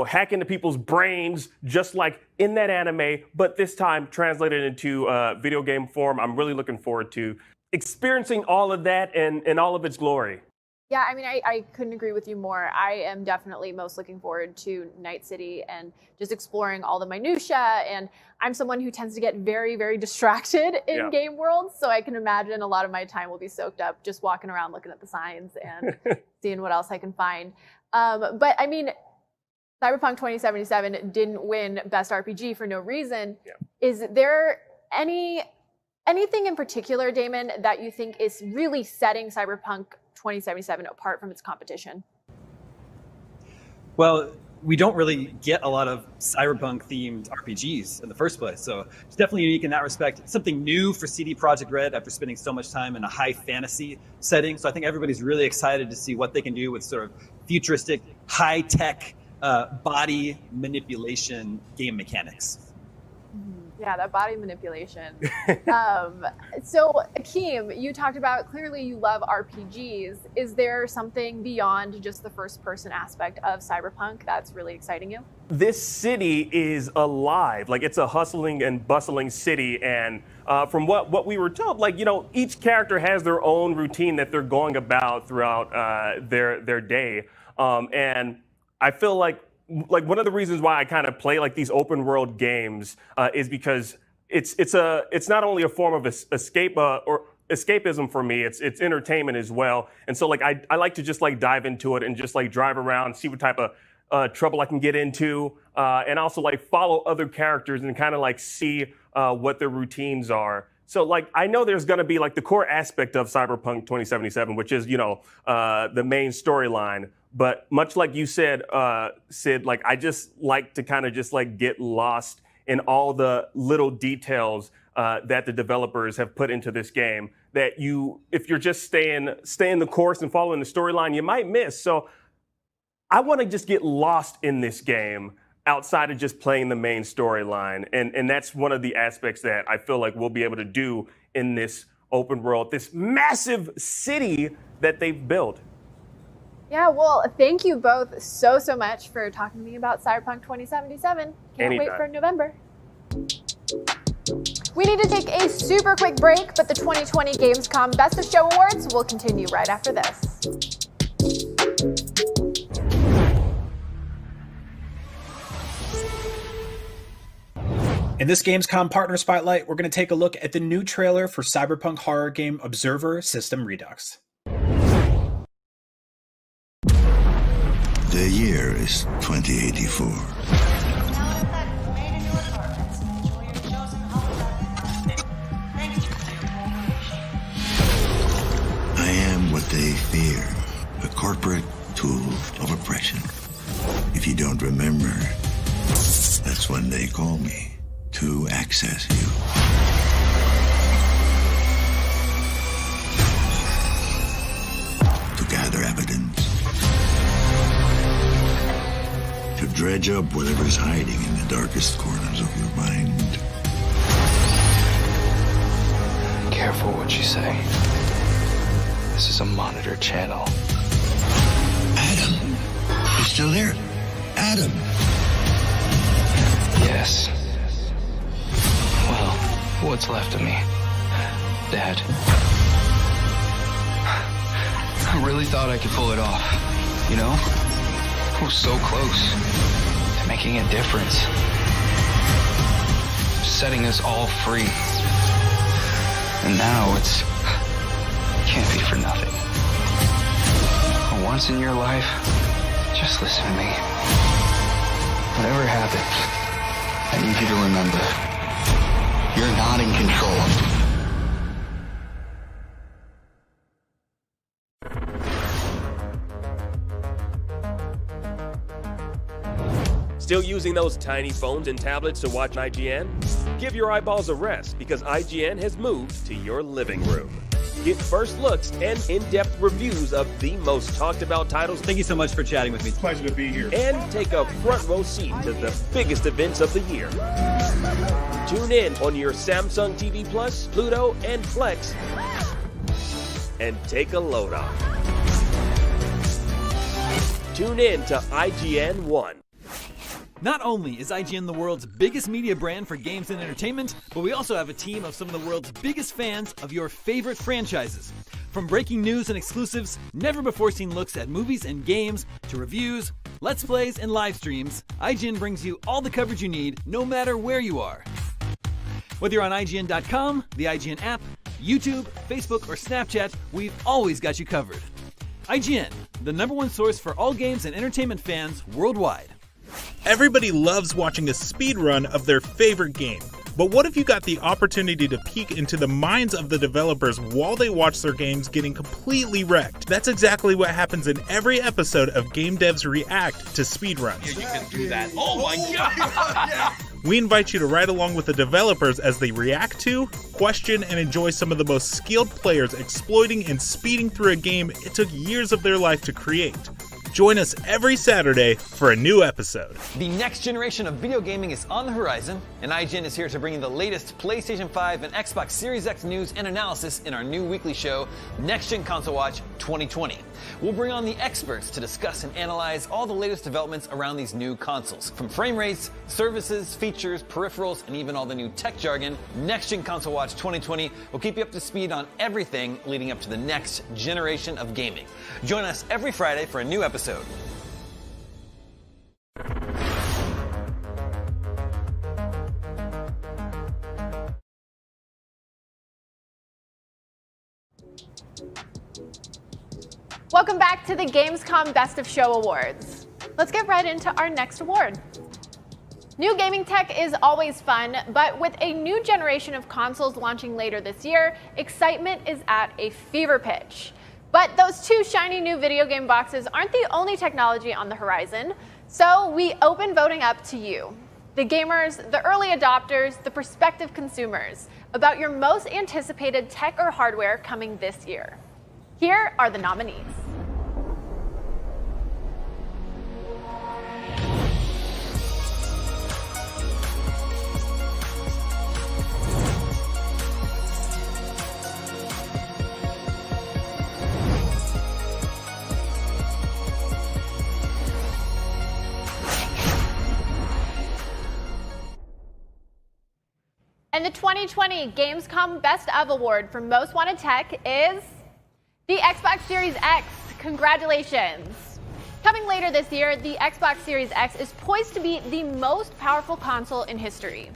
hack into people's brains just like in that anime, but this time translated into video game form. I'm really looking forward to experiencing all of that and all of its glory. Yeah, I mean, I couldn't agree with you more. I am definitely most looking forward to Night City and just exploring all the minutia. And I'm someone who tends to get very, very distracted in game worlds. So I can imagine a lot of my time will be soaked up just walking around looking at the signs and seeing what else I can find. But I mean, Cyberpunk 2077 didn't win Best RPG for no reason. Yeah. Is there anything in particular, Damon, that you think is really setting Cyberpunk 2077 apart from its competition? Well, we don't really get a lot of cyberpunk-themed RPGs in the first place, so it's definitely unique in that respect. It's something new for CD Projekt Red after spending so much time in a high fantasy setting, so I think everybody's really excited to see what they can do with sort of futuristic, high-tech body manipulation game mechanics. Yeah, that body manipulation. So, Akeem, you talked about clearly you love RPGs. Is there something beyond just the first-person aspect of Cyberpunk that's really exciting you? This city is alive. Like, it's a hustling and bustling city. And from what we were told, each character has their own routine that they're going about throughout their day. And I feel like one of the reasons why I kind of play these open world games is because it's not only a form of escapism for me, it's entertainment as well. And so I like to just dive into it and just drive around, see what type of trouble I can get into, and also follow other characters and kind of see what their routines are. So I know there's going to be the core aspect of Cyberpunk 2077, which is the main storyline. But much like you said, Sid, I just like to kind of just get lost in all the little details that the developers have put into this game that if you're just staying the course and following the storyline, you might miss. So I want to just get lost in this game outside of just playing the main storyline. And that's one of the aspects that I feel like we'll be able to do in this open world, this massive city that they've built. Yeah, well, thank you both so much for talking to me about Cyberpunk 2077. Can't wait for November. We need to take a super quick break, but the 2020 Gamescom Best of Show Awards will continue right after this. In this Gamescom Partner Spotlight, we're going to take a look at the new trailer for cyberpunk horror game Observer System Redux. The year is 2084. I am what they fear, a corporate tool of oppression. If you don't remember, that's when they call me to access you. To gather evidence. To dredge up whatever's hiding in the darkest corners of your mind. Careful what you say. This is a monitor channel. Adam, you're still there? Adam. Yes. Well, what's left of me? Dad. I really thought I could pull it off, you know? I was so close to making a difference. Setting us all free. And now it can't be for nothing. But once in your life, just listen to me. Whatever happens, I need you to remember, you're not in control. Still using those tiny phones and tablets to watch IGN? Give your eyeballs a rest because IGN has moved to your living room. Get first looks and in-depth reviews of the most talked about titles. Thank you so much for chatting with me. It's a pleasure to be here. And take a front row seat to the biggest events of the year. Tune in on your Samsung TV Plus, Pluto, and Flex and take a load off. Tune in to IGN 1. Not only is IGN the world's biggest media brand for games and entertainment, but we also have a team of some of the world's biggest fans of your favorite franchises. From breaking news and exclusives, never-before-seen looks at movies and games, to reviews, let's plays, and live streams, IGN brings you all the coverage you need, no matter where you are. Whether you're on IGN.com, the IGN app, YouTube, Facebook, or Snapchat, we've always got you covered. IGN, the #1 source for all games and entertainment fans worldwide. Everybody loves watching a speedrun of their favorite game. But what if you got the opportunity to peek into the minds of the developers while they watch their games getting completely wrecked? That's exactly what happens in every episode of Game Devs React to speedruns. You can do that. Oh my god! We invite you to ride along with the developers as they react to, question, and enjoy some of the most skilled players exploiting and speeding through a game it took years of their life to create. Join us every Saturday for a new episode. The next generation of video gaming is on the horizon, and IGN is here to bring you the latest PlayStation 5 and Xbox Series X news and analysis in our new weekly show, Next Gen Console Watch 2020. We'll bring on the experts to discuss and analyze all the latest developments around these new consoles. From frame rates, services, features, peripherals, and even all the new tech jargon, Next Gen Console Watch 2020 will keep you up to speed on everything leading up to the next generation of gaming. Join us every Friday for a new episode. Welcome back to the Gamescom Best of Show Awards. Let's get right into our next award. New gaming tech is always fun, but with a new generation of consoles launching later this year, excitement is at a fever pitch. But those two shiny new video game boxes aren't the only technology on the horizon, so we open voting up to you, the gamers, the early adopters, the prospective consumers, about your most anticipated tech or hardware coming this year. Here are the nominees. And the 2020 Gamescom Best of Award for Most Wanted Tech is the Xbox Series X. Congratulations! Coming later this year, the Xbox Series X is poised to be the most powerful console in history.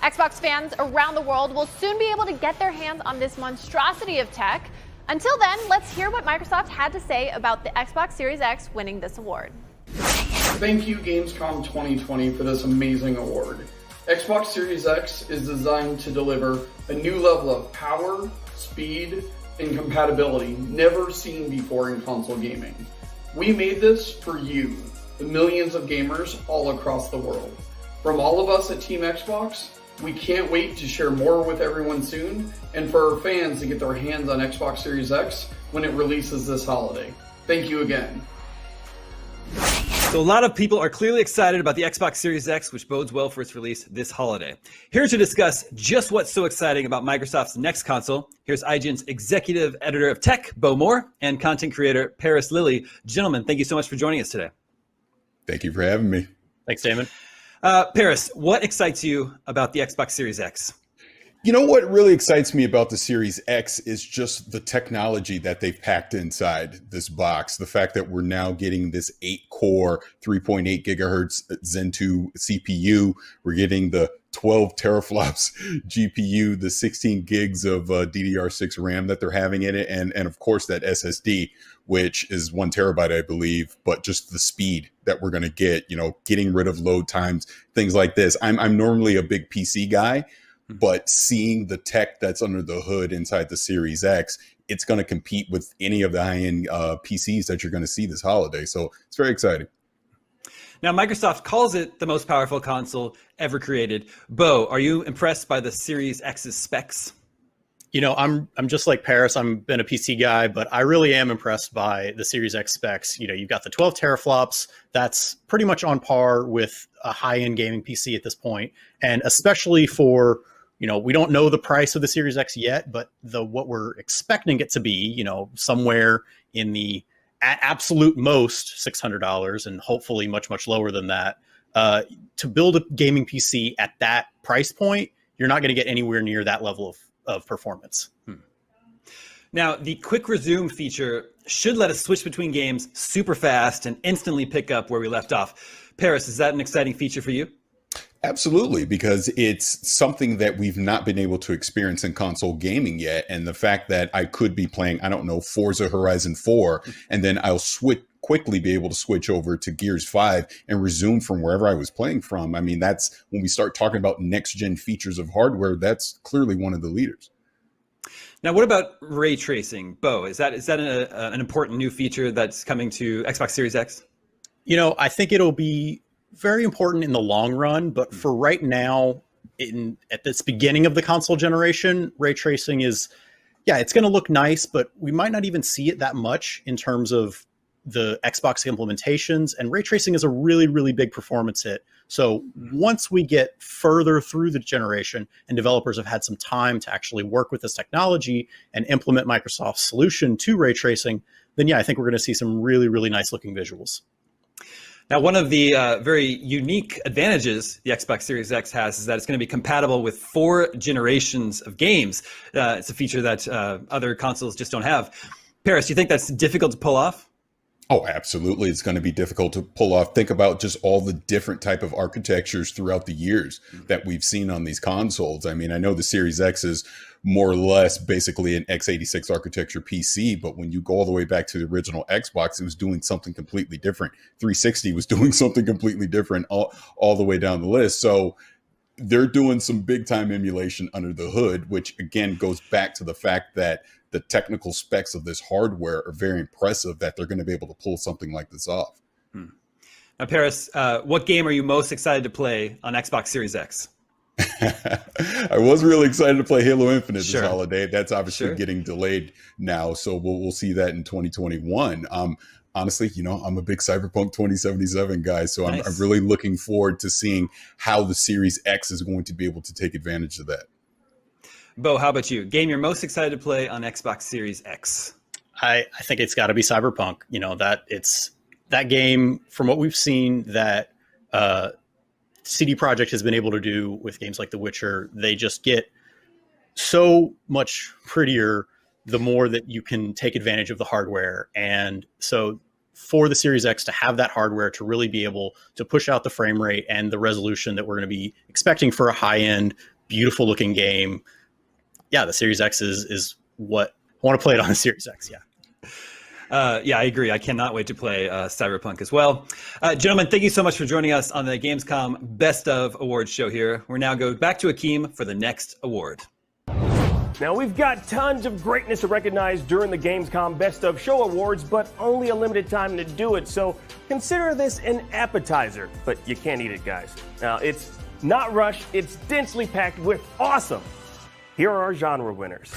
Xbox fans around the world will soon be able to get their hands on this monstrosity of tech. Until then, let's hear what Microsoft had to say about the Xbox Series X winning this award. Thank you, Gamescom 2020, for this amazing award. Xbox Series X is designed to deliver a new level of power, speed, and compatibility never seen before in console gaming. We made this for you, the millions of gamers all across the world. From all of us at Team Xbox, we can't wait to share more with everyone soon, and for our fans to get their hands on Xbox Series X when it releases this holiday. Thank you again. So a lot of people are clearly excited about the Xbox Series X, which bodes well for its release this holiday. Here to discuss just what's so exciting about Microsoft's next console, here's IGN's executive editor of tech, Bo Moore, and content creator, Paris Lilly. Gentlemen, thank you so much for joining us today. Thank you for having me. Thanks, Damon. Paris, what excites you about the Xbox Series X? You know what really excites me about the Series X is just the technology that they've packed inside this box. The fact that we're now getting this 8-core, 3.8 gigahertz Zen 2 CPU. We're getting the 12 teraflops GPU, the 16 gigs of DDR6 RAM that they're having in it, and of course that SSD, which is 1 terabyte, I believe, but just the speed that we're going to get, you know, getting rid of load times, things like this. I'm normally a big PC guy, but seeing the tech that's under the hood inside the Series X, it's going to compete with any of the high-end PCs that you're going to see this holiday. So it's very exciting. Now, Microsoft calls it the most powerful console ever created. Bo, are you impressed by the Series X's specs? You know, I'm just like Paris. I've been a PC guy, but I really am impressed by the Series X specs. You know, you've got the 12 teraflops. That's pretty much on par with a high-end gaming PC at this point. And especially for, you know, we don't know the price of the Series X yet, but what we're expecting it to be, you know, somewhere in the at absolute most $600 and hopefully much, much lower than that. To build a gaming PC at that price point, you're not going to get anywhere near that level of performance. Now, the quick resume feature should let us switch between games super fast and instantly pick up where we left off. Paris, is that an exciting feature for you? Absolutely, because it's something that we've not been able to experience in console gaming yet. And the fact that I could be playing, I don't know, Forza Horizon 4, and then I'll quickly be able to switch over to Gears 5 and resume from wherever I was playing from. I mean, that's when we start talking about next-gen features of hardware, that's clearly one of the leaders. Now, what about ray tracing? Bo, is that an important new feature that's coming to Xbox Series X? You know, I think it'll be very important in the long run, but for right now, at this beginning of the console generation, ray tracing is, it's going to look nice, but we might not even see it that much in terms of the Xbox implementations. And ray tracing is a really, really big performance hit. So once we get further through the generation and developers have had some time to actually work with this technology and implement Microsoft's solution to ray tracing, then I think we're going to see some really, really nice looking visuals. Now, one of the very unique advantages the Xbox Series X has is that it's going to be compatible with 4 generations of games. It's a feature that other consoles just don't have. Paris, do you think that's difficult to pull off? Oh, absolutely. It's going to be difficult to pull off. Think about just all the different type of architectures throughout the years that we've seen on these consoles. I mean, I know the Series X is more or less basically an x86 architecture PC, but when you go all the way back to the original Xbox, it was doing something completely different. 360 was doing something completely different all the way down the list. So they're doing some big time emulation under the hood, which again goes back to the fact that the technical specs of this hardware are very impressive, that they're going to be able to pull something like this off. Now, Paris, what game are you most excited to play on Xbox Series X? I was really excited to play Halo Infinite this holiday. That's obviously getting delayed now, so we'll see that in 2021. Honestly, I'm a big Cyberpunk 2077 guy, so I'm really looking forward to seeing how the Series X is going to be able to take advantage of that. Bo, how about you? Game you're most excited to play on Xbox Series X? I think it's got to be Cyberpunk. That game, from what we've seen, that CD Projekt has been able to do with games like The Witcher, they just get so much prettier the more that you can take advantage of the hardware. And so for the Series X to have that hardware to really be able to push out the frame rate and the resolution that we're going to be expecting for a high-end, beautiful looking game, the Series X is what I want to play it on the Series X. I agree. I cannot wait to play Cyberpunk as well. Gentlemen, thank you so much for joining us on the Gamescom Best of Awards show here. We're now going back to Akeem for the next award. Now, we've got tons of greatness to recognize during the Gamescom Best of Show Awards, but only a limited time to do it, so consider this an appetizer. But you can't eat it, guys. Now, it's not rushed, it's densely packed with awesome. Here are our genre winners.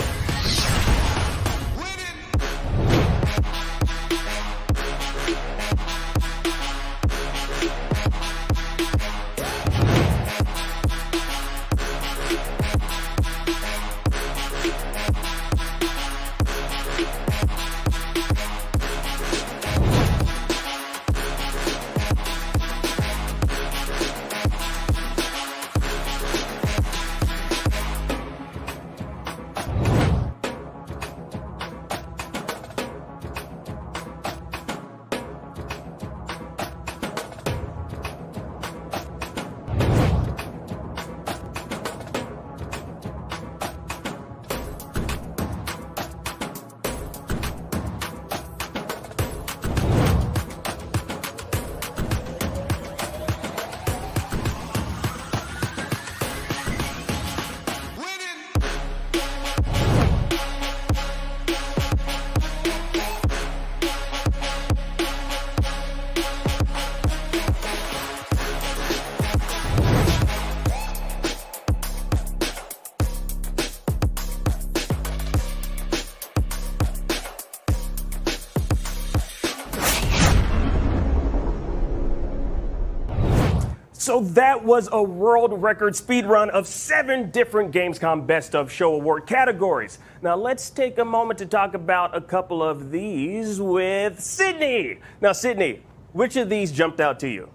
So that was a world record speed run of 7 different Gamescom Best of Show Award categories. Now let's take a moment to talk about a couple of these with Sydney. Now Sydney, which of these jumped out to you?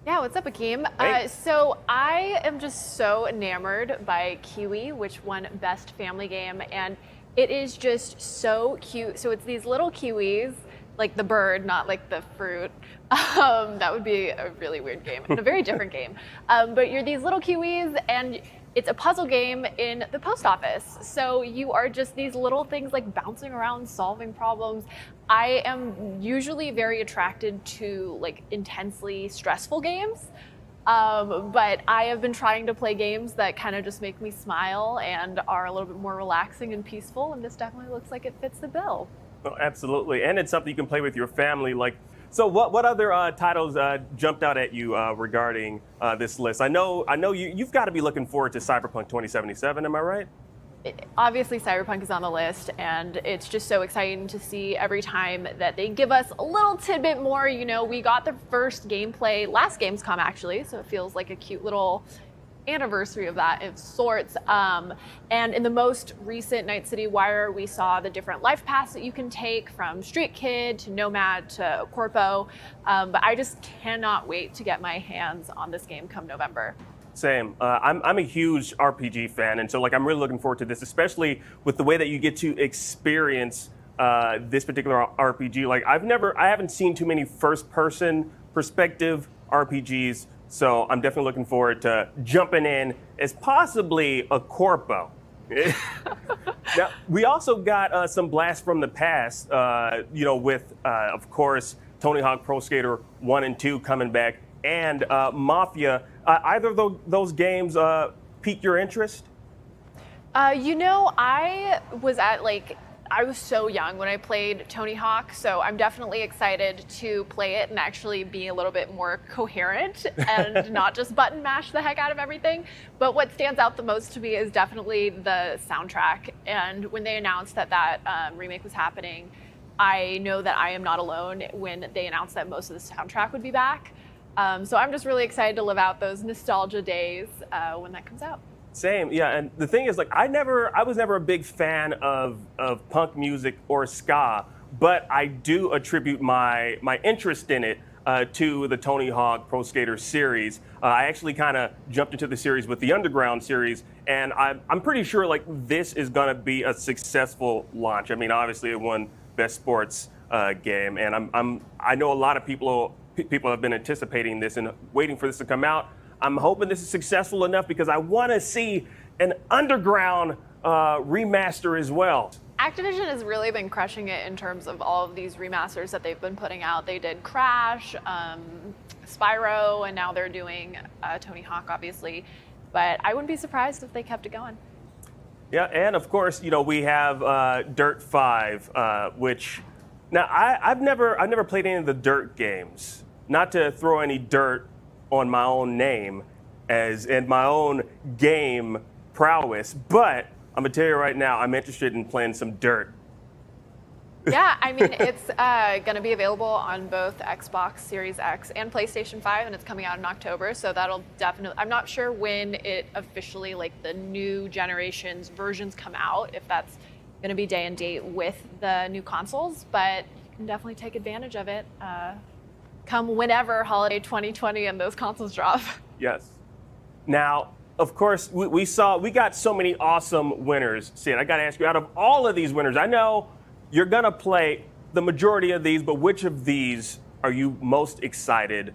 Yeah, what's up, Akeem? Hey. So I am just so enamored by Kiwi, which won Best Family Game, and it is just so cute. So it's these little kiwis, like the bird, not like the fruit. That would be a really weird game and a very different game. But you're these little kiwis, and it's a puzzle game in the post office. So you are just these little things like bouncing around, solving problems. I am usually very attracted to like intensely stressful games. But I have been trying to play games that kind of just make me smile and are a little bit more relaxing and peaceful. And this definitely looks like it fits the bill. Oh, absolutely, and it's something you can play with your family. Like, so what other titles jumped out at you regarding this list? I know you've got to be looking forward to Cyberpunk 2077. Am I right? Obviously, Cyberpunk is on the list, and it's just so exciting to see every time that they give us a little tidbit more. You know, we got the first gameplay last Gamescom, actually, so it feels like a cute little anniversary of that of sorts. And in the most recent Night City Wire, we saw the different life paths that you can take from Street Kid to Nomad to Corpo. But I just cannot wait to get my hands on this game come November. Same. I'm a huge RPG fan, and so like I'm really looking forward to this, especially with the way that you get to experience this particular RPG. Like I haven't seen too many first-person perspective RPGs. So I'm definitely looking forward to jumping in as possibly a Corpo. Now, we also got some blasts from the past, with, of course, Tony Hawk Pro Skater 1 and 2 coming back, and Mafia. Either of those games piqued your interest? I was so young when I played Tony Hawk, so I'm definitely excited to play it and actually be a little bit more coherent and not just button mash the heck out of everything. But what stands out the most to me is definitely the soundtrack. And when they announced that remake was happening, I know that I am not alone when they announced that most of the soundtrack would be back. So I'm just really excited to live out those nostalgia days when that comes out. Same, yeah, and the thing is, like, I was never a big fan of punk music or ska, but I do attribute my interest in it to the Tony Hawk Pro Skater series. I actually kind of jumped into the series with the Underground series, and I'm pretty sure like this is gonna be a successful launch. I mean, obviously it won Best Sports Game, and I know a lot of people have been anticipating this and waiting for this to come out. I'm hoping this is successful enough because I want to see an Underground remaster as well. Activision has really been crushing it in terms of all of these remasters that they've been putting out. They did Crash, Spyro, and now they're doing Tony Hawk, obviously. But I wouldn't be surprised if they kept it going. Yeah, and of course, we have Dirt 5, which now I've never played any of the Dirt games. Not to throw any dirt on my own name and my own game prowess, but I'm gonna tell you right now, I'm interested in playing some Dirt. Yeah, I mean, it's gonna be available on both Xbox Series X and PlayStation 5, and it's coming out in October, so that'll definitely, I'm not sure when it officially, like the new generation's versions come out, if that's gonna be day and date with the new consoles, but you can definitely take advantage of it. Come whenever holiday 2020 and those consoles drop. Yes. Now, of course, we got so many awesome winners. Sid, I got to ask you, out of all of these winners, I know you're going to play the majority of these, but which of these are you most excited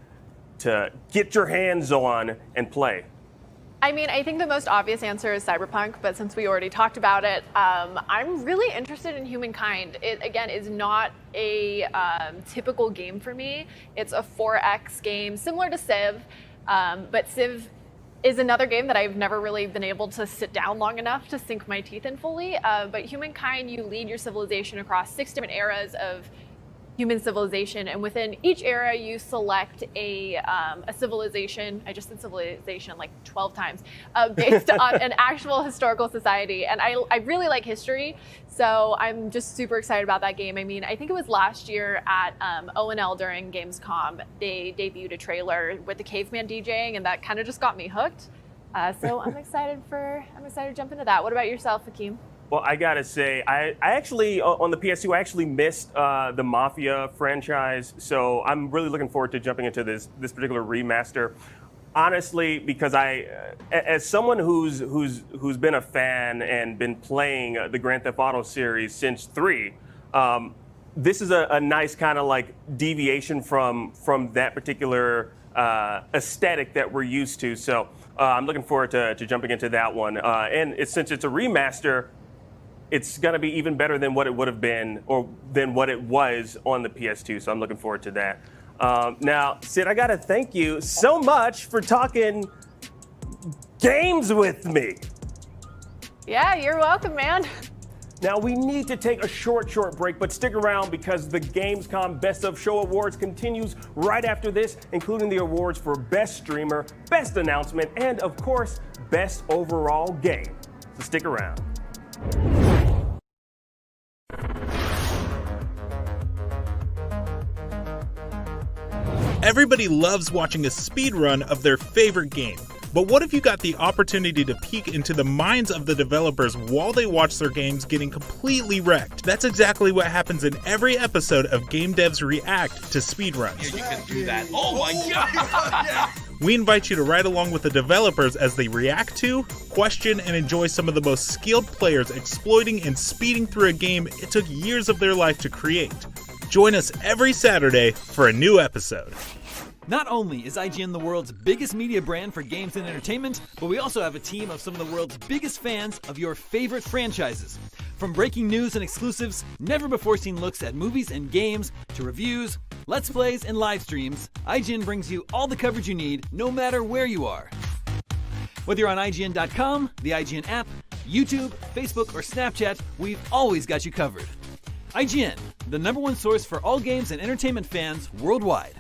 to get your hands on and play? I mean, I think the most obvious answer is Cyberpunk, but since we already talked about it, I'm really interested in Humankind. It, again, is not a typical game for me. It's a 4X game, similar to Civ, but Civ is another game that I've never really been able to sit down long enough to sink my teeth in fully. But Humankind, you lead your civilization across 6 different eras of human civilization, and within each era you select a civilization. I just said civilization like 12 times, based on an actual historical society. And I really like history, so I'm just super excited about that game. I mean, I think it was last year at O&L during Gamescom, they debuted a trailer with the caveman DJing, and that kind of just got me hooked. So I'm excited to jump into that. What about yourself, Hakeem? Well, I gotta say, I actually, on the PS2, I actually missed the Mafia franchise, so I'm really looking forward to jumping into this particular remaster. Honestly, because as someone who's been a fan and been playing the Grand Theft Auto series since 3, this is a nice kind of like deviation from that particular aesthetic that we're used to. So I'm looking forward to jumping into that one. And since it's a remaster, it's going to be even better than what it would have been or than what it was on the PS2. So I'm looking forward to that. Now, Sid, I got to thank you so much for talking games with me. Yeah, you're welcome, man. Now, we need to take a short break, but stick around because the Gamescom Best of Show Awards continues right after this, including the awards for Best Streamer, Best Announcement, and, of course, Best Overall Game. So stick around. Everybody loves watching a speedrun of their favorite game. But what if you got the opportunity to peek into the minds of the developers while they watch their games getting completely wrecked? That's exactly what happens in every episode of Game Devs React to speedruns. Yeah, you can do that. Oh my god! We invite you to ride along with the developers as they react to, question, and enjoy some of the most skilled players exploiting and speeding through a game it took years of their life to create. Join us every Saturday for a new episode. Not only is IGN the world's biggest media brand for games and entertainment, but we also have a team of some of the world's biggest fans of your favorite franchises. From breaking news and exclusives, never-before-seen looks at movies and games, to reviews, let's plays, and live streams, IGN brings you all the coverage you need, no matter where you are. Whether you're on IGN.com, the IGN app, YouTube, Facebook, or Snapchat, we've always got you covered. IGN, the #1 source for all games and entertainment fans worldwide.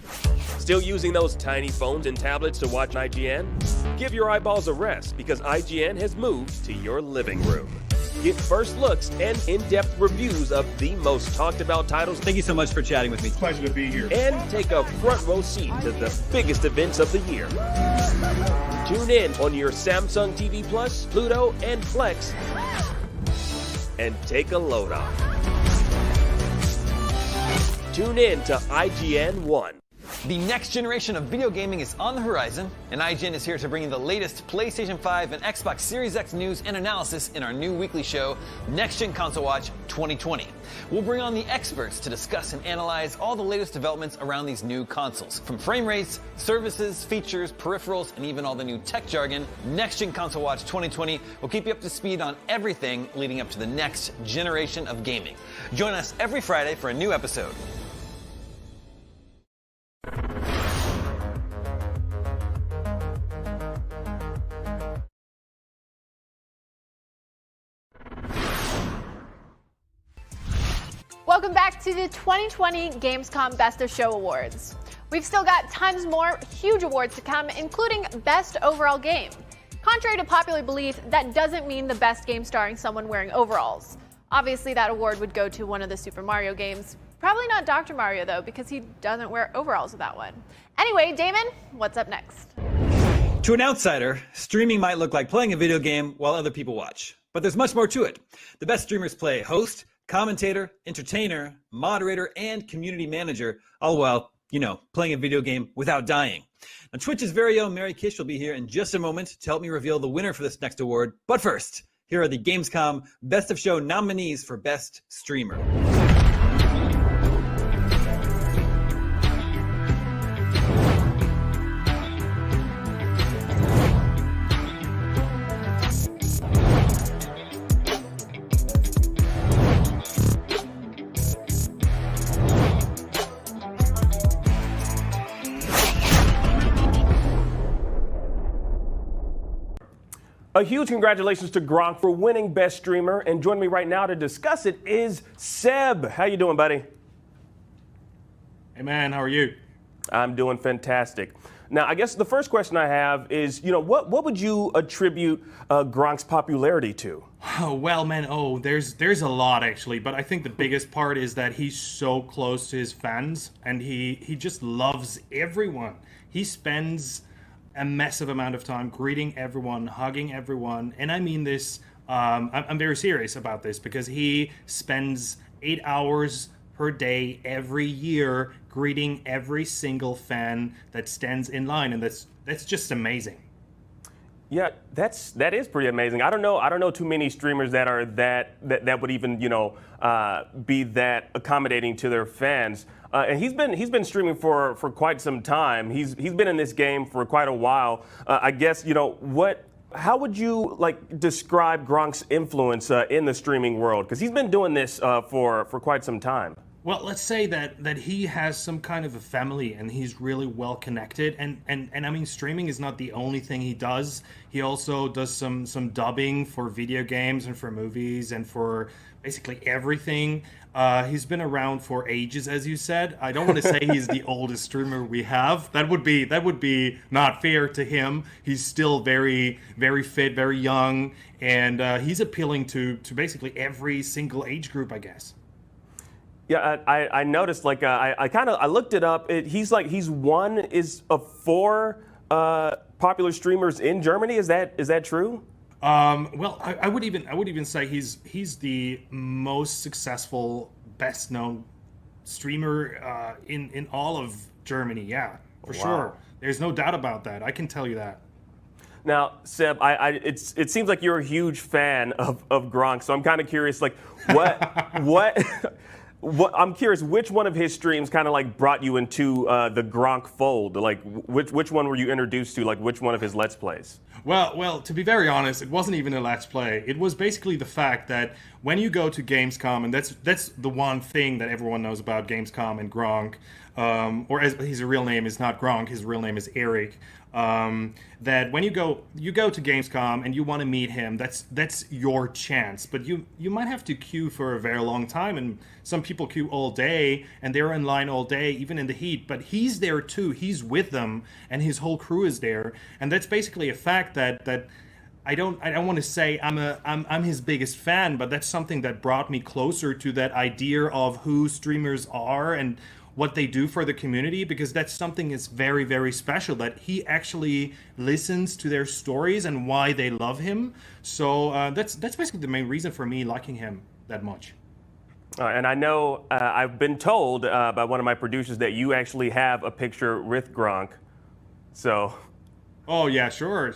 Still using those tiny phones and tablets to watch IGN? Give your eyeballs a rest because IGN has moved to your living room. Get first looks and in-depth reviews of the most talked about titles. Thank you so much for chatting with me. Pleasure to be here. And take a front row seat to the biggest events of the year. Tune in on your Samsung TV Plus, Pluto, and Flex and take a load off. Tune in to IGN 1. The next generation of video gaming is on the horizon, and IGN is here to bring you the latest PlayStation 5 and Xbox Series X news and analysis in our new weekly show, Next Gen Console Watch 2020. We'll bring on the experts to discuss and analyze all the latest developments around these new consoles. From frame rates, services, features, peripherals, and even all the new tech jargon, Next Gen Console Watch 2020 will keep you up to speed on everything leading up to the next generation of gaming. Join us every Friday for a new episode. Welcome back to the 2020 Gamescom Best of Show Awards. We've still got tons more huge awards to come, including Best Overall Game. Contrary to popular belief, that doesn't mean the best game starring someone wearing overalls. Obviously, that award would go to one of the Super Mario games. Probably not Dr. Mario, though, because he doesn't wear overalls with that one. Anyway, Damon, what's up next? To an outsider, streaming might look like playing a video game while other people watch. But there's much more to it. The best streamers play host, commentator, entertainer, moderator, and community manager, all while, playing a video game without dying. Now, Twitch's very own Mary Kish will be here in just a moment to help me reveal the winner for this next award. But first, here are the Gamescom Best of Show nominees for Best Streamer. A huge congratulations to Gronk for winning Best Streamer, and joining me right now to discuss it is Seb. How you doing, buddy? Hey man, how are you? I'm doing fantastic. Now, I guess the first question I have is, what would you attribute Gronk's popularity to? Oh, well, man, there's a lot actually, but I think the biggest part is that he's so close to his fans, and he just loves everyone. He spends a massive amount of time greeting everyone, hugging everyone, and I mean this, I'm very serious about this, because he spends 8 hours per day every year greeting every single fan that stands in line, and that's just amazing. Yeah, that is pretty amazing. I don't know too many streamers that are that would even be that accommodating to their fans. And he's been streaming for quite some time. He's been in this game for quite a while. I guess how would you describe Gronk's influence in the streaming world? Because he's been doing this for quite some time. Well, let's say that he has some kind of a family and he's really well connected, and I mean, streaming is not the only thing he does. He also does some dubbing for video games and for movies and for basically everything. He's been around for ages, as you said. I don't want to say he's the oldest streamer we have. That would be not fair to him. He's still very, very fit, very young, and he's appealing to basically every single age group, I guess. Yeah, I noticed. I looked it up. He's one of 4 popular streamers in Germany. Is that true? Well, I would even say he's the most successful, best known streamer in all of Germany. Yeah, for sure. There's no doubt about that. I can tell you that. Now, Seb, it seems like you're a huge fan of Gronk, so I'm kind of curious, what. I'm curious, which one of his streams kind of brought you into the Gronk fold? Which one were you introduced to? Which one of his Let's Plays? Well, to be very honest, it wasn't even a Let's Play. It was basically the fact that when you go to Gamescom, and that's the one thing that everyone knows about Gamescom and Gronk, or as his real name is not Gronk, his real name is Eric. That when you go to Gamescom and you want to meet him, that's your chance. But you might have to queue for a very long time, and some people queue all day and they're in line all day, even in the heat. But he's there too. He's with them, and his whole crew is there. And that's basically a fact that I don't want to say I'm his biggest fan, but that's something that brought me closer to that idea of who streamers are and what they do for the community, because that's something that's very, very special, that he actually listens to their stories and why they love him. So that's basically the main reason for me liking him that much. And I know I've been told by one of my producers that you actually have a picture with Gronk. So. Oh yeah, sure.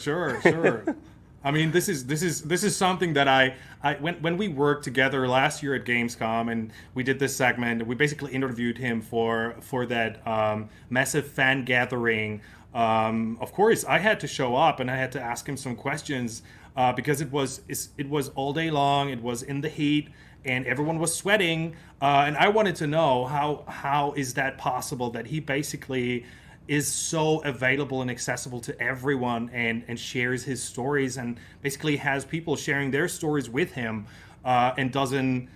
I mean, this is something that when we worked together last year at Gamescom and we did this segment, we basically interviewed him for that massive fan gathering. Of course, I had to show up and I had to ask him some questions because it was all day long. It was in the heat and everyone was sweating, and I wanted to know how is that possible that he basically is so available and accessible to everyone and shares his stories and basically has people sharing their stories with him and doesn't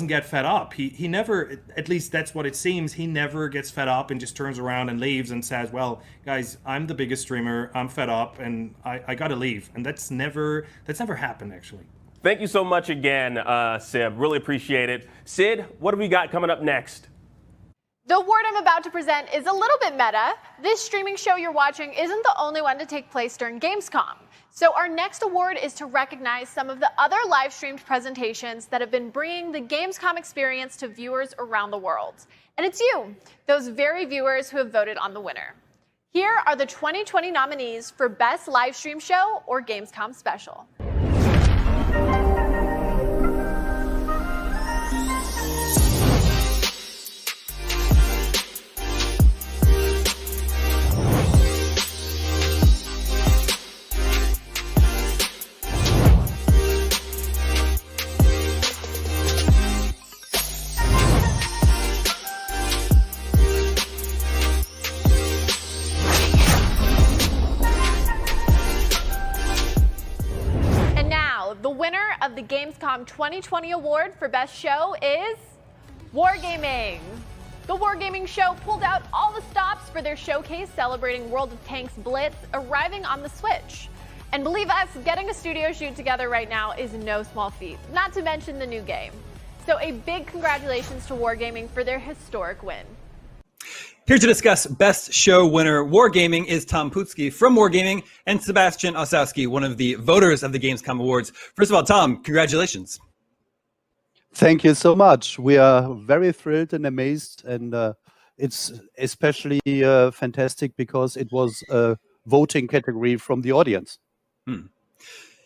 get fed up. He never, at least that's what it seems, he never gets fed up and just turns around and leaves and says, well, guys, I'm the biggest streamer, I'm fed up and I gotta leave. And that's never happened, actually. Thank you so much again, Sib. Really appreciate it. Sid, what have we got coming up next? The award I'm about to present is a little bit meta. This streaming show you're watching isn't the only one to take place during Gamescom. So our next award is to recognize some of the other live streamed presentations that have been bringing the Gamescom experience to viewers around the world. And it's you, those very viewers who have voted on the winner. Here are the 2020 nominees for Best Live Stream Show or Gamescom Special. The Gamescom 2020 award for Best Show is Wargaming. The Wargaming show pulled out all the stops for their showcase celebrating World of Tanks Blitz arriving on the Switch. And believe us, getting a studio shoot together right now is no small feat, not to mention the new game. So a big congratulations to Wargaming for their historic win. Here to discuss Best Show winner Wargaming is Tom Putsky from Wargaming and Sebastian Osowski, one of the voters of the Gamescom Awards. First of all, Tom, congratulations. Thank you so much. We are very thrilled and amazed, and it's especially fantastic because it was a voting category from the audience.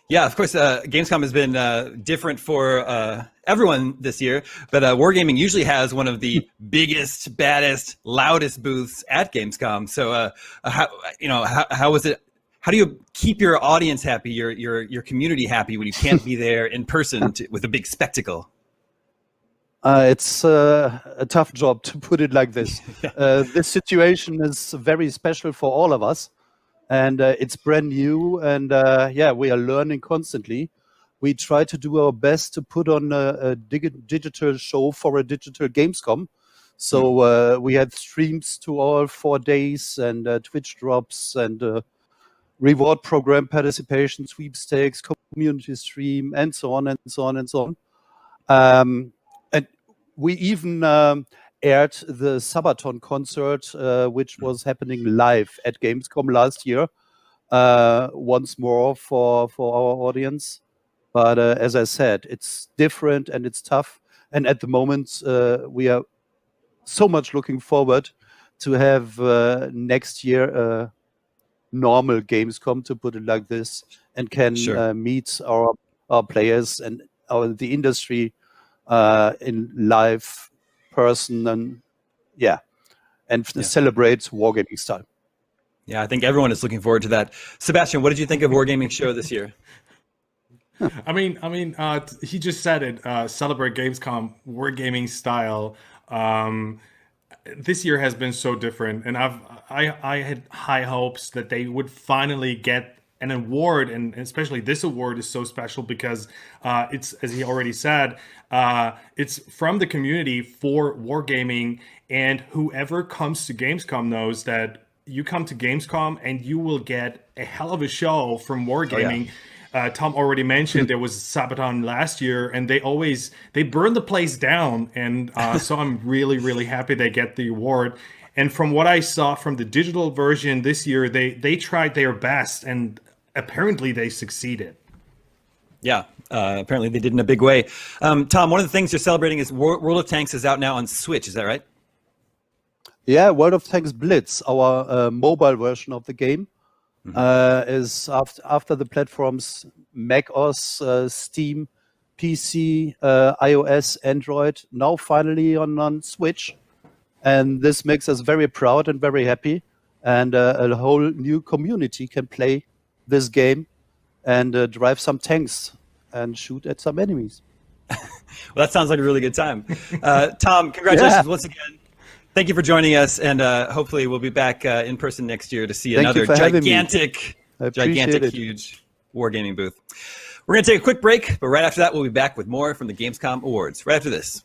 Yeah, of course, Gamescom has been different for everyone this year, but Wargaming usually has one of the biggest, baddest, loudest booths at Gamescom. So, how was it? How do you keep your audience happy, your community happy when you can't be there in person with a big spectacle? It's a tough job, to put it like this. This situation is very special for all of us, and it's brand new, and we are learning constantly. We try to do our best to put on a digital show for a digital Gamescom. So we had streams to all 4 days, and Twitch drops, and reward program participation, sweepstakes, community stream, and so on, and so on, and so on. We even aired the Sabaton concert, which was happening live at Gamescom last year, once more for our audience. But as I said, it's different and it's tough. And at the moment, we are so much looking forward to have next year a normal Gamescom, to put it like this, and can meet our players and the industry in live person, and celebrate Wargaming style. Yeah, I think everyone is looking forward to that. Sebastian, what did you think of Wargaming show this year? I mean, he just said it. Celebrate Gamescom, Wargaming style. This year has been so different, and I had high hopes that they would finally get an award, and especially this award is so special because it's, as he already said, it's from the community for Wargaming, and whoever comes to Gamescom knows that you come to Gamescom and you will get a hell of a show from Wargaming. Tom already mentioned there was Sabaton last year, and they burn the place down, and so I'm really, really happy they get the award. And from what I saw from the digital version this year, they tried their best, and apparently they succeeded. Yeah, apparently they did in a big way. Tom, one of the things you're celebrating is World of Tanks is out now on Switch. Is that right? Yeah, World of Tanks Blitz, our mobile version of the game, is after the platforms Mac OS, Steam, PC, iOS, Android, now finally on Switch. And this makes us very proud and very happy. And a whole new community can play this game and drive some tanks and shoot at some enemies. Well, that sounds like a really good time. Tom, congratulations once again. Thank you for joining us, and hopefully we'll be back in person next year to see another gigantic, huge Wargaming booth. We're going to take a quick break, but right after that, we'll be back with more from the Gamescom Awards. Right after this.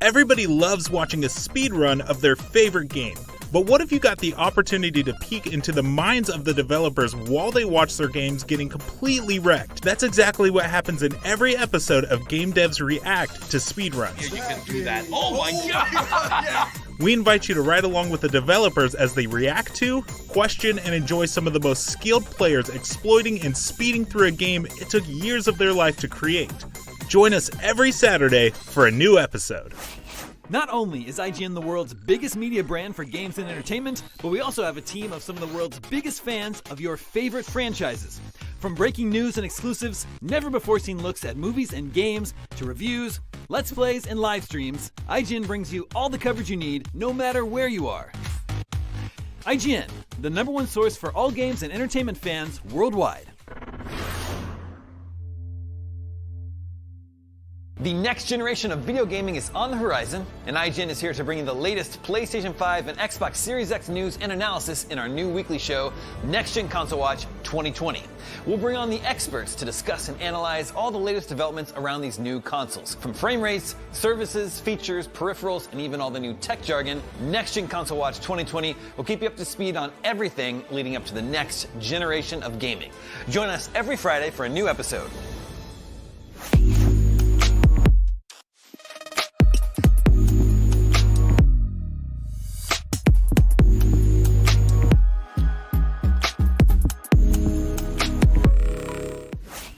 Everybody loves watching a speedrun of their favorite game. But what if you got the opportunity to peek into the minds of the developers while they watch their games getting completely wrecked? That's exactly what happens in every episode of Game Devs React to speedruns. Yeah, you can do that. Oh my god! We invite you to ride along with the developers as they react to, question, and enjoy some of the most skilled players exploiting and speeding through a game it took years of their life to create. Join us every Saturday for a new episode. Not only is IGN the world's biggest media brand for games and entertainment, but we also have a team of some of the world's biggest fans of your favorite franchises. From breaking news and exclusives, never-before-seen looks at movies and games, to reviews, let's plays, and live streams, IGN brings you all the coverage you need, no matter where you are. IGN, the #1 source for all games and entertainment fans worldwide. The next generation of video gaming is on the horizon, and IGN is here to bring you the latest PlayStation 5 and Xbox Series X news and analysis in our new weekly show, Next Gen Console Watch 2020. We'll bring on the experts to discuss and analyze all the latest developments around these new consoles. From frame rates, services, features, peripherals, and even all the new tech jargon, Next Gen Console Watch 2020 will keep you up to speed on everything leading up to the next generation of gaming. Join us every Friday for a new episode.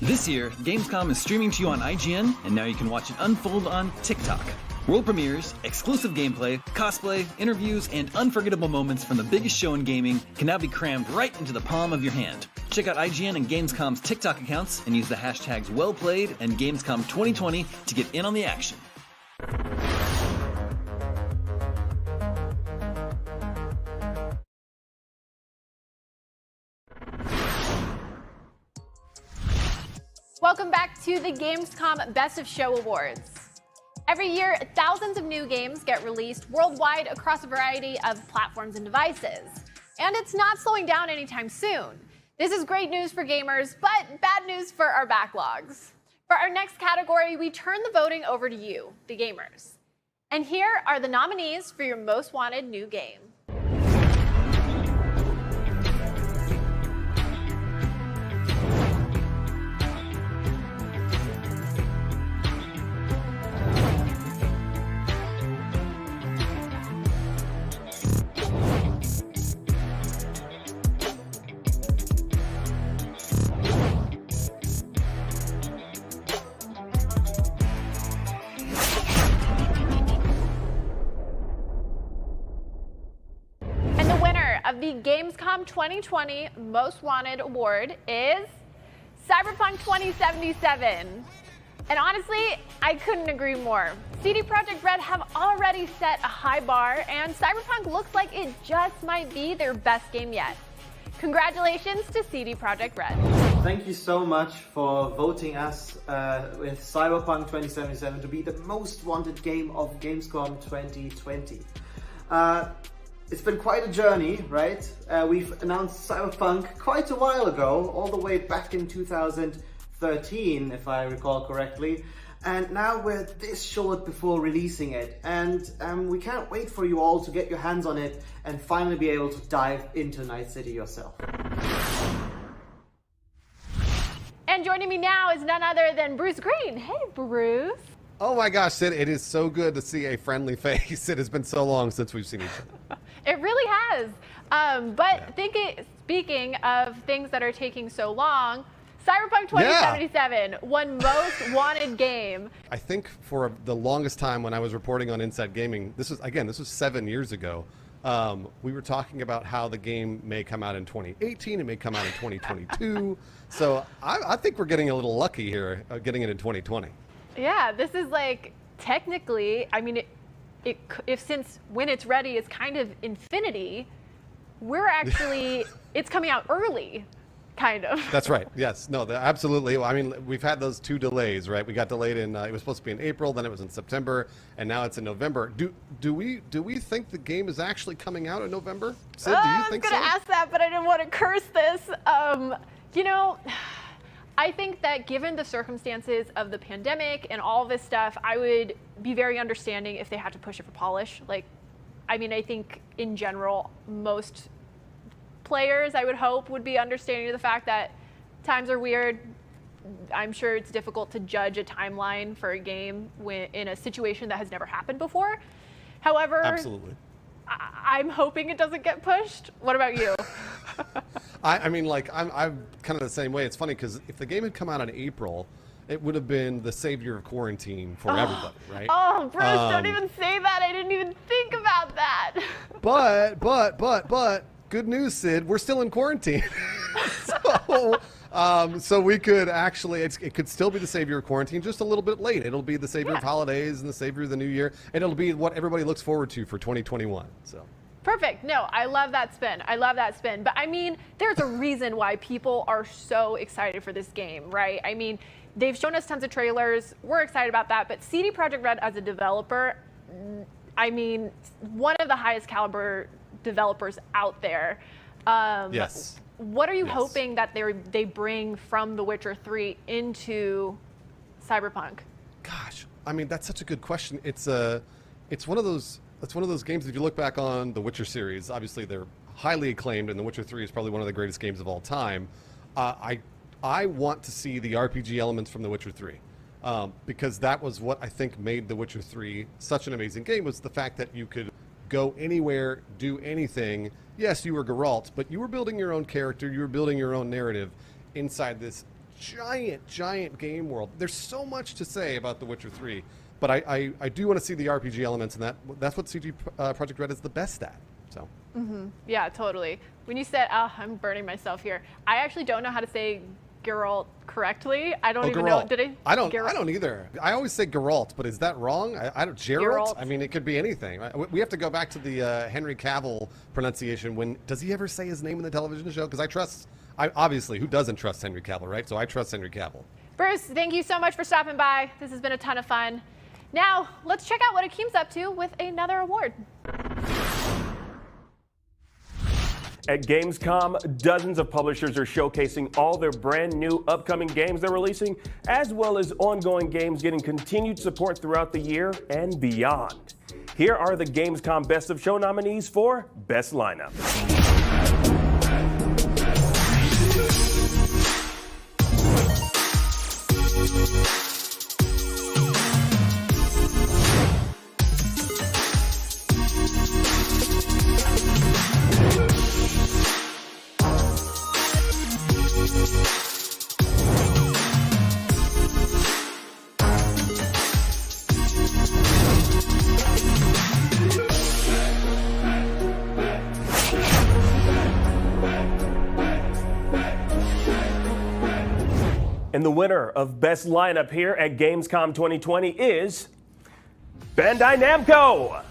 This year, Gamescom is streaming to you on IGN, and now you can watch it unfold on TikTok. World premieres, exclusive gameplay, cosplay, interviews, and unforgettable moments from the biggest show in gaming can now be crammed right into the palm of your hand. Check out IGN and Gamescom's TikTok accounts and use the hashtags WellPlayed and Gamescom 2020 to get in on the action. Welcome back to the Gamescom Best of Show Awards. Every year, thousands of new games get released worldwide across a variety of platforms and devices. And it's not slowing down anytime soon. This is great news for gamers, but bad news for our backlogs. For our next category, we turn the voting over to you, the gamers. And here are the nominees for your most wanted new game. Of the Gamescom 2020 Most Wanted Award is Cyberpunk 2077. And honestly, I couldn't agree more. CD Projekt Red have already set a high bar, and Cyberpunk looks like it just might be their best game yet. Congratulations to CD Projekt Red. Thank you so much for voting us with Cyberpunk 2077 to be the most wanted game of Gamescom 2020. It's been quite a journey, right? We've announced Cyberpunk quite a while ago, all the way back in 2013, if I recall correctly. And now we're this short before releasing it. And we can't wait for you all to get your hands on it and finally be able to dive into Night City yourself. And joining me now is none other than Bruce Green. Hey, Bruce. Oh my gosh, Sid, it is so good to see a friendly face. It has been so long since we've seen each other. It really has. Speaking of things that are taking so long, Cyberpunk 2077 won Most Wanted Game. I think for the longest time when I was reporting on Inside Gaming, this was 7 years ago, we were talking about how the game may come out in 2018, it may come out in 2022. So I think we're getting a little lucky here, getting it in 2020. Yeah, this is like technically, I mean, since when it's ready is kind of infinity, we're actually, it's coming out early, kind of. That's right. Yes. No, absolutely. I mean, we've had those 2 delays, right? We got delayed in, it was supposed to be in April, then it was in September, and now it's in November. Do we think the game is actually coming out in November? Sid, do you think so? I was going to ask that, but I didn't want to curse this. You know, I think that given the circumstances of the pandemic and all this stuff, I would be very understanding if they had to push it for polish. Like, I mean, I think in general, most players, I would hope, would be understanding of the fact that times are weird. I'm sure it's difficult to judge a timeline for a game in a situation that has never happened before. However, absolutely. I'm hoping it doesn't get pushed. What about you? I mean, like, I'm kind of the same way. It's funny because if the game had come out in April, it would have been the savior of quarantine for everybody, right? Oh, Bruce, don't even say that. I didn't even think about that. But, good news, Sid, we're still in quarantine. So we could actually, it could still be the savior of quarantine, just a little bit late. It'll be the savior of holidays and the savior of the new year, and it'll be what everybody looks forward to for 2021. So. Perfect. No, I love that spin. I love that spin. But I mean, there's a reason why people are so excited for this game, right? I mean, They've shown us tons of trailers. We're excited about that. But CD Projekt Red as a developer, I mean, one of the highest caliber developers out there. Yes. What are you hoping that they bring from The Witcher 3 into Cyberpunk? Gosh, I mean, that's such a good question. It's one of those games. If you look back on the Witcher series, obviously they're highly acclaimed, and The Witcher 3 is probably one of the greatest games of all time. I want to see the RPG elements from The Witcher 3. Because that was what I think made The Witcher 3 such an amazing game, was the fact that you could go anywhere, do anything. Yes, you were Geralt, but you were building your own character, you were building your own narrative inside this giant game world. There's so much to say about The Witcher 3, but I do want to see the RPG elements, and that's what CD Projekt Red is the best at. So. Yeah, totally. When you said, I'm burning myself here, I actually don't know how to say Geralt correctly. I don't even know. Did I don't either. I always say Geralt, but is that wrong? I don't. Geralt? I mean, it could be anything. We have to go back to the Henry Cavill pronunciation. Does he ever say his name in the television show? Because obviously, who doesn't trust Henry Cavill, right? So I trust Henry Cavill. Bruce, thank you so much for stopping by. This has been a ton of fun. Now, let's check out what Akeem's up to with another award. At Gamescom, dozens of publishers are showcasing all their brand new upcoming games they're releasing, as well as ongoing games getting continued support throughout the year and beyond. Here are the Gamescom Best of Show nominees for Best Lineup. And the winner of Best Lineup here at Gamescom 2020 is Bandai Namco.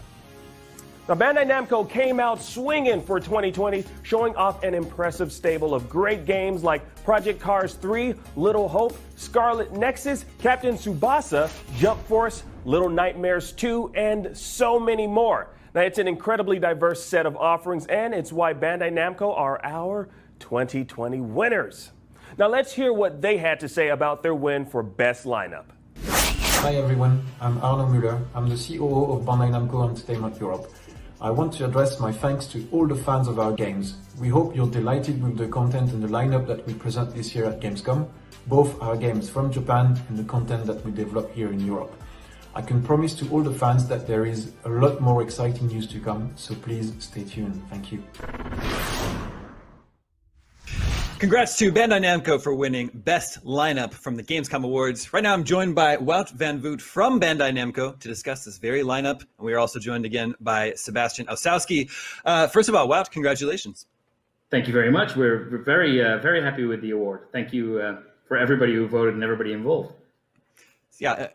Now, Bandai Namco came out swinging for 2020, showing off an impressive stable of great games like Project Cars 3, Little Hope, Scarlet Nexus, Captain Tsubasa, Jump Force, Little Nightmares 2, and so many more. Now, it's an incredibly diverse set of offerings, and it's why Bandai Namco are our 2020 winners. Now let's hear what they had to say about their win for Best Lineup. Hi everyone, I'm Arno Müller. I'm the COO of Bandai Namco Entertainment Europe. I want to address my thanks to all the fans of our games. We hope you're delighted with the content and the lineup that we present this year at Gamescom, both our games from Japan and the content that we develop here in Europe. I can promise to all the fans that there is a lot more exciting news to come, so please stay tuned. Thank you. Congrats to Bandai Namco for winning Best Lineup from the Gamescom Awards. Right now I'm joined by Wout van Voot from Bandai Namco to discuss this very lineup. And we are also joined again by Sebastian Osowski. First of all, Wout, congratulations. Thank you very much. We're very, very happy with the award. Thank you for everybody who voted and everybody involved. Yeah,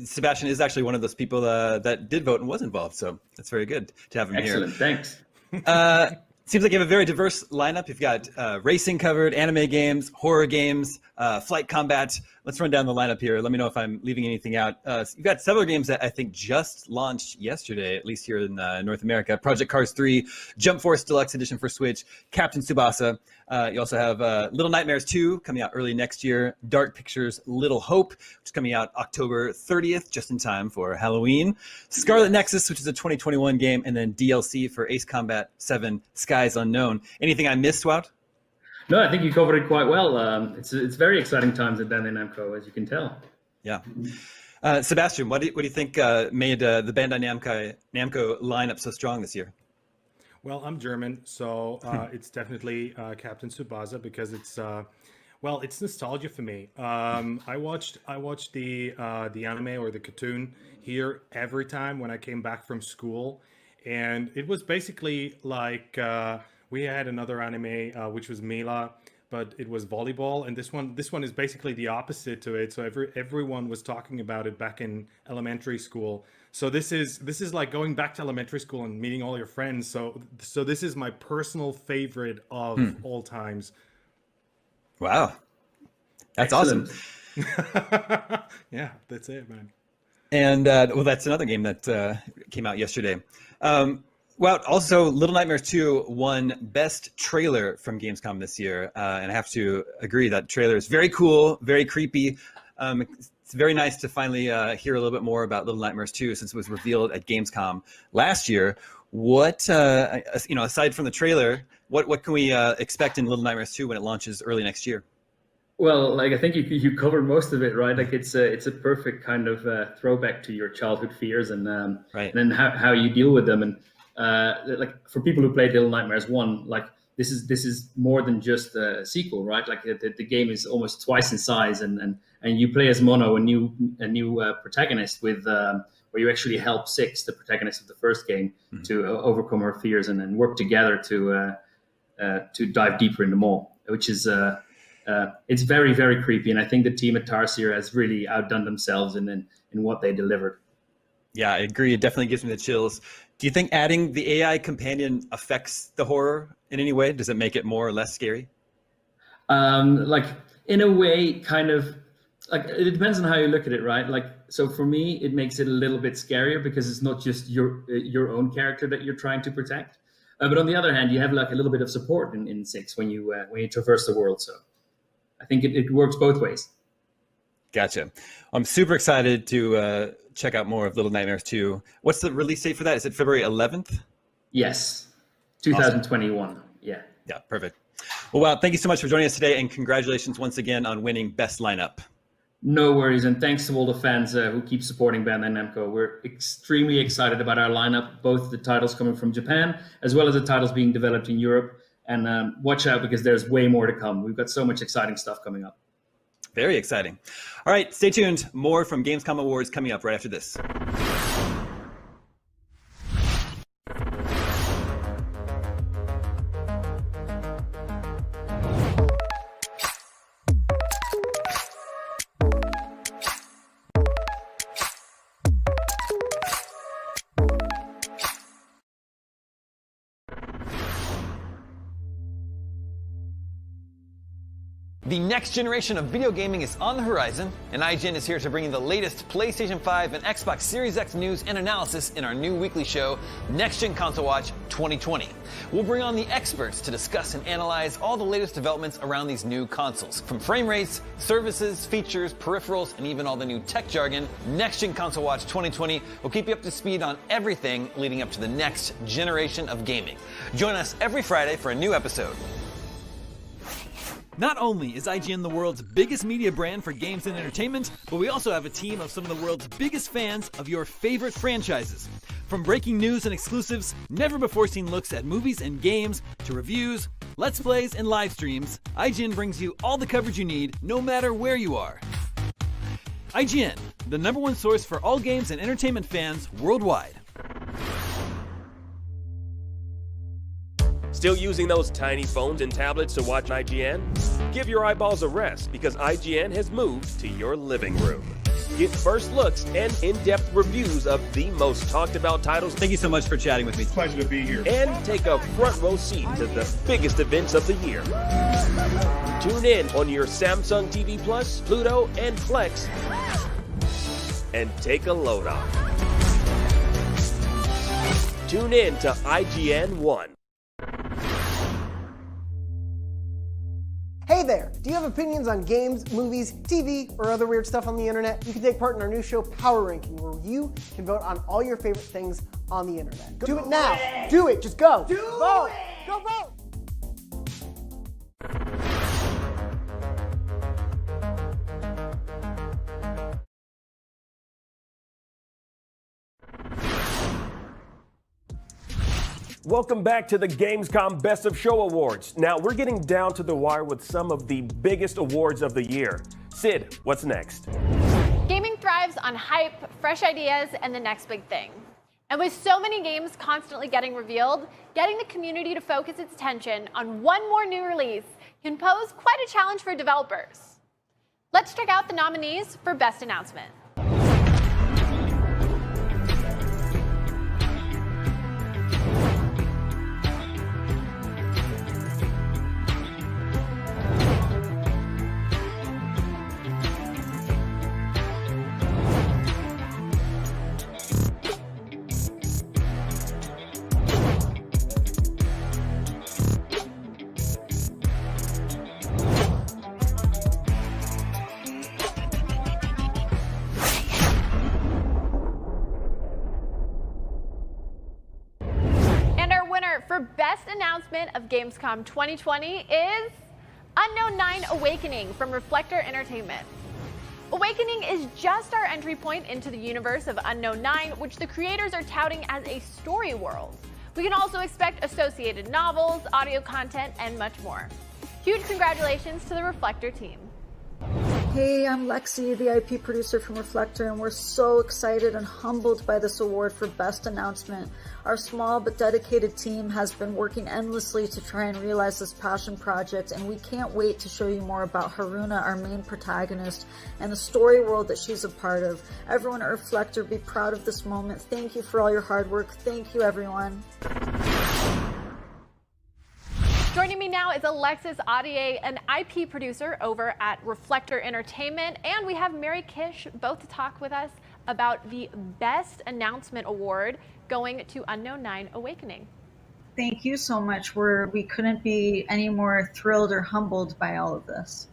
Sebastian is actually one of those people that did vote and was involved. So that's very good to have him here. Excellent, thanks. Seems like you have a very diverse lineup. You've got racing covered, anime games, horror games, flight combat. Let's run down the lineup here. Let me know if I'm leaving anything out. You've got several games that I think just launched yesterday, at least here in North America. Project Cars 3, Jump Force Deluxe Edition for Switch, Captain Tsubasa. You also have Little Nightmares 2 coming out early next year, Dark Pictures Little Hope, which is coming out October 30th, just in time for Halloween, Scarlet Nexus, which is a 2021 game, and then DLC for Ace Combat 7 Skies Unknown. Anything I missed, Wout? No, I think you covered it quite well. It's very exciting times at Bandai Namco, as you can tell. Yeah. Sebastian, what do you think made the Bandai Namco lineup so strong this year? Well, I'm German, so it's definitely Captain Tsubasa because it's nostalgia for me. I watched the anime or the cartoon here every time when I came back from school, and it was basically like we had another anime which was Mila, but it was volleyball, and this one is basically the opposite to it. So everyone was talking about it back in elementary school. So this is like going back to elementary school and meeting all your friends. So this is my personal favorite of all times. Wow, that's Excellent. awesome. Yeah, that's it, man. And well, that's another game that came out yesterday. Well, also, Little Nightmares 2 won Best Trailer from Gamescom this year. And I have to agree that trailer is very cool, very creepy. It's very nice to finally hear a little bit more about Little Nightmares 2 since it was revealed at Gamescom last year. What, aside from the trailer, what can we expect in Little Nightmares 2 when it launches early next year? Well, like I think you covered most of it, right? Like it's a perfect kind of throwback to your childhood fears and right. and then how you deal with them. And like for people who played Little Nightmares 1, like this is more than just a sequel, right? Like the game is almost twice in size, and you play as Mono, a new protagonist with where you actually help Six, the protagonist of the first game, to overcome her fears and then work together to dive deeper in them all, which is. It's very, very creepy, and I think the team at Tarsier has really outdone themselves in what they delivered. Yeah, I agree. It definitely gives me the chills. Do you think adding the AI companion affects the horror in any way? Does it make it more or less scary? Like in a way, kind of. Like it depends on how you look at it, right? Like so, for me, it makes it a little bit scarier because it's not just your own character that you're trying to protect. But on the other hand, you have like a little bit of support in Six when you traverse the world. So. I think it works both ways. Gotcha. I'm super excited to check out more of Little Nightmares 2. What's the release date for that? Is it February 11th? Yes, 2021. Awesome. Yeah. Yeah, perfect. Well, wow, thank you so much for joining us today, and congratulations once again on winning Best Lineup. No worries, and thanks to all the fans who keep supporting Bandai Namco. We're extremely excited about our lineup, both the titles coming from Japan, as well as the titles being developed in Europe. And watch out because there's way more to come. We've got so much exciting stuff coming up. Very exciting. All right, stay tuned. More from Gamescom Awards coming up right after this. The next generation of video gaming is on the horizon, and IGN is here to bring you the latest PlayStation 5 and Xbox Series X news and analysis in our new weekly show, Next Gen Console Watch 2020. We'll bring on the experts to discuss and analyze all the latest developments around these new consoles. From frame rates, services, features, peripherals, and even all the new tech jargon, Next Gen Console Watch 2020 will keep you up to speed on everything leading up to the next generation of gaming. Join us every Friday for a new episode. Not only is IGN the world's biggest media brand for games and entertainment, but we also have a team of some of the world's biggest fans of your favorite franchises. From breaking news and exclusives, never-before-seen looks at movies and games, to reviews, let's plays, and live streams, IGN brings you all the coverage you need, no matter where you are. IGN, the #1 source for all games and entertainment fans worldwide. Still using those tiny phones and tablets to watch IGN? Give your eyeballs a rest because IGN has moved to your living room. Get first looks and in-depth reviews of the most talked about titles. Thank you so much for chatting with me. Pleasure to be here. And take a front row seat to the biggest events of the year. Tune in on your Samsung TV Plus, Pluto, and Plex and take a load off. Tune in to IGN 1. Hey there! Do you have opinions on games, movies, TV, or other weird stuff on the internet? You can take part in our new show, Power Ranking, where you can vote on all your favorite things on the internet. Do it now! Do it! Just go! Vote! Go vote! Welcome back to the Gamescom Best of Show Awards. Now, we're getting down to the wire with some of the biggest awards of the year. Sid, what's next? Gaming thrives on hype, fresh ideas, and the next big thing. And with so many games constantly getting revealed, getting the community to focus its attention on one more new release can pose quite a challenge for developers. Let's check out the nominees for Best Announcement. for Best Announcement of Gamescom 2020 is Unknown 9 Awakening from Reflector Entertainment. Awakening is just our entry point into the universe of Unknown 9, which the creators are touting as a story world. We can also expect associated novels, audio content, and much more. Huge congratulations to the Reflector team. Hey, I'm Lexi, the IP producer from Reflector, and we're so excited and humbled by this award for Best Announcement. Our small but dedicated team has been working endlessly to try and realize this passion project, and we can't wait to show you more about Haruna, our main protagonist, and the story world that she's a part of. Everyone at Reflector, be proud of this moment. Thank you for all your hard work. Thank you, everyone. Joining me now is Alexis Audier, an IP producer over at Reflector Entertainment, and we have Mary Kish both to talk with us about the Best Announcement Award going to Unknown 9 Awakening. Thank you so much. We couldn't be any more thrilled or humbled by all of this.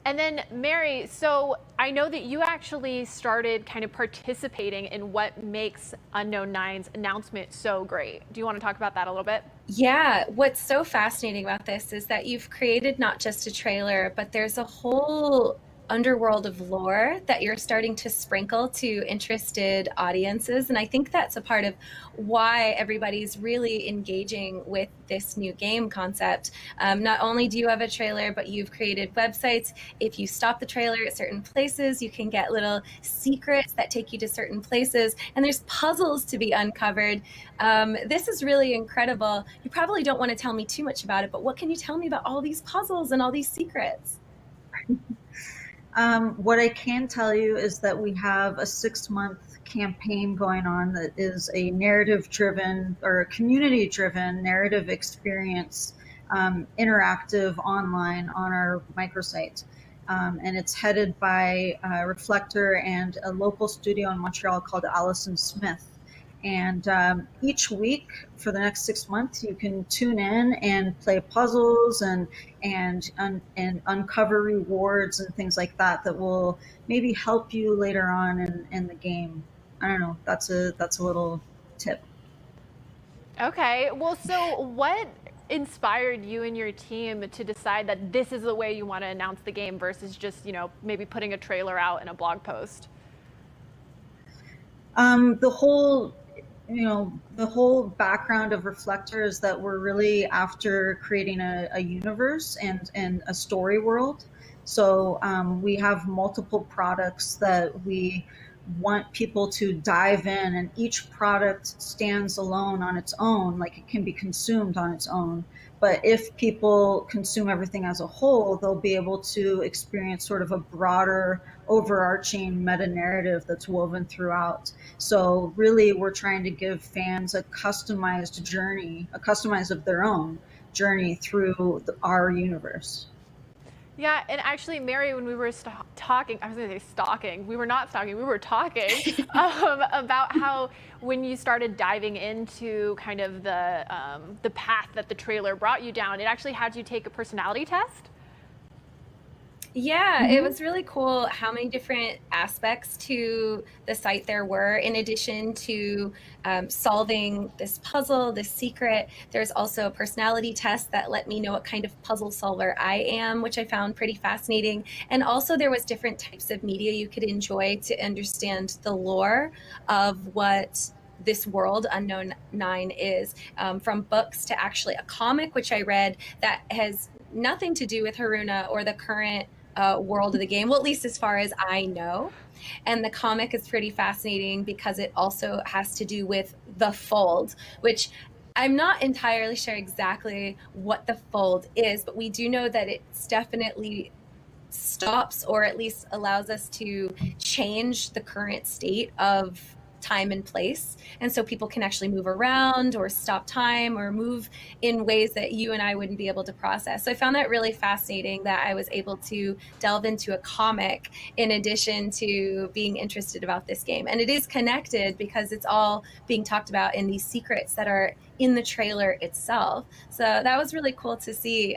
And then Mary, so I know that you actually started kind of participating in what makes Unknown 9's announcement so great. Do you want to talk about that a little bit? Yeah, what's so fascinating about this is that you've created not just a trailer, but there's a whole underworld of lore that you're starting to sprinkle to interested audiences. And I think that's a part of why everybody's really engaging with this new game concept. Not only do you have a trailer, but you've created websites. If you stop the trailer at certain places, you can get little secrets that take you to certain places. And there's puzzles to be uncovered. This is really incredible. You probably don't want to tell me too much about it, but what can you tell me about all these puzzles and all these secrets? What I can tell you is that we have a 6-month campaign going on that is a narrative-driven or a community-driven narrative experience, interactive online on our microsite. And it's headed by Reflector and a local studio in Montreal called Allison Smith. And each week for the next 6 months, you can tune in and play puzzles and uncover rewards and things like that that will maybe help you later on in the game. I don't know. That's a little tip. Okay. Well, so what inspired you and your team to decide that this is the way you want to announce the game versus just, maybe putting a trailer out in a blog post? The whole background of Reflector is that we're really after creating a universe and a story world. So we have multiple products that we want people to dive in, and each product stands alone on its own, like it can be consumed on its own. But if people consume everything as a whole, they'll be able to experience sort of a broader, overarching meta-narrative that's woven throughout. So really, we're trying to give fans a customized journey, a customized of their own journey through our universe. Yeah, and actually, Mary, when we were talking, I was going to say stalking. We were not stalking. We were talking about how when you started diving into kind of the path that the trailer brought you down, it actually had you take a personality test. Yeah, it was really cool how many different aspects to the site there were. In addition to solving this puzzle, this secret, there's also a personality test that let me know what kind of puzzle solver I am, which I found pretty fascinating. And also there was different types of media you could enjoy to understand the lore of what this world Unknown 9 is, from books to actually a comic, which I read that has nothing to do with Haruna or the current world of the game, well, at least as far as I know. And the comic is pretty fascinating because it also has to do with the Fold, which I'm not entirely sure exactly what the Fold is, but we do know that it's definitely stops or at least allows us to change the current state of time and place. And so people can actually move around or stop time or move in ways that you and I wouldn't be able to process. So I found that really fascinating that I was able to delve into a comic in addition to being interested about this game. And it is connected because it's all being talked about in these secrets that are in the trailer itself. So that was really cool to see.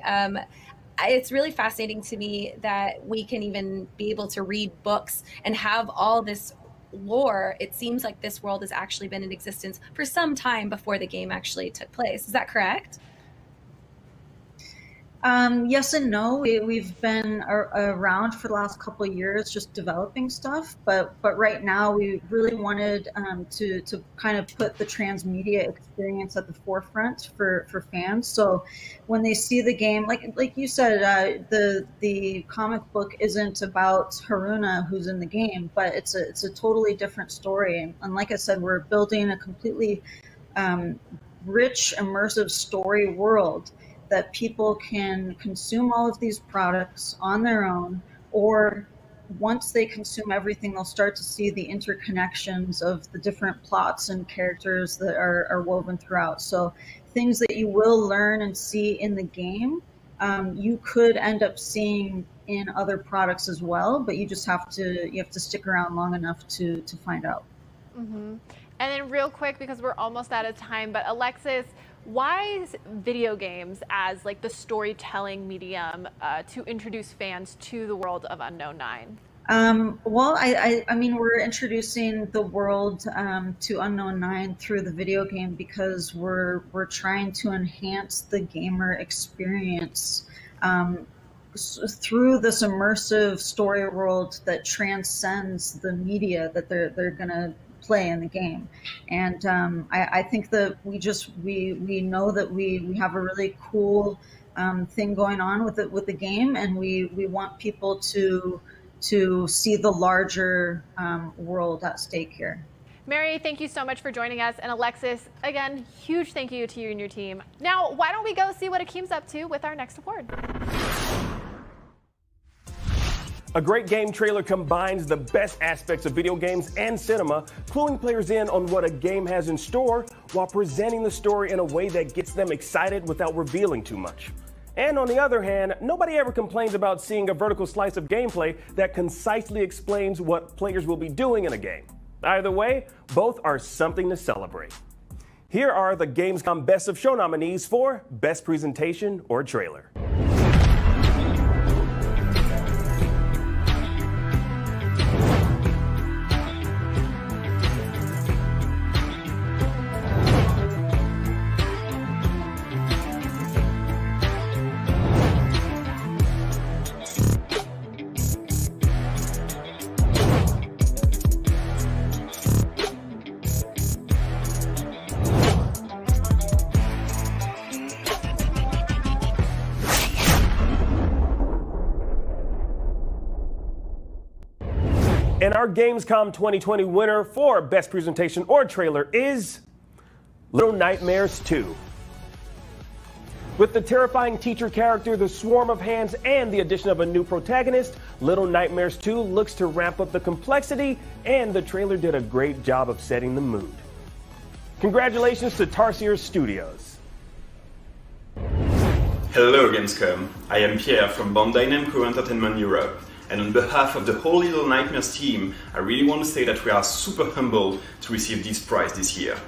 It's really fascinating to me that we can even be able to read books and have all this lore, it seems like this world has actually been in existence for some time before the game actually took place. Is that correct? Yes and no. We've been around for the last couple of years, just developing stuff. But right now, we really wanted to kind of put the transmedia experience at the forefront for fans. So when they see the game, like you said, the comic book isn't about Haruna, who's in the game, but it's a totally different story. And like I said, we're building a completely rich, immersive story world that people can consume all of these products on their own, or once they consume everything, they'll start to see the interconnections of the different plots and characters that are woven throughout. So things that you will learn and see in the game, you could end up seeing in other products as well, but you just have to stick around long enough to find out. Mm-hmm. And then real quick, because we're almost out of time, but Alexis, why is video games as like the storytelling medium to introduce fans to the world of Unknown 9? Well, I mean, we're introducing the world to Unknown 9 through the video game because we're trying to enhance the gamer experience through this immersive story world that transcends the media that they're gonna play in the game. And I think that we know that we have a really cool thing going on with the game, and we want people to see the larger world at stake here. Mary, thank you so much for joining us. And Alexis, again, huge thank you to you and your team. Now, why don't we go see what Akeem's up to with our next award? A great game trailer combines the best aspects of video games and cinema, cluing players in on what a game has in store while presenting the story in a way that gets them excited without revealing too much. And on the other hand, nobody ever complains about seeing a vertical slice of gameplay that concisely explains what players will be doing in a game. Either way, both are something to celebrate. Here are the Gamescom Best of Show nominees for Best Presentation or Trailer. And our Gamescom 2020 winner for Best Presentation or Trailer is Little Nightmares 2. With the terrifying teacher character, the swarm of hands, and the addition of a new protagonist, Little Nightmares 2 looks to ramp up the complexity, and the trailer did a great job of setting the mood. Congratulations to Tarsier Studios. Hello Gamescom, I am Pierre from Bandai Namco Entertainment Europe. And on behalf of the whole Little Nightmares team, I really want to say that we are super humbled to receive this prize this year.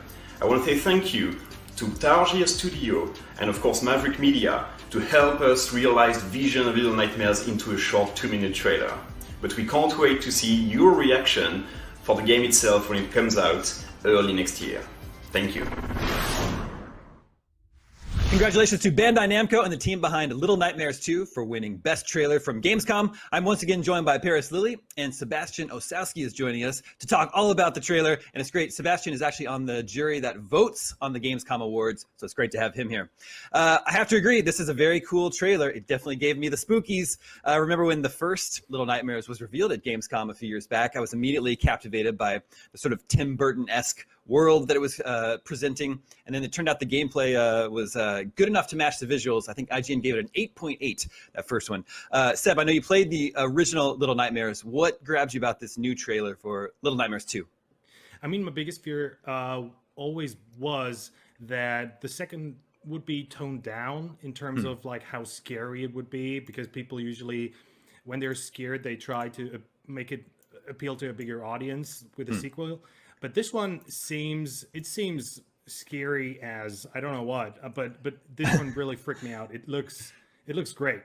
I want to say thank you to Tarsier Studio and of course Maverick Media to help us realize the vision of Little Nightmares into a short 2-minute trailer. But we can't wait to see your reaction for the game itself when it comes out early next year. Thank you. Congratulations to Bandai Namco and the team behind Little Nightmares 2 for winning Best Trailer from Gamescom. I'm once again joined by Paris Lilly, and Sebastian Osowski is joining us to talk all about the trailer. And it's great. Sebastian is actually on the jury that votes on the Gamescom Awards, so it's great to have him here. I have to agree, this is a very cool trailer. It definitely gave me the spookies. Remember when the first Little Nightmares was revealed at Gamescom a few years back? I was immediately captivated by the sort of Tim Burton-esque world that it was presenting, and then it turned out the gameplay was good enough to match the visuals. I think IGN gave it an 8.8, that first one. Seb, I know you played the original Little Nightmares. What grabs you about this new trailer for Little Nightmares 2? I mean, my biggest fear always was that the second would be toned down in terms of like how scary it would be, because people usually, when they're scared, they try to make it appeal to a bigger audience with a sequel. But this one seems scary as I don't know what, but this one really freaked me out. It looks great.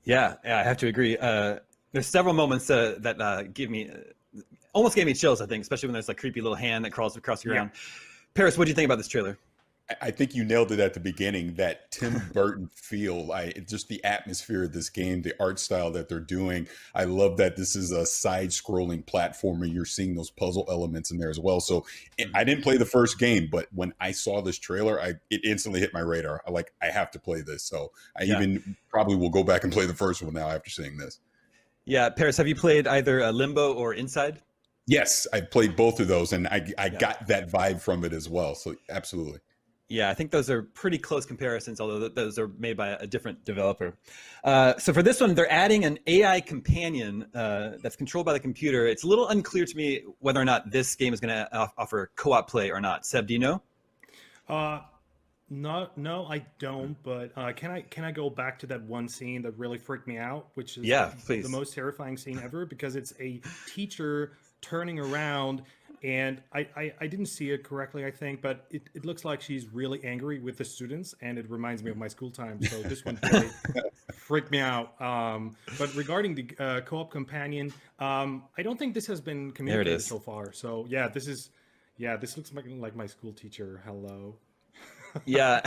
Yeah, I have to agree. There's several moments that give me almost gave me chills, I think, especially when there's like creepy little hand that crawls across the ground. Paris, what do you think about this trailer? I think you nailed it at the beginning, that Tim Burton feel. Just the atmosphere of this game, the art style that they're doing. I love that this is a side-scrolling platformer. You're seeing those puzzle elements in there as well. So I didn't play the first game, but when I saw this trailer, it instantly hit my radar. I have to play this. So I even probably will go back and play the first one now after seeing this. Yeah, Paris, have you played either Limbo or Inside? Yes, I played both of those, and I got that vibe from it as well. So absolutely. Yeah, I think those are pretty close comparisons, although those are made by a different developer. So for this one, they're adding an AI companion that's controlled by the computer. It's a little unclear to me whether or not this game is going to offer co-op play or not. Seb, do you know? No, I don't. But can I go back to that one scene that really freaked me out, which is please. The most terrifying scene ever, because it's a teacher turning around. And I didn't see it correctly, I think, but it looks like she's really angry with the students, and it reminds me of my school time. So this one really freaked me out. But regarding the co-op companion, I don't think this has been communicated so far. So this looks like my school teacher. Hello. Yeah.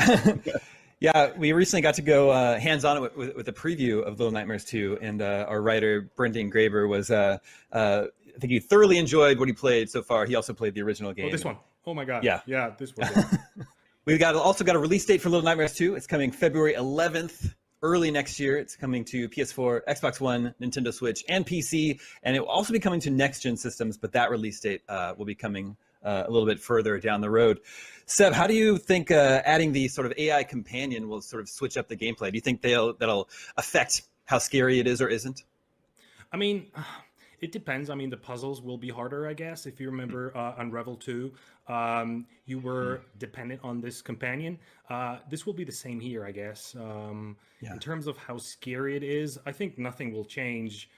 Yeah, we recently got to go hands-on with a preview of Little Nightmares 2, and our writer, Brendan Graber, was, I think he thoroughly enjoyed what he played so far. He also played the original game. Oh, this one. Oh, my God. Yeah, this one. We've also got a release date for Little Nightmares 2. It's coming February 11th, early next year. It's coming to PS4, Xbox One, Nintendo Switch, and PC, and it will also be coming to next-gen systems, but that release date will be coming a little bit further down the road. Seb, how do you think adding the sort of AI companion will sort of switch up the gameplay? Do you think that'll affect how scary it is or isn't? I mean, it depends. I mean, the puzzles will be harder, I guess. If you remember on Revel 2, you were dependent on this companion. This will be the same here, I guess. In terms of how scary it is, I think nothing will change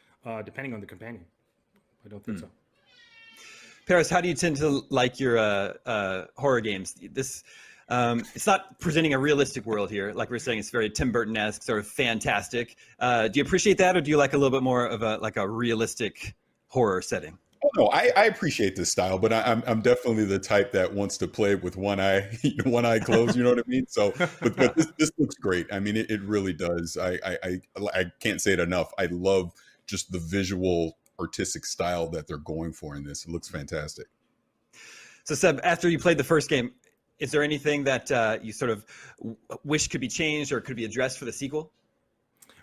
depending on the companion. I don't think so. Paris, how do you tend to like your horror games? This it's not presenting a realistic world here. Like we're saying, it's very Tim Burton-esque, sort of fantastic. Do you appreciate that, or do you like a little bit more of a realistic horror setting? Oh, no, I appreciate this style, but I'm definitely the type that wants to play with one eye closed. You know what I mean? So, but this looks great. I mean, it really does. I can't say it enough. I love just the visual, artistic style that they're going for in this. It looks fantastic. So Seb, after you played the first game, is there anything that you sort of wish could be changed or could be addressed for the sequel?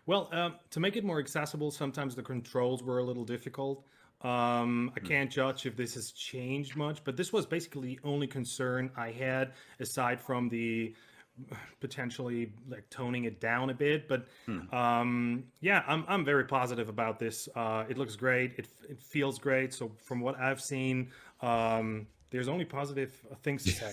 Well, to make it more accessible, sometimes the controls were a little difficult. I can't judge if this has changed much, but this was basically the only concern I had, aside from the potentially like toning it down a bit. But I'm very positive about this. It looks great. It feels great. So from what I've seen, there's only positive things to say.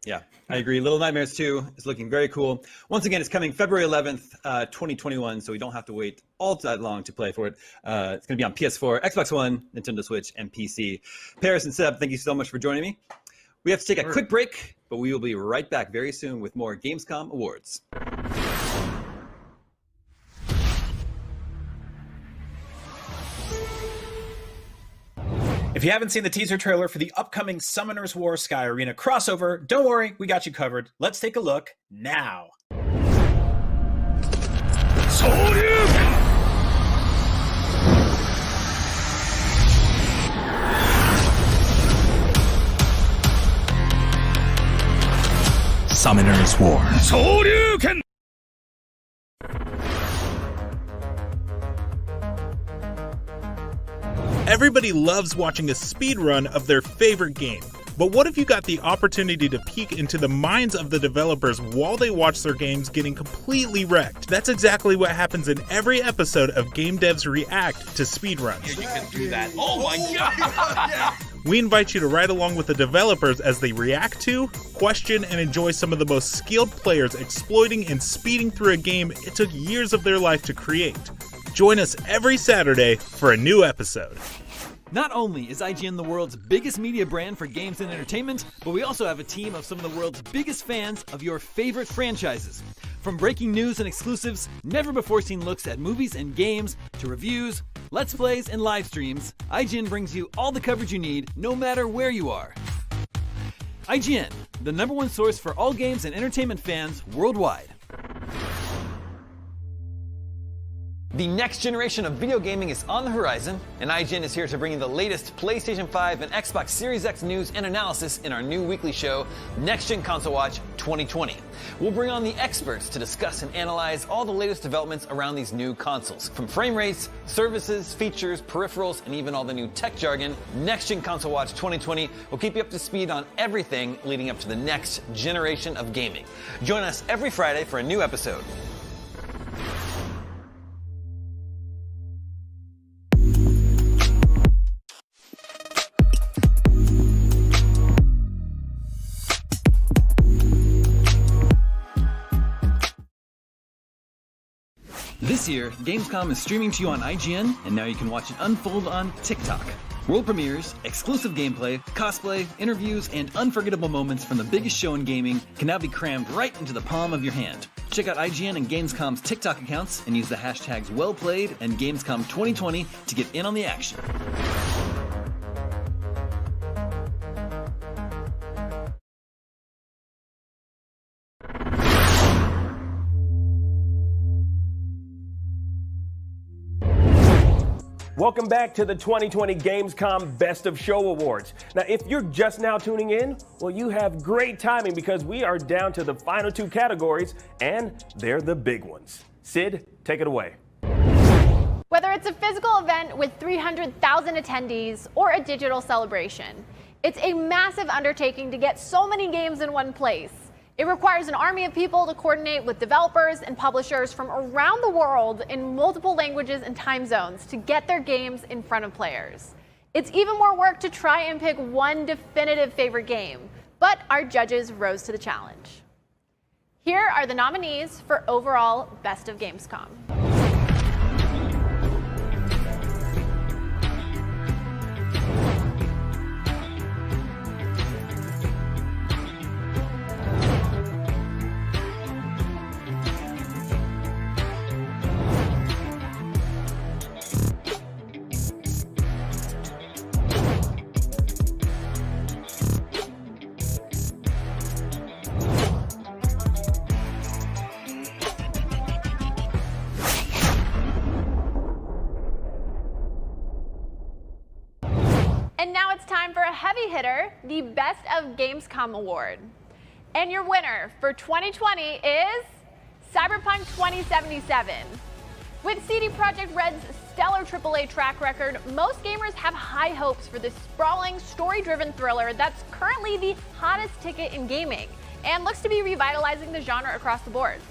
Yeah, I agree. Little Nightmares 2 is looking very cool. Once again, it's coming February 11th, 2021, so we don't have to wait all that long to play for it. It's going to be on PS4, Xbox One, Nintendo Switch, and PC. Paris and Seb, thank you so much for joining me. We have to take a quick break, but we will be right back very soon with more Gamescom awards. If you haven't seen the teaser trailer for the upcoming Summoners War Sky Arena crossover, don't worry, we got you covered. Let's take a look now. Summoners War. Everybody loves watching a speedrun of their favorite game. But what if you got the opportunity to peek into the minds of the developers while they watch their games getting completely wrecked? That's exactly what happens in every episode of Game Devs React to speedruns. Yeah, you can do that. Oh my God! We invite you to ride along with the developers as they react to, question, and enjoy some of the most skilled players exploiting and speeding through a game it took years of their life to create. Join us every Saturday for a new episode. Not only is IGN the world's biggest media brand for games and entertainment, but we also have a team of some of the world's biggest fans of your favorite franchises. From breaking news and exclusives, never-before-seen looks at movies and games, to reviews, let's plays, and live streams, IGN brings you all the coverage you need, no matter where you are. IGN, the #1 source for all games and entertainment fans worldwide. The next generation of video gaming is on the horizon, and IGN is here to bring you the latest PlayStation 5 and Xbox Series X news and analysis in our new weekly show, Next Gen Console Watch 2020. We'll bring on the experts to discuss and analyze all the latest developments around these new consoles. From frame rates, services, features, peripherals, and even all the new tech jargon, Next Gen Console Watch 2020 will keep you up to speed on everything leading up to the next generation of gaming. Join us every Friday for a new episode. This year, Gamescom is streaming to you on IGN, and now you can watch it unfold on TikTok. World premieres, exclusive gameplay, cosplay, interviews, and unforgettable moments from the biggest show in gaming can now be crammed right into the palm of your hand. Check out IGN and Gamescom's TikTok accounts and use the hashtags WellPlayed and Gamescom 2020 to get in on the action. Welcome back to the 2020 Gamescom Best of Show Awards. Now, if you're just now tuning in, well, you have great timing because we are down to the final 2 categories, and they're the big ones. Sid, take it away. Whether it's a physical event with 300,000 attendees or a digital celebration, it's a massive undertaking to get so many games in one place. It requires an army of people to coordinate with developers and publishers from around the world in multiple languages and time zones to get their games in front of players. It's even more work to try and pick one definitive favorite game, but our judges rose to the challenge. Here are the nominees for overall Best of Gamescom. And now it's time for a heavy hitter, the Best of Gamescom Award. And your winner for 2020 is Cyberpunk 2077. With CD Projekt Red's stellar AAA track record, most gamers have high hopes for this sprawling, story-driven thriller that's currently the hottest ticket in gaming and looks to be revitalizing the genre across the board.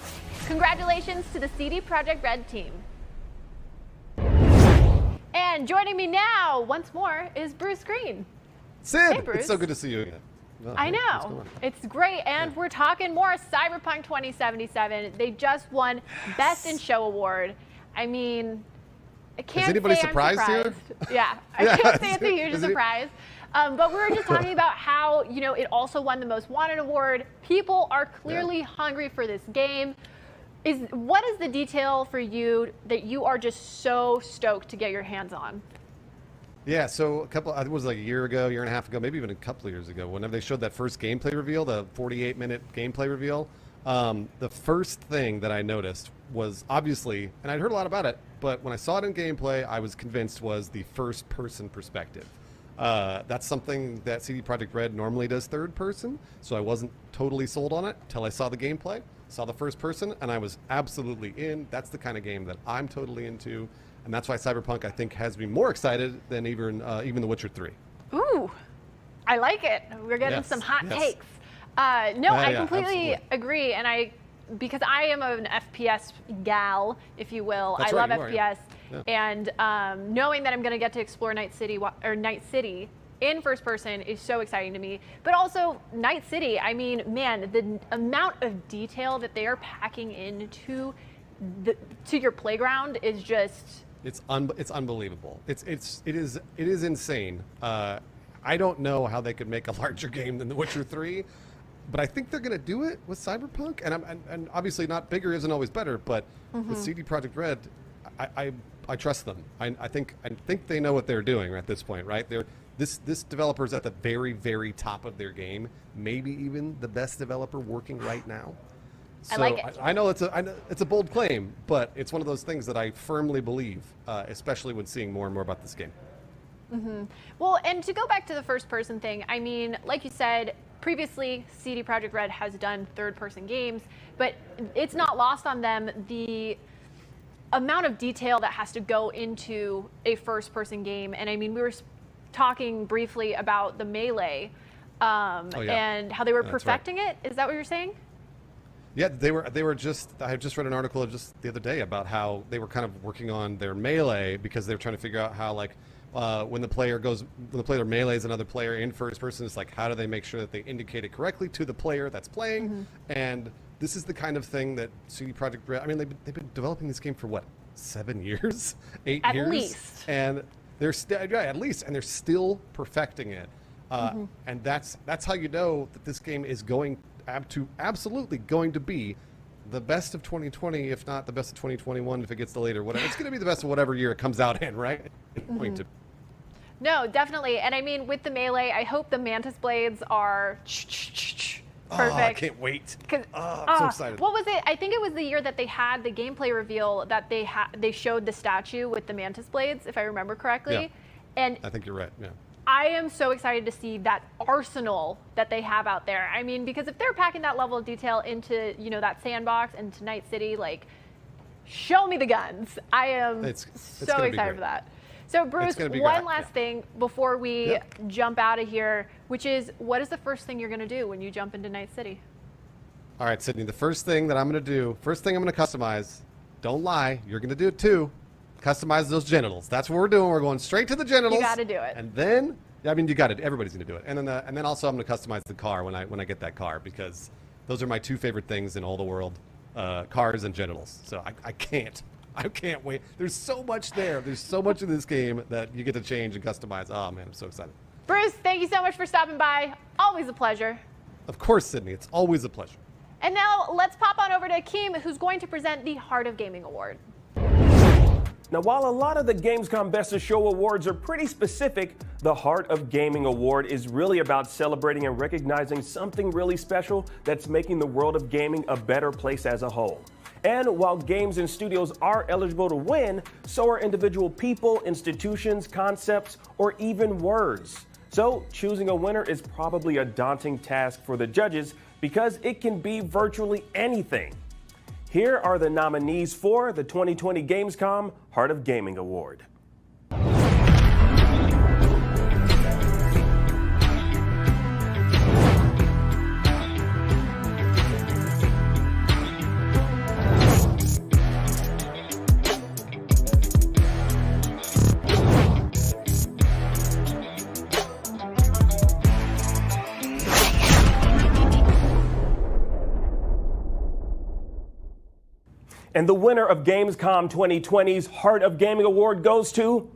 Congratulations to the CD Projekt Red team. And joining me now, once more, is Bruce Green. Sid, hey, Bruce. It's so good to see you again. Oh, I know. It's great. And we're talking more Cyberpunk 2077. They just won Best in Show Award. I mean, I can't Is anybody say surprised I'm here? surprised. Yeah, I can't say it's a huge surprise. But we were just talking about how, you know, it also won the Most Wanted Award. People are clearly hungry for this game. What is the detail for you that you are just so stoked to get your hands on? Yeah, so it was like a year ago, year and a half ago, maybe even a couple of years ago, whenever they showed that first gameplay reveal, the 48-minute gameplay reveal, the first thing that I noticed was obviously, and I'd heard a lot about it, but when I saw it in gameplay, I was convinced was the first-person perspective. That's something that CD Projekt Red normally does third person, so I wasn't totally sold on it until I saw the gameplay, saw the first person, and I was absolutely in. That's the kind of game that I'm totally into, and that's why Cyberpunk, I think, has me more excited than even The Witcher 3. Ooh, I like it. We're getting some hot takes. No, I completely agree, and because I am an FPS gal, if you will. I love FPS, and knowing that I'm going to get to explore Night City in first person is so exciting to me. But also Night City, I mean, man, the amount of detail that they are packing into your playground is just it's unbelievable. It is insane. I don't know how they could make a larger game than The Witcher 3. but I think they're going to do it with Cyberpunk, and obviously not bigger isn't always better, but with CD Projekt Red, I trust them. I think they know what they're doing at this point, right? This developer's at the very, very top of their game, maybe even the best developer working right now. So I like it. I know it's a bold claim, but it's one of those things that I firmly believe, especially when seeing more and more about this game. Well, and to go back to the first-person thing, I mean, like you said, previously CD Projekt Red has done third-person games, but it's not lost on them the amount of detail that has to go into a first-person game. And I mean, we were talking briefly about the Melee and how they were perfecting it. Is that what you're saying? Yeah, they were just. I just read an article just the other day about how they were kind of working on their Melee because they were trying to figure out how, like, when the player melees another player in first person, it's like, how do they make sure that they indicate it correctly to the player that's playing? And this is the kind of thing that CD Projekt Red, I mean, they've been developing this game for what, 7 years, 8 years, at least, and they're at least, and they're still perfecting it. And that's how you know that this game is absolutely going to be the best of 2020, if not the best of 2021, if it gets delayed or whatever. It's going to be the best of whatever year it comes out in, right? It's going to. No, definitely. And I mean, with the Melee, I hope the Mantis blades are perfect. Oh, I can't wait. I'm so excited. What was it? I think it was the year that they had the gameplay reveal that they showed the statue with the Mantis blades, if I remember correctly. Yeah. And I think you're right. Yeah. I am so excited to see that arsenal that they have out there. I mean, because if they're packing that level of detail into, you know, that sandbox and to Night City, like, show me the guns. I am so excited for that. So, Bruce, one last thing before we jump out of here, which is, what is the first thing you're going to do when you jump into Night City? All right, Sydney, the first thing I'm going to customize, don't lie, you're going to do it too, customize those genitals. That's what we're doing. We're going straight to the genitals. You got to do it. And then, I mean, you got it. Everybody's going to do it. And then also I'm going to customize the car when I get that car, because those are my two favorite things in all the world, cars and genitals. So I can't wait. There's so much there. There's so much in this game that you get to change and customize. Oh, man, I'm so excited. Bruce, thank you so much for stopping by. Always a pleasure. Of course, Sydney. It's always a pleasure. And now let's pop on over to Akeem, who's going to present the Heart of Gaming Award. Now, while a lot of the Gamescom Best of Show awards are pretty specific, the Heart of Gaming Award is really about celebrating and recognizing something really special that's making the world of gaming a better place as a whole. And while games and studios are eligible to win, so are individual people, institutions, concepts, or even words. So choosing a winner is probably a daunting task for the judges because it can be virtually anything. Here are the nominees for the 2020 Gamescom Heart of Gaming Award. And the winner of Gamescom 2020's Heart of Gaming Award goes to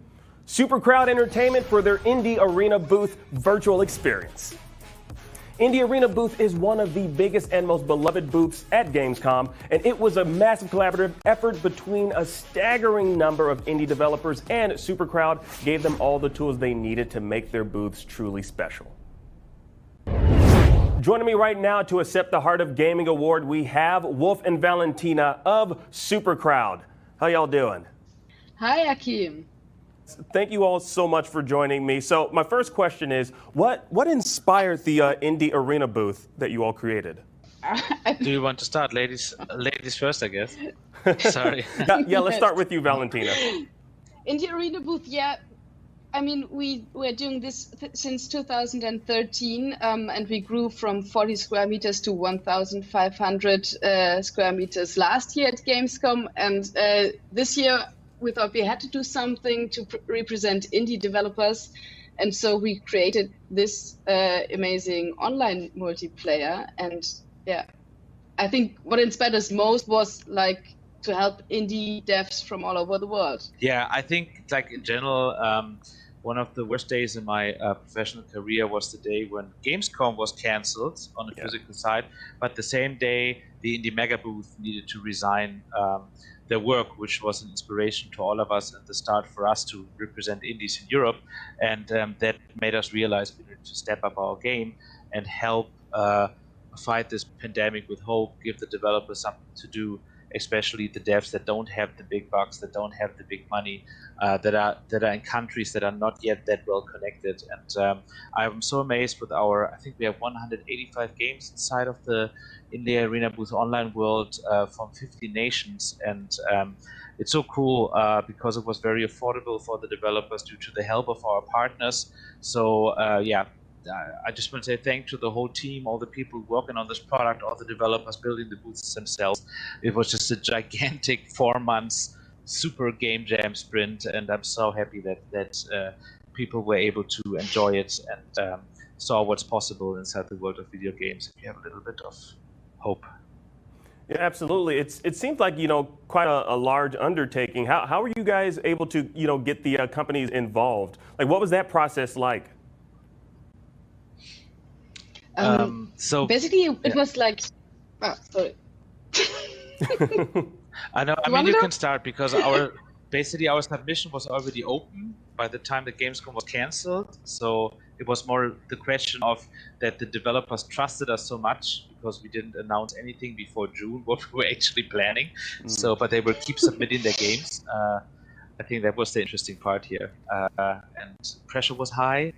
Supercrowd Entertainment for their Indie Arena Booth virtual experience. Indie Arena Booth is one of the biggest and most beloved booths at Gamescom, and it was a massive collaborative effort between a staggering number of indie developers, and Supercrowd gave them all the tools they needed to make their booths truly special. Joining me right now to accept the Heart of Gaming Award, we have Wolf and Valentina of Supercrowd. How y'all doing? Hi, Akeem. Thank you all so much for joining me. So my first question is, what inspired the Indie Arena booth that you all created? Do you want to start? Ladies first, I guess. Sorry. Yeah, let's start with you, Valentina. Indie Arena booth, yeah. I mean, we're doing this since 2013, and we grew from 40 square meters to 1,500 square meters last year at Gamescom. And this year, we thought we had to do something to represent indie developers. And so we created this amazing online multiplayer. And yeah, I think what inspired us most was like to help indie devs from all over the world. Yeah, I think like in general, one of the worst days in my professional career was the day when Gamescom was cancelled on the physical side, but the same day the Indie Mega booth needed to resign their work, which was an inspiration to all of us and the start for us to represent indies in Europe. And that made us realize we needed to step up our game and help fight this pandemic with hope, give the developers something to do, especially the devs that don't have the big bucks, that don't have the big money, that are in countries that are not yet that well connected. And I'm so amazed with I think we have 185 games inside of the Indie Arena Booth online world from 50 nations, and it's so cool because it was very affordable for the developers due to the help of our partners. So I just want to say thank to the whole team, all the people working on this product, all the developers building the booths themselves. It was just a gigantic 4 months super game jam sprint, and I'm so happy that people were able to enjoy it and saw what's possible inside the world of video games if you have a little bit of hope. Yeah, absolutely. It seems like, quite a large undertaking. How were you guys able to, get the companies involved? Like, what was that process like? So basically, it was like, sorry. I know. I mean, you can start because our submission was already open by the time the Gamescom was cancelled. So it was more the question of that the developers trusted us so much because we didn't announce anything before June what we were actually planning. So, but they will keep submitting their games. I think that was the interesting part here. And pressure was high.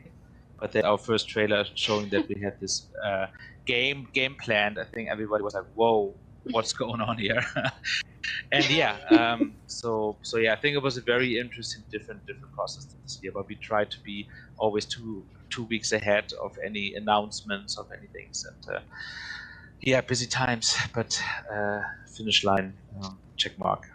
But then our first trailer showing that we had this game planned, I think everybody was like, "Whoa, what's going on here?" And so I think it was a very interesting, different process this year. But we tried to be always two weeks ahead of any announcements of any things, and busy times, but finish line check mark.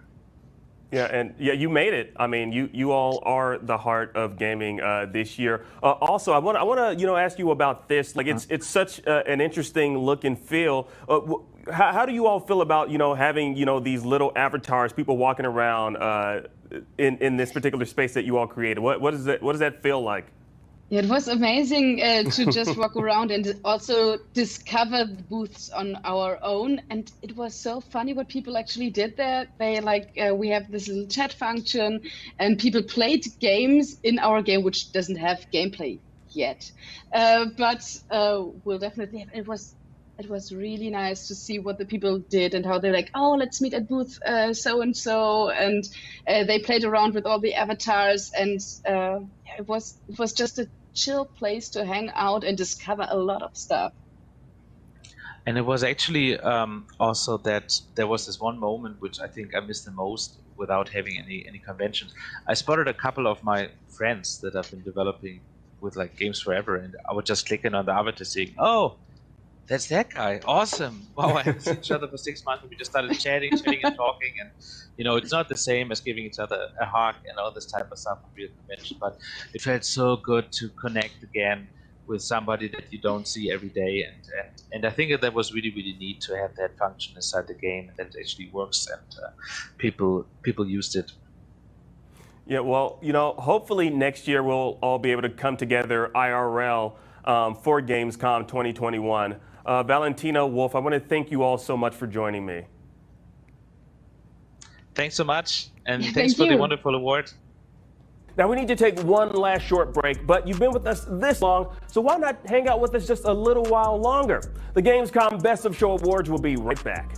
Yeah, and you made it. I mean, you all are the heart of gaming this year. Also, I want to ask you about this. Like, it's such an interesting look and feel. How do you all feel about having these little avatars, people walking around in this particular space that you all created? What does that feel like? It was amazing to just walk around and also discover the booths on our own. And it was so funny what people actually did there. They we have this little chat function and people played games in our game, which doesn't have gameplay yet. But we'll definitely have, it was really nice to see what the people did and how they're like, oh, let's meet at booth so-and-so. And they played around with all the avatars, and it was just a chill place to hang out and discover a lot of stuff. And it was actually also that there was this one moment which I think I missed the most without having any conventions. I spotted a couple of my friends that I've been developing with like games forever, and I would just click in on the avatar saying, oh, that's that guy. Awesome. Wow, I haven't seen each other for 6 months. We just started chatting and talking. And, it's not the same as giving each other a hug and all this type of stuff at real convention. But it felt so good to connect again with somebody that you don't see every day. And I think that was really, really neat to have that function inside the game and that it actually works and people used it. Yeah, well, hopefully next year we'll all be able to come together IRL for Gamescom 2021. Valentina, Wolf, I want to thank you all so much for joining me. Thanks so much, and thanks for the wonderful award. Now we need to take one last short break, but you've been with us this long, so why not hang out with us just a little while longer? The Gamescom Best of Show Awards will be right back.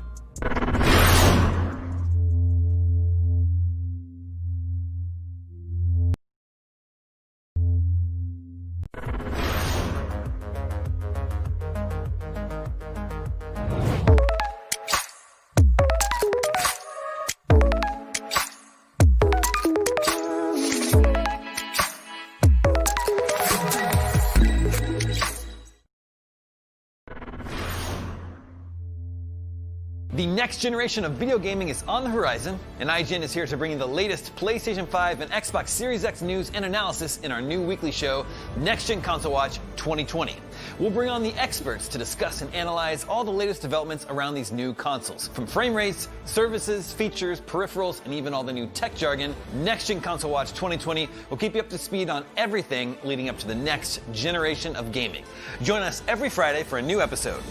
The next generation of video gaming is on the horizon, and IGN is here to bring you the latest PlayStation 5 and Xbox Series X news and analysis in our new weekly show, Next Gen Console Watch 2020. We'll bring on the experts to discuss and analyze all the latest developments around these new consoles. From frame rates, services, features, peripherals, and even all the new tech jargon, Next Gen Console Watch 2020 will keep you up to speed on everything leading up to the next generation of gaming. Join us every Friday for a new episode.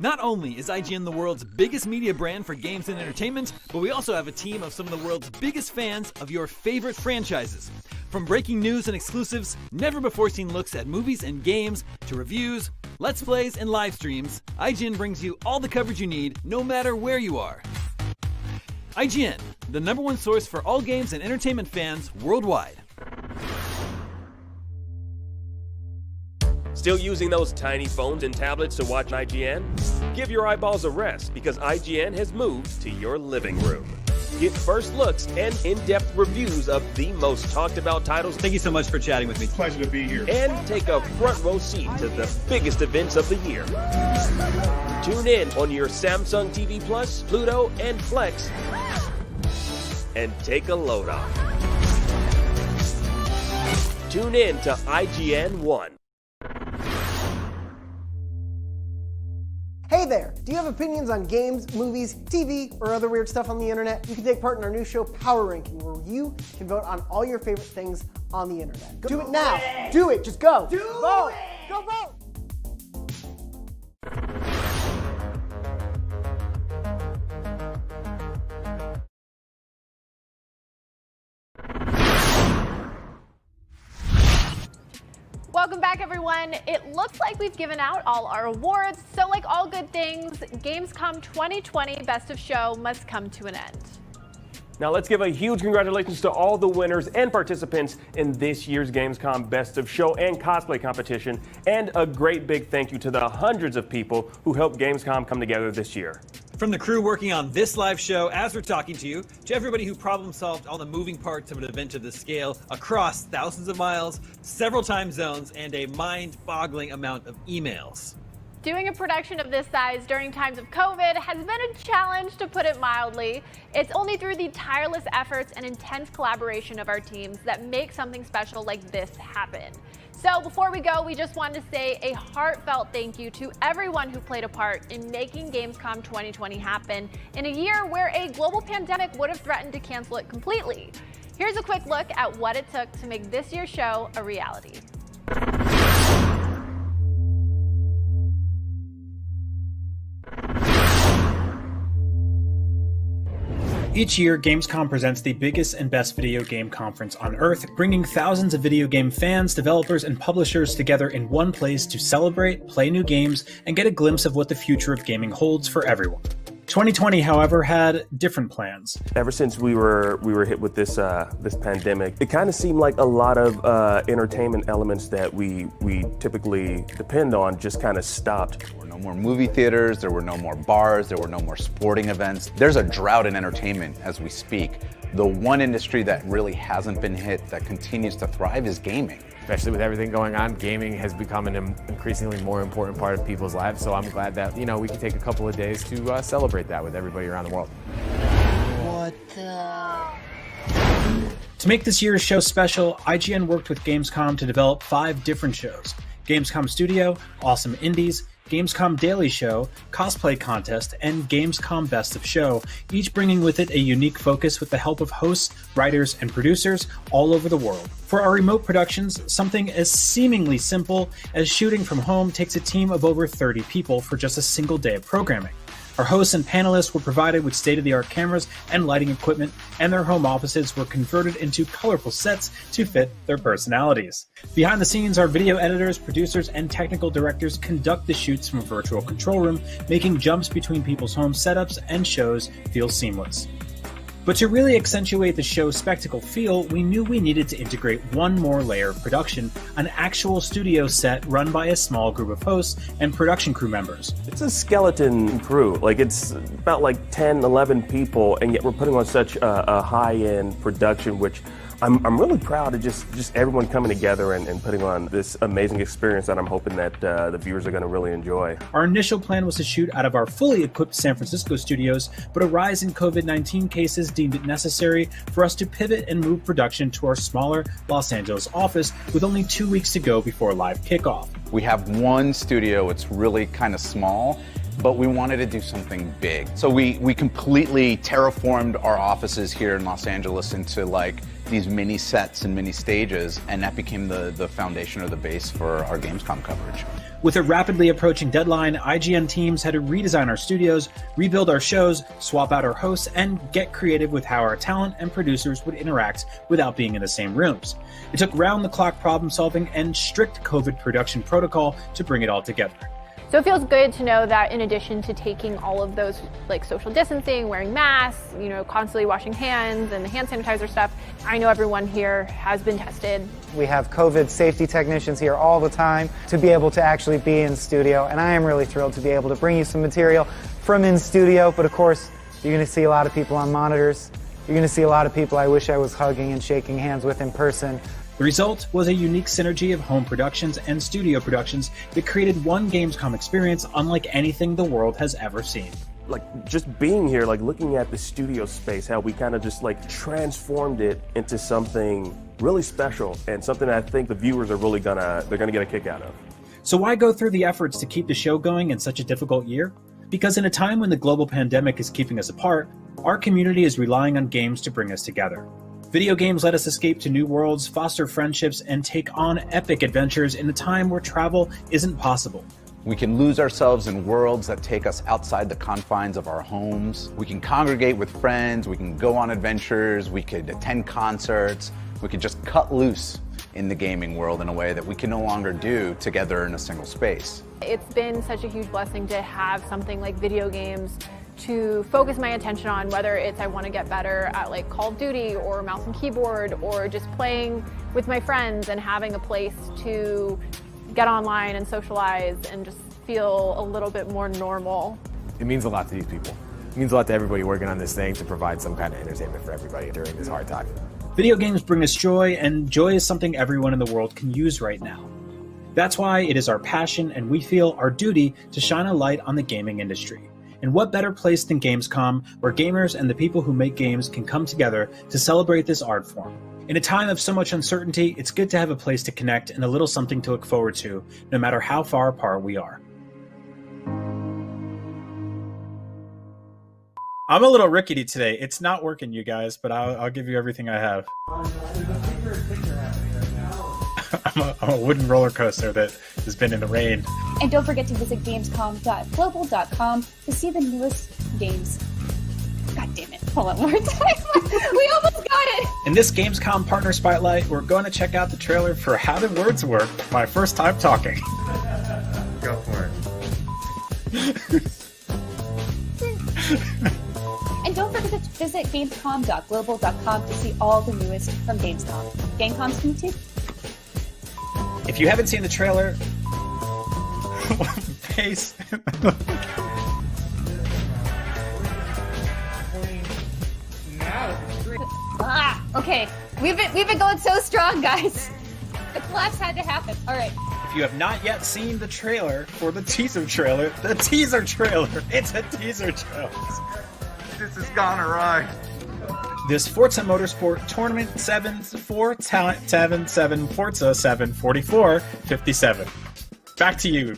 Not only is IGN the world's biggest media brand for games and entertainment, but we also have a team of some of the world's biggest fans of your favorite franchises. From breaking news and exclusives, never-before-seen looks at movies and games, to reviews, let's plays, and live streams, IGN brings you all the coverage you need, no matter where you are. IGN, the #1 source for all games and entertainment fans worldwide. Still using those tiny phones and tablets to watch IGN? Give your eyeballs a rest because IGN has moved to your living room. Get first looks and in-depth reviews of the most talked about titles. Thank you so much for chatting with me. Pleasure to be here. And take a front row seat to the biggest events of the year. Tune in on your Samsung TV Plus, Pluto, and Flex and take a load off. Tune in to IGN 1. Hey there! Do you have opinions on games, movies, TV, or other weird stuff on the internet? You can take part in our new show, Power Ranking, where you can vote on all your favorite things on the internet. Do it now! Do it! Just go! Vote! Go vote! Welcome back, everyone. It looks like we've given out all our awards, so like all good things, Gamescom 2020 Best of Show must come to an end. Now let's give a huge congratulations to all the winners and participants in this year's Gamescom Best of Show and Cosplay competition, and a great big thank you to the hundreds of people who helped Gamescom come together this year. From the crew working on this live show as we're talking to you, to everybody who problem solved all the moving parts of an event of this scale across thousands of miles, several time zones, and a mind-boggling amount of emails. Doing a production of this size during times of COVID has been a challenge, to put it mildly. It's only through the tireless efforts and intense collaboration of our teams that make something special like this happen. So before we go, we just wanted to say a heartfelt thank you to everyone who played a part in making Gamescom 2020 happen in a year where a global pandemic would have threatened to cancel it completely. Here's a quick look at what it took to make this year's show a reality. Each year, Gamescom presents the biggest and best video game conference on Earth, bringing thousands of video game fans, developers, and publishers together in one place to celebrate, play new games, and get a glimpse of what the future of gaming holds for everyone. 2020, however, had different plans. Ever since we were hit with this pandemic, it kind of seemed like a lot of entertainment elements that we typically depend on just kind of stopped. There were no more movie theaters, there were no more bars, there were no more sporting events. There's a drought in entertainment as we speak. The one industry that really hasn't been hit, that continues to thrive, is gaming. Especially with everything going on, gaming has become an increasingly more important part of people's lives. So I'm glad that, we can take a couple of days to celebrate that with everybody around the world. What the? To make this year's show special, IGN worked with Gamescom to develop 5 different shows: Gamescom Studio, Awesome Indies, Gamescom Daily Show, Cosplay Contest, and Gamescom Best of Show, each bringing with it a unique focus with the help of hosts, writers, and producers all over the world. For our remote productions, something as seemingly simple as shooting from home takes a team of over 30 people for just a single day of programming. Our hosts and panelists were provided with state-of-the-art cameras and lighting equipment, and their home offices were converted into colorful sets to fit their personalities. Behind the scenes, our video editors, producers, and technical directors conduct the shoots from a virtual control room, making jumps between people's home setups and shows feel seamless. But to really accentuate the show's spectacle feel, we knew we needed to integrate one more layer of production, an actual studio set run by a small group of hosts and production crew members. It's a skeleton crew. It's about 10, 11 people, and yet we're putting on such a high-end production, which I'm really proud of just everyone coming together and putting on this amazing experience that I'm hoping that the viewers are going to really enjoy. Our initial plan was to shoot out of our fully equipped San Francisco studios, but a rise in COVID-19 cases deemed it necessary for us to pivot and move production to our smaller Los Angeles office with only 2 weeks to go before live kickoff. We have one studio, it's really kind of small, but we wanted to do something big. So we completely terraformed our offices here in Los Angeles into like these mini sets and mini stages, and that became the foundation or the base for our Gamescom coverage. With a rapidly approaching deadline, IGN teams had to redesign our studios, rebuild our shows, swap out our hosts, and get creative with how our talent and producers would interact without being in the same rooms. It took round-the-clock problem-solving and strict COVID production protocol to bring it all together. So it feels good to know that in addition to taking all of those like social distancing, wearing masks, constantly washing hands and the hand sanitizer stuff, I know everyone here has been tested. We have COVID safety technicians here all the time to be able to actually be in studio, and I am really thrilled to be able to bring you some material from in studio, but of course you're going to see a lot of people on monitors. You're going to see a lot of people I wish I was hugging and shaking hands with in person. The result was a unique synergy of home productions and studio productions that created one Gamescom experience unlike anything the world has ever seen. Like just being here, like looking at the studio space, how we kind of just like transformed it into something really special and something that I think the viewers are really gonna get a kick out of. So why go through the efforts to keep the show going in such a difficult year? Because in a time when the global pandemic is keeping us apart, our community is relying on games to bring us together. Video games let us escape to new worlds, foster friendships, and take on epic adventures in a time where travel isn't possible. We can lose ourselves in worlds that take us outside the confines of our homes. We can congregate with friends, we can go on adventures, we could attend concerts, we could just cut loose in the gaming world in a way that we can no longer do together in a single space. It's been such a huge blessing to have something like video games to focus my attention on, whether it's I want to get better at like Call of Duty or mouse and keyboard, or just playing with my friends and having a place to get online and socialize and just feel a little bit more normal. It means a lot to these people. It means a lot to everybody working on this thing to provide some kind of entertainment for everybody during this hard time. Video games bring us joy, and joy is something everyone in the world can use right now. That's why it is our passion and we feel our duty to shine a light on the gaming industry. And what better place than Gamescom, where gamers and the people who make games can come together to celebrate this art form. In a time of so much uncertainty, it's good to have a place to connect and a little something to look forward to, no matter how far apart we are. I'm a little rickety today. It's not working, you guys, but I'll give you everything I have. I'm a wooden roller coaster that has been in the rain. And don't forget to visit Gamescom.global.com to see the newest games. God damn it. Hold on one more time. We almost got it. In this Gamescom Partner Spotlight, we're going to check out the trailer for How Did Words Work? My first time talking. Go for it. And don't forget to visit Gamescom.global.com to see all the newest from Gamescom. Gamescom's new too. If you haven't seen the trailer, pace. Okay. We've been going so strong, guys. The collapse had to happen. All right. If you have not yet seen the trailer for the teaser trailer, it's a teaser trailer. This has gone awry. This Forza Motorsport Tournament 7-4 Talent 7-7 Forza 744-57. Back to you.